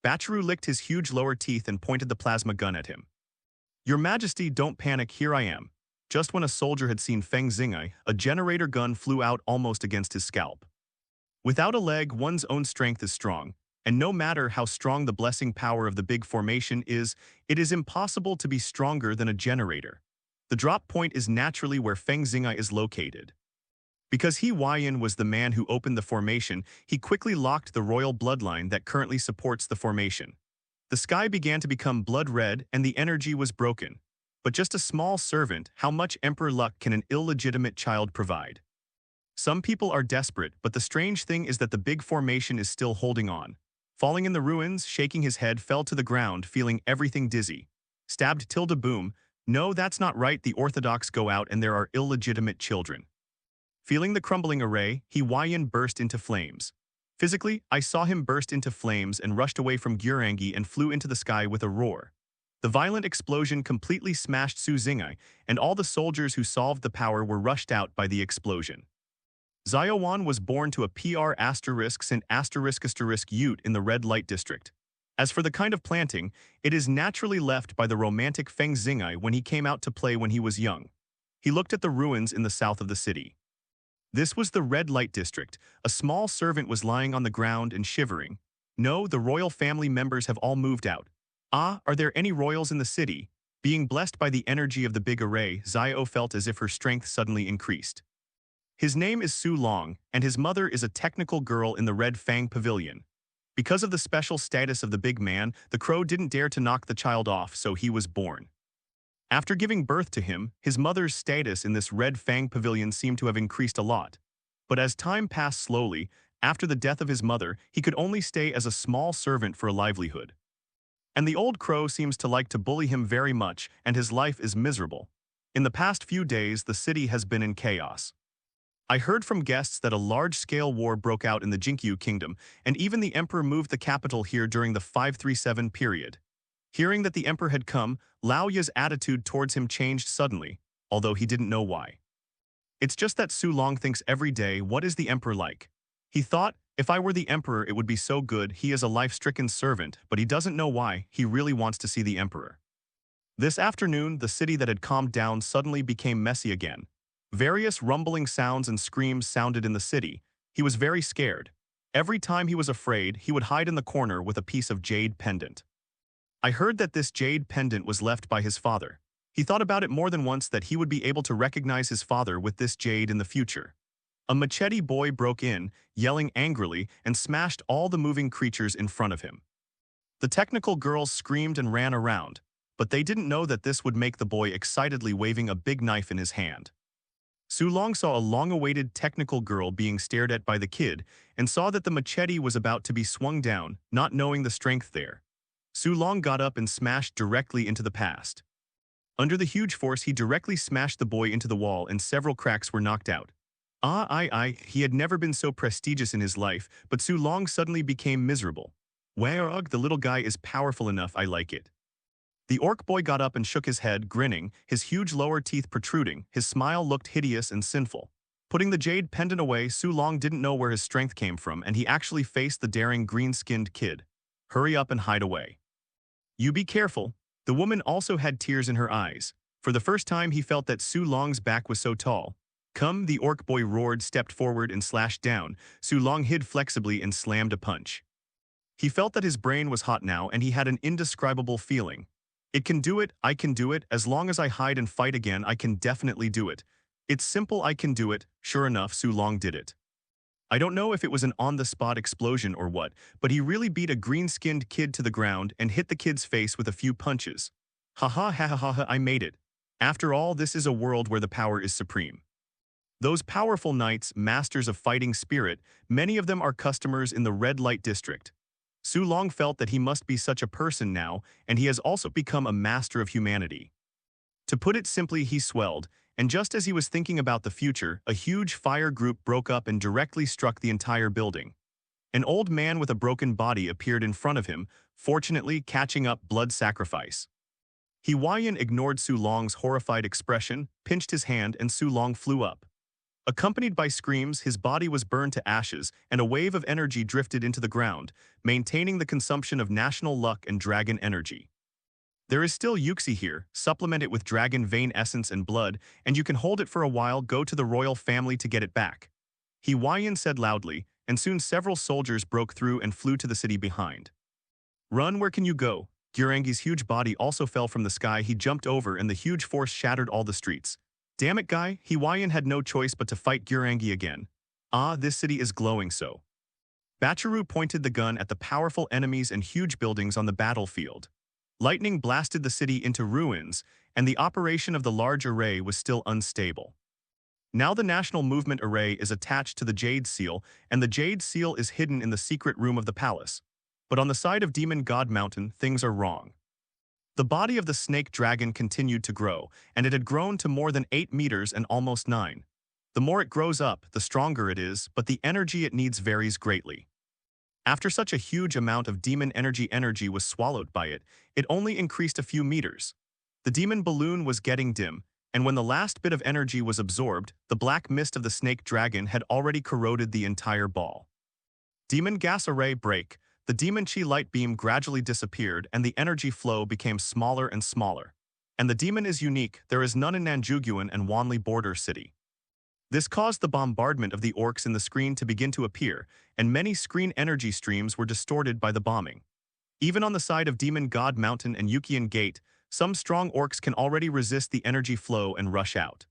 Bachiru licked his huge lower teeth and pointed the plasma gun at him. Your Majesty, don't panic, here I am. Just when a soldier had seen Feng Xingai, a generator gun flew out almost against his scalp. Without a leg, one's own strength is strong, and no matter how strong the blessing power of the big formation is, it is impossible to be stronger than a generator. The drop point is naturally where Feng Xingai is located. Because Hwaiyan was the man who opened the formation, he quickly locked the royal bloodline that currently supports the formation. The sky began to become blood red and the energy was broken. But just a small servant, how much emperor luck can an illegitimate child provide? Some people are desperate, but the strange thing is that the big formation is still holding on. Falling in the ruins, shaking his head, fell to the ground, feeling everything dizzy. Stabbed tilde boom. No, that's not right, the Orthodox go out and there are illegitimate children. Feeling the crumbling array, Hwaiyan burst into flames. Physically, I saw him burst into flames and rushed away from WAAAGH and flew into the sky with a roar. The violent explosion completely smashed Su Xing'ai, and all the soldiers who solved the power were rushed out by the explosion. Xiaowan was born to a PR***** Ute in the red light district. As for the kind of planting, it is naturally left by the romantic Feng Xing'ai when he came out to play when he was young. He looked at the ruins in the south of the city. This was the red light district. A small servant was lying on the ground and shivering. No, the royal family members have all moved out. Ah, are there any royals in the city? Being blessed by the energy of the big array, Xiao felt as if her strength suddenly increased. His name is Su Long, and his mother is a technical girl in the Red Fang Pavilion. Because of the special status of the big man, the crow didn't dare to knock the child off, so he was born. After giving birth to him, his mother's status in this Red Fang Pavilion seemed to have increased a lot. But as time passed slowly, after the death of his mother, he could only stay as a small servant for a livelihood. And the old crow seems to like to bully him very much, and his life is miserable. In the past few days, the city has been in chaos. I heard from guests that a large-scale war broke out in the Jinkyu kingdom, and even the emperor moved the capital here during the 537 period. Hearing that the emperor had come, Lao Ya's attitude towards him changed suddenly, although he didn't know why. It's just that Su Long thinks every day, what is the emperor like? He thought, if I were the emperor it would be so good, he is a life-stricken servant, but he doesn't know why, he really wants to see the emperor. This afternoon, the city that had calmed down suddenly became messy again. Various rumbling sounds and screams sounded in the city. He was very scared. Every time he was afraid, he would hide in the corner with a piece of jade pendant. I heard that this jade pendant was left by his father. He thought about it more than once that he would be able to recognize his father with this jade in the future. A machete boy broke in, yelling angrily, and smashed all the moving creatures in front of him. The technical girls screamed and ran around, but they didn't know that this would make the boy excitedly waving a big knife in his hand. Su Long saw a long-awaited technical girl being stared at by the kid and saw that the machete was about to be swung down, not knowing the strength there. Su Long got up and smashed directly into the past. Under the huge force, he directly smashed the boy into the wall and several cracks were knocked out. He had never been so prestigious in his life, but Su Long suddenly became miserable. WAAAGH, the little guy is powerful enough, I like it. The orc boy got up and shook his head, grinning, his huge lower teeth protruding. His smile looked hideous and sinful. Putting the jade pendant away, Su Long didn't know where his strength came from, and he actually faced the daring green-skinned kid. Hurry up and hide away. You be careful. The woman also had tears in her eyes. For the first time he felt that Su Long's back was so tall. Come, the orc boy roared, stepped forward and slashed down. Su Long hid flexibly and slammed a punch. He felt that his brain was hot now and he had an indescribable feeling. It can do it, I can do it, as long as I hide and fight again I can definitely do it. It's simple, I can do it. Sure enough, Su Long did it. I don't know if it was an on-the-spot explosion or what, but he really beat a green-skinned kid to the ground and hit the kid's face with a few punches. Ha ha ha ha ha, I made it. After all, this is a world where the power is supreme. Those powerful knights, masters of fighting spirit, many of them are customers in the red light district. Su Long felt that he must be such a person now, and he has also become a master of humanity. To put it simply, he swelled, and just as he was thinking about the future, a huge fire group broke up and directly struck the entire building. An old man with a broken body appeared in front of him, fortunately catching up blood sacrifice. Hwaiyan ignored Su Long's horrified expression, pinched his hand, and Su Long flew up. Accompanied by screams, his body was burned to ashes, and a wave of energy drifted into the ground, maintaining the consumption of national luck and dragon energy. There is still Yuxi here, supplement it with dragon vein essence and blood, and you can hold it for a while, go to the royal family to get it back. Hwaiyan said loudly, and soon several soldiers broke through and flew to the city behind. Run, where can you go? WAAAGH's huge body also fell from the sky. He jumped over and the huge force shattered all the streets. Damn it, guy, Hawaiian had no choice but to fight WAAAGH again. Ah, this city is glowing so. Bachiru pointed the gun at the powerful enemies and huge buildings on the battlefield. Lightning blasted the city into ruins, and the operation of the large array was still unstable. Now the National Movement Array is attached to the Jade Seal, and the Jade Seal is hidden in the secret room of the palace. But on the side of Demon God Mountain, things are wrong. The body of the snake dragon continued to grow, and it had grown to more than 8 meters and almost 9. The more it grows up, the stronger it is, but the energy it needs varies greatly. After such a huge amount of demon energy was swallowed by it, it only increased a few meters. The demon balloon was getting dim, and when the last bit of energy was absorbed, the black mist of the snake dragon had already corroded the entire ball. Demon gas array break. The demon chi light beam gradually disappeared and the energy flow became smaller and smaller. And the demon is unique, there is none in Nanjuguan and Wanli border city. This caused the bombardment of the orcs in the screen to begin to appear, and many screen energy streams were distorted by the bombing. Even on the side of Demon God Mountain and Yukian Gate, some strong orcs can already resist the energy flow and rush out.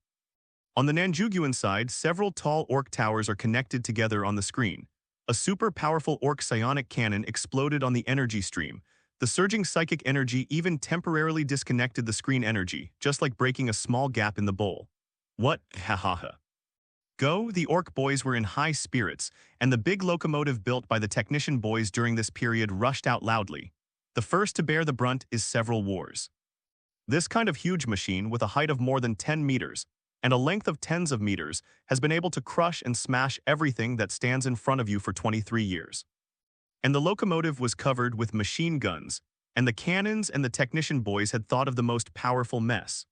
On the Nanjuguan side, several tall orc towers are connected together on the screen. A super powerful orc psionic cannon exploded on the energy stream. The surging psychic energy even temporarily disconnected the screen energy, just like breaking a small gap in the bowl. What? Hahaha. Go, the orc boys were in high spirits, and the big locomotive built by the technician boys during this period rushed out loudly. The first to bear the brunt is several wars. This kind of huge machine, with a height of more than 10 meters, and a length of tens of meters, has been able to crush and smash everything that stands in front of you for 23 years. And the locomotive was covered with machine guns, and the cannons and the technician boys had thought of the most powerful mess.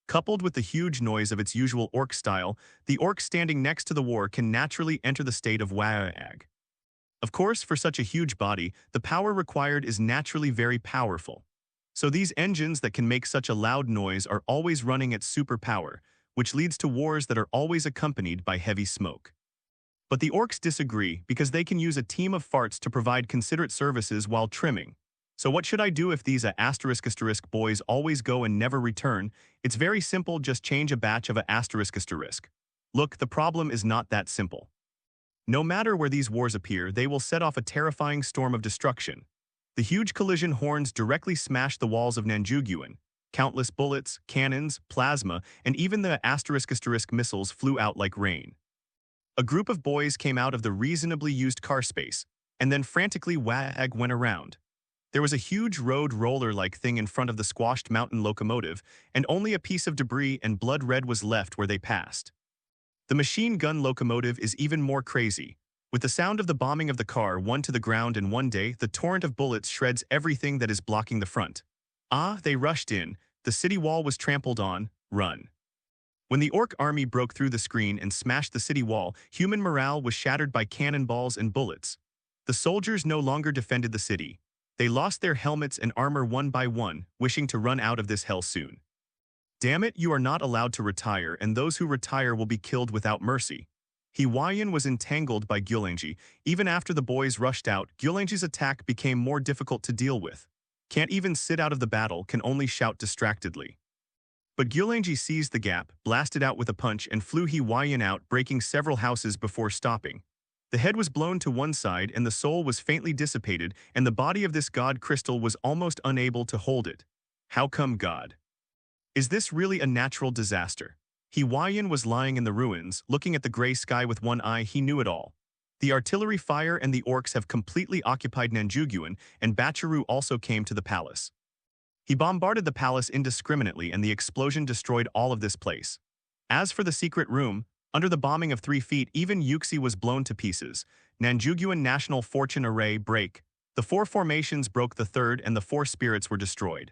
Coupled with the huge noise of its usual orc style, the orc standing next to the war can naturally enter the state of WAAAGH. Of course, for such a huge body, the power required is naturally very powerful. So these engines that can make such a loud noise are always running at superpower, which leads to wars that are always accompanied by heavy smoke. But the orcs disagree because they can use a team of farts to provide considerate services while trimming. So what should I do if these *** boys always go and never return? It's very simple, just change a batch of ***. Look, the problem is not that simple. No matter where these wars appear, they will set off a terrifying storm of destruction. The huge collision horns directly smash the walls of Nanjuguan. Countless bullets, cannons, plasma, and even the *** missiles flew out like rain. A group of boys came out of the reasonably used car space, and then frantically WAAAGH went around. There was a huge road roller-like thing in front of the squashed mountain locomotive, and only a piece of debris and blood red was left where they passed. The machine gun locomotive is even more crazy. With the sound of the bombing of the car one to the ground in one day, the torrent of bullets shreds everything that is blocking the front. They rushed in. The city wall was trampled on. Run. When the orc army broke through the screen and smashed the city wall, human morale was shattered by cannonballs and bullets. The soldiers no longer defended the city. They lost their helmets and armor one by one, wishing to run out of this hell soon. Damn it, you are not allowed to retire, and those who retire will be killed without mercy. Hawaiian was entangled by WAAAGH. Even after the boys rushed out, WAAAGH's attack became more difficult to deal with. Can't even sit out of the battle, can only shout distractedly. But WAAAGH seized the gap, blasted out with a punch, and flew Hawaiian out, breaking several houses before stopping. The head was blown to one side and the soul was faintly dissipated, and the body of this god crystal was almost unable to hold it. How come, God? Is this really a natural disaster? Hawaiian was lying in the ruins, looking at the gray sky with one eye. He knew it all. The artillery fire and the orcs have completely occupied Nanjuguan, and Bachiru also came to the palace. He bombarded the palace indiscriminately, and the explosion destroyed all of this place. As for the secret room, under the bombing of 3 feet, even Yuxi was blown to pieces. Nanjuguan National Fortune Array break. The 4 formations broke the 3rd, and the 4 spirits were destroyed.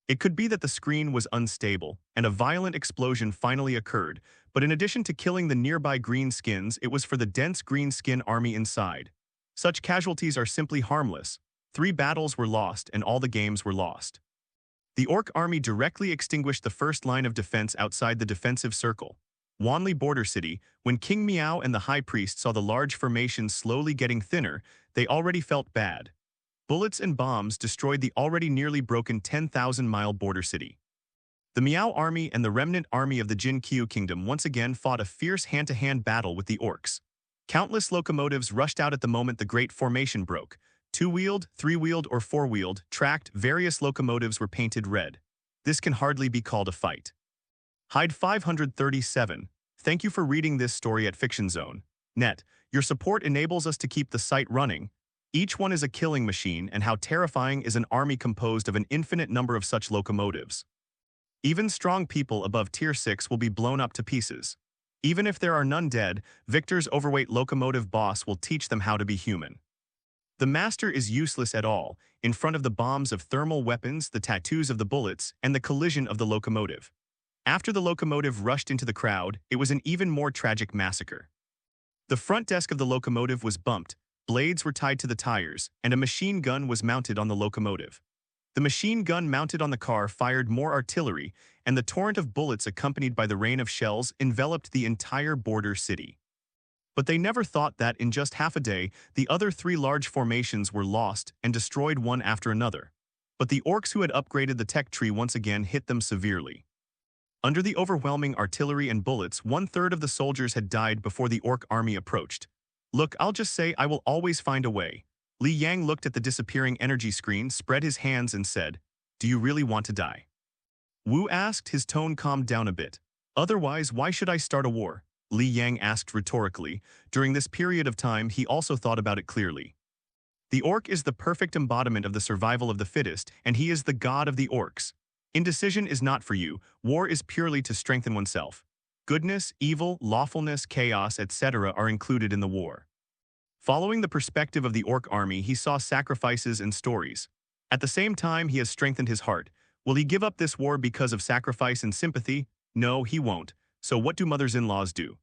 It could be that the screen was unstable, and a violent explosion finally occurred, but in addition to killing the nearby green skins, it was for the dense green skin army inside. Such casualties are simply harmless. 3 battles were lost, and all the games were lost. The orc army directly extinguished the first line of defense outside the defensive circle. Wanli border city, when King Miao and the high priest saw the large formation slowly getting thinner, they already felt bad. Bullets and bombs destroyed the already nearly broken 10,000-mile border city. The Miao army and the remnant army of the Jin Qiu kingdom once again fought a fierce hand-to-hand battle with the Orcs. Countless locomotives rushed out at the moment the great formation broke. Two-wheeled, three-wheeled, or four-wheeled, tracked, various locomotives were painted red. This can hardly be called a fight. Hide 537. Thank you for reading this story at Fiction Zone. Net. Your support enables us to keep the site running. Each one is a killing machine, and how terrifying is an army composed of an infinite number of such locomotives. Even strong people above Tier 6 will be blown up to pieces. Even if there are none dead, Victor's overweight locomotive boss will teach them how to be human. The master is useless at all, in front of the bombs of thermal weapons, the tattoos of the bullets, and the collision of the locomotive. After the locomotive rushed into the crowd, it was an even more tragic massacre. The front desk of the locomotive was bumped, blades were tied to the tires, and a machine gun was mounted on the locomotive. The machine gun mounted on the car fired more artillery, and the torrent of bullets accompanied by the rain of shells enveloped the entire border city. But they never thought that in just half a day, the other three large formations were lost and destroyed one after another. But the Orcs who had upgraded the tech tree once again hit them severely. Under the overwhelming artillery and bullets, 1/3 of the soldiers had died before the Orc army approached. Look, I'll just say I will always find a way. Li Yang looked at the disappearing energy screen, spread his hands and said, "Do you really want to die?" Wu asked, his tone calmed down a bit. "Otherwise, why should I start a war?" Li Yang asked rhetorically. During this period of time, he also thought about it clearly. The Orc is the perfect embodiment of the survival of the fittest, and he is the god of the Orcs. Indecision is not for you. War is purely to strengthen oneself. Goodness, evil, lawfulness, chaos, etc. are included in the war. Following the perspective of the Orc army, he saw sacrifices and stories. At the same time, he has strengthened his heart. Will he give up this war because of sacrifice and sympathy? No, he won't. So what do mothers-in-laws do?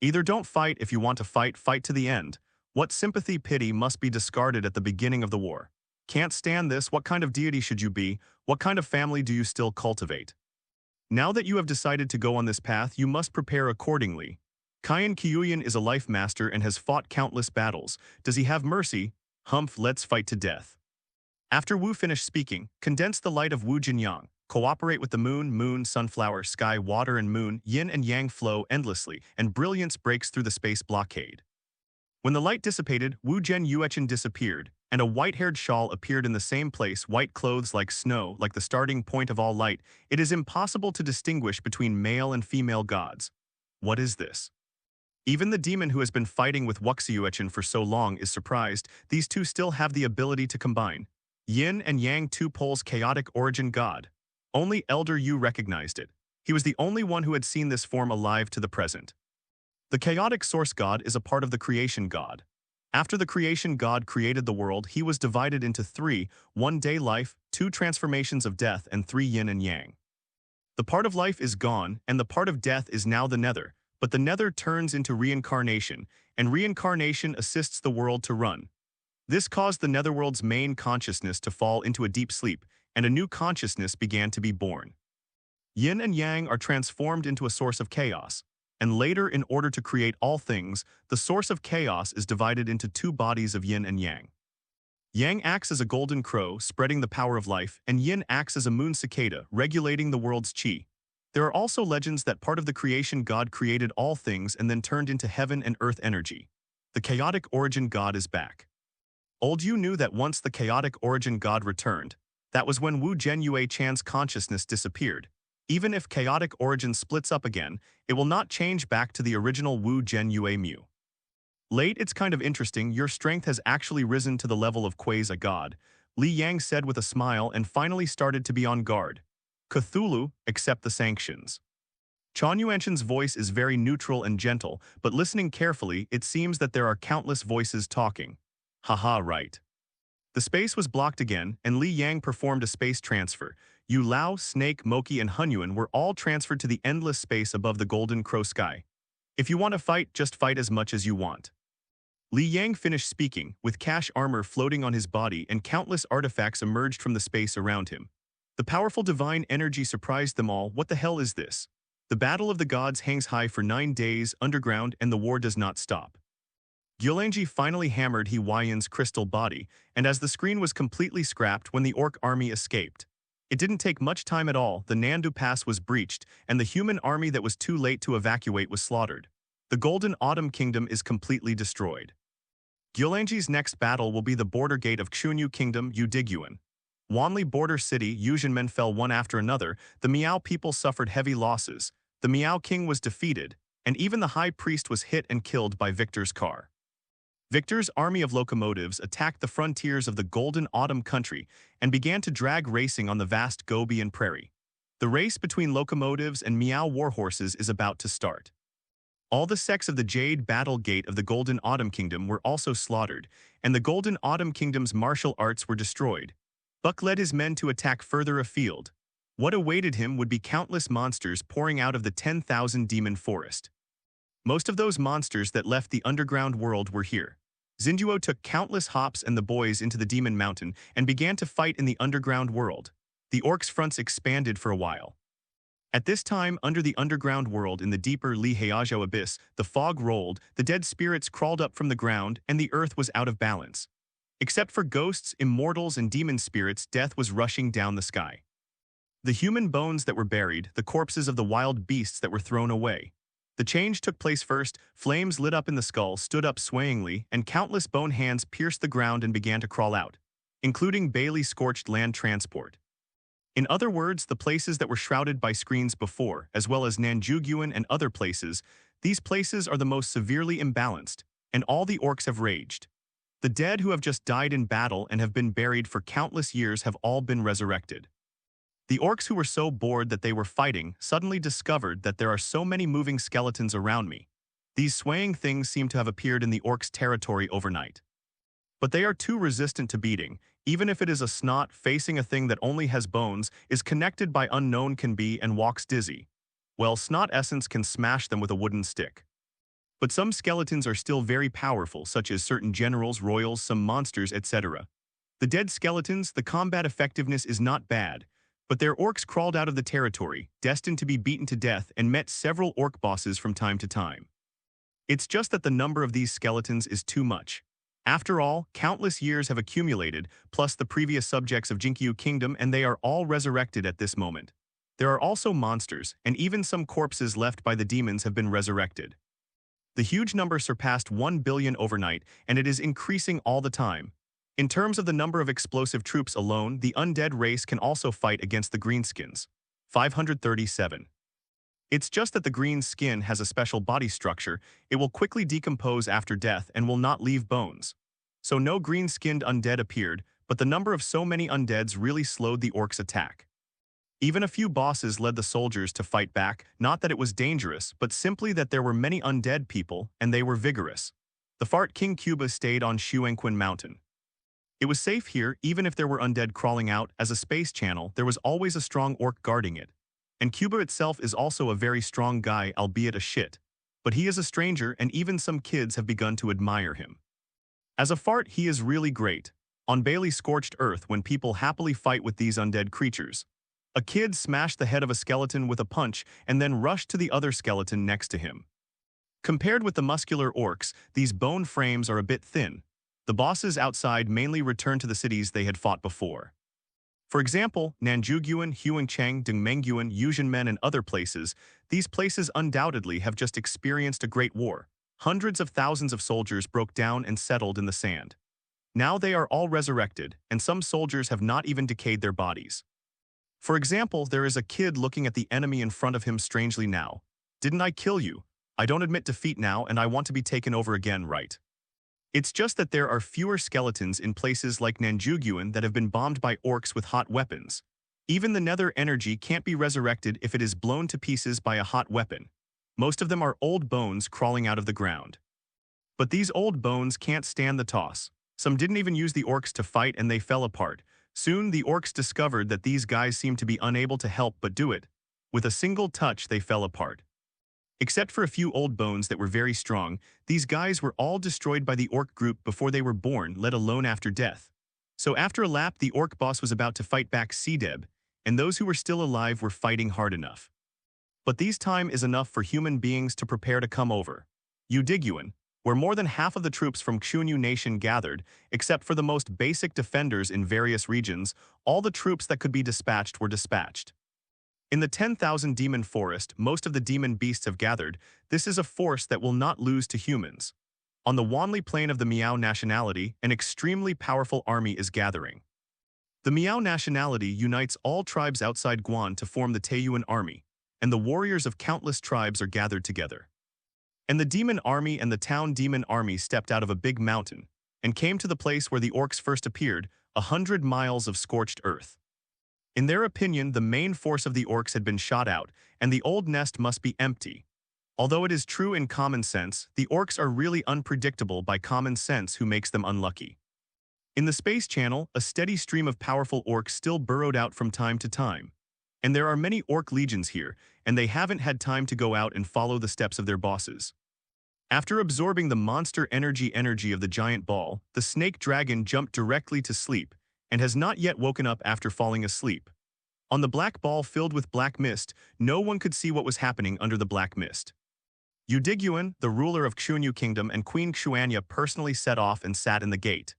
Either don't fight if you want to fight, fight to the end. What sympathy, pity must be discarded at the beginning of the war. Can't stand this, what kind of deity should you be? What kind of family do you still cultivate? Now that you have decided to go on this path, you must prepare accordingly. Qian Qiuyan is a life master and has fought countless battles. Does he have mercy? Humph, let's fight to death. After Wu finished speaking, condense the light of Wu Jinyang. Cooperate with the moon, sunflower, sky, water and moon, yin and yang flow endlessly, and brilliance breaks through the space blockade. When the light dissipated, Wu Zhen Yuechen disappeared, and a white-haired shawl appeared in the same place, white clothes like snow, like the starting point of all light. It is impossible to distinguish between male and female gods. What is this? Even the demon who has been fighting with Wuxiyuechen for so long is surprised. These two still have the ability to combine. Yin and Yang, two poles, chaotic origin god. Only Elder Yu recognized it. He was the only one who had seen this form alive to the present. The chaotic source god is a part of the creation god. After the creation god created the world, he was divided into three: 1 day life, 2 transformations of death, and 3 yin and yang. The part of life is gone, and the part of death is now the nether, but the nether turns into reincarnation, and reincarnation assists the world to run. This caused the netherworld's main consciousness to fall into a deep sleep, and a new consciousness began to be born. Yin and yang are transformed into a source of chaos, and later, in order to create all things, the source of chaos is divided into 2 bodies of yin and yang. Yang acts as a golden crow, spreading the power of life, and yin acts as a moon cicada, regulating the world's qi. There are also legends that part of the creation god created all things and then turned into heaven and earth energy. The chaotic origin god is back. Old Yu knew that once the chaotic origin god returned, that was when Wu Zhen Chan's consciousness disappeared. Even if chaotic origin splits up again, it will not change back to the original Wu Zhen Mu. Late, it's kind of interesting, your strength has actually risen to the level of quasi-god, Li Yang said with a smile and finally started to be on guard. Cthulhu, accept the sanctions. Chan Yuanshan's voice is very neutral and gentle, but listening carefully, it seems that there are countless voices talking. Haha, right. The space was blocked again, and Li Yang performed a space transfer. Yu Lao, Snake, Moki, and Hunyuan were all transferred to the endless space above the golden crow sky. If you want to fight, just fight as much as you want. Li Yang finished speaking, with cash armor floating on his body and countless artifacts emerged from the space around him. The powerful divine energy surprised them all. What the hell is this? The battle of the gods hangs high for 9 days underground and the war does not stop. Gyulanji finally hammered He Huayan's crystal body, and as the screen was completely scrapped when the Orc army escaped. It didn't take much time at all, the Nandu Pass was breached, and the human army that was too late to evacuate was slaughtered. The Golden Autumn Kingdom is completely destroyed. WAAAGH's next battle will be the border gate of Xunyu Kingdom, Udiguan. Wanli border city, Yuzhanmen fell one after another, the Miao people suffered heavy losses, the Miao king was defeated, and even the high priest was hit and killed by Victor's car. Victor's army of locomotives attacked the frontiers of the Golden Autumn country and began to drag racing on the vast Gobian prairie. The race between locomotives and Miao warhorses is about to start. All the sects of the Jade Battle Gate of the Golden Autumn Kingdom were also slaughtered, and the Golden Autumn Kingdom's martial arts were destroyed. Buck led his men to attack further afield. What awaited him would be countless monsters pouring out of the 10,000 demon forest. Most of those monsters that left the underground world were here. Zinduo took countless hops and the boys into the Demon Mountain and began to fight in the underground world. The Orcs' fronts expanded for a while. At this time, under the underground world in the deeper Li Heiazhou abyss, the fog rolled, the dead spirits crawled up from the ground, and the earth was out of balance. Except for ghosts, immortals, and demon spirits, death was rushing down the sky. The human bones that were buried, the corpses of the wild beasts that were thrown away. The change took place first, flames lit up in the skull, stood up swayingly, and countless bone hands pierced the ground and began to crawl out, including Bailey scorched land transport. In other words, the places that were shrouded by screens before, as well as Nanjuguan and other places, these places are the most severely imbalanced, and all the Orcs have raged. The dead who have just died in battle and have been buried for countless years have all been resurrected. The Orcs who were so bored that they were fighting suddenly discovered that there are so many moving skeletons around me. These swaying things seem to have appeared in the Orcs' territory overnight. But they are too resistant to beating, even if it is a snot facing a thing that only has bones, is connected by unknown can be and walks dizzy. Well, snot essence can smash them with a wooden stick. But some skeletons are still very powerful, such as certain generals, royals, some monsters, etc. The dead skeletons, the combat effectiveness is not bad, but their Orcs crawled out of the territory, destined to be beaten to death, and met several Orc bosses from time to time. It's just that the number of these skeletons is too much. After all, countless years have accumulated, plus the previous subjects of Jinkyu Kingdom, and they are all resurrected at this moment. There are also monsters, and even some corpses left by the demons have been resurrected. The huge number surpassed 1 billion overnight, and it is increasing all the time. In terms of the number of explosive troops alone, the undead race can also fight against the greenskins. 537. It's just that the green skin has a special body structure, it will quickly decompose after death and will not leave bones. So no green-skinned undead appeared, but the number of so many undeads really slowed the Orcs' attack. Even a few bosses led the soldiers to fight back, not that it was dangerous, but simply that there were many undead people, and they were vigorous. The Fart King Cuba stayed on Shuanquin Mountain. It was safe here, even if there were undead crawling out. As a space channel, there was always a strong Orc guarding it. And Cuba itself is also a very strong guy, albeit a shit. But he is a stranger, and even some kids have begun to admire him. As a fart, he is really great. On Bailey's scorched earth, when people happily fight with these undead creatures. A kid smashed the head of a skeleton with a punch and then rushed to the other skeleton next to him. Compared with the muscular Orcs, these bone frames are a bit thin. The bosses outside mainly returned to the cities they had fought before. For example, Nanjuguan, Huangcheng, Dengmenguan, Yuzhanmen, and other places, these places undoubtedly have just experienced a great war. Hundreds of thousands of soldiers broke down and settled in the sand. Now they are all resurrected, and some soldiers have not even decayed their bodies. For example, there is a kid looking at the enemy in front of him strangely now. Didn't I kill you? I don't admit defeat now, and I want to be taken over again, right? It's just that there are fewer skeletons in places like Nanjuguan that have been bombed by Orcs with hot weapons. Even the nether energy can't be resurrected if it is blown to pieces by a hot weapon. Most of them are old bones crawling out of the ground. But these old bones can't stand the toss. Some didn't even use the Orcs to fight and they fell apart. Soon the Orcs discovered that these guys seemed to be unable to help but do it. With a single touch they fell apart. Except for a few old bones that were very strong, these guys were all destroyed by the Orc group before they were born, let alone after death. So after a lap, the Orc boss was about to fight back Cdeb, and those who were still alive were fighting hard enough. But these time is enough for human beings to prepare to come over. Udiguan, where more than half of the troops from Xiongnu Nation gathered, except for the most basic defenders in various regions. All the troops that could be dispatched were dispatched. In the 10,000 demon forest, most of the demon beasts have gathered. This is a force that will not lose to humans. On the Wanli plain of the Miao nationality, an extremely powerful army is gathering. The Miao nationality unites all tribes outside Guan to form the Taiyuan army, and the warriors of countless tribes are gathered together. And the demon army and the town demon army stepped out of a big mountain and came to the place where the orcs first appeared, 100 miles of scorched earth. In their opinion, the main force of the orcs had been shot out, and the old nest must be empty. Although it is true in common sense, the orcs are really unpredictable by common sense who makes them unlucky. In the space channel, a steady stream of powerful orcs still burrowed out from time to time. And there are many orc legions here, and they haven't had time to go out and follow the steps of their bosses. After absorbing the monster energy of the giant ball, the snake dragon jumped directly to sleep, and has not yet woken up after falling asleep. On the black ball filled with black mist, no one could see what was happening under the black mist. Udiguan, the ruler of Xiongnu Kingdom, and Queen Xuanya personally set off and sat in the gate.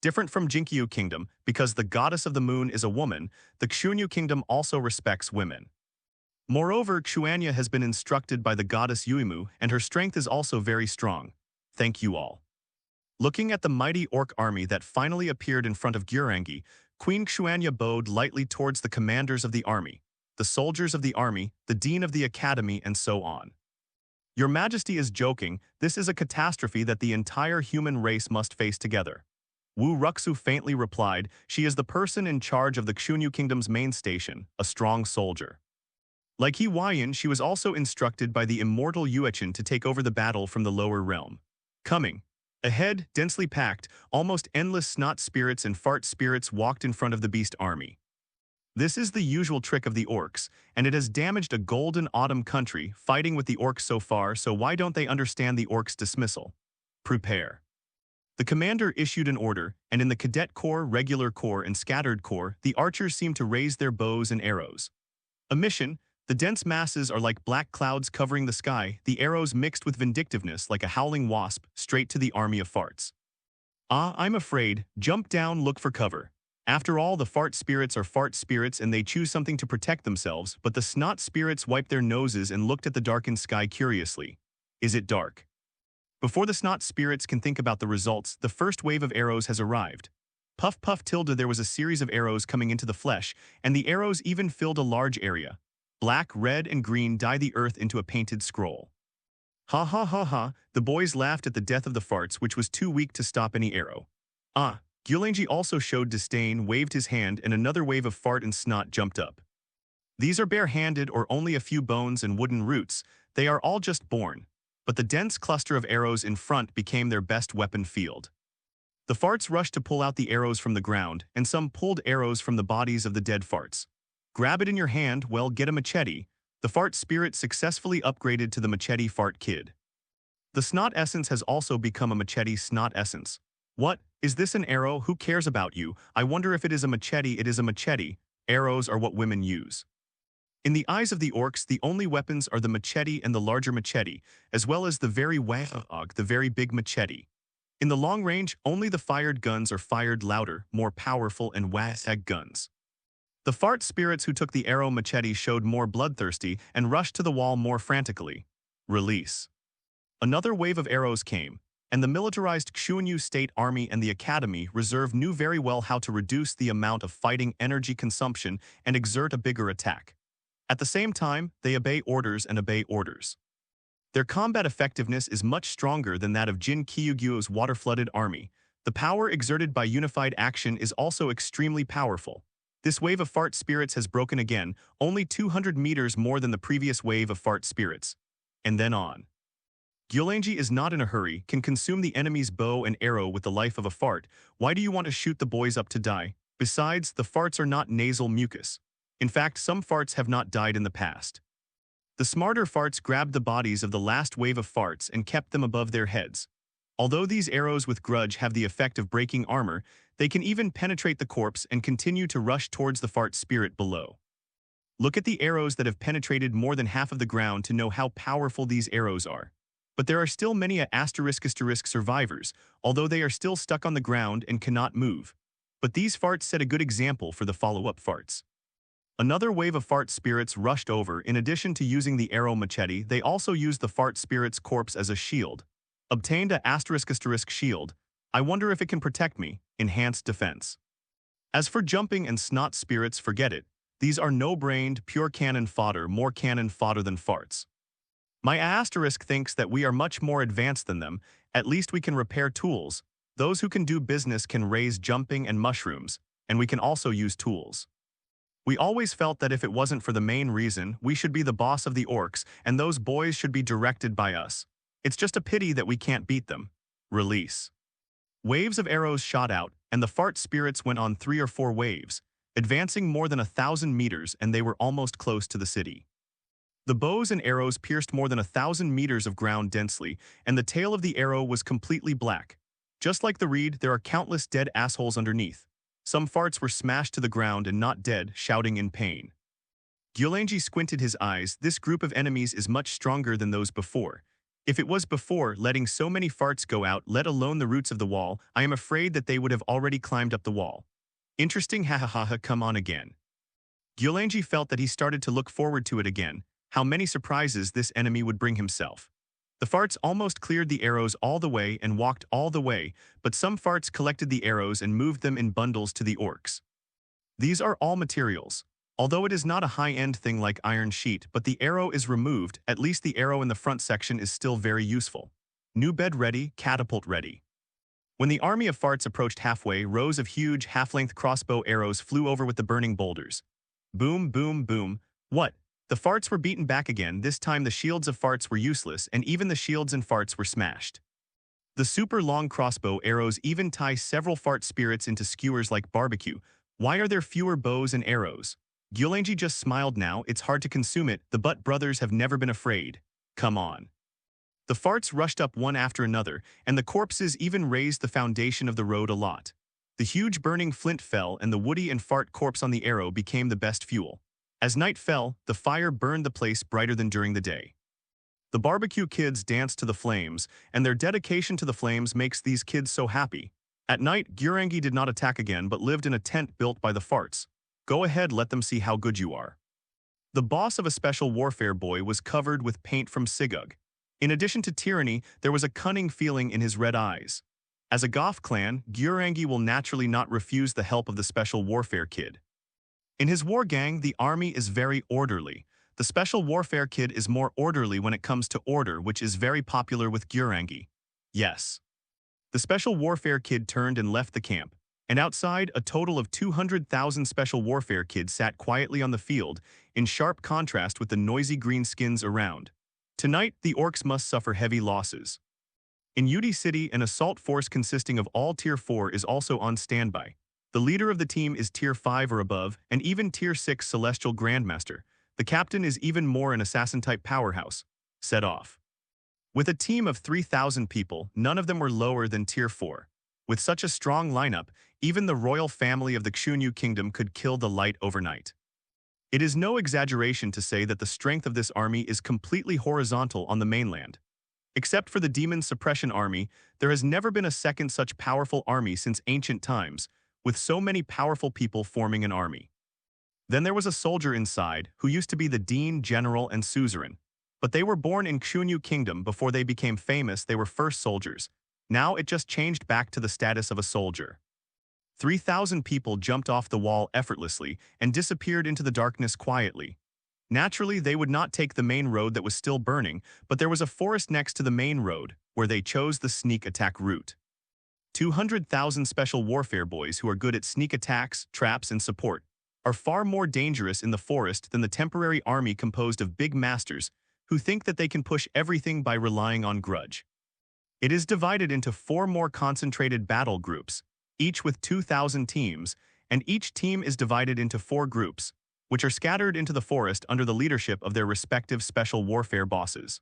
Different from Jinkyu Kingdom, because the goddess of the moon is a woman, the Xiongnu Kingdom also respects women. Moreover, Xuanya has been instructed by the goddess Yuimu, and her strength is also very strong. Thank you all. Looking at the mighty orc army that finally appeared in front of WAAAGH, Queen Xuanya bowed lightly towards the commanders of the army, the soldiers of the army, the dean of the academy, and so on. Your Majesty is joking. This is a catastrophe that the entire human race must face together. Wu Ruxu faintly replied, she is the person in charge of the Xiongnu Kingdom's main station, a strong soldier. Like He Huayan, she was also instructed by the immortal Yuechen to take over the battle from the lower realm. Coming. Ahead, densely packed, almost endless snot spirits and fart spirits walked in front of the beast army. This is the usual trick of the orcs, and it has damaged a golden autumn country fighting with the orcs so far, so why don't they understand the orcs' dismissal? Prepare. The commander issued an order, and in the cadet corps, regular corps, and scattered corps, the archers seem to raise their bows and arrows. A mission. The dense masses are like black clouds covering the sky, the arrows mixed with vindictiveness like a howling wasp, straight to the army of farts. Ah, I'm afraid. Jump down, look for cover. After all, the fart spirits are fart spirits and they choose something to protect themselves, but the snot spirits wiped their noses and looked at the darkened sky curiously. Is it dark? Before the snot spirits can think about the results, the first wave of arrows has arrived. Puff puff tilde, there was a series of arrows coming into the flesh, and the arrows even filled a large area. Black, red, and green dye the earth into a painted scroll. Ha ha ha ha, the boys laughed at the death of the farts, which was too weak to stop any arrow. Ah, WAAAGH also showed disdain, waved his hand, and another wave of fart and snot jumped up. These are bare-handed or only a few bones and wooden roots, they are all just born. But the dense cluster of arrows in front became their best weapon field. The farts rushed to pull out the arrows from the ground, and some pulled arrows from the bodies of the dead farts. Grab it in your hand, well, get a machete. The fart spirit successfully upgraded to the machete fart kid. The snot essence has also become a machete snot essence. What? Is this an arrow? Who cares about you? I wonder if it is a machete. It is a machete. Arrows are what women use. In the eyes of the orcs, the only weapons are the machete and the larger machete, as well as the very WAAAGH, the very big machete. In the long range, only the fired guns are fired louder, more powerful, and WAAAGH guns. The fart spirits who took the arrow machete showed more bloodthirsty and rushed to the wall more frantically. Release. Another wave of arrows came, and the militarized Xiongnu State Army and the Academy Reserve knew very well how to reduce the amount of fighting energy consumption and exert a bigger attack. At the same time, they obey orders and obey orders. Their combat effectiveness is much stronger than that of Jin Kyugyu's water-flooded army. The power exerted by unified action is also extremely powerful. This wave of fart spirits has broken again, only 200 meters more than the previous wave of fart spirits. And then on. WAAAGH is not in a hurry, can consume the enemy's bow and arrow with the life of a fart. Why do you want to shoot the boys up to die? Besides, the farts are not nasal mucus. In fact, some farts have not died in the past. The smarter farts grabbed the bodies of the last wave of farts and kept them above their heads. Although these arrows with grudge have the effect of breaking armor, they can even penetrate the corpse and continue to rush towards the fart spirit below. Look at the arrows that have penetrated more than half of the ground to know how powerful these arrows are. But there are still many asterisk survivors, although they are still stuck on the ground and cannot move. But these farts set a good example for the follow-up farts. Another wave of fart spirits rushed over. In addition to using the arrow machete, they also used the fart spirit's corpse as a shield. Obtained a asterisk shield. I wonder if it can protect me. Enhanced defense. As for jumping and snot spirits, forget it. These are no-brained, pure cannon fodder, more cannon fodder than farts. My asterisk thinks that we are much more advanced than them. At least we can repair tools. Those who can do business can raise jumping and mushrooms, and we can also use tools. We always felt that if it wasn't for the main reason, we should be the boss of the orcs, and those boys should be directed by us. It's just a pity that we can't beat them. Release. Waves of arrows shot out, and the fart spirits went on 3 or 4 waves, advancing more than 1,000 meters, and they were almost close to the city. The bows and arrows pierced more than 1,000 meters of ground densely, and the tail of the arrow was completely black. Just like the reed, there are countless dead assholes underneath. Some farts were smashed to the ground and not dead, shouting in pain. WAAAGH squinted his eyes. This group of enemies is much stronger than those before. If it was before, letting so many farts go out, let alone the roots of the wall, I am afraid that they would have already climbed up the wall. Interesting, hahaha, come on again. WAAAGH felt that he started to look forward to it again. How many surprises this enemy would bring himself. The farts almost cleared the arrows all the way and walked all the way, but some farts collected the arrows and moved them in bundles to the orcs. These are all materials. Although it is not a high-end thing like iron sheet, but the arrow is removed, at least the arrow in the front section is still very useful. New bed ready, catapult ready. When the army of farts approached halfway, rows of huge, half-length crossbow arrows flew over with the burning boulders. Boom, boom, boom. What? The farts were beaten back again. This time the shields of farts were useless, and even the shields and farts were smashed. The super long crossbow arrows even tie several fart spirits into skewers like barbecue. Why are there fewer bows and arrows? WAAAGH just smiled now. It's hard to consume it. The Butt brothers have never been afraid. Come on. The farts rushed up one after another, and the corpses even raised the foundation of the road a lot. The huge burning flint fell, and the woody and fart corpse on the arrow became the best fuel. As night fell, the fire burned the place brighter than during the day. The barbecue kids danced to the flames, and their dedication to the flames makes these kids so happy. At night, WAAAGH did not attack again but lived in a tent built by the farts. Go ahead, let them see how good you are. The boss of a special warfare boy was covered with paint from Sigug. In addition to tyranny, there was a cunning feeling in his red eyes. As a Goth clan, WAAAGH will naturally not refuse the help of the special warfare kid. In his war gang, the army is very orderly. The special warfare kid is more orderly when it comes to order, which is very popular with WAAAGH. Yes. The special warfare kid turned and left the camp, and outside, a total of 200,000 special warfare kids sat quietly on the field, in sharp contrast with the noisy greenskins around. Tonight, the orcs must suffer heavy losses. In UD City, an assault force consisting of all Tier 4 is also on standby. The leader of the team is Tier 5 or above, and even Tier 6 Celestial Grandmaster. The captain is even more an assassin-type powerhouse. Set off. With a team of 3,000 people, none of them were lower than Tier 4. With such a strong lineup, even the royal family of the Xunyu Kingdom could kill the light overnight. It is no exaggeration to say that the strength of this army is completely horizontal on the mainland. Except for the Demon Suppression Army, there has never been a second such powerful army since ancient times, with so many powerful people forming an army. Then there was a soldier inside, who used to be the Dean, General, and Suzerain. But they were born in Xunyu Kingdom before they became famous. They were first soldiers. Now it just changed back to the status of a soldier. 3,000 people jumped off the wall effortlessly and disappeared into the darkness quietly. Naturally, they would not take the main road that was still burning, but there was a forest next to the main road, where they chose the sneak attack route. 200,000 special warfare boys who are good at sneak attacks, traps, and support are far more dangerous in the forest than the temporary army composed of big masters who think that they can push everything by relying on grudge. It is divided into 4 more concentrated battle groups, each with 2,000 teams, and each team is divided into 4 groups, which are scattered into the forest under the leadership of their respective special warfare bosses.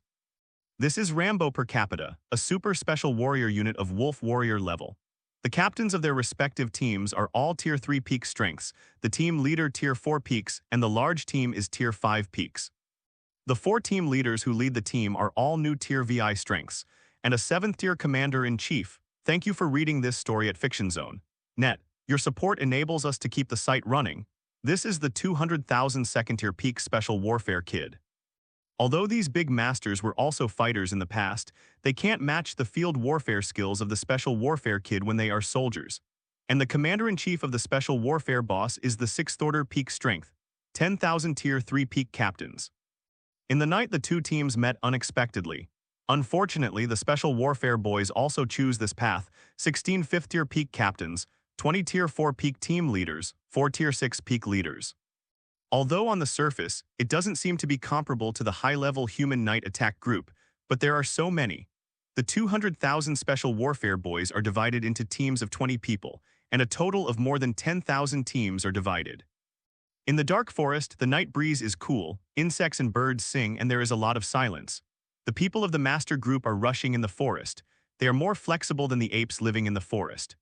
This is Rambo per capita, a super special warrior unit of wolf warrior level. The captains of their respective teams are all Tier 3 peak strengths, the team leader Tier 4 peaks, and the large team is Tier 5 peaks. The 4 team leaders who lead the team are all new tier VI strengths, and a 7th tier commander-in-chief. Thank you for reading this story at Fiction Zone. Net, your support enables us to keep the site running. This is the 200,000 second tier peak special warfare kid. Although these big masters were also fighters in the past, they can't match the field warfare skills of the special warfare kid when they are soldiers. And the commander-in-chief of the special warfare boss is the 6th order peak strength, 10,000 tier 3 peak captains. In the night the two teams met unexpectedly. Unfortunately, the special warfare boys also choose this path, 16 5th tier peak captains, 20 tier 4 peak team leaders, 4 tier 6 peak leaders. Although on the surface, it doesn't seem to be comparable to the high-level human knight attack group, but there are so many. The 200,000 special warfare boys are divided into teams of 20 people, and a total of more than 10,000 teams are divided. In the dark forest, the night breeze is cool, insects and birds sing, and there is a lot of silence. The people of the master group are rushing in the forest. They are more flexible than the apes living in the forest.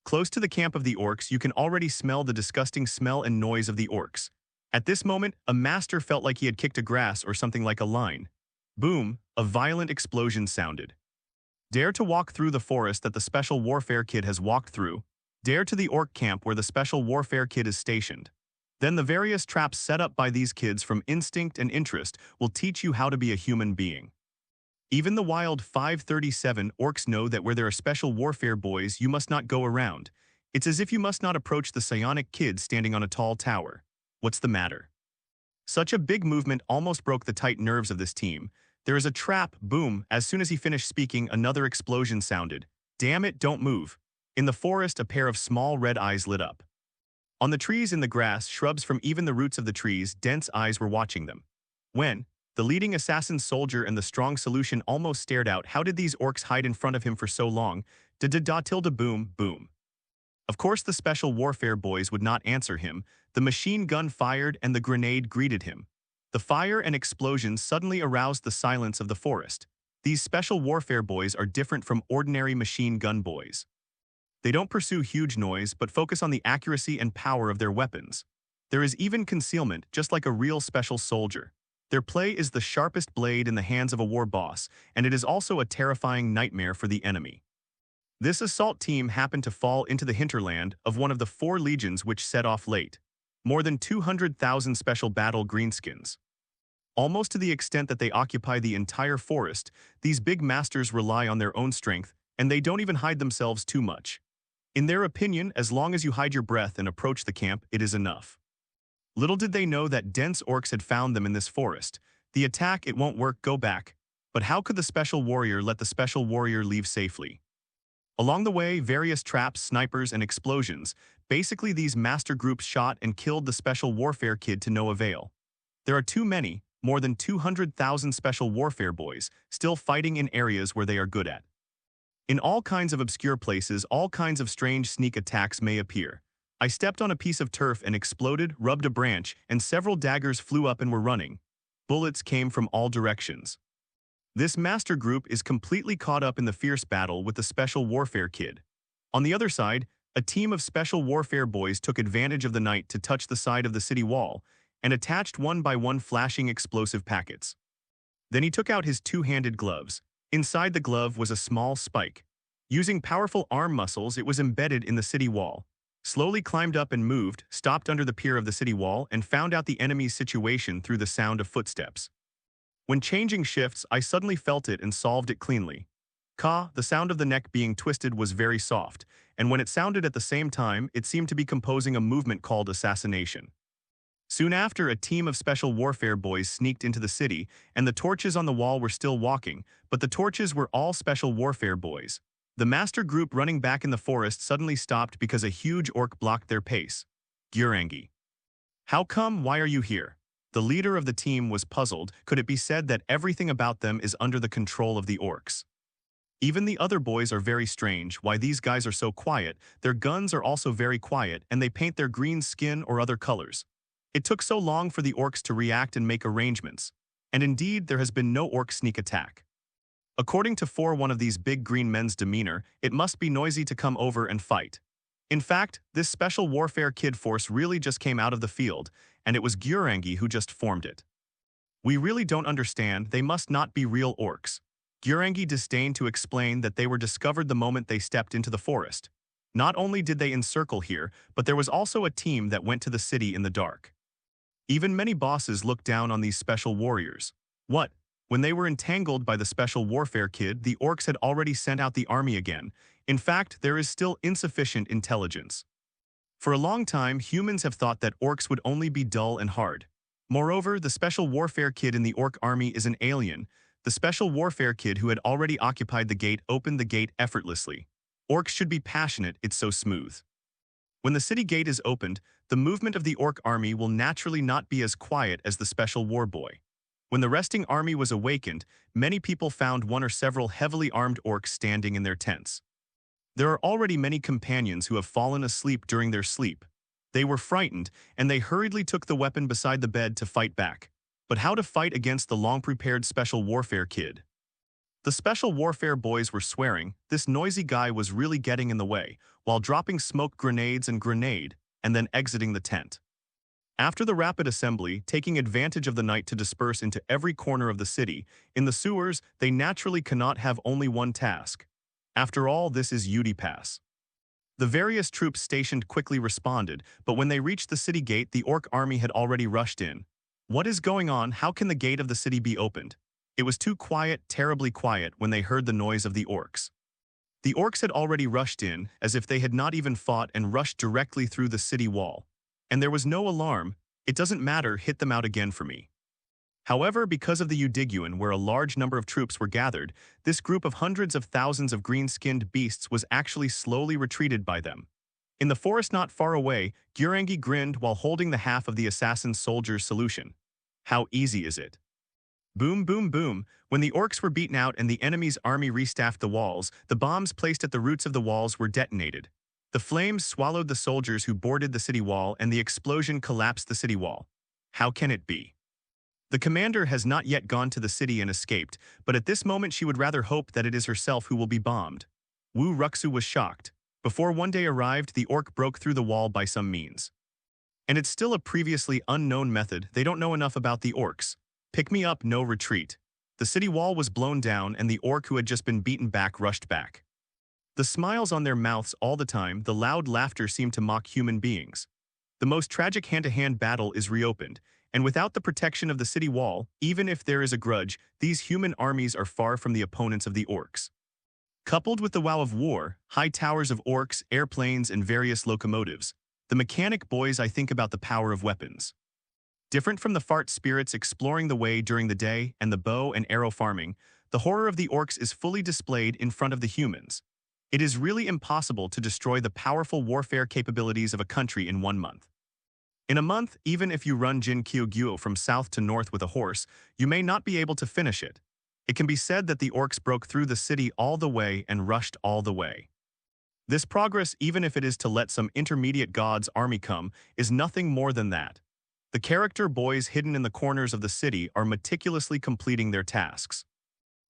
Close to the camp of the orcs, you can already smell the disgusting smell and noise of the orcs. At this moment, a master felt like he had kicked a grass or something like a line. Boom, a violent explosion sounded. Dare to walk through the forest that the special warfare kid has walked through. Dare to the orc camp where the special warfare kid is stationed. Then the various traps set up by these kids from instinct and interest will teach you how to be a human being. Even the wild 537 orcs know that where there are special warfare boys you must not go around. It's as if you must not approach the psionic kid standing on a tall tower. What's the matter? Such a big movement almost broke the tight nerves of this team. There is a trap, boom, as soon as he finished speaking another explosion sounded. Damn it, don't move. In the forest a pair of small red eyes lit up. On the trees, in the grass, shrubs, from even the roots of the trees, dense eyes were watching them. When the leading assassin soldier and the strong solution almost stared out, how did these orcs hide in front of him for so long? Boom, boom. Of course the special warfare boys would not answer him. The machine gun fired and the grenade greeted him. The fire and explosions suddenly aroused the silence of the forest. These special warfare boys are different from ordinary machine gun boys. They don't pursue huge noise but focus on the accuracy and power of their weapons. There is even concealment, just like a real special soldier. Their play is the sharpest blade in the hands of a war boss, and it is also a terrifying nightmare for the enemy. This assault team happened to fall into the hinterland of one of the 4 legions which set off late. More than 200,000 special battle greenskins. Almost to the extent that they occupy the entire forest, these big masters rely on their own strength, and they don't even hide themselves too much. In their opinion, as long as you hide your breath and approach the camp, it is enough. Little did they know that dense orcs had found them in this forest. The attack, it won't work, go back. But how could the special warrior let the special warrior leave safely? Along the way, various traps, snipers, and explosions. Basically, these master groups shot and killed the special warfare kid to no avail. There are too many, more than 200,000 special warfare boys, still fighting in areas where they are good at. In all kinds of obscure places, all kinds of strange sneak attacks may appear. I stepped on a piece of turf and exploded, rubbed a branch, and several daggers flew up and were running. Bullets came from all directions. This master group is completely caught up in the fierce battle with the special warfare kid. On the other side, a team of special warfare boys took advantage of the night to touch the side of the city wall and attached one by one flashing explosive packets. Then he took out his 2-handed gloves. Inside the glove was a small spike. Using powerful arm muscles, it was embedded in the city wall. Slowly climbed up and moved, stopped under the pier of the city wall, and found out the enemy's situation through the sound of footsteps. When changing shifts, I suddenly felt it and solved it cleanly. The sound of the neck being twisted was very soft, and when it sounded at the same time, it seemed to be composing a movement called assassination. Soon after, a team of special warfare boys sneaked into the city, and the torches on the wall were still walking, but the torches were all special warfare boys. The master group running back in the forest suddenly stopped because a huge orc blocked their pace. WAAAGH. How come? Why are you here? The leader of the team was puzzled. Could it be said that everything about them is under the control of the orcs? Even the other boys are very strange. Why these guys are so quiet? Their guns are also very quiet, and they paint their green skin or other colors. It took so long for the orcs to react and make arrangements. And indeed, there has been no orc sneak attack. According to one of these big green men's demeanor, it must be noisy to come over and fight. In fact, this special warfare kid force really just came out of the field, and it was WAAAGH who just formed it. We really don't understand, they must not be real orcs. WAAAGH disdained to explain that they were discovered the moment they stepped into the forest. Not only did they encircle here, but there was also a team that went to the city in the dark. Even many bosses looked down on these special warriors. What? When they were entangled by the special warfare kid, the orcs had already sent out the army again. In fact, there is still insufficient intelligence. For a long time, humans have thought that orcs would only be dull and hard. Moreover, the special warfare kid in the orc army is an alien. The special warfare kid who had already occupied the gate opened the gate effortlessly. Orcs should be passionate, it's so smooth. When the city gate is opened, the movement of the orc army will naturally not be as quiet as the special war boy. When the resting army was awakened, many people found one or several heavily armed orcs standing in their tents. There are already many companions who have fallen asleep during their sleep. They were frightened, and they hurriedly took the weapon beside the bed to fight back. But how to fight against the long-prepared special warfare kid? The special warfare boys were swearing. This noisy guy was really getting in the way, while dropping smoke grenades and then exiting the tent. After the rapid assembly, taking advantage of the night to disperse into every corner of the city, in the sewers, they naturally cannot have only one task. After all, this is UDPass. The various troops stationed quickly responded, but when they reached the city gate, the orc army had already rushed in. What is going on? How can the gate of the city be opened? It was too quiet, terribly quiet, when they heard the noise of the orcs. The orcs had already rushed in, as if they had not even fought, and rushed directly through the city wall. And there was no alarm. It doesn't matter, hit them out again for me. However, because of the Udiguan, where a large number of troops were gathered, this group of hundreds of thousands of green-skinned beasts was actually slowly retreated by them. In the forest not far away, WAAAGH grinned while holding the half of the assassin soldier's solution. How easy is it? Boom, boom, boom. When the orcs were beaten out and the enemy's army restaffed the walls, the bombs placed at the roots of the walls were detonated. The flames swallowed the soldiers who boarded the city wall, and the explosion collapsed the city wall. How can it be? The commander has not yet gone to the city and escaped, but at this moment she would rather hope that it is herself who will be bombed. WAAAGH was shocked. Before one day arrived, the orc broke through the wall by some means. And it's still a previously unknown method. They don't know enough about the orcs. Pick me up, no retreat. The city wall was blown down, and the orc who had just been beaten back rushed back. The smiles on their mouths all the time, the loud laughter seemed to mock human beings. The most tragic hand-to-hand battle is reopened, and without the protection of the city wall, even if there is a grudge, these human armies are far from the opponents of the orcs. Coupled with the wow of war, high towers of orcs, airplanes, and various locomotives, the mechanic boys, I think about the power of weapons. Different from the fart spirits exploring the way during the day and the bow and arrow farming, the horror of the orcs is fully displayed in front of the humans. It is really impossible to destroy the powerful warfare capabilities of a country in 1 month. In a month, even if you run Jin Kyogyo from south to north with a horse, you may not be able to finish it. It can be said that the orcs broke through the city all the way and rushed all the way. This progress, even if it is to let some intermediate god's army come, is nothing more than that. The character boys hidden in the corners of the city are meticulously completing their tasks.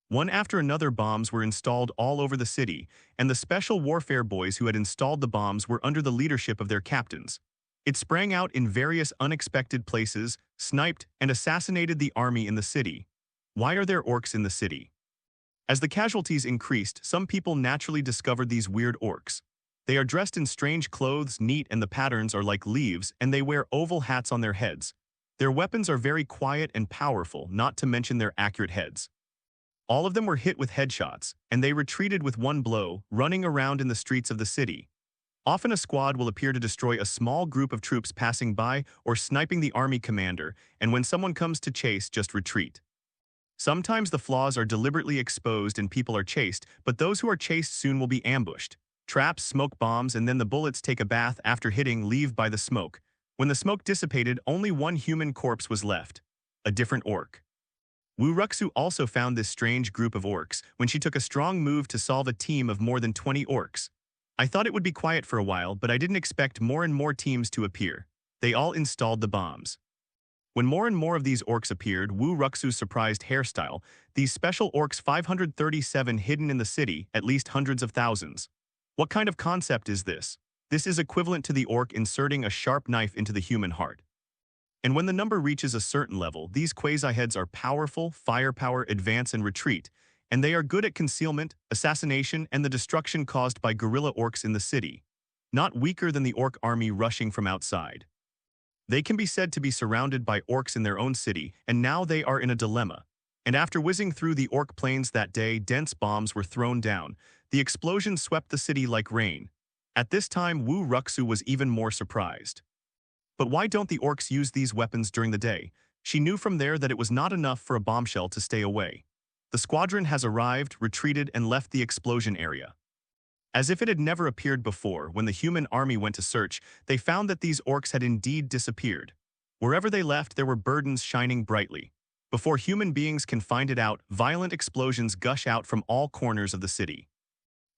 One after another bombs were installed all over the city, and the special warfare boys who had installed the bombs were under the leadership of their captains. It sprang out in various unexpected places, sniped, and assassinated the army in the city. Why are there orcs in the city? As the casualties increased, some people naturally discovered these weird orcs. They are dressed in strange clothes, neat, and the patterns are like leaves, and they wear oval hats on their heads. Their weapons are very quiet and powerful, not to mention their accurate heads. All of them were hit with headshots, and they retreated with one blow, running around in the streets of the city. Often a squad will appear to destroy a small group of troops passing by or sniping the army commander, and when someone comes to chase, just retreat. Sometimes the flaws are deliberately exposed and people are chased, but those who are chased soon will be ambushed. Traps, smoke bombs, and then the bullets take a bath after hitting, leave by the smoke. When the smoke dissipated, only one human corpse was left. A different orc. WAAAGH also found this strange group of orcs when she took a strong move to solve a team of more than 20 orcs. I thought it would be quiet for a while, but I didn't expect more and more teams to appear. They all installed the bombs. When more and more of these orcs appeared, WAAAGH's surprised hairstyle, these special orcs 537 hidden in the city, at least hundreds of thousands. What kind of concept is this? This is equivalent to the orc inserting a sharp knife into the human heart. And when the number reaches a certain level, these quasi-heads are powerful, firepower, advance, and retreat, and they are good at concealment, assassination, and the destruction caused by guerrilla orcs in the city, not weaker than the orc army rushing from outside. They can be said to be surrounded by orcs in their own city, and now they are in a dilemma. And after whizzing through the orc plains that day, dense bombs were thrown down. The explosion swept the city like rain. At this time, WAAAGH was even more surprised. But why don't the orcs use these weapons during the day? She knew from there that it was not enough for a bombshell to stay away. The squadron has arrived, retreated, and left the explosion area. As if it had never appeared before, when the human army went to search, they found that these orcs had indeed disappeared. Wherever they left, there were burdens shining brightly. Before human beings can find it out, violent explosions gush out from all corners of the city.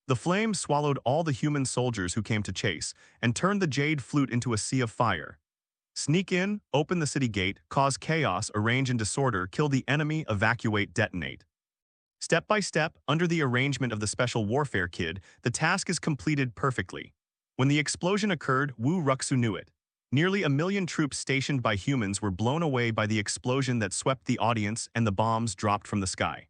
The flames swallowed all the human soldiers who came to chase, and turned the jade flute into a sea of fire. Sneak in, open the city gate, cause chaos, arrange and disorder, kill the enemy, evacuate, detonate. Step by step, under the arrangement of the Special Warfare Kid, the task is completed perfectly. When the explosion occurred, WAAAGH knew it. Nearly 1 million troops stationed by humans were blown away by the explosion that swept the audience, and the bombs dropped from the sky.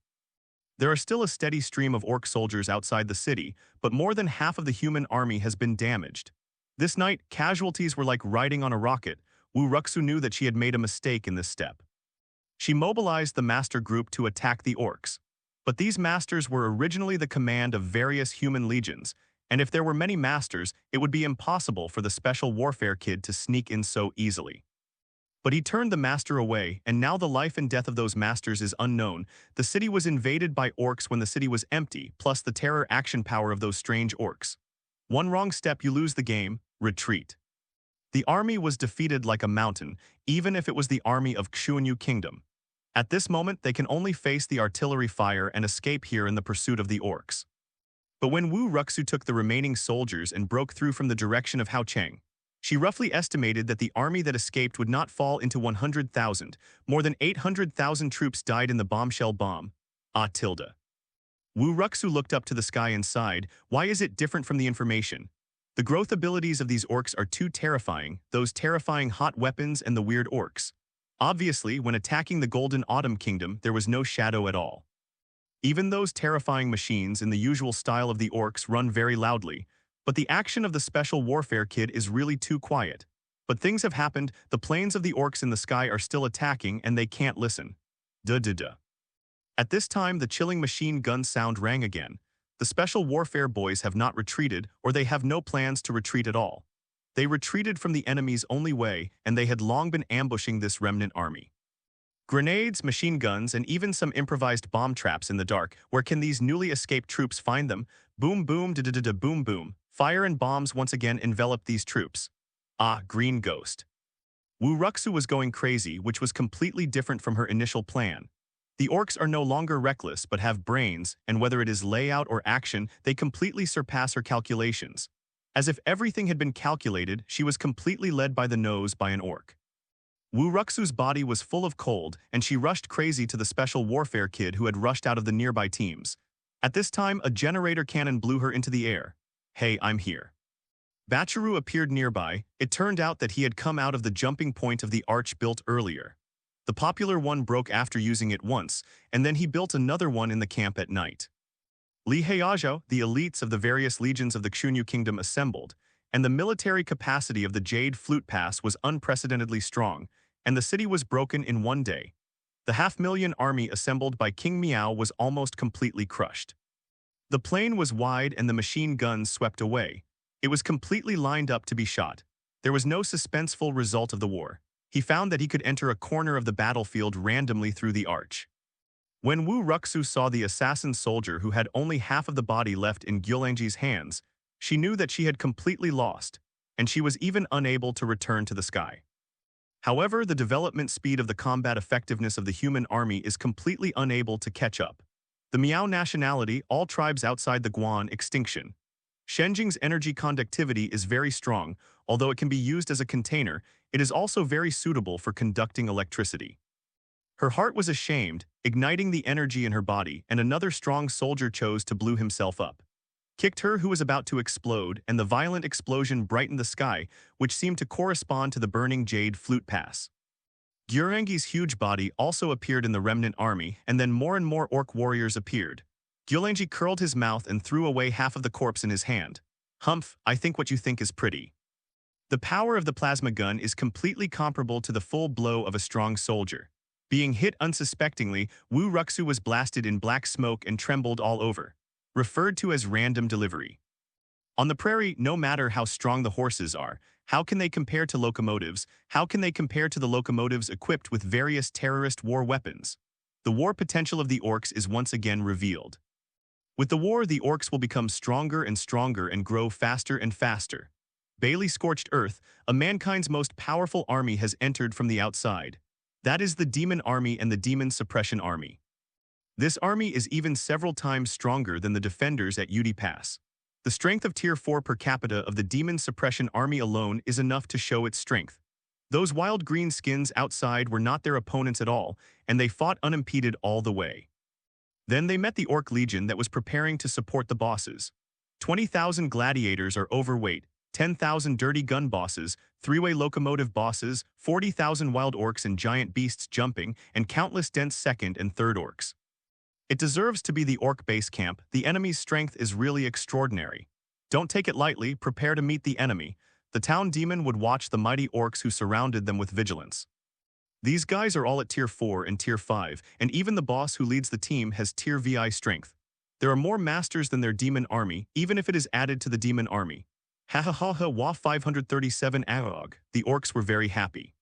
There are still a steady stream of orc soldiers outside the city, but more than half of the human army has been damaged. This night, casualties were like riding on a rocket. WAAAGH knew that she had made a mistake in this step. She mobilized the master group to attack the orcs. But these masters were originally the command of various human legions, and if there were many masters, it would be impossible for the Special Warfare Kid to sneak in so easily. But he turned the master away, and now the life and death of those masters is unknown. The city was invaded by orcs when the city was empty, plus the terror action power of those strange orcs. One wrong step, you lose the game. Retreat. The army was defeated like a mountain, even if it was the army of Xiongnu Kingdom. At this moment, they can only face the artillery fire and escape here in the pursuit of the orcs. But when WAAAGH took the remaining soldiers and broke through from the direction of Haocheng, she roughly estimated that the army that escaped would not fall into 100,000. More than 800,000 troops died in the bombshell bomb. WAAAGH looked up to the sky and sighed. Why is it different from the information? The growth abilities of these orcs are too terrifying, those terrifying hot weapons and the weird orcs. Obviously, when attacking the Golden Autumn Kingdom, there was no shadow at all. Even those terrifying machines in the usual style of the orcs run very loudly, but the action of the Special Warfare Kid is really too quiet. But things have happened, the planes of the orcs in the sky are still attacking and they can't listen. Duh. At this time, the chilling machine gun sound rang again. The Special Warfare boys have not retreated, or they have no plans to retreat at all. They retreated from the enemy's only way, and they had long been ambushing this remnant army. Grenades, machine guns, and even some improvised bomb traps in the dark. Where can these newly escaped troops find them? Boom boom da boom boom. Fire and bombs once again enveloped these troops. Green ghost. WAAAGH was going crazy, which was completely different from her initial plan. The orcs are no longer reckless but have brains, and whether it is layout or action, they completely surpass her calculations. As if everything had been calculated, she was completely led by the nose by an orc. WAAAGH's body was full of cold, and she rushed crazy to the Special Warfare Kid who had rushed out of the nearby teams. At this time, a generator cannon blew her into the air. Hey, I'm here. Bachiru appeared nearby. It turned out that he had come out of the jumping point of the arch built earlier. The popular one broke after using it once, and then he built another one in the camp at night. WAAAGH, the elites of the various legions of the Xiongnu Kingdom assembled, and the military capacity of the Jade Flute Pass was unprecedentedly strong, and the city was broken in one day. The 500,000 army assembled by King Miao was almost completely crushed. The plain was wide and the machine guns swept away. It was completely lined up to be shot. There was no suspenseful result of the war. He found that he could enter a corner of the battlefield randomly through the arch. When WAAAGH saw the assassin soldier who had only half of the body left in WAAAGH's hands, she knew that she had completely lost, and she was even unable to return to the sky. However, the development speed of the combat effectiveness of the human army is completely unable to catch up. The Miao nationality, all tribes outside the Guan, extinction. Shenjing's energy conductivity is very strong, although it can be used as a container, it is also very suitable for conducting electricity. Her heart was ashamed, igniting the energy in her body, and another strong soldier chose to blow himself up. Kicked her who was about to explode, and the violent explosion brightened the sky, which seemed to correspond to the burning Jade Flute Pass. WAAAGH's huge body also appeared in the remnant army, and then more and more orc warriors appeared. WAAAGH curled his mouth and threw away half of the corpse in his hand. Humph, I think what you think is pretty. The power of the plasma gun is completely comparable to the full blow of a strong soldier. Being hit unsuspectingly, Wu Ruxu was blasted in black smoke and trembled all over, referred to as random delivery. On the prairie, no matter how strong the horses are, how can they compare to locomotives? How can they compare to the locomotives equipped with various terrorist war weapons? The war potential of the orcs is once again revealed. With the war, the orcs will become stronger and stronger and grow faster and faster. Bailey Scorched Earth, a mankind's most powerful army, has entered from the outside. That is the Demon Army and the Demon Suppression Army. This army is even several times stronger than the defenders at Udi Pass. The strength of Tier 4 per capita of the Demon Suppression Army alone is enough to show its strength. Those wild green skins outside were not their opponents at all, and they fought unimpeded all the way. Then they met the Orc Legion that was preparing to support the bosses. 20,000 gladiators are overweight, 10,000 dirty gun bosses, 3-way locomotive bosses, 40,000 wild orcs and giant beasts jumping, and countless dense second and third orcs. It deserves to be the orc base camp. The enemy's strength is really extraordinary. Don't take it lightly, prepare to meet the enemy. The town demon would watch the mighty orcs who surrounded them with vigilance. These guys are all at Tier 4 and Tier 5, and even the boss who leads the team has Tier VI strength. There are more masters than their demon army, even if it is added to the demon army. Ha ha ha ha WAAAGH 537 WAAAGH. The orcs were very happy.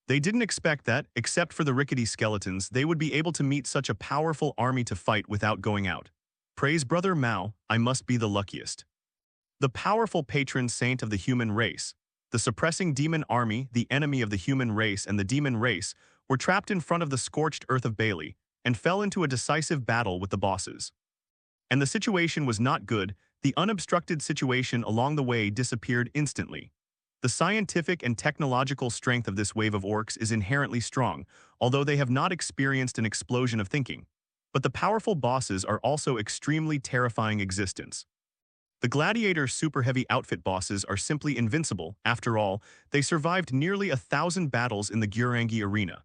They didn't expect that, except for the rickety skeletons, they would be able to meet such a powerful army to fight without going out. Praise Brother Mao, I must be the luckiest. The powerful patron saint of the human race, the suppressing demon army, the enemy of the human race and the demon race, were trapped in front of the scorched earth of Bailey and fell into a decisive battle with the bosses. And the situation was not good. The unobstructed situation along the way disappeared instantly. The scientific and technological strength of this wave of orcs is inherently strong, although they have not experienced an explosion of thinking. But the powerful bosses are also extremely terrifying existence. The gladiator super heavy outfit bosses are simply invincible. After all, they survived nearly 1,000 battles in the WAAAGH arena.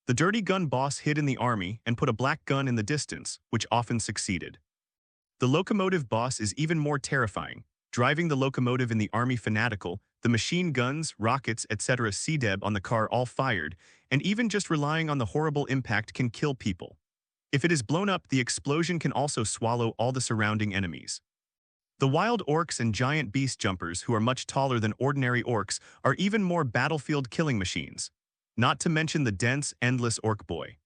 The dirty gun boss hid in the army and put a black gun in the distance, which often succeeded. The locomotive boss is even more terrifying, driving the locomotive in the army fanatical, the machine guns, rockets, etc. CDEB on the car all fired, and even just relying on the horrible impact can kill people. If it is blown up, the explosion can also swallow all the surrounding enemies. The wild orcs and giant beast jumpers, who are much taller than ordinary orcs, are even more battlefield killing machines. Not to mention the dense, endless orc boy.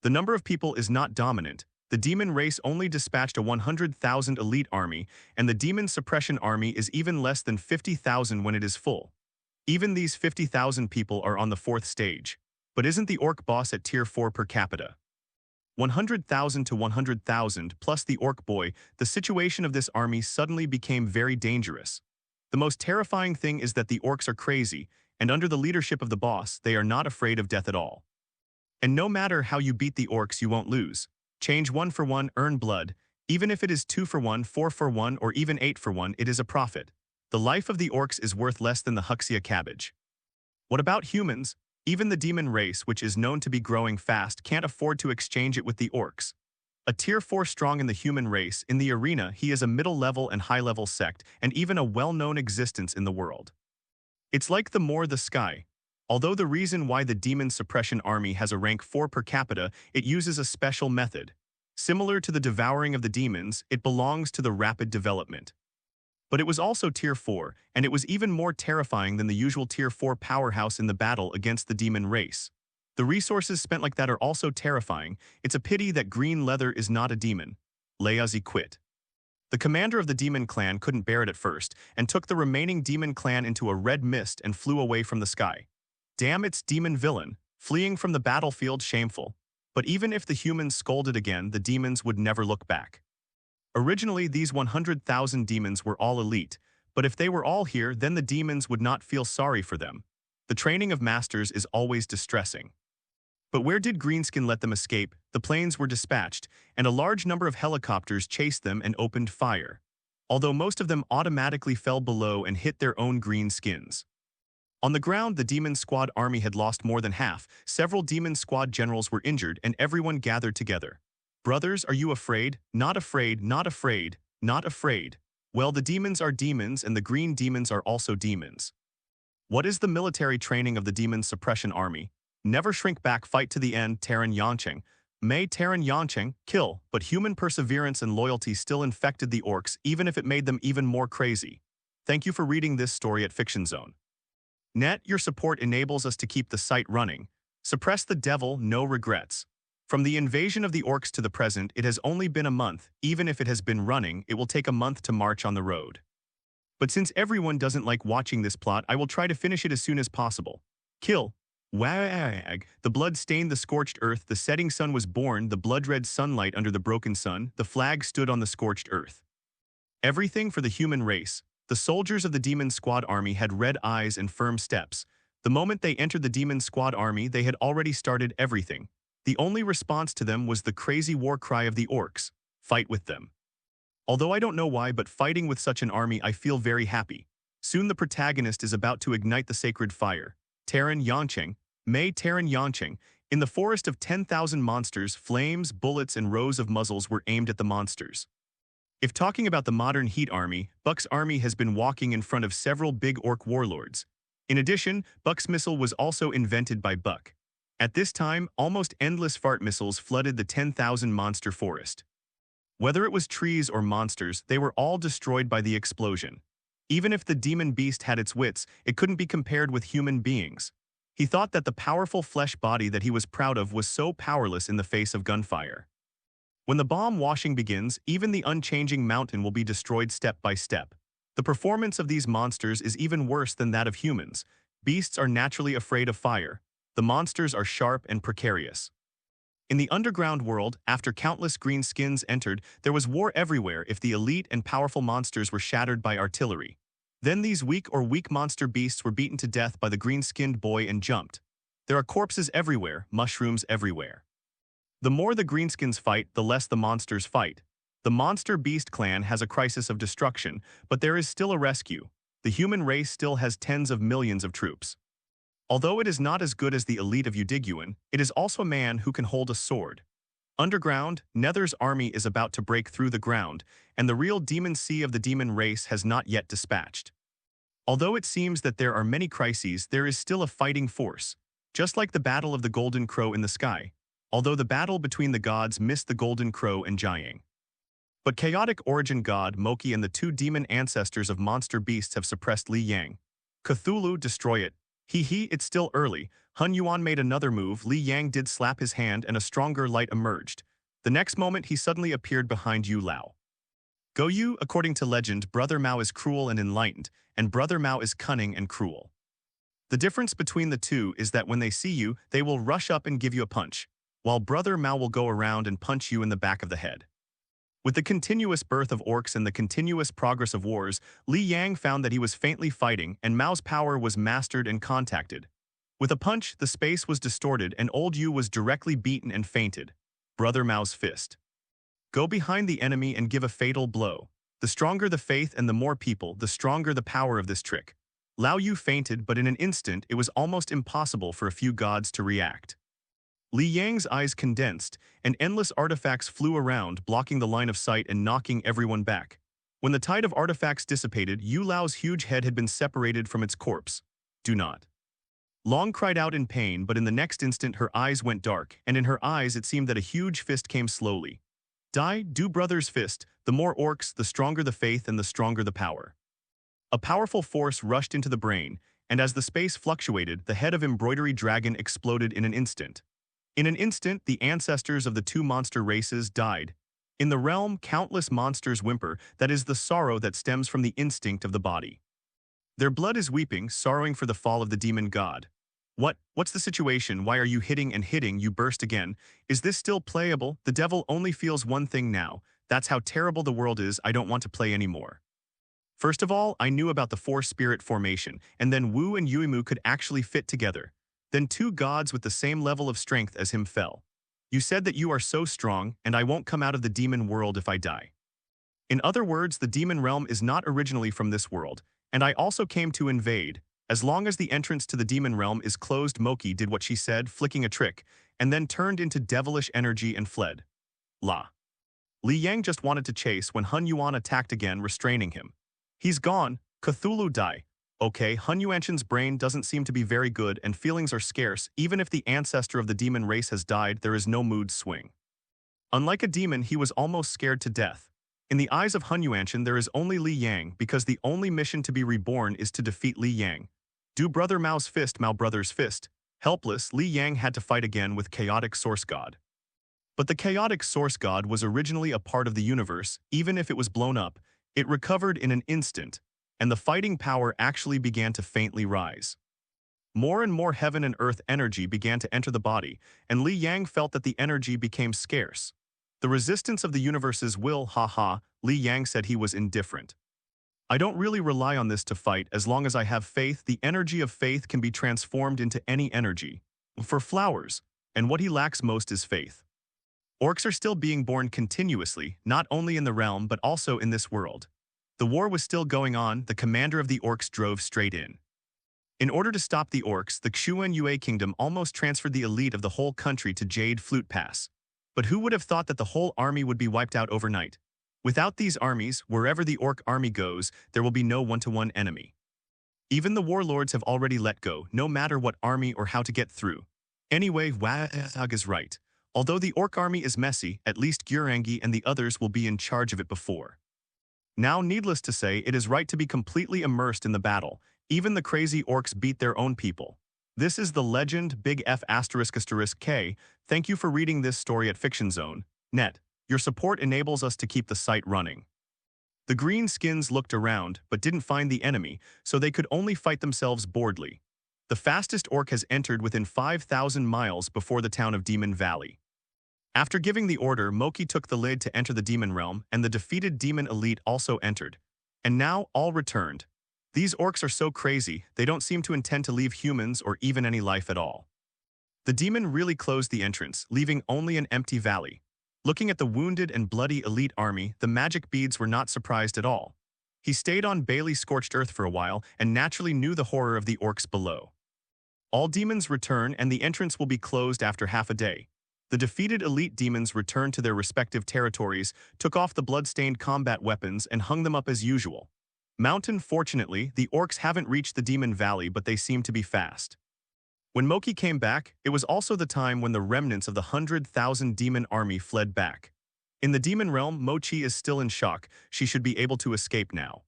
The number of people is not dominant. The demon race only dispatched a 100,000 elite army, and the demon suppression army is even less than 50,000 when it is full. Even these 50,000 people are on the 4th stage. But isn't the orc boss at Tier 4 per capita? 100,000 to 100,000 plus the orc boy, the situation of this army suddenly became very dangerous. The most terrifying thing is that the orcs are crazy, and under the leadership of the boss, they are not afraid of death at all. And no matter how you beat the orcs, you won't lose. Change 1 for 1, earn blood. Even if it is 2 for 1, 4 for 1, or even 8 for 1, it is a profit. The life of the orcs is worth less than the Huxia cabbage. What about humans? Even the demon race, which is known to be growing fast, can't afford to exchange it with the orcs. A Tier 4 strong in the human race, in the arena he is a middle-level and high-level sect, and even a well-known existence in the world. It's like the more the sky. Although the reason why the Demon Suppression Army has a rank 4 per capita, it uses a special method. Similar to the devouring of the demons, it belongs to the rapid development. But it was also Tier 4, and it was even more terrifying than the usual Tier 4 powerhouse in the battle against the demon race. The resources spent like that are also terrifying. It's a pity that green leather is not a demon. Layazi quit. The commander of the demon clan couldn't bear it at first, and took the remaining demon clan into a red mist and flew away from the sky. Damn, it's demon villain, fleeing from the battlefield, shameful. But even if the humans scolded again, the demons would never look back. Originally, these 100,000 demons were all elite, but if they were all here, then the demons would not feel sorry for them. The training of masters is always distressing. But where did Greenskin let them escape? The planes were dispatched, and a large number of helicopters chased them and opened fire. Although most of them automatically fell below and hit their own green skins. On the ground, the Demon Squad army had lost more than half, several Demon Squad generals were injured, and everyone gathered together. Brothers, are you afraid? Not afraid, not afraid, not afraid. Well, the demons are demons, and the green demons are also demons. What is the military training of the Demon Suppression Army? Never shrink back, fight to the end, Terran Yancheng. May Terran Yancheng kill, but human perseverance and loyalty still infected the Orcs, even if it made them even more crazy. Thank you for reading this story at Fiction Zone. Net, your support enables us to keep the site running. Suppress the devil, no regrets. From the invasion of the Orcs to the present, it has only been a month. Even if it has been running, it will take a month to march on the road. But since everyone doesn't like watching this plot, I will try to finish it as soon as possible. Kill. WAAAGH. The blood stained the scorched earth, the setting sun was born, the blood-red sunlight under the broken sun, the flag stood on the scorched earth. Everything for the human race. The soldiers of the Demon Squad army had red eyes and firm steps. The moment they entered the Demon Squad army, they had already started everything. The only response to them was the crazy war cry of the Orcs. Fight with them. Although I don't know why, but fighting with such an army, I feel very happy. Soon the protagonist is about to ignite the sacred fire. Terran Yancheng. May Terran Yancheng. In the forest of 10,000 monsters, flames, bullets, and rows of muzzles were aimed at the monsters. If talking about the modern Heat army, Buck's army has been walking in front of several big orc warlords. In addition, Buck's missile was also invented by Buck. At this time, almost endless fart missiles flooded the 10,000 monster forest. Whether it was trees or monsters, they were all destroyed by the explosion. Even if the demon beast had its wits, it couldn't be compared with human beings. He thought that the powerful flesh body that he was proud of was so powerless in the face of gunfire. When the bomb washing begins, even the unchanging mountain will be destroyed step by step. The performance of these monsters is even worse than that of humans. Beasts are naturally afraid of fire. The monsters are sharp and precarious. In the underground world, after countless green skins entered, there was war everywhere if the elite and powerful monsters were shattered by artillery. Then these weak monster beasts were beaten to death by the green-skinned boy and jumped. There are corpses everywhere, mushrooms everywhere. The more the greenskins fight, the less the monsters fight. The Monster Beast clan has a crisis of destruction, but there is still a rescue. The human race still has tens of millions of troops. Although it is not as good as the elite of Udiguan, it is also a man who can hold a sword. Underground, Nether's army is about to break through the ground, and the real demon sea of the demon race has not yet dispatched. Although it seems that there are many crises, there is still a fighting force, just like the battle of the Golden Crow in the sky, although the battle between the gods missed the Golden Crow and Jiang. But chaotic origin god Moki and the two demon ancestors of monster beasts have suppressed Li Yang. Cthulhu, destroy it. It's still early. Hun Yuan made another move, Li Yang did slap his hand and a stronger light emerged. The next moment he suddenly appeared behind Yu Lao. Go Yu, according to legend, Brother Mao is cruel and enlightened, and Brother Mao is cunning and cruel. The difference between the two is that when they see you, they will rush up and give you a punch, while Brother Mao will go around and punch you in the back of the head. With the continuous birth of orcs and the continuous progress of wars, Li Yang found that he was faintly fighting and Mao's power was mastered and contacted. With a punch, the space was distorted and old Yu was directly beaten and fainted. Brother Mao's fist. Go behind the enemy and give a fatal blow. The stronger the faith and the more people, the stronger the power of this trick. Lao Yu fainted, but in an instant it was almost impossible for a few gods to react. Li Yang's eyes condensed, and endless artifacts flew around, blocking the line of sight and knocking everyone back. When the tide of artifacts dissipated, Yu Lao's huge head had been separated from its corpse. Do not. Long cried out in pain, but in the next instant her eyes went dark, and in her eyes it seemed that a huge fist came slowly. Do brother's fist, the more orcs, the stronger the faith and the stronger the power. A powerful force rushed into the brain, and as the space fluctuated, the head of embroidery dragon exploded in an instant. In an instant, the ancestors of the two monster races died. In the realm, countless monsters whimper, that is the sorrow that stems from the instinct of the body. Their blood is weeping, sorrowing for the fall of the demon god. What's the situation? Why are you hitting and hitting? You burst again. Is this still playable? The devil only feels one thing now. That's how terrible the world is. I don't want to play anymore. First of all, I knew about the four-spirit formation, and then Wu and Yuimu could actually fit together. Then two gods with the same level of strength as him fell. You said that you are so strong, and I won't come out of the demon world if I die. In other words, the demon realm is not originally from this world, and I also came to invade. As long as the entrance to the demon realm is closed, Moki did what she said, flicking a trick, and then turned into devilish energy and fled. La. Li Yang just wanted to chase when Hun Yuan attacked again, restraining him. He's gone, Cthulhu die. Okay, Hun Yuanshan's brain doesn't seem to be very good and feelings are scarce. Even if the ancestor of the demon race has died, there is no mood swing. Unlike a demon, he was almost scared to death. In the eyes of Hun Yuanshan, there is only Li Yang because the only mission to be reborn is to defeat Li Yang. Do brother Mao's fist, Mao brother's fist. Helpless, Li Yang had to fight again with chaotic source god. But the chaotic source god was originally a part of the universe. Even if it was blown up, it recovered in an instant, and the fighting power actually began to faintly rise. More and more heaven and earth energy began to enter the body, and Li Yang felt that the energy became scarce. The resistance of the universe's will, Li Yang said he was indifferent. I don't really rely on this to fight. As long as I have faith, the energy of faith can be transformed into any energy. For flowers, and what he lacks most is faith. Orcs are still being born continuously, not only in the realm but also in this world. The war was still going on. The commander of the Orcs drove straight in. In order to stop the Orcs, the Xuan Yue Kingdom almost transferred the elite of the whole country to Jade Flute Pass. But who would have thought that the whole army would be wiped out overnight? Without these armies, wherever the Orc army goes, there will be no one-to-one enemy. Even the warlords have already let go, no matter what army or how to get through. Anyway, WAAAGH is right. Although the Orc army is messy, at least WAAAGH and the others will be in charge of it before. Now, needless to say, it is right to be completely immersed in the battle. Even the crazy Orcs beat their own people. This is the legend, Big F **K. Thank you for reading this story at FictionZone.net. Your support enables us to keep the site running. The green skins looked around, but didn't find the enemy, so they could only fight themselves boredly. The fastest Orc has entered within 5,000 miles before the town of Demon Valley. After giving the order, Moki took the lid to enter the demon realm, and the defeated demon elite also entered. And now, all returned. These Orcs are so crazy, they don't seem to intend to leave humans or even any life at all. The demon really closed the entrance, leaving only an empty valley. Looking at the wounded and bloody elite army, the magic beads were not surprised at all. He stayed on Bailey's scorched earth for a while and naturally knew the horror of the Orcs below. All demons return and the entrance will be closed after half a day. The defeated elite demons returned to their respective territories, took off the blood-stained combat weapons and hung them up as usual. Fortunately, the Orcs haven't reached the Demon Valley, but they seem to be fast. When Moki came back, it was also the time when the remnants of the 100,000 demon army fled back. In the demon realm, Mochi is still in shock. She should be able to escape now.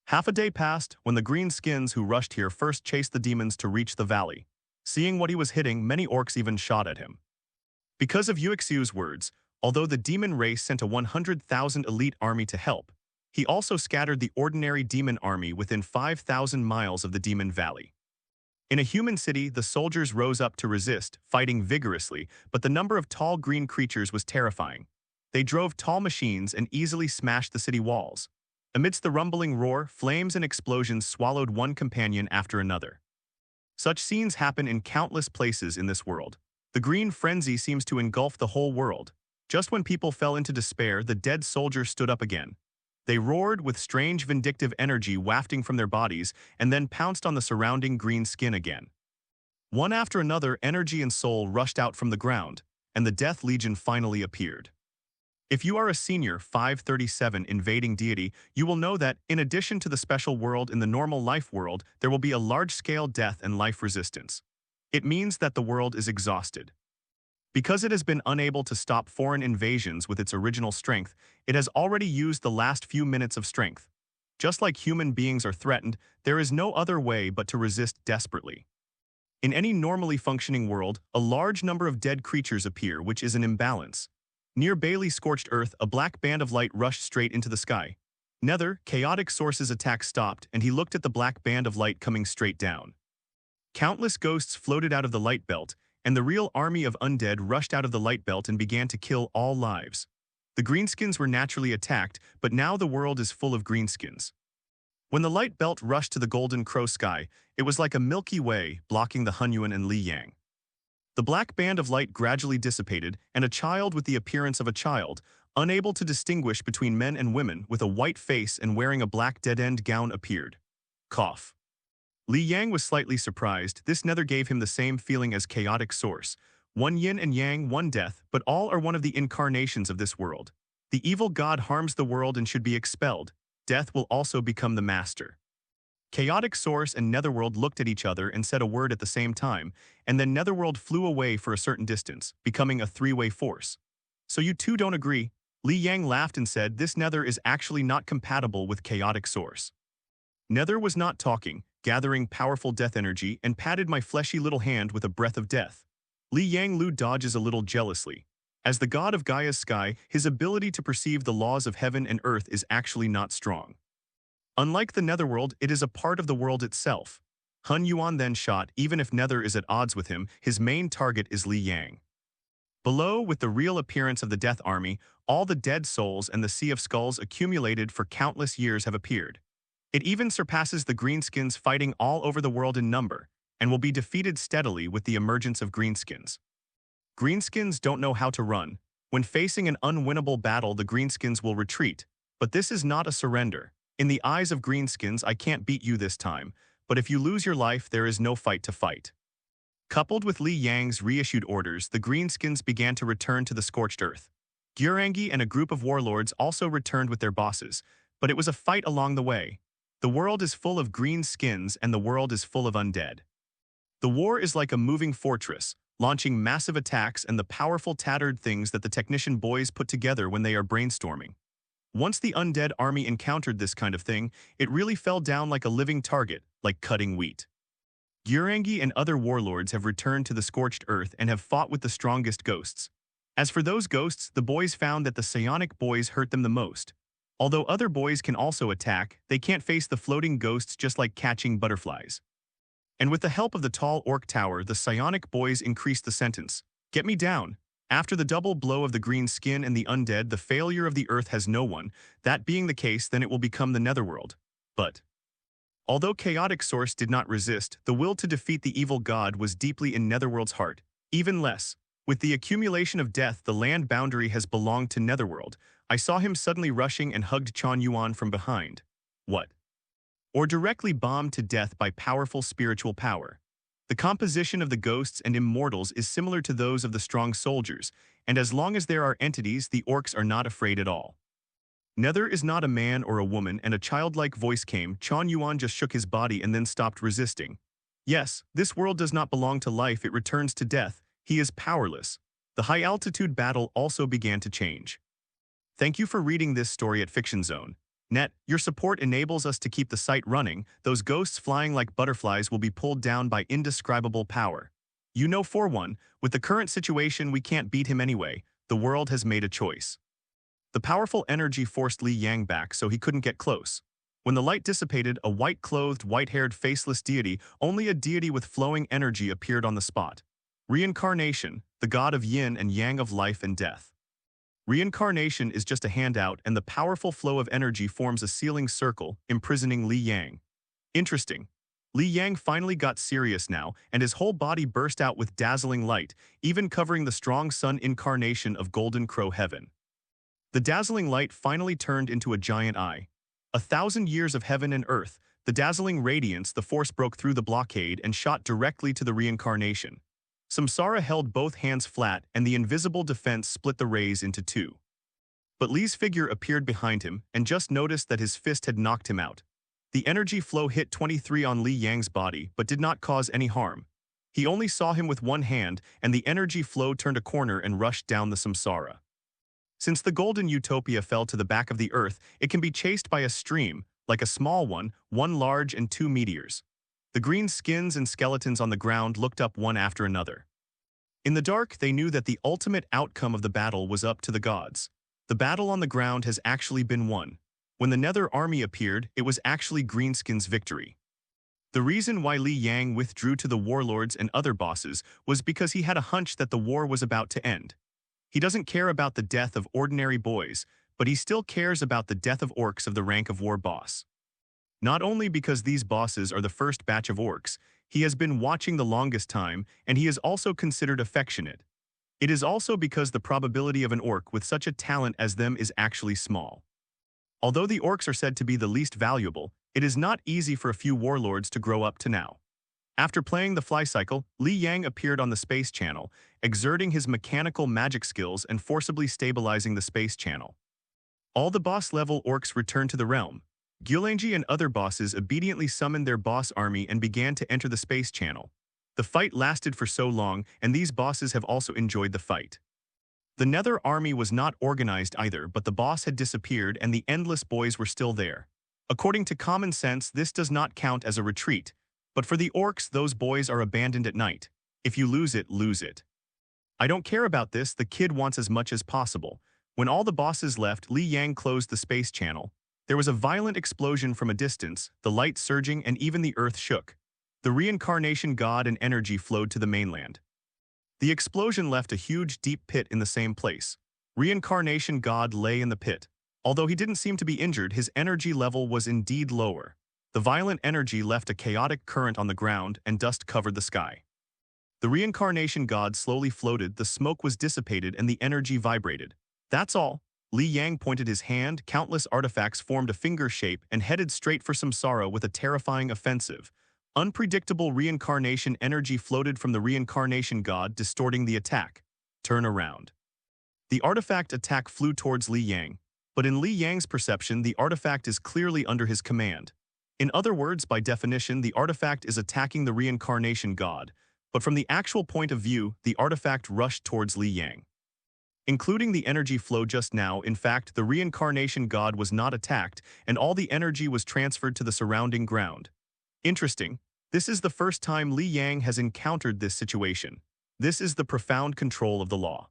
Half a day passed when the green skins who rushed here first chased the demons to reach the valley. Seeing what he was hitting, many Orcs even shot at him. Because of Yuexiu's words, although the demon race sent a 100,000 elite army to help, he also scattered the ordinary demon army within 5,000 miles of the Demon Valley. In a human city, the soldiers rose up to resist, fighting vigorously, but the number of tall green creatures was terrifying. They drove tall machines and easily smashed the city walls. Amidst the rumbling roar, flames and explosions swallowed one companion after another. Such scenes happen in countless places in this world. The green frenzy seems to engulf the whole world. Just when people fell into despair, the dead soldiers stood up again. They roared with strange vindictive energy wafting from their bodies and then pounced on the surrounding green skin again. One after another, energy and soul rushed out from the ground, and the Death Legion finally appeared. If you are a senior 537 invading deity, you will know that, in addition to the special world in the normal life world, there will be a large-scale death and life resistance. It means that the world is exhausted. Because it has been unable to stop foreign invasions with its original strength, it has already used the last few minutes of strength. Just like human beings are threatened, there is no other way but to resist desperately. In any normally functioning world, a large number of dead creatures appear, which is an imbalance. Near Bailey's scorched earth, a black band of light rushed straight into the sky. Nether, chaotic source's attack stopped, and he looked at the black band of light coming straight down. Countless ghosts floated out of the light belt, and the real army of undead rushed out of the light belt and began to kill all lives. The greenskins were naturally attacked, but now the world is full of greenskins. When the light belt rushed to the golden crow sky, it was like a Milky Way blocking the Hunyuan and Li Yang. The black band of light gradually dissipated, and a child with the appearance of a child, unable to distinguish between men and women, with a white face and wearing a black dead-end gown appeared. Cough. Li Yang was slightly surprised. This nether gave him the same feeling as chaotic source. One yin and yang, one death, but all are one of the incarnations of this world. The evil god harms the world and should be expelled. Death will also become the master. Chaotic Source and Netherworld looked at each other and said a word at the same time, and then Netherworld flew away for a certain distance, becoming a three-way force. So you two don't agree? Li Yang laughed and said this Nether is actually not compatible with Chaotic Source. Nether was not talking, gathering powerful death energy and patted my fleshy little hand with a breath of death. Li Yang Lu dodges a little jealously. As the god of Gaia's sky, his ability to perceive the laws of heaven and earth is actually not strong. Unlike the Netherworld, it is a part of the world itself. Hun Yuan then shot, even if Nether is at odds with him, his main target is Li Yang. Below, with the real appearance of the Death Army, all the dead souls and the Sea of Skulls accumulated for countless years have appeared. It even surpasses the Greenskins fighting all over the world in number, and will be defeated steadily with the emergence of Greenskins. Greenskins don't know how to run. When facing an unwinnable battle, the Greenskins will retreat, but this is not a surrender. In the eyes of Greenskins, I can't beat you this time, but if you lose your life, there is no fight to fight. Coupled with Li Yang's reissued orders, the Greenskins began to return to the scorched earth. WAAAGH and a group of warlords also returned with their bosses, but it was a fight along the way. The world is full of green skins and the world is full of undead. The war is like a moving fortress, launching massive attacks and the powerful tattered things that the technician boys put together when they are brainstorming. Once the undead army encountered this kind of thing, it really fell down like a living target, like cutting wheat. WAAAGH and other warlords have returned to the scorched earth and have fought with the strongest ghosts. As for those ghosts, the boys found that the psionic boys hurt them the most. Although other boys can also attack, they can't face the floating ghosts just like catching butterflies. And with the help of the tall orc tower, the psionic boys increased the sentence. Get me down. After the double blow of the green skin and the undead, the failure of the earth has no one. That being the case, then it will become the netherworld. But although Chaotic Source did not resist, the will to defeat the evil god was deeply in Netherworld's heart. Even less. With the accumulation of death, the land boundary has belonged to Netherworld. I saw him suddenly rushing and hugged Chan Yuan from behind. What? Or directly bombed to death by powerful spiritual power. The composition of the ghosts and immortals is similar to those of the strong soldiers, and as long as there are entities, the orcs are not afraid at all. Nether is not a man or a woman, and a childlike voice came. Chan Yuan just shook his body and then stopped resisting. Yes, this world does not belong to life, it returns to death. He is powerless. The high-altitude battle also began to change. Thank you for reading this story at Fiction Zone. Net, your support enables us to keep the site running. Those ghosts flying like butterflies will be pulled down by indescribable power. You know, for one, with the current situation we can't beat him anyway. The world has made a choice. The powerful energy forced Li Yang back so he couldn't get close. When the light dissipated, a white-clothed, white-haired, faceless deity, only a deity with flowing energy, appeared on the spot. Reincarnation, the god of yin and yang of life and death. Reincarnation is just a handout, and the powerful flow of energy forms a sealing circle, imprisoning Li Yang. Interesting. Li Yang finally got serious now, and his whole body burst out with dazzling light, even covering the strong sun incarnation of Golden Crow Heaven. The dazzling light finally turned into a giant eye. 1,000 years of heaven and earth, the dazzling radiance, the force broke through the blockade and shot directly to the reincarnation. Samsara held both hands flat, and the invisible defense split the rays into two. But Li's figure appeared behind him, and just noticed that his fist had knocked him out. The energy flow hit 23 on Li Yang's body, but did not cause any harm. He only saw him with one hand, and the energy flow turned a corner and rushed down the Samsara. Since the golden utopia fell to the back of the earth, it can be chased by a stream, like a small one large and two meteors. The green skins and skeletons on the ground looked up one after another. In the dark, they knew that the ultimate outcome of the battle was up to the gods. The battle on the ground has actually been won. When the Nether army appeared, it was actually Greenskin's victory. The reason why Li Yang withdrew to the warlords and other bosses was because he had a hunch that the war was about to end. He doesn't care about the death of ordinary boys, but he still cares about the death of orcs of the rank of war boss. Not only because these bosses are the first batch of orcs, he has been watching the longest time, and he is also considered affectionate. It is also because the probability of an orc with such a talent as them is actually small. Although the orcs are said to be the least valuable, It is not easy for a few warlords to grow up to now. After playing the fly cycle, Li Yang appeared on the space channel, exerting his mechanical magic skills and forcibly stabilizing the space channel. All the boss-level orcs returned to the realm. WAAAGH and other bosses obediently summoned their boss army and began to enter the space channel. The fight lasted for so long, and these bosses have also enjoyed the fight. The Nether army was not organized either, but the boss had disappeared and the endless boys were still there. According to common sense, this does not count as a retreat, but for the orcs, those boys are abandoned at night. If you lose it, lose it. I don't care about this, the kid wants as much as possible. When all the bosses left, Li Yang closed the space channel. There was a violent explosion from a distance, the light surging and even the earth shook. The reincarnation god and energy flowed to the mainland. The explosion left a huge deep pit in the same place. Reincarnation god lay in the pit. Although he didn't seem to be injured, his energy level was indeed lower. The violent energy left a chaotic current on the ground and dust covered the sky. The reincarnation god slowly floated, the smoke was dissipated and the energy vibrated. That's all. Li Yang pointed his hand, countless artifacts formed a finger shape and headed straight for Samsara with a terrifying offensive. Unpredictable reincarnation energy floated from the reincarnation god, distorting the attack. Turn around. The artifact attack flew towards Li Yang, but in Li Yang's perception, the artifact is clearly under his command. In other words, by definition, the artifact is attacking the reincarnation god, but from the actual point of view, the artifact rushed towards Li Yang. Including the energy flow just now, in fact, the reincarnation god was not attacked, and all the energy was transferred to the surrounding ground. Interesting. This is the first time Li Yang has encountered this situation. This is the profound control of the law.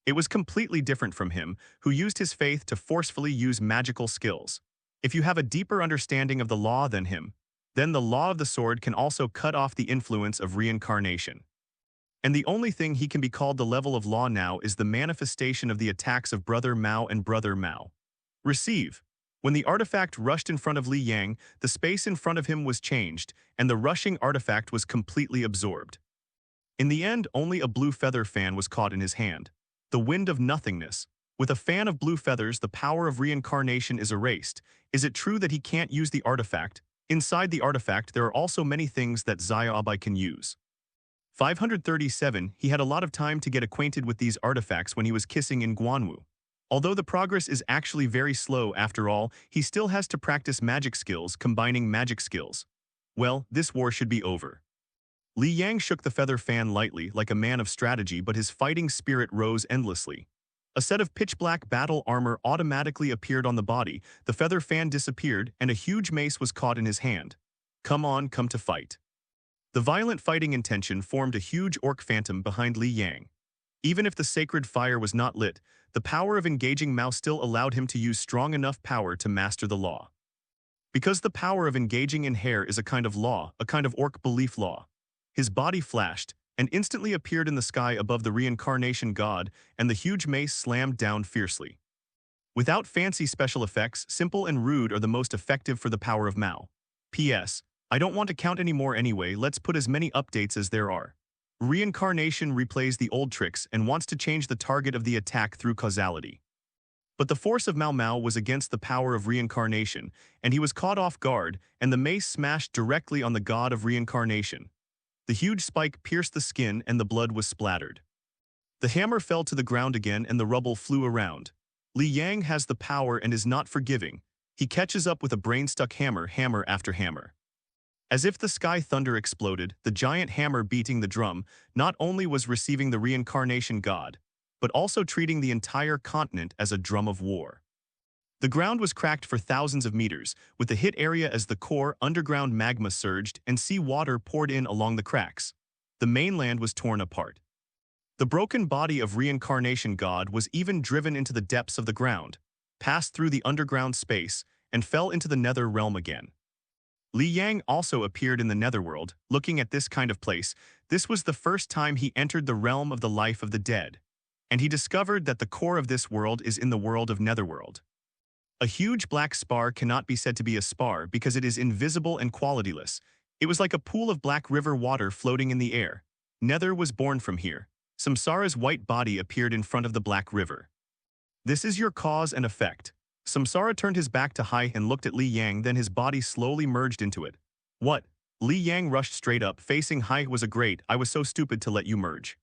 It was completely different from him, who used his faith to forcefully use magical skills. If you have a deeper understanding of the law than him, then the law of the sword can also cut off the influence of reincarnation. And the only thing he can be called the level of law now is the manifestation of the attacks of Brother Mao and Brother Mao. Receive. When the artifact rushed in front of Li Yang, the space in front of him was changed, and the rushing artifact was completely absorbed. In the end, only a blue feather fan was caught in his hand. The wind of nothingness. With a fan of blue feathers, the power of reincarnation is erased. Is it true that he can't use the artifact? Inside the artifact, there are also many things that WAAAGH can use. 537, he had a lot of time to get acquainted with these artifacts when he was kissing in Guanwu. Although the progress is actually very slow after all, he still has to practice magic skills, combining magic skills. Well, this war should be over. Li Yang shook the feather fan lightly, like a man of strategy, but his fighting spirit rose endlessly. A set of pitch-black battle armor automatically appeared on the body, the feather fan disappeared, and a huge mace was caught in his hand. Come on, come to fight. The violent fighting intention formed a huge orc phantom behind Li Yang. Even if the sacred fire was not lit, the power of engaging Mao still allowed him to use strong enough power to master the law. Because the power of engaging in hair is a kind of law, a kind of orc belief law. His body flashed, and instantly appeared in the sky above the reincarnation god, and the huge mace slammed down fiercely. Without fancy special effects, simple and rude are the most effective for the power of Mao. P.S. I don't want to count anymore anyway, let's put as many updates as there are. Reincarnation replays the old tricks and wants to change the target of the attack through causality. But the force of Mao Mao was against the power of reincarnation, and he was caught off guard, and the mace smashed directly on the god of reincarnation. The huge spike pierced the skin and the blood was splattered. The hammer fell to the ground again and the rubble flew around. Li Yang has the power and is not forgiving. He catches up with a brain-stuck hammer, hammer after hammer. As if the sky thunder exploded, the giant hammer beating the drum not only was receiving the reincarnation god, but also treating the entire continent as a drum of war. The ground was cracked for thousands of meters, with the hit area as the core underground magma surged and sea water poured in along the cracks. The mainland was torn apart. The broken body of reincarnation god was even driven into the depths of the ground, passed through the underground space, and fell into the nether realm again. Li Yang also appeared in the netherworld, looking at this kind of place. This was the first time he entered the realm of the life of the dead, and he discovered that the core of this world is in the world of netherworld. A huge black spar cannot be said to be a spar because it is invisible and qualityless. It was like a pool of black river water floating in the air. Nether was born from here. Samsara's white body appeared in front of the black river. This is your cause and effect. Samsara turned his back to Hai and looked at Li Yang, then his body slowly merged into it. What? Li Yang rushed straight up, facing Hai. Was a great, I was so stupid to let you merge.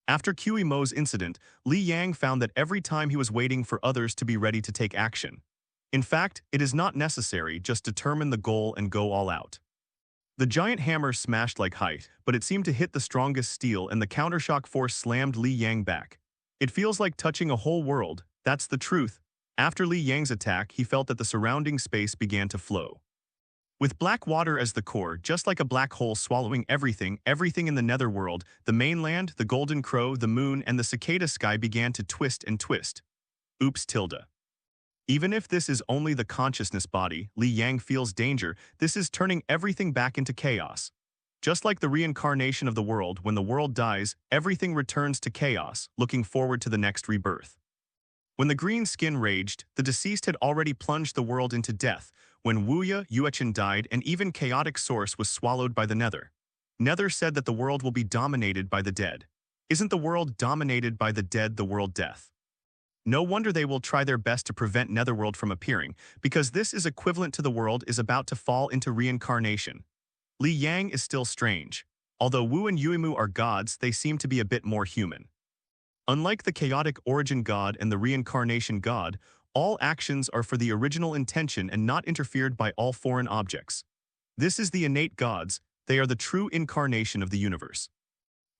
After Kui Mo's incident, Li Yang found that every time he was waiting for others to be ready to take action. In fact, it is not necessary, just determine the goal and go all out. The giant hammer smashed like height, but it seemed to hit the strongest steel and the countershock force slammed Li Yang back. It feels like touching a whole world, that's the truth. After Li Yang's attack, he felt that the surrounding space began to flow. With black water as the core, just like a black hole swallowing everything in the netherworld, the mainland, the golden crow, the moon, and the cicada sky began to twist and twist. Oops tilde. Even if this is only the consciousness body, Li Yang feels danger. This is turning everything back into chaos. Just like the reincarnation of the world, when the world dies, everything returns to chaos, looking forward to the next rebirth. When the green skin raged, the deceased had already plunged the world into death. When Yuechen died, and even chaotic source was swallowed by the Nether. Nether said that the world will be dominated by the dead. Isn't the world dominated by the dead the world death? No wonder they will try their best to prevent Netherworld from appearing, because this is equivalent to the world is about to fall into reincarnation. Li Yang is still strange. Although Wu and Yuimu are gods, they seem to be a bit more human. Unlike the chaotic origin god and the reincarnation god, all actions are for the original intention and not interfered by all foreign objects. This is the innate gods, they are the true incarnation of the universe.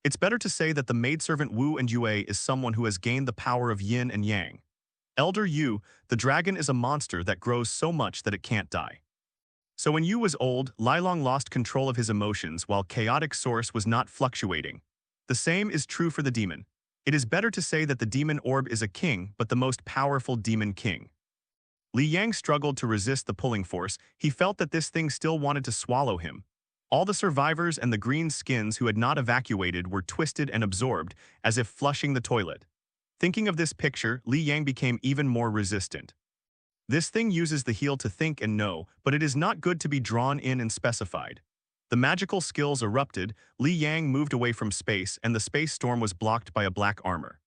It's better to say that the maidservant Wu and Yue is someone who has gained the power of yin and yang. Elder Yu, the dragon, is a monster that grows so much that it can't die. So when Yu was old, Lilong lost control of his emotions while chaotic source was not fluctuating. The same is true for the demon. It is better to say that the demon orb is a king, but the most powerful demon king. Li Yang struggled to resist the pulling force. He felt that this thing still wanted to swallow him. All the survivors and the green skins who had not evacuated were twisted and absorbed, as if flushing the toilet. Thinking of this picture, Li Yang became even more resistant. This thing uses the heel to think and know, but it is not good to be drawn in and specified. The magical skills erupted, Li Yang moved away from space, and the space storm was blocked by a black armor.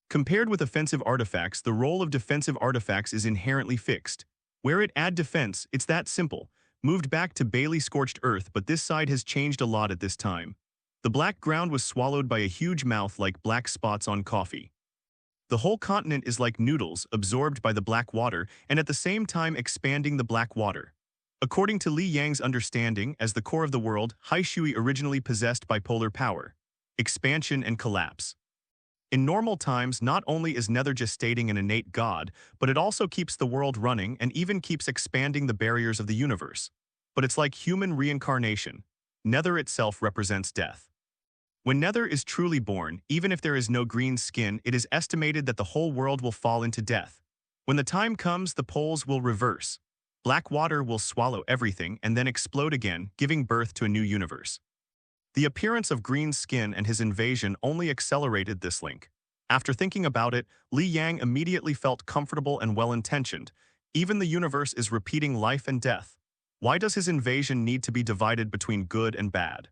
Compared with offensive artifacts, the role of defensive artifacts is inherently fixed. Where it add defense, it's that simple. Moved back to Bailey scorched earth, but this side has changed a lot at this time. The black ground was swallowed by a huge mouth like black spots on coffee. The whole continent is like noodles, absorbed by the black water, and at the same time expanding the black water. According to Li Yang's understanding, as the core of the world, Hai Shui originally possessed bipolar power, expansion and collapse. In normal times, not only is Nether gestating an innate god, but it also keeps the world running and even keeps expanding the barriers of the universe. But it's like human reincarnation. Nether itself represents death. When Nether is truly born, even if there is no green skin, it is estimated that the whole world will fall into death. When the time comes, the poles will reverse. Black water will swallow everything and then explode again, giving birth to a new universe. The appearance of green skin and his invasion only accelerated this link. After thinking about it, Li Yang immediately felt comfortable and well-intentioned. Even the universe is repeating life and death. Why does his invasion need to be divided between good and bad?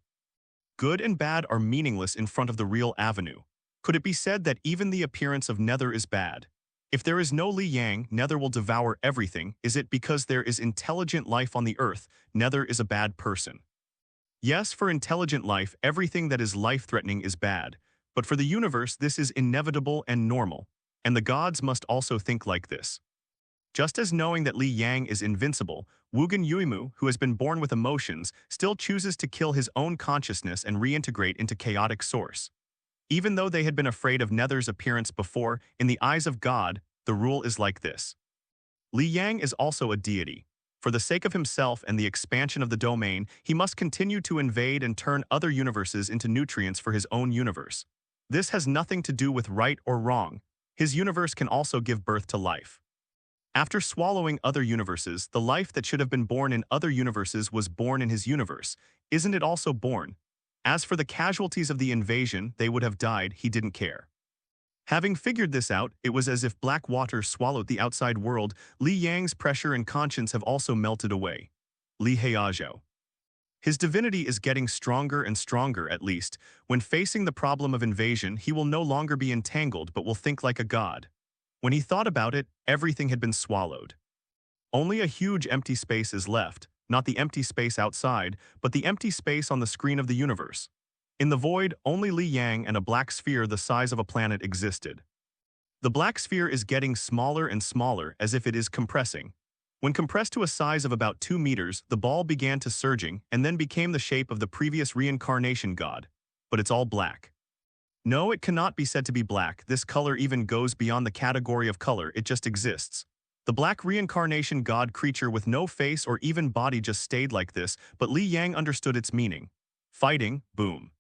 Good and bad are meaningless in front of the real avenue. Could it be said that even the appearance of Nether is bad? If there is no Li Yang, Nether will devour everything. Is it because there is intelligent life on the earth, Nether is a bad person? Yes, for intelligent life, everything that is life-threatening is bad. But for the universe, this is inevitable and normal. And the gods must also think like this. Just as knowing that Li Yang is invincible, Wugen Yuimu, who has been born with emotions, still chooses to kill his own consciousness and reintegrate into chaotic source. Even though they had been afraid of Nether's appearance before, in the eyes of God, the rule is like this. Li Yang is also a deity. For the sake of himself and the expansion of the domain, he must continue to invade and turn other universes into nutrients for his own universe. This has nothing to do with right or wrong. His universe can also give birth to life. After swallowing other universes, the life that should have been born in other universes was born in his universe. Isn't it also born? As for the casualties of the invasion, they would have died, he didn't care. Having figured this out, it was as if black water swallowed the outside world. Li Yang's pressure and conscience have also melted away. Li Heiazhou. His divinity is getting stronger and stronger, at least. When facing the problem of invasion, he will no longer be entangled but will think like a god. When he thought about it, everything had been swallowed. Only a huge empty space is left, not the empty space outside, but the empty space on the screen of the universe. In the void, only Li Yang and a black sphere the size of a planet existed. The black sphere is getting smaller and smaller as if it is compressing. When compressed to a size of about 2 meters, the ball began to surging and then became the shape of the previous reincarnation god. But it's all black. No, it cannot be said to be black. This color even goes beyond the category of color, it just exists. The black reincarnation god creature with no face or even body just stayed like this, but Li Yang understood its meaning. Fighting, boom.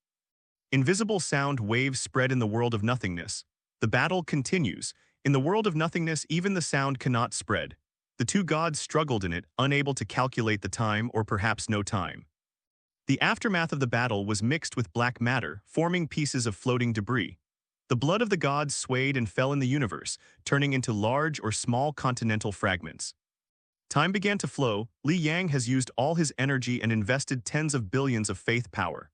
Invisible sound waves spread in the world of nothingness. The battle continues. In the world of nothingness, even the sound cannot spread. The two gods struggled in it, unable to calculate the time or perhaps no time. The aftermath of the battle was mixed with black matter, forming pieces of floating debris. The blood of the gods swayed and fell in the universe, turning into large or small continental fragments. Time began to flow. Li Yang has used all his energy and invested tens of billions of faith power.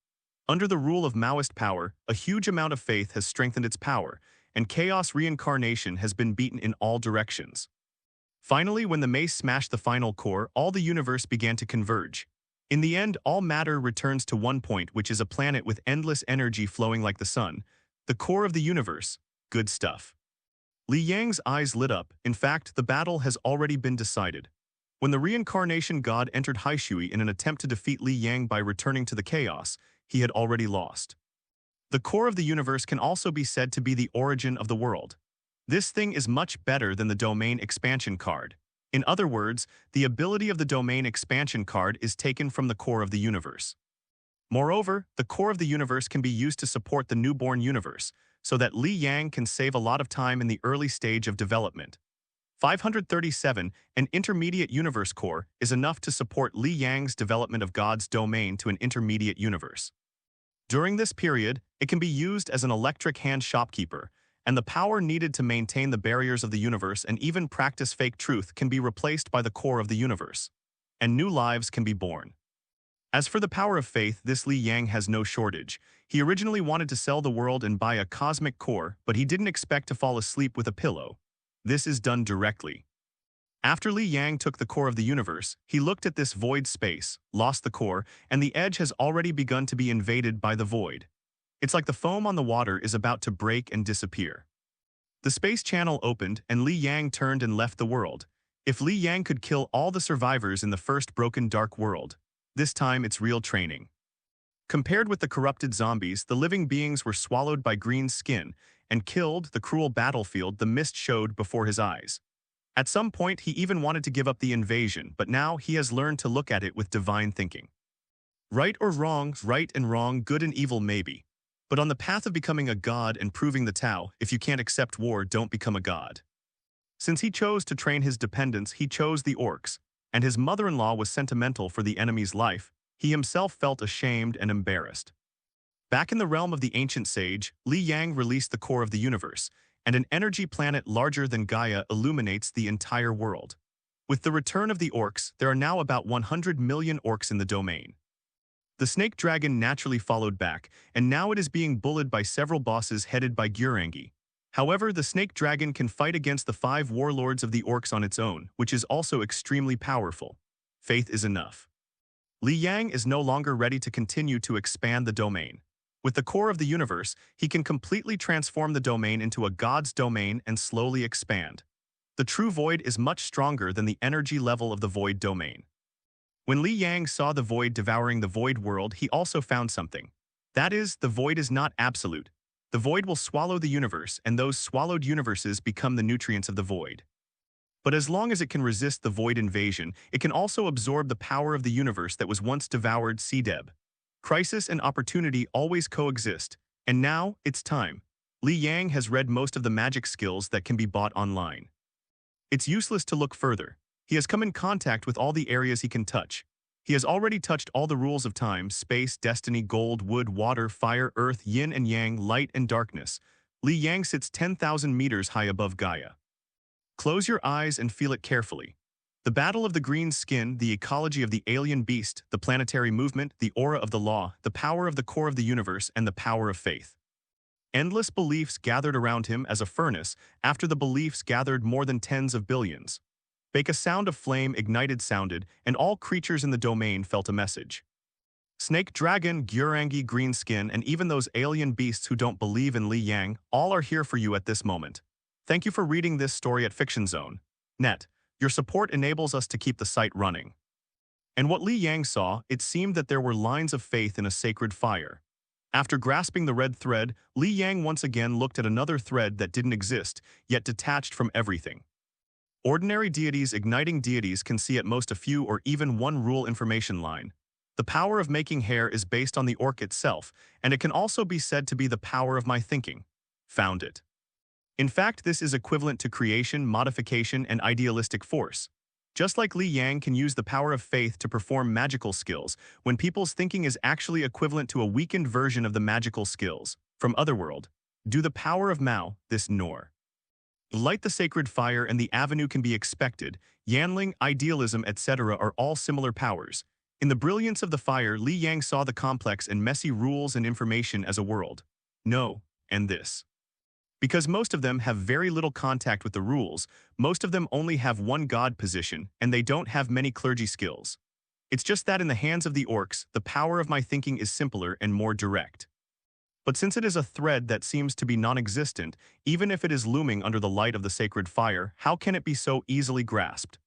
Under the rule of Maoist power, a huge amount of faith has strengthened its power, and chaos reincarnation has been beaten in all directions. Finally, when the mace smashed the final core, all the universe began to converge. In the end, all matter returns to one point, which is a planet with endless energy flowing like the sun. The core of the universe. Good stuff. Li Yang's eyes lit up. In fact, the battle has already been decided. When the reincarnation god entered Haishui in an attempt to defeat Li Yang by returning to the chaos, he had already lost. The core of the universe can also be said to be the origin of the world. This thing is much better than the domain expansion card. In other words, the ability of the domain expansion card is taken from the core of the universe. Moreover, the core of the universe can be used to support the newborn universe, so that Li Yang can save a lot of time in the early stage of development. 537, an intermediate universe core, is enough to support Li Yang's development of God's domain to an intermediate universe. During this period, it can be used as an electric hand shopkeeper, and the power needed to maintain the barriers of the universe and even practice fake truth can be replaced by the core of the universe, and new lives can be born. As for the power of faith, this Li Yang has no shortage. He originally wanted to sell the world and buy a cosmic core, but he didn't expect to fall asleep with a pillow. This is done directly. After Li Yang took the core of the universe, he looked at this void space, lost the core, and the edge has already begun to be invaded by the void. It's like the foam on the water is about to break and disappear. The space channel opened and Li Yang turned and left the world. If Li Yang could kill all the survivors in the first broken dark world, this time it's real training. Compared with the corrupted zombies, the living beings were swallowed by green skin and killed the cruel battlefield the mist showed before his eyes. At some point, he even wanted to give up the invasion, but now he has learned to look at it with divine thinking. Right or wrong, right and wrong, good and evil maybe. But on the path of becoming a god and proving the Tao, if you can't accept war, don't become a god. Since he chose to train his dependents, he chose the Orcs, and his mother-in-law was sentimental for the enemy's life, he himself felt ashamed and embarrassed. Back in the realm of the ancient sage, Li Yang released the core of the universe, and an energy planet larger than Gaia illuminates the entire world. With the return of the Orcs, there are now about 100 million Orcs in the domain. The snake dragon naturally followed back, and now it is being bullied by several bosses headed by WAAAGH. However, the snake dragon can fight against the 5 warlords of the Orcs on its own, which is also extremely powerful. Faith is enough. Li Yang is no longer ready to continue to expand the domain. With the core of the universe, he can completely transform the domain into a god's domain and slowly expand. The true void is much stronger than the energy level of the void domain. When Li Yang saw the void devouring the void world, he also found something. That is, the void is not absolute. The void will swallow the universe, and those swallowed universes become the nutrients of the void. But as long as it can resist the void invasion, it can also absorb the power of the universe that was once devoured. CDEB. Crisis and opportunity always coexist, and now it's time. Li Yang has read most of the magic skills that can be bought online. It's useless to look further. He has come in contact with all the areas he can touch. He has already touched all the rules of time, space, destiny, gold, wood, water, fire, earth, yin and yang, light and darkness. Li Yang sits 10,000 meters high above Gaia. Close your eyes and feel it carefully. The battle of the green skin, the ecology of the alien beast, the planetary movement, the aura of the law, the power of the core of the universe, and the power of faith. Endless beliefs gathered around him as a furnace after the beliefs gathered more than tens of billions. Bake a sound of flame ignited sounded, and all creatures in the domain felt a message. Snake, dragon, WAAAGH, green skin, and even those alien beasts who don't believe in Li Yang, all are here for you at this moment. Thank you for reading this story at Fiction Zone. Net. Your support enables us to keep the site running. And what Li Yang saw, it seemed that there were lines of faith in a sacred fire. After grasping the red thread, Li Yang once again looked at another thread that didn't exist, yet detached from everything. Ordinary deities igniting deities can see at most a few or even one rule information line. The power of making hair is based on the orc itself, and it can also be said to be the power of my thinking. Found it. In fact, this is equivalent to creation, modification, and idealistic force. Just like Li Yang can use the power of faith to perform magical skills, when people's thinking is actually equivalent to a weakened version of the magical skills. From Otherworld, do the power of Mao, this Nor. Light the sacred fire and the avenue can be expected. Yanling, idealism, etc. are all similar powers. In the brilliance of the fire, Li Yang saw the complex and messy rules and information as a world. No, and this. Because most of them have very little contact with the rules, most of them only have one god position, and they don't have many clergy skills. It's just that in the hands of the orcs, the power of my thinking is simpler and more direct. But since it is a thread that seems to be non-existent, even if it is looming under the light of the sacred fire, how can it be so easily grasped?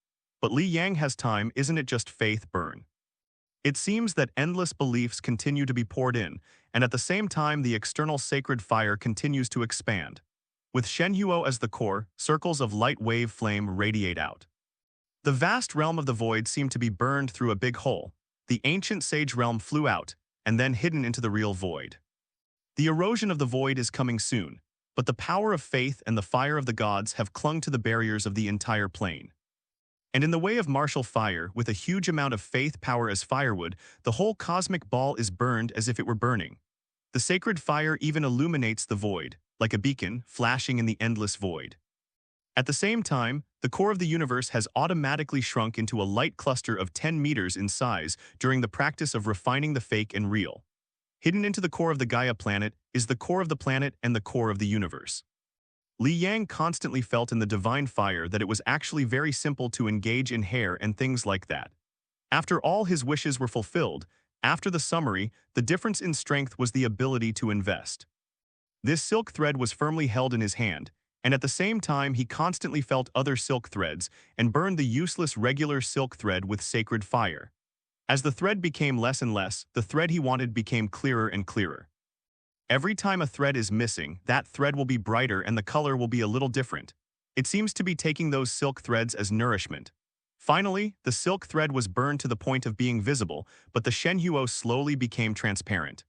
But Li Yang has time, isn't it just faith burn? It seems that endless beliefs continue to be poured in, and at the same time the external sacred fire continues to expand. With Shenhuo as the core, circles of light wave flame radiate out. The vast realm of the void seemed to be burned through a big hole. The ancient sage realm flew out, and then hidden into the real void. The erosion of the void is coming soon, but the power of faith and the fire of the gods have clung to the barriers of the entire plane. And in the way of martial fire, with a huge amount of faith power as firewood, the whole cosmic ball is burned as if it were burning. The sacred fire even illuminates the void, like a beacon flashing in the endless void. At the same time, the core of the universe has automatically shrunk into a light cluster of 10 meters in size during the practice of refining the fake and real. Hidden into the core of the Gaia planet is the core of the planet and the core of the universe. Li Yang constantly felt in the divine fire that it was actually very simple to engage in hair and things like that. After all his wishes were fulfilled, after the summary, the difference in strength was the ability to invest. This silk thread was firmly held in his hand, and at the same time he constantly felt other silk threads and burned the useless regular silk thread with sacred fire. As the thread became less and less, the thread he wanted became clearer and clearer. Every time a thread is missing, that thread will be brighter and the color will be a little different. It seems to be taking those silk threads as nourishment. Finally, the silk thread was burned to the point of being visible, but the Shenhuo slowly became transparent.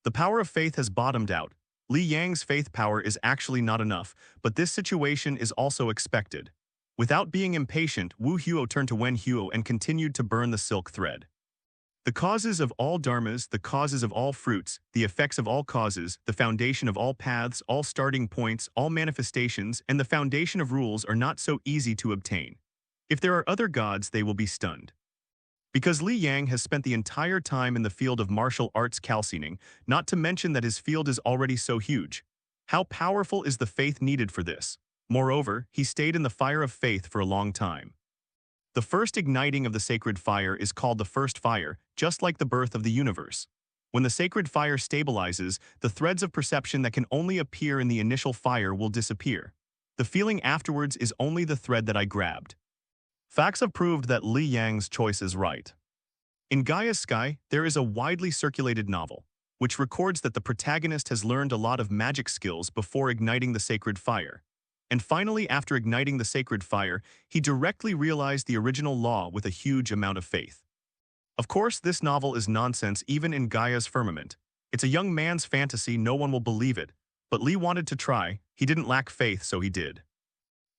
The power of faith has bottomed out. Li Yang's faith power is actually not enough, but this situation is also expected. Without being impatient, Wu Huo turned to Wen Huo and continued to burn the silk thread. The causes of all dharmas, the causes of all fruits, the effects of all causes, the foundation of all paths, all starting points, all manifestations, and the foundation of rules are not so easy to obtain. If there are other gods, they will be stunned. Because Li Yang has spent the entire time in the field of martial arts calcining, not to mention that his field is already so huge. How powerful is the faith needed for this? Moreover, he stayed in the fire of faith for a long time. The first igniting of the sacred fire is called the first fire, just like the birth of the universe. When the sacred fire stabilizes, the threads of perception that can only appear in the initial fire will disappear. The feeling afterwards is only the thread that I grabbed. Facts have proved that Li Yang's choice is right. In Gaia's Sky, there is a widely circulated novel, which records that the protagonist has learned a lot of magic skills before igniting the sacred fire. And finally, after igniting the sacred fire, he directly realized the original law with a huge amount of faith. Of course, this novel is nonsense even in Gaia's firmament. It's a young man's fantasy, no one will believe it. But Li wanted to try, he didn't lack faith, so he did.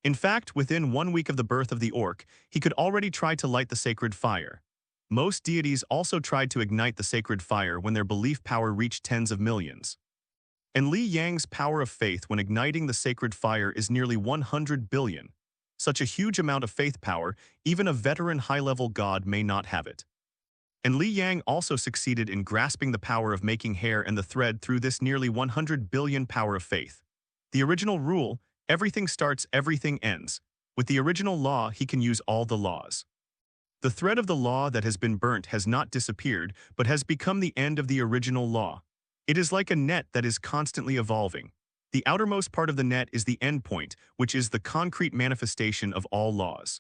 In fact, within 1 week of the birth of the orc, he could already try to light the sacred fire. Most deities also tried to ignite the sacred fire when their belief power reached tens of millions. And Li Yang's power of faith when igniting the sacred fire is nearly 100 billion. Such a huge amount of faith power, even a veteran high-level god may not have it. And Li Yang also succeeded in grasping the power of making hair and the thread through this nearly 100 billion power of faith. The original rule, everything starts, everything ends. With the original law, he can use all the laws. The thread of the law that has been burnt has not disappeared, but has become the end of the original law. It is like a net that is constantly evolving. The outermost part of the net is the end point, which is the concrete manifestation of all laws.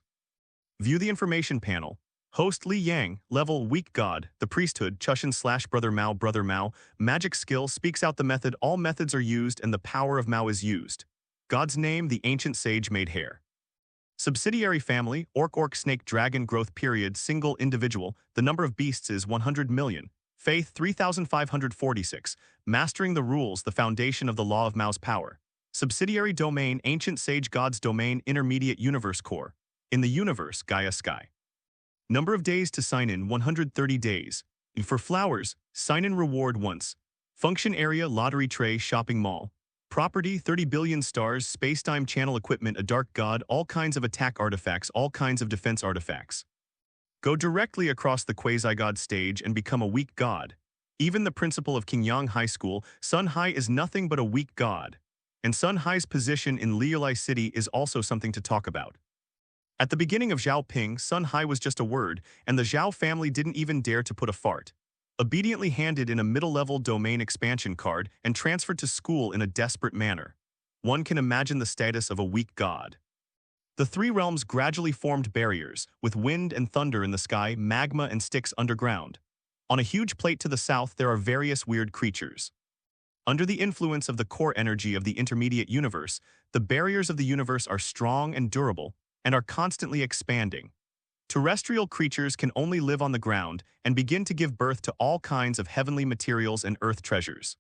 View the information panel. Host Li Yang, level weak god, the priesthood, Chushan/Brother Mao, magic skill speaks out the method, all methods are used and the power of Mao is used. God's name, the ancient sage made hair. Subsidiary family, orc snake dragon growth period, single individual, the number of beasts is 100 million. Faith 3,546, mastering the rules, the foundation of the law of Mao's power. Subsidiary domain, ancient sage god's domain, intermediate universe core. In the universe, Gaia sky. Number of days to sign in, 130 days. For flowers, sign in reward once. Function area, lottery tray, shopping mall. Property, 30 billion stars, space-time channel equipment, a dark god, all kinds of attack artifacts, all kinds of defense artifacts. Go directly across the quasi-god stage and become a weak god. Even the principal of Qingyang High School, Sun Hai is nothing but a weak god. And Sun Hai's position in Liulai City is also something to talk about. At the beginning of Zhao Ping, Sun Hai was just a word, and the Zhao family didn't even dare to put a fart. Obediently handed in a middle-level domain expansion card and transferred to school in a desperate manner. One can imagine the status of a weak god. The three realms gradually formed barriers, with wind and thunder in the sky, magma and Styx underground. On a huge plate to the south there are various weird creatures. Under the influence of the core energy of the intermediate universe, the barriers of the universe are strong and durable, and are constantly expanding. Terrestrial creatures can only live on the ground and begin to give birth to all kinds of heavenly materials and earth treasures.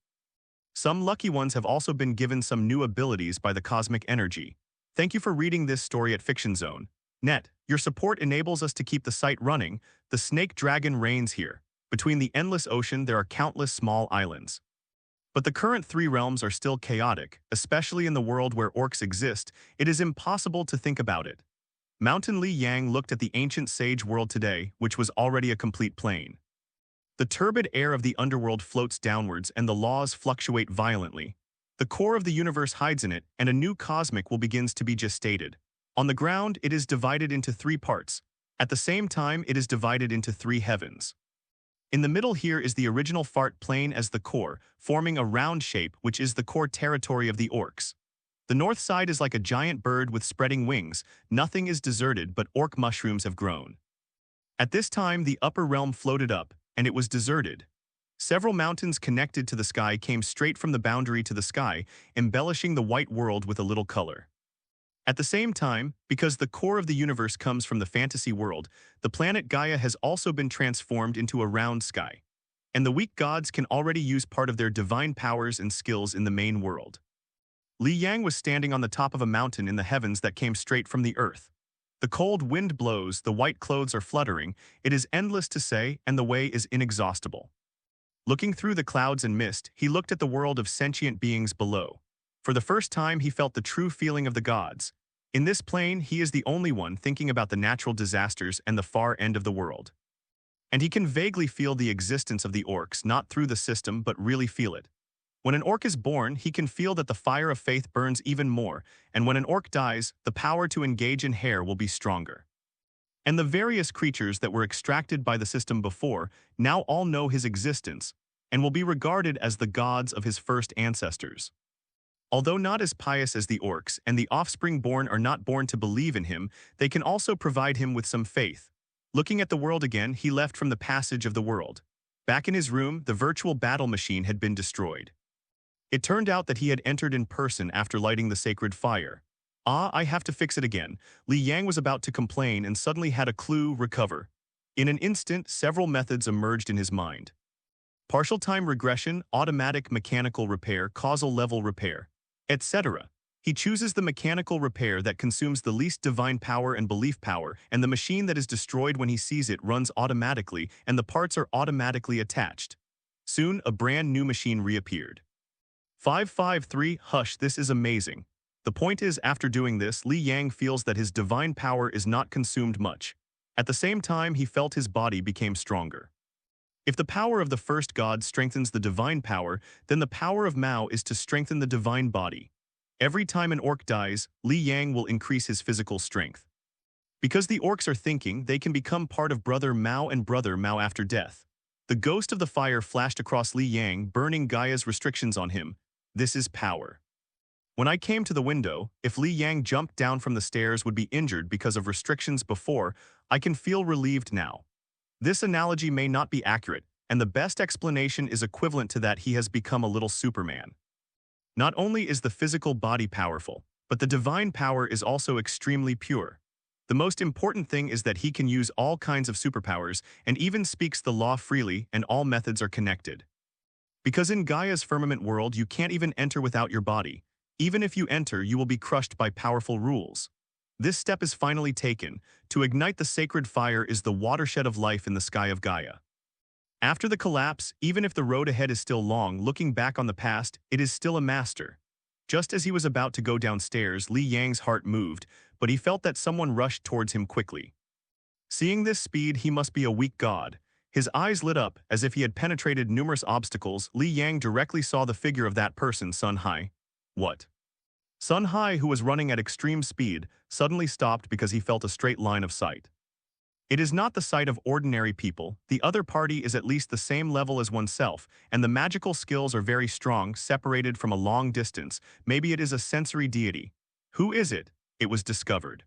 Some lucky ones have also been given some new abilities by the cosmic energy. Thank you for reading this story at Fiction Zone. Net, your support enables us to keep the site running. The snake dragon reigns here. Between the endless ocean there are countless small islands. But the current three realms are still chaotic, especially in the world where orcs exist. It is impossible to think about it. Mountain Li Yang looked at the ancient sage world today, which was already a complete plain. The turbid air of the underworld floats downwards and the laws fluctuate violently. The core of the universe hides in it, and a new cosmic will begins to be gestated. On the ground, it is divided into three parts. At the same time, it is divided into three heavens. In the middle here is the original fart plane as the core, forming a round shape which is the core territory of the orcs. The north side is like a giant bird with spreading wings. Nothing is deserted, but orc mushrooms have grown. At this time, the upper realm floated up, and it was deserted. Several mountains connected to the sky came straight from the boundary to the sky, embellishing the white world with a little color. At the same time, because the core of the universe comes from the fantasy world, the planet Gaia has also been transformed into a round sky. And the weak gods can already use part of their divine powers and skills in the main world. Li Yang was standing on the top of a mountain in the heavens that came straight from the earth. The cold wind blows, the white clothes are fluttering, it is endless to say, and the way is inexhaustible. Looking through the clouds and mist, he looked at the world of sentient beings below. For the first time he felt the true feeling of the gods. In this plane, he is the only one thinking about the natural disasters and the far end of the world. And he can vaguely feel the existence of the orcs, not through the system, but really feel it. When an orc is born, he can feel that the fire of faith burns even more, and when an orc dies, the power to engage in hair will be stronger. And the various creatures that were extracted by the system before now all know his existence, and will be regarded as the gods of his first ancestors. Although not as pious as the orcs, and the offspring born are not born to believe in him, they can also provide him with some faith. Looking at the world again, he left from the passage of the world. Back in his room, the virtual battle machine had been destroyed. It turned out that he had entered in person after lighting the sacred fire. I have to fix it again. Li Yang was about to complain and suddenly had a clue, recover. In an instant, several methods emerged in his mind. Partial time regression, automatic mechanical repair, causal level repair, etc. He chooses the mechanical repair that consumes the least divine power and belief power, and the machine that is destroyed when he sees it runs automatically, and the parts are automatically attached. Soon, a brand new machine reappeared. 553, hush, this is amazing. The point is, after doing this, Li Yang feels that his divine power is not consumed much. At the same time, he felt his body became stronger. If the power of the first god strengthens the divine power, then the power of Mao is to strengthen the divine body. Every time an orc dies, Li Yang will increase his physical strength. Because the orcs are thinking, they can become part of Brother Mao and Brother Mao after death. The ghost of the fire flashed across Li Yang, burning Gaia's restrictions on him. This is power. When I came to the window, if Li Yang jumped down from the stairs would be injured because of restrictions before, I can feel relieved now. This analogy may not be accurate, and the best explanation is equivalent to that he has become a little Superman. Not only is the physical body powerful, but the divine power is also extremely pure. The most important thing is that he can use all kinds of superpowers and even speaks the law freely, and all methods are connected. Because in Gaia's firmament world you can't even enter without your body. Even if you enter, you will be crushed by powerful rules. This step is finally taken. To ignite the sacred fire is the watershed of life in the sky of Gaia. After the collapse, even if the road ahead is still long, looking back on the past, it is still a master. Just as he was about to go downstairs, Li Yang's heart moved, but he felt that someone rushed towards him quickly. Seeing this speed, he must be a weak god. His eyes lit up, as if he had penetrated numerous obstacles. Li Yang directly saw the figure of that person, Sun Hai. What? Sun Hai, who was running at extreme speed, suddenly stopped because he felt a straight line of sight. It is not the sight of ordinary people. The other party is at least the same level as oneself, and the magical skills are very strong, separated from a long distance. Maybe it is a sensory deity. Who is it? It was discovered.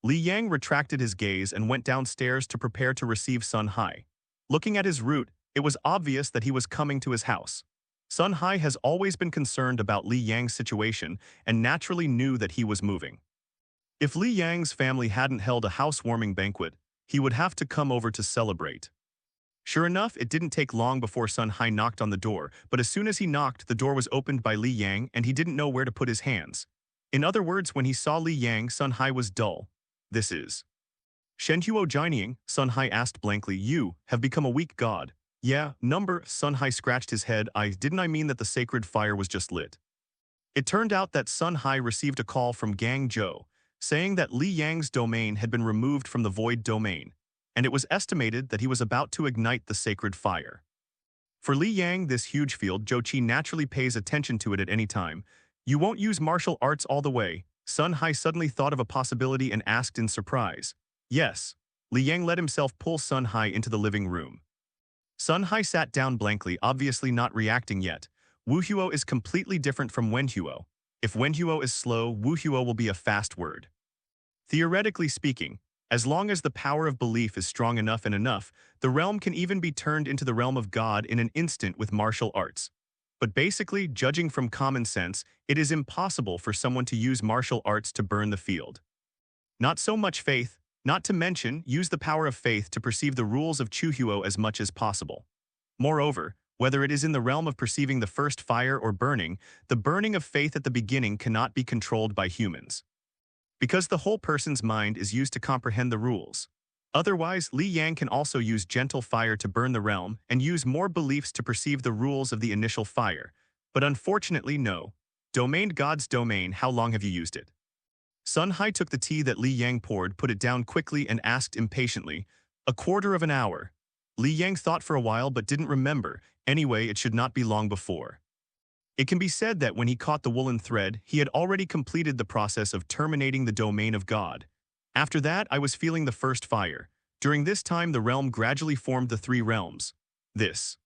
Li Yang retracted his gaze and went downstairs to prepare to receive Sun Hai. Looking at his route, it was obvious that he was coming to his house. Sun Hai has always been concerned about Li Yang's situation and naturally knew that he was moving. If Li Yang's family hadn't held a housewarming banquet, he would have to come over to celebrate. Sure enough, it didn't take long before Sun Hai knocked on the door, but as soon as he knocked, the door was opened by Li Yang and he didn't know where to put his hands. In other words, when he saw Li Yang, Sun Hai was dull. This is Shenhuo Jinying, Sun Hai asked blankly. You have become a weak god. Yeah, number, Sun Hai scratched his head. Didn't I mean that the sacred fire was just lit? It turned out that Sun Hai received a call from Gang Zhou, saying that Li Yang's domain had been removed from the void domain, and it was estimated that he was about to ignite the sacred fire. For Li Yang, this huge field, Zhou Qi naturally pays attention to it at any time. You won't use martial arts all the way? Sun Hai suddenly thought of a possibility and asked in surprise. Yes. Li Yang let himself pull Sun Hai into the living room. Sun Hai sat down blankly, obviously not reacting yet. Wu Huo is completely different from Wen Huo. If Wen Huo is slow, Wu Huo will be a fast word. Theoretically speaking, as long as the power of belief is strong enough and enough, the realm can even be turned into the realm of God in an instant with martial arts. But basically, judging from common sense, it is impossible for someone to use martial arts to burn the field. Not so much faith, not to mention use the power of faith to perceive the rules of Chu Huo as much as possible. Moreover, whether it is in the realm of perceiving the first fire or burning, the burning of faith at the beginning cannot be controlled by humans. Because the whole person's mind is used to comprehend the rules. Otherwise, Li Yang can also use gentle fire to burn the realm and use more beliefs to perceive the rules of the initial fire. But unfortunately, no. Domained God's domain, how long have you used it? Sun Hai took the tea that Li Yang poured, put it down quickly and asked impatiently, a quarter of an hour. Li Yang thought for a while but didn't remember. Anyway, it should not be long before. It can be said that when he caught the woolen thread, he had already completed the process of terminating the domain of God. After that, I was feeling the first fire. During this time, the realm gradually formed the three realms. This.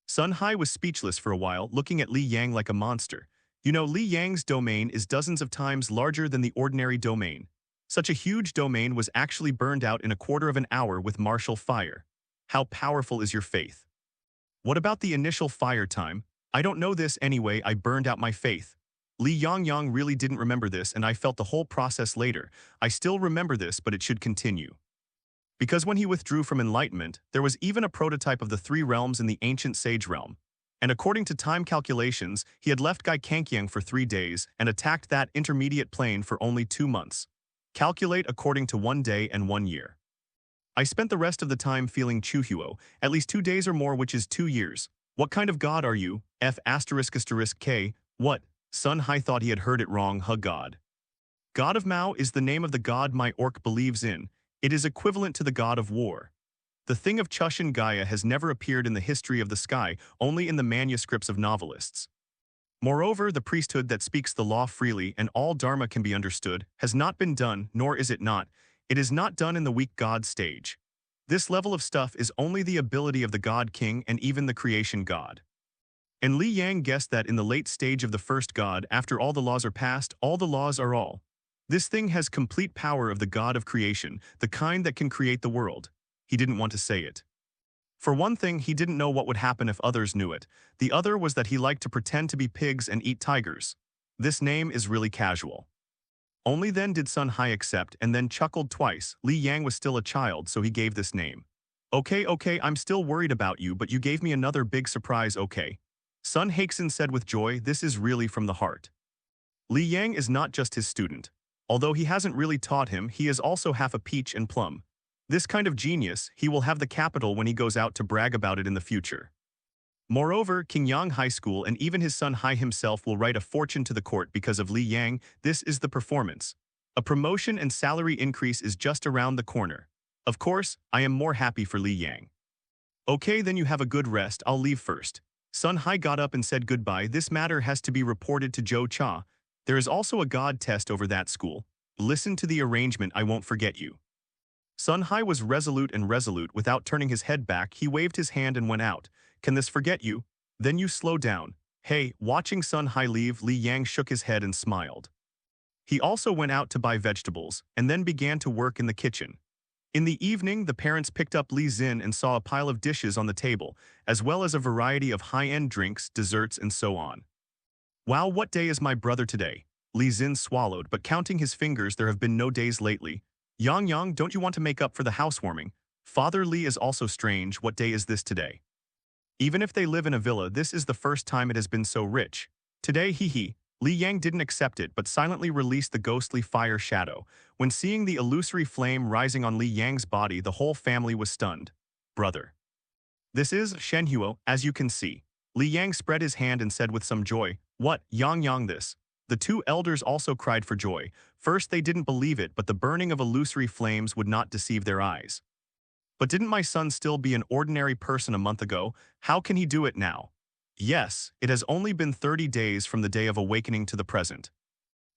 Sun Hai was speechless for a while, looking at Li Yang like a monster. You know, Li Yang's domain is dozens of times larger than the ordinary domain. Such a huge domain was actually burned out in a quarter of an hour with martial fire. How powerful is your faith? What about the initial fire time? I don't know this anyway, I burned out my faith. Li Yangyang really didn't remember this and I felt the whole process later. I still remember this, but it should continue. Because when he withdrew from enlightenment, there was even a prototype of the three realms in the ancient sage realm. And according to time calculations, he had left Gai Kankyang for 3 days and attacked that intermediate plane for only 2 months. Calculate according to 1 day and 1 year. I spent the rest of the time feeling Chu Huo, at least 2 days or more, which is 2 years. What kind of god are you? F***K. What? Sun Hai thought he had heard it wrong. God. God of Mao is the name of the god my orc believes in. It is equivalent to the god of war. The thing of Chushan Gaia has never appeared in the history of the sky, only in the manuscripts of novelists. Moreover, the priesthood that speaks the law freely and all dharma can be understood has not been done, nor is it not. It is not done in the weak god stage. This level of stuff is only the ability of the god king and even the creation god. And Li Yang guessed that in the late stage of the first god, after all the laws are passed, all the laws are all. This thing has complete power of the god of creation, the kind that can create the world. He didn't want to say it. For one thing, he didn't know what would happen if others knew it. The other was that he liked to pretend to be pigs and eat tigers. This name is really casual. Only then did Sun Hai accept and then chuckled twice. Li Yang was still a child, so he gave this name. Okay, I'm still worried about you, but you gave me another big surprise, okay. Sun Haixin said with joy, this is really from the heart. Li Yang is not just his student. Although he hasn't really taught him, he is also half a peach and plum. This kind of genius, he will have the capital when he goes out to brag about it in the future. Moreover, Qingyang High School and even his son Hai himself will write a fortune to the court because of Li Yang. This is the performance. A promotion and salary increase is just around the corner. Of course, I am more happy for Li Yang. Okay, then you have a good rest, I'll leave first. Sun Hai got up and said goodbye. This matter has to be reported to Zhou Cha. There is also a god test over that school. Listen to the arrangement, I won't forget you. Sun Hai was resolute. Without turning his head back, he waved his hand and went out. Can this forget you? Then you slow down. Hey, watching Sun Hai leave, Li Yang shook his head and smiled. He also went out to buy vegetables, and then began to work in the kitchen. In the evening, the parents picked up Li Xin and saw a pile of dishes on the table, as well as a variety of high-end drinks, desserts, and so on. Wow, what day is my brother today? Li Xin swallowed, but counting his fingers, there have been no days lately. Yang, don't you want to make up for the housewarming? Father Li is also strange. What day is this today? Even if they live in a villa, this is the first time it has been so rich. Today, Li Yang didn't accept it but silently released the ghostly fire shadow. When seeing the illusory flame rising on Li Yang's body, the whole family was stunned. Brother. This is Shenhuo, as you can see. Li Yang spread his hand and said with some joy, what, Yang this? The two elders also cried for joy. First they didn't believe it, but the burning of illusory flames would not deceive their eyes. But didn't my son still be an ordinary person a month ago? How can he do it now? Yes, it has only been 30 days from the day of awakening to the present.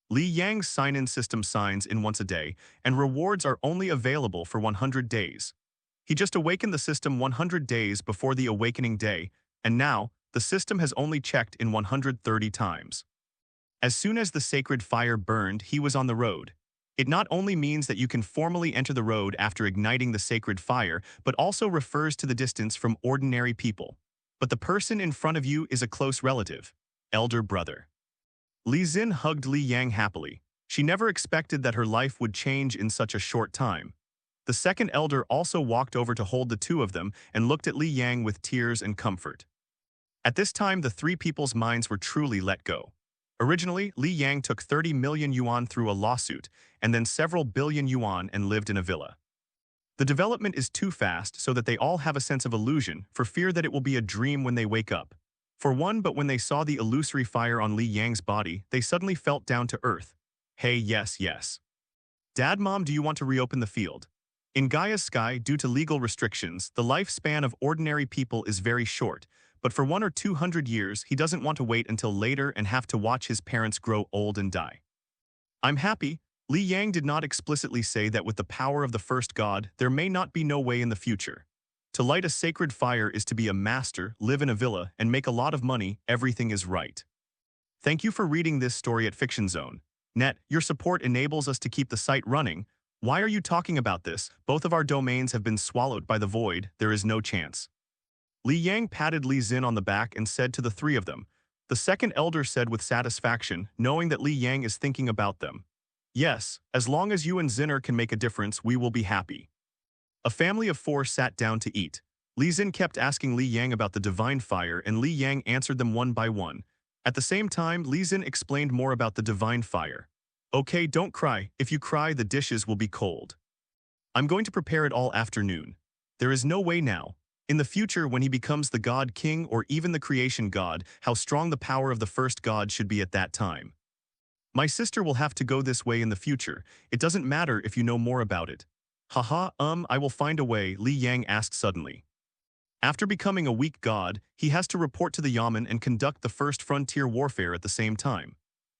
Li Yang's sign-in system signs in once a day, and rewards are only available for 100 days. He just awakened the system 100 days before the awakening day, and now, the system has only checked in 130 times. As soon as the sacred fire burned, he was on the road. It not only means that you can formally enter the road after igniting the sacred fire, but also refers to the distance from ordinary people. But the person in front of you is a close relative, elder brother. Li Xin hugged Li Yang happily. She never expected that her life would change in such a short time. The second elder also walked over to hold the two of them and looked at Li Yang with tears and comfort. At this time, the three people's minds were truly let go. Originally, Li Yang took 30 million yuan through a lawsuit, and then several billion yuan and lived in a villa. The development is too fast so that they all have a sense of illusion, for fear that it will be a dream when they wake up. For one, but when they saw the illusory fire on Li Yang's body, they suddenly felt down to earth. Hey, yes. Dad, Mom, do you want to reopen the field? In Gaia's sky, due to legal restrictions, the lifespan of ordinary people is very short, but for 100 or 200 years, he doesn't want to wait until later and have to watch his parents grow old and die. I'm happy. Li Yang did not explicitly say that with the power of the first god, there may not be no way in the future. To light a sacred fire is to be a master, live in a villa, and make a lot of money. Everything is right. Thank you for reading this story at Fiction Zone. Net, your support enables us to keep the site running. Why are you talking about this? Both of our domains have been swallowed by the void. There is no chance. Li Yang patted Li Xin on the back and said to the three of them. The second elder said with satisfaction, knowing that Li Yang is thinking about them. Yes, as long as you and Zinner can make a difference, we will be happy. A family of 4 sat down to eat. Li Xin kept asking Li Yang about the divine fire, and Li Yang answered them one by one. At the same time, Li Xin explained more about the divine fire. Okay, don't cry. If you cry, the dishes will be cold. I'm going to prepare it all afternoon. There is no way now. In the future, when he becomes the God King or even the creation god, how strong the power of the first god should be at that time. My sister will have to go this way in the future. It doesn't matter if you know more about it. Haha, I will find a way, Li Yang asked suddenly. After becoming a weak god, he has to report to the Yamen and conduct the first frontier warfare at the same time.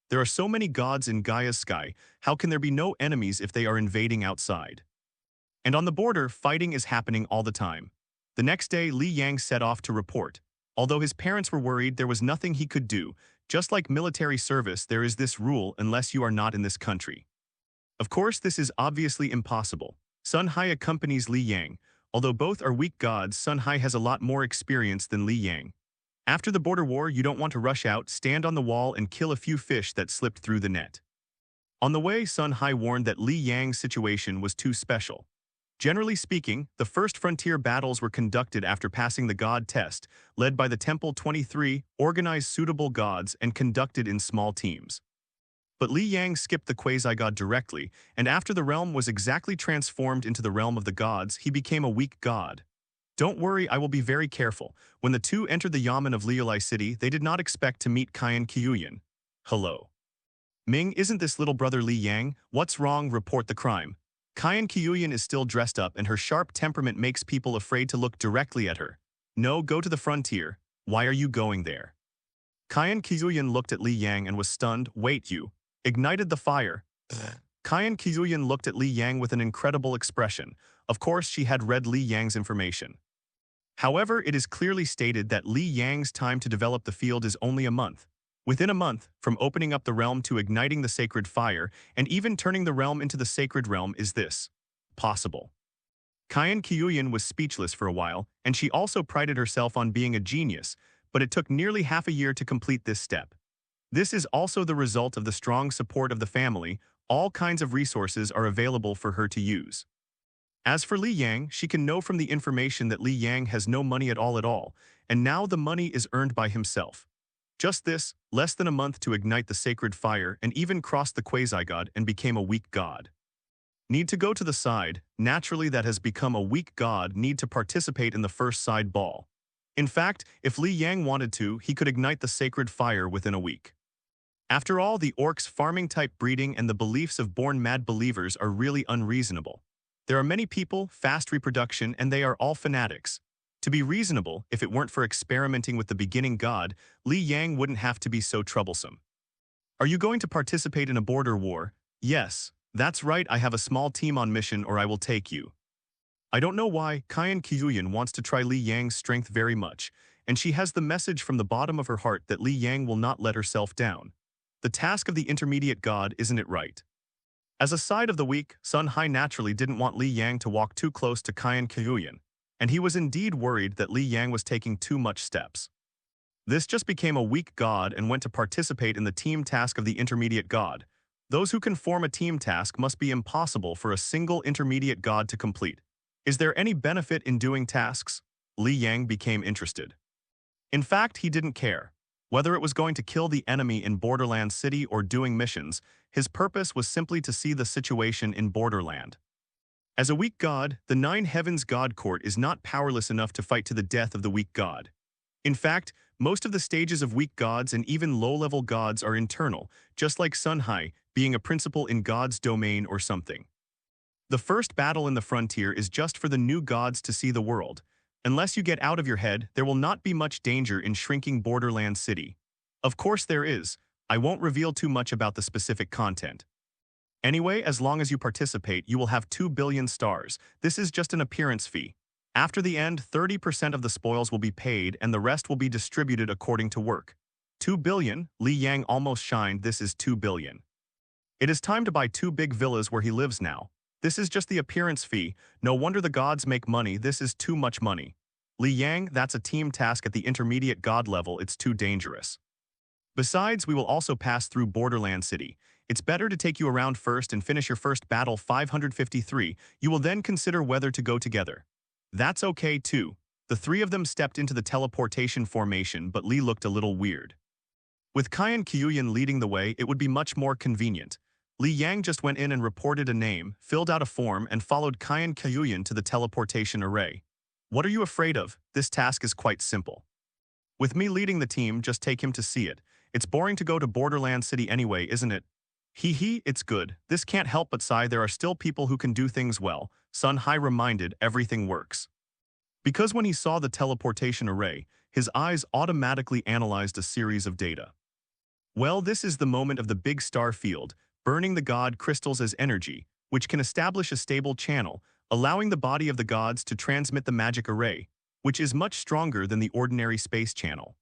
There are so many gods in Gaia's sky, how can there be no enemies if they are invading outside? And on the border, fighting is happening all the time. The next day, Li Yang set off to report. Although his parents were worried, there was nothing he could do. Just like military service, there is this rule unless you are not in this country. Of course, this is obviously impossible. Sun Hai accompanies Li Yang. Although both are weak gods, Sun Hai has a lot more experience than Li Yang. After the border war, you don't want to rush out, stand on the wall and kill a few fish that slipped through the net. On the way, Sun Hai warned that Li Yang's situation was too special. Generally speaking, the first frontier battles were conducted after passing the god test, led by the Temple 23, organized suitable gods and conducted in small teams. But Li Yang skipped the quasi-god directly, and after the realm was exactly transformed into the realm of the gods, he became a weak god. Don't worry, I will be very careful. When the two entered the Yamen of Liulai City, they did not expect to meet Qian Qiuyan. Hello. Ming, isn't this little brother Li Yang? What's wrong? Report the crime. Qian Qiuyan is still dressed up and her sharp temperament makes people afraid to look directly at her. No, go to the frontier. Why are you going there? Qian Qiuyan looked at Li Yang and was stunned. Wait, you ignited the fire. Qian Qiuyan looked at Li Yang with an incredible expression. Of course, she had read Li Yang's information. However, it is clearly stated that Li Yang's time to develop the field is only a month. Within a month, from opening up the realm to igniting the sacred fire, and even turning the realm into the sacred realm, is this possible? Qian Qiuyan was speechless for a while, and she also prided herself on being a genius, but it took nearly half a year to complete this step. This is also the result of the strong support of the family. All kinds of resources are available for her to use. As for Li Yang, she can know from the information that Li Yang has no money at all, and now the money is earned by himself. Just this, less than a month to ignite the sacred fire and even crossed the quasi-god and became a weak god. Need to go to the side, naturally that has become a weak god need to participate in the first side ball. In fact, if Li Yang wanted to, he could ignite the sacred fire within a week. After all, the Orcs' farming-type breeding and the beliefs of born mad believers are really unreasonable. There are many people, fast reproduction, and they are all fanatics. To be reasonable, if it weren't for experimenting with the beginning god, Li Yang wouldn't have to be so troublesome. Are you going to participate in a border war? Yes, that's right, I have a small team on mission or I will take you. I don't know why, Qian Qiuyan wants to try Li Yang's strength very much, and she has the message from the bottom of her heart that Li Yang will not let herself down. The task of the intermediate god, isn't it right? As a side of the weak, Sun Hai naturally didn't want Li Yang to walk too close to Qian Qiuyan, and he was indeed worried that Li Yang was taking too much steps. This just became a weak god and went to participate in the team task of the intermediate god. Those who can form a team task must be impossible for a single intermediate god to complete. Is there any benefit in doing tasks? Li Yang became interested. In fact, he didn't care. Whether it was going to kill the enemy in Borderland City or doing missions, his purpose was simply to see the situation in Borderland. As a weak god, the Nine Heavens God Court is not powerless enough to fight to the death of the weak god. In fact, most of the stages of weak gods and even low-level gods are internal, just like Sun Hai, being a principle in God's domain or something. The first battle in the frontier is just for the new gods to see the world. Unless you get out of your head, there will not be much danger in shrinking Borderland City. Of course there is. I won't reveal too much about the specific content. Anyway, as long as you participate, you will have 2 billion stars. This is just an appearance fee. After the end, 30% of the spoils will be paid and the rest will be distributed according to work. 2 billion? Li Yang almost shined. This is 2 billion. It is time to buy 2 big villas where he lives now. This is just the appearance fee. No wonder the gods make money. This is too much money. Li Yang, that's a team task at the intermediate god level. It's too dangerous. Besides, we will also pass through Borderland City. It's better to take you around first and finish your first battle 553. You will then consider whether to go together. That's okay too. The three of them stepped into the teleportation formation, but Li looked a little weird. With Qian Qiuyan leading the way, it would be much more convenient. Li Yang just went in and reported a name, filled out a form, and followed Qian Qiuyan to the teleportation array. What are you afraid of? This task is quite simple. With me leading the team, just take him to see it. It's boring to go to Borderland City anyway, isn't it? Hee hee, it's good. This can't help but sigh, there are still people who can do things well. Sun Hai reminded everything works. Because when he saw the teleportation array, his eyes automatically analyzed a series of data. Well, this is the moment of the big star field, burning the god crystals as energy, which can establish a stable channel, allowing the body of the gods to transmit the magic array, which is much stronger than the ordinary space channel.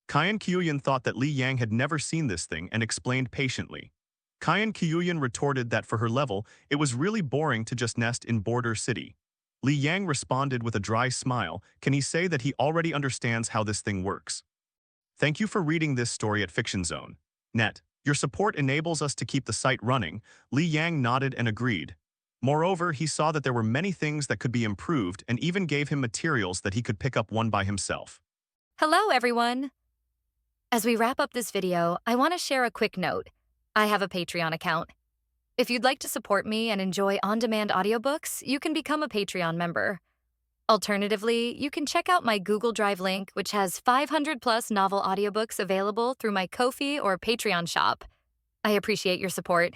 Qian Qiuyan thought that Li Yang had never seen this thing and explained patiently. Qian Qiuyan retorted that for her level, it was really boring to just nest in Border City. Li Yang responded with a dry smile. Can he say that he already understands how this thing works? Thank you for reading this story at Fiction Zone. Net. Your support enables us to keep the site running. Li Yang nodded and agreed. Moreover, he saw that there were many things that could be improved and even gave him materials that he could pick up one by himself. Hello, everyone! As we wrap up this video, I want to share a quick note. I have a Patreon account. If you'd like to support me and enjoy on-demand audiobooks, you can become a Patreon member. Alternatively, you can check out my Google Drive link, which has 500+ novel audiobooks available through my Ko-fi or Patreon shop. I appreciate your support.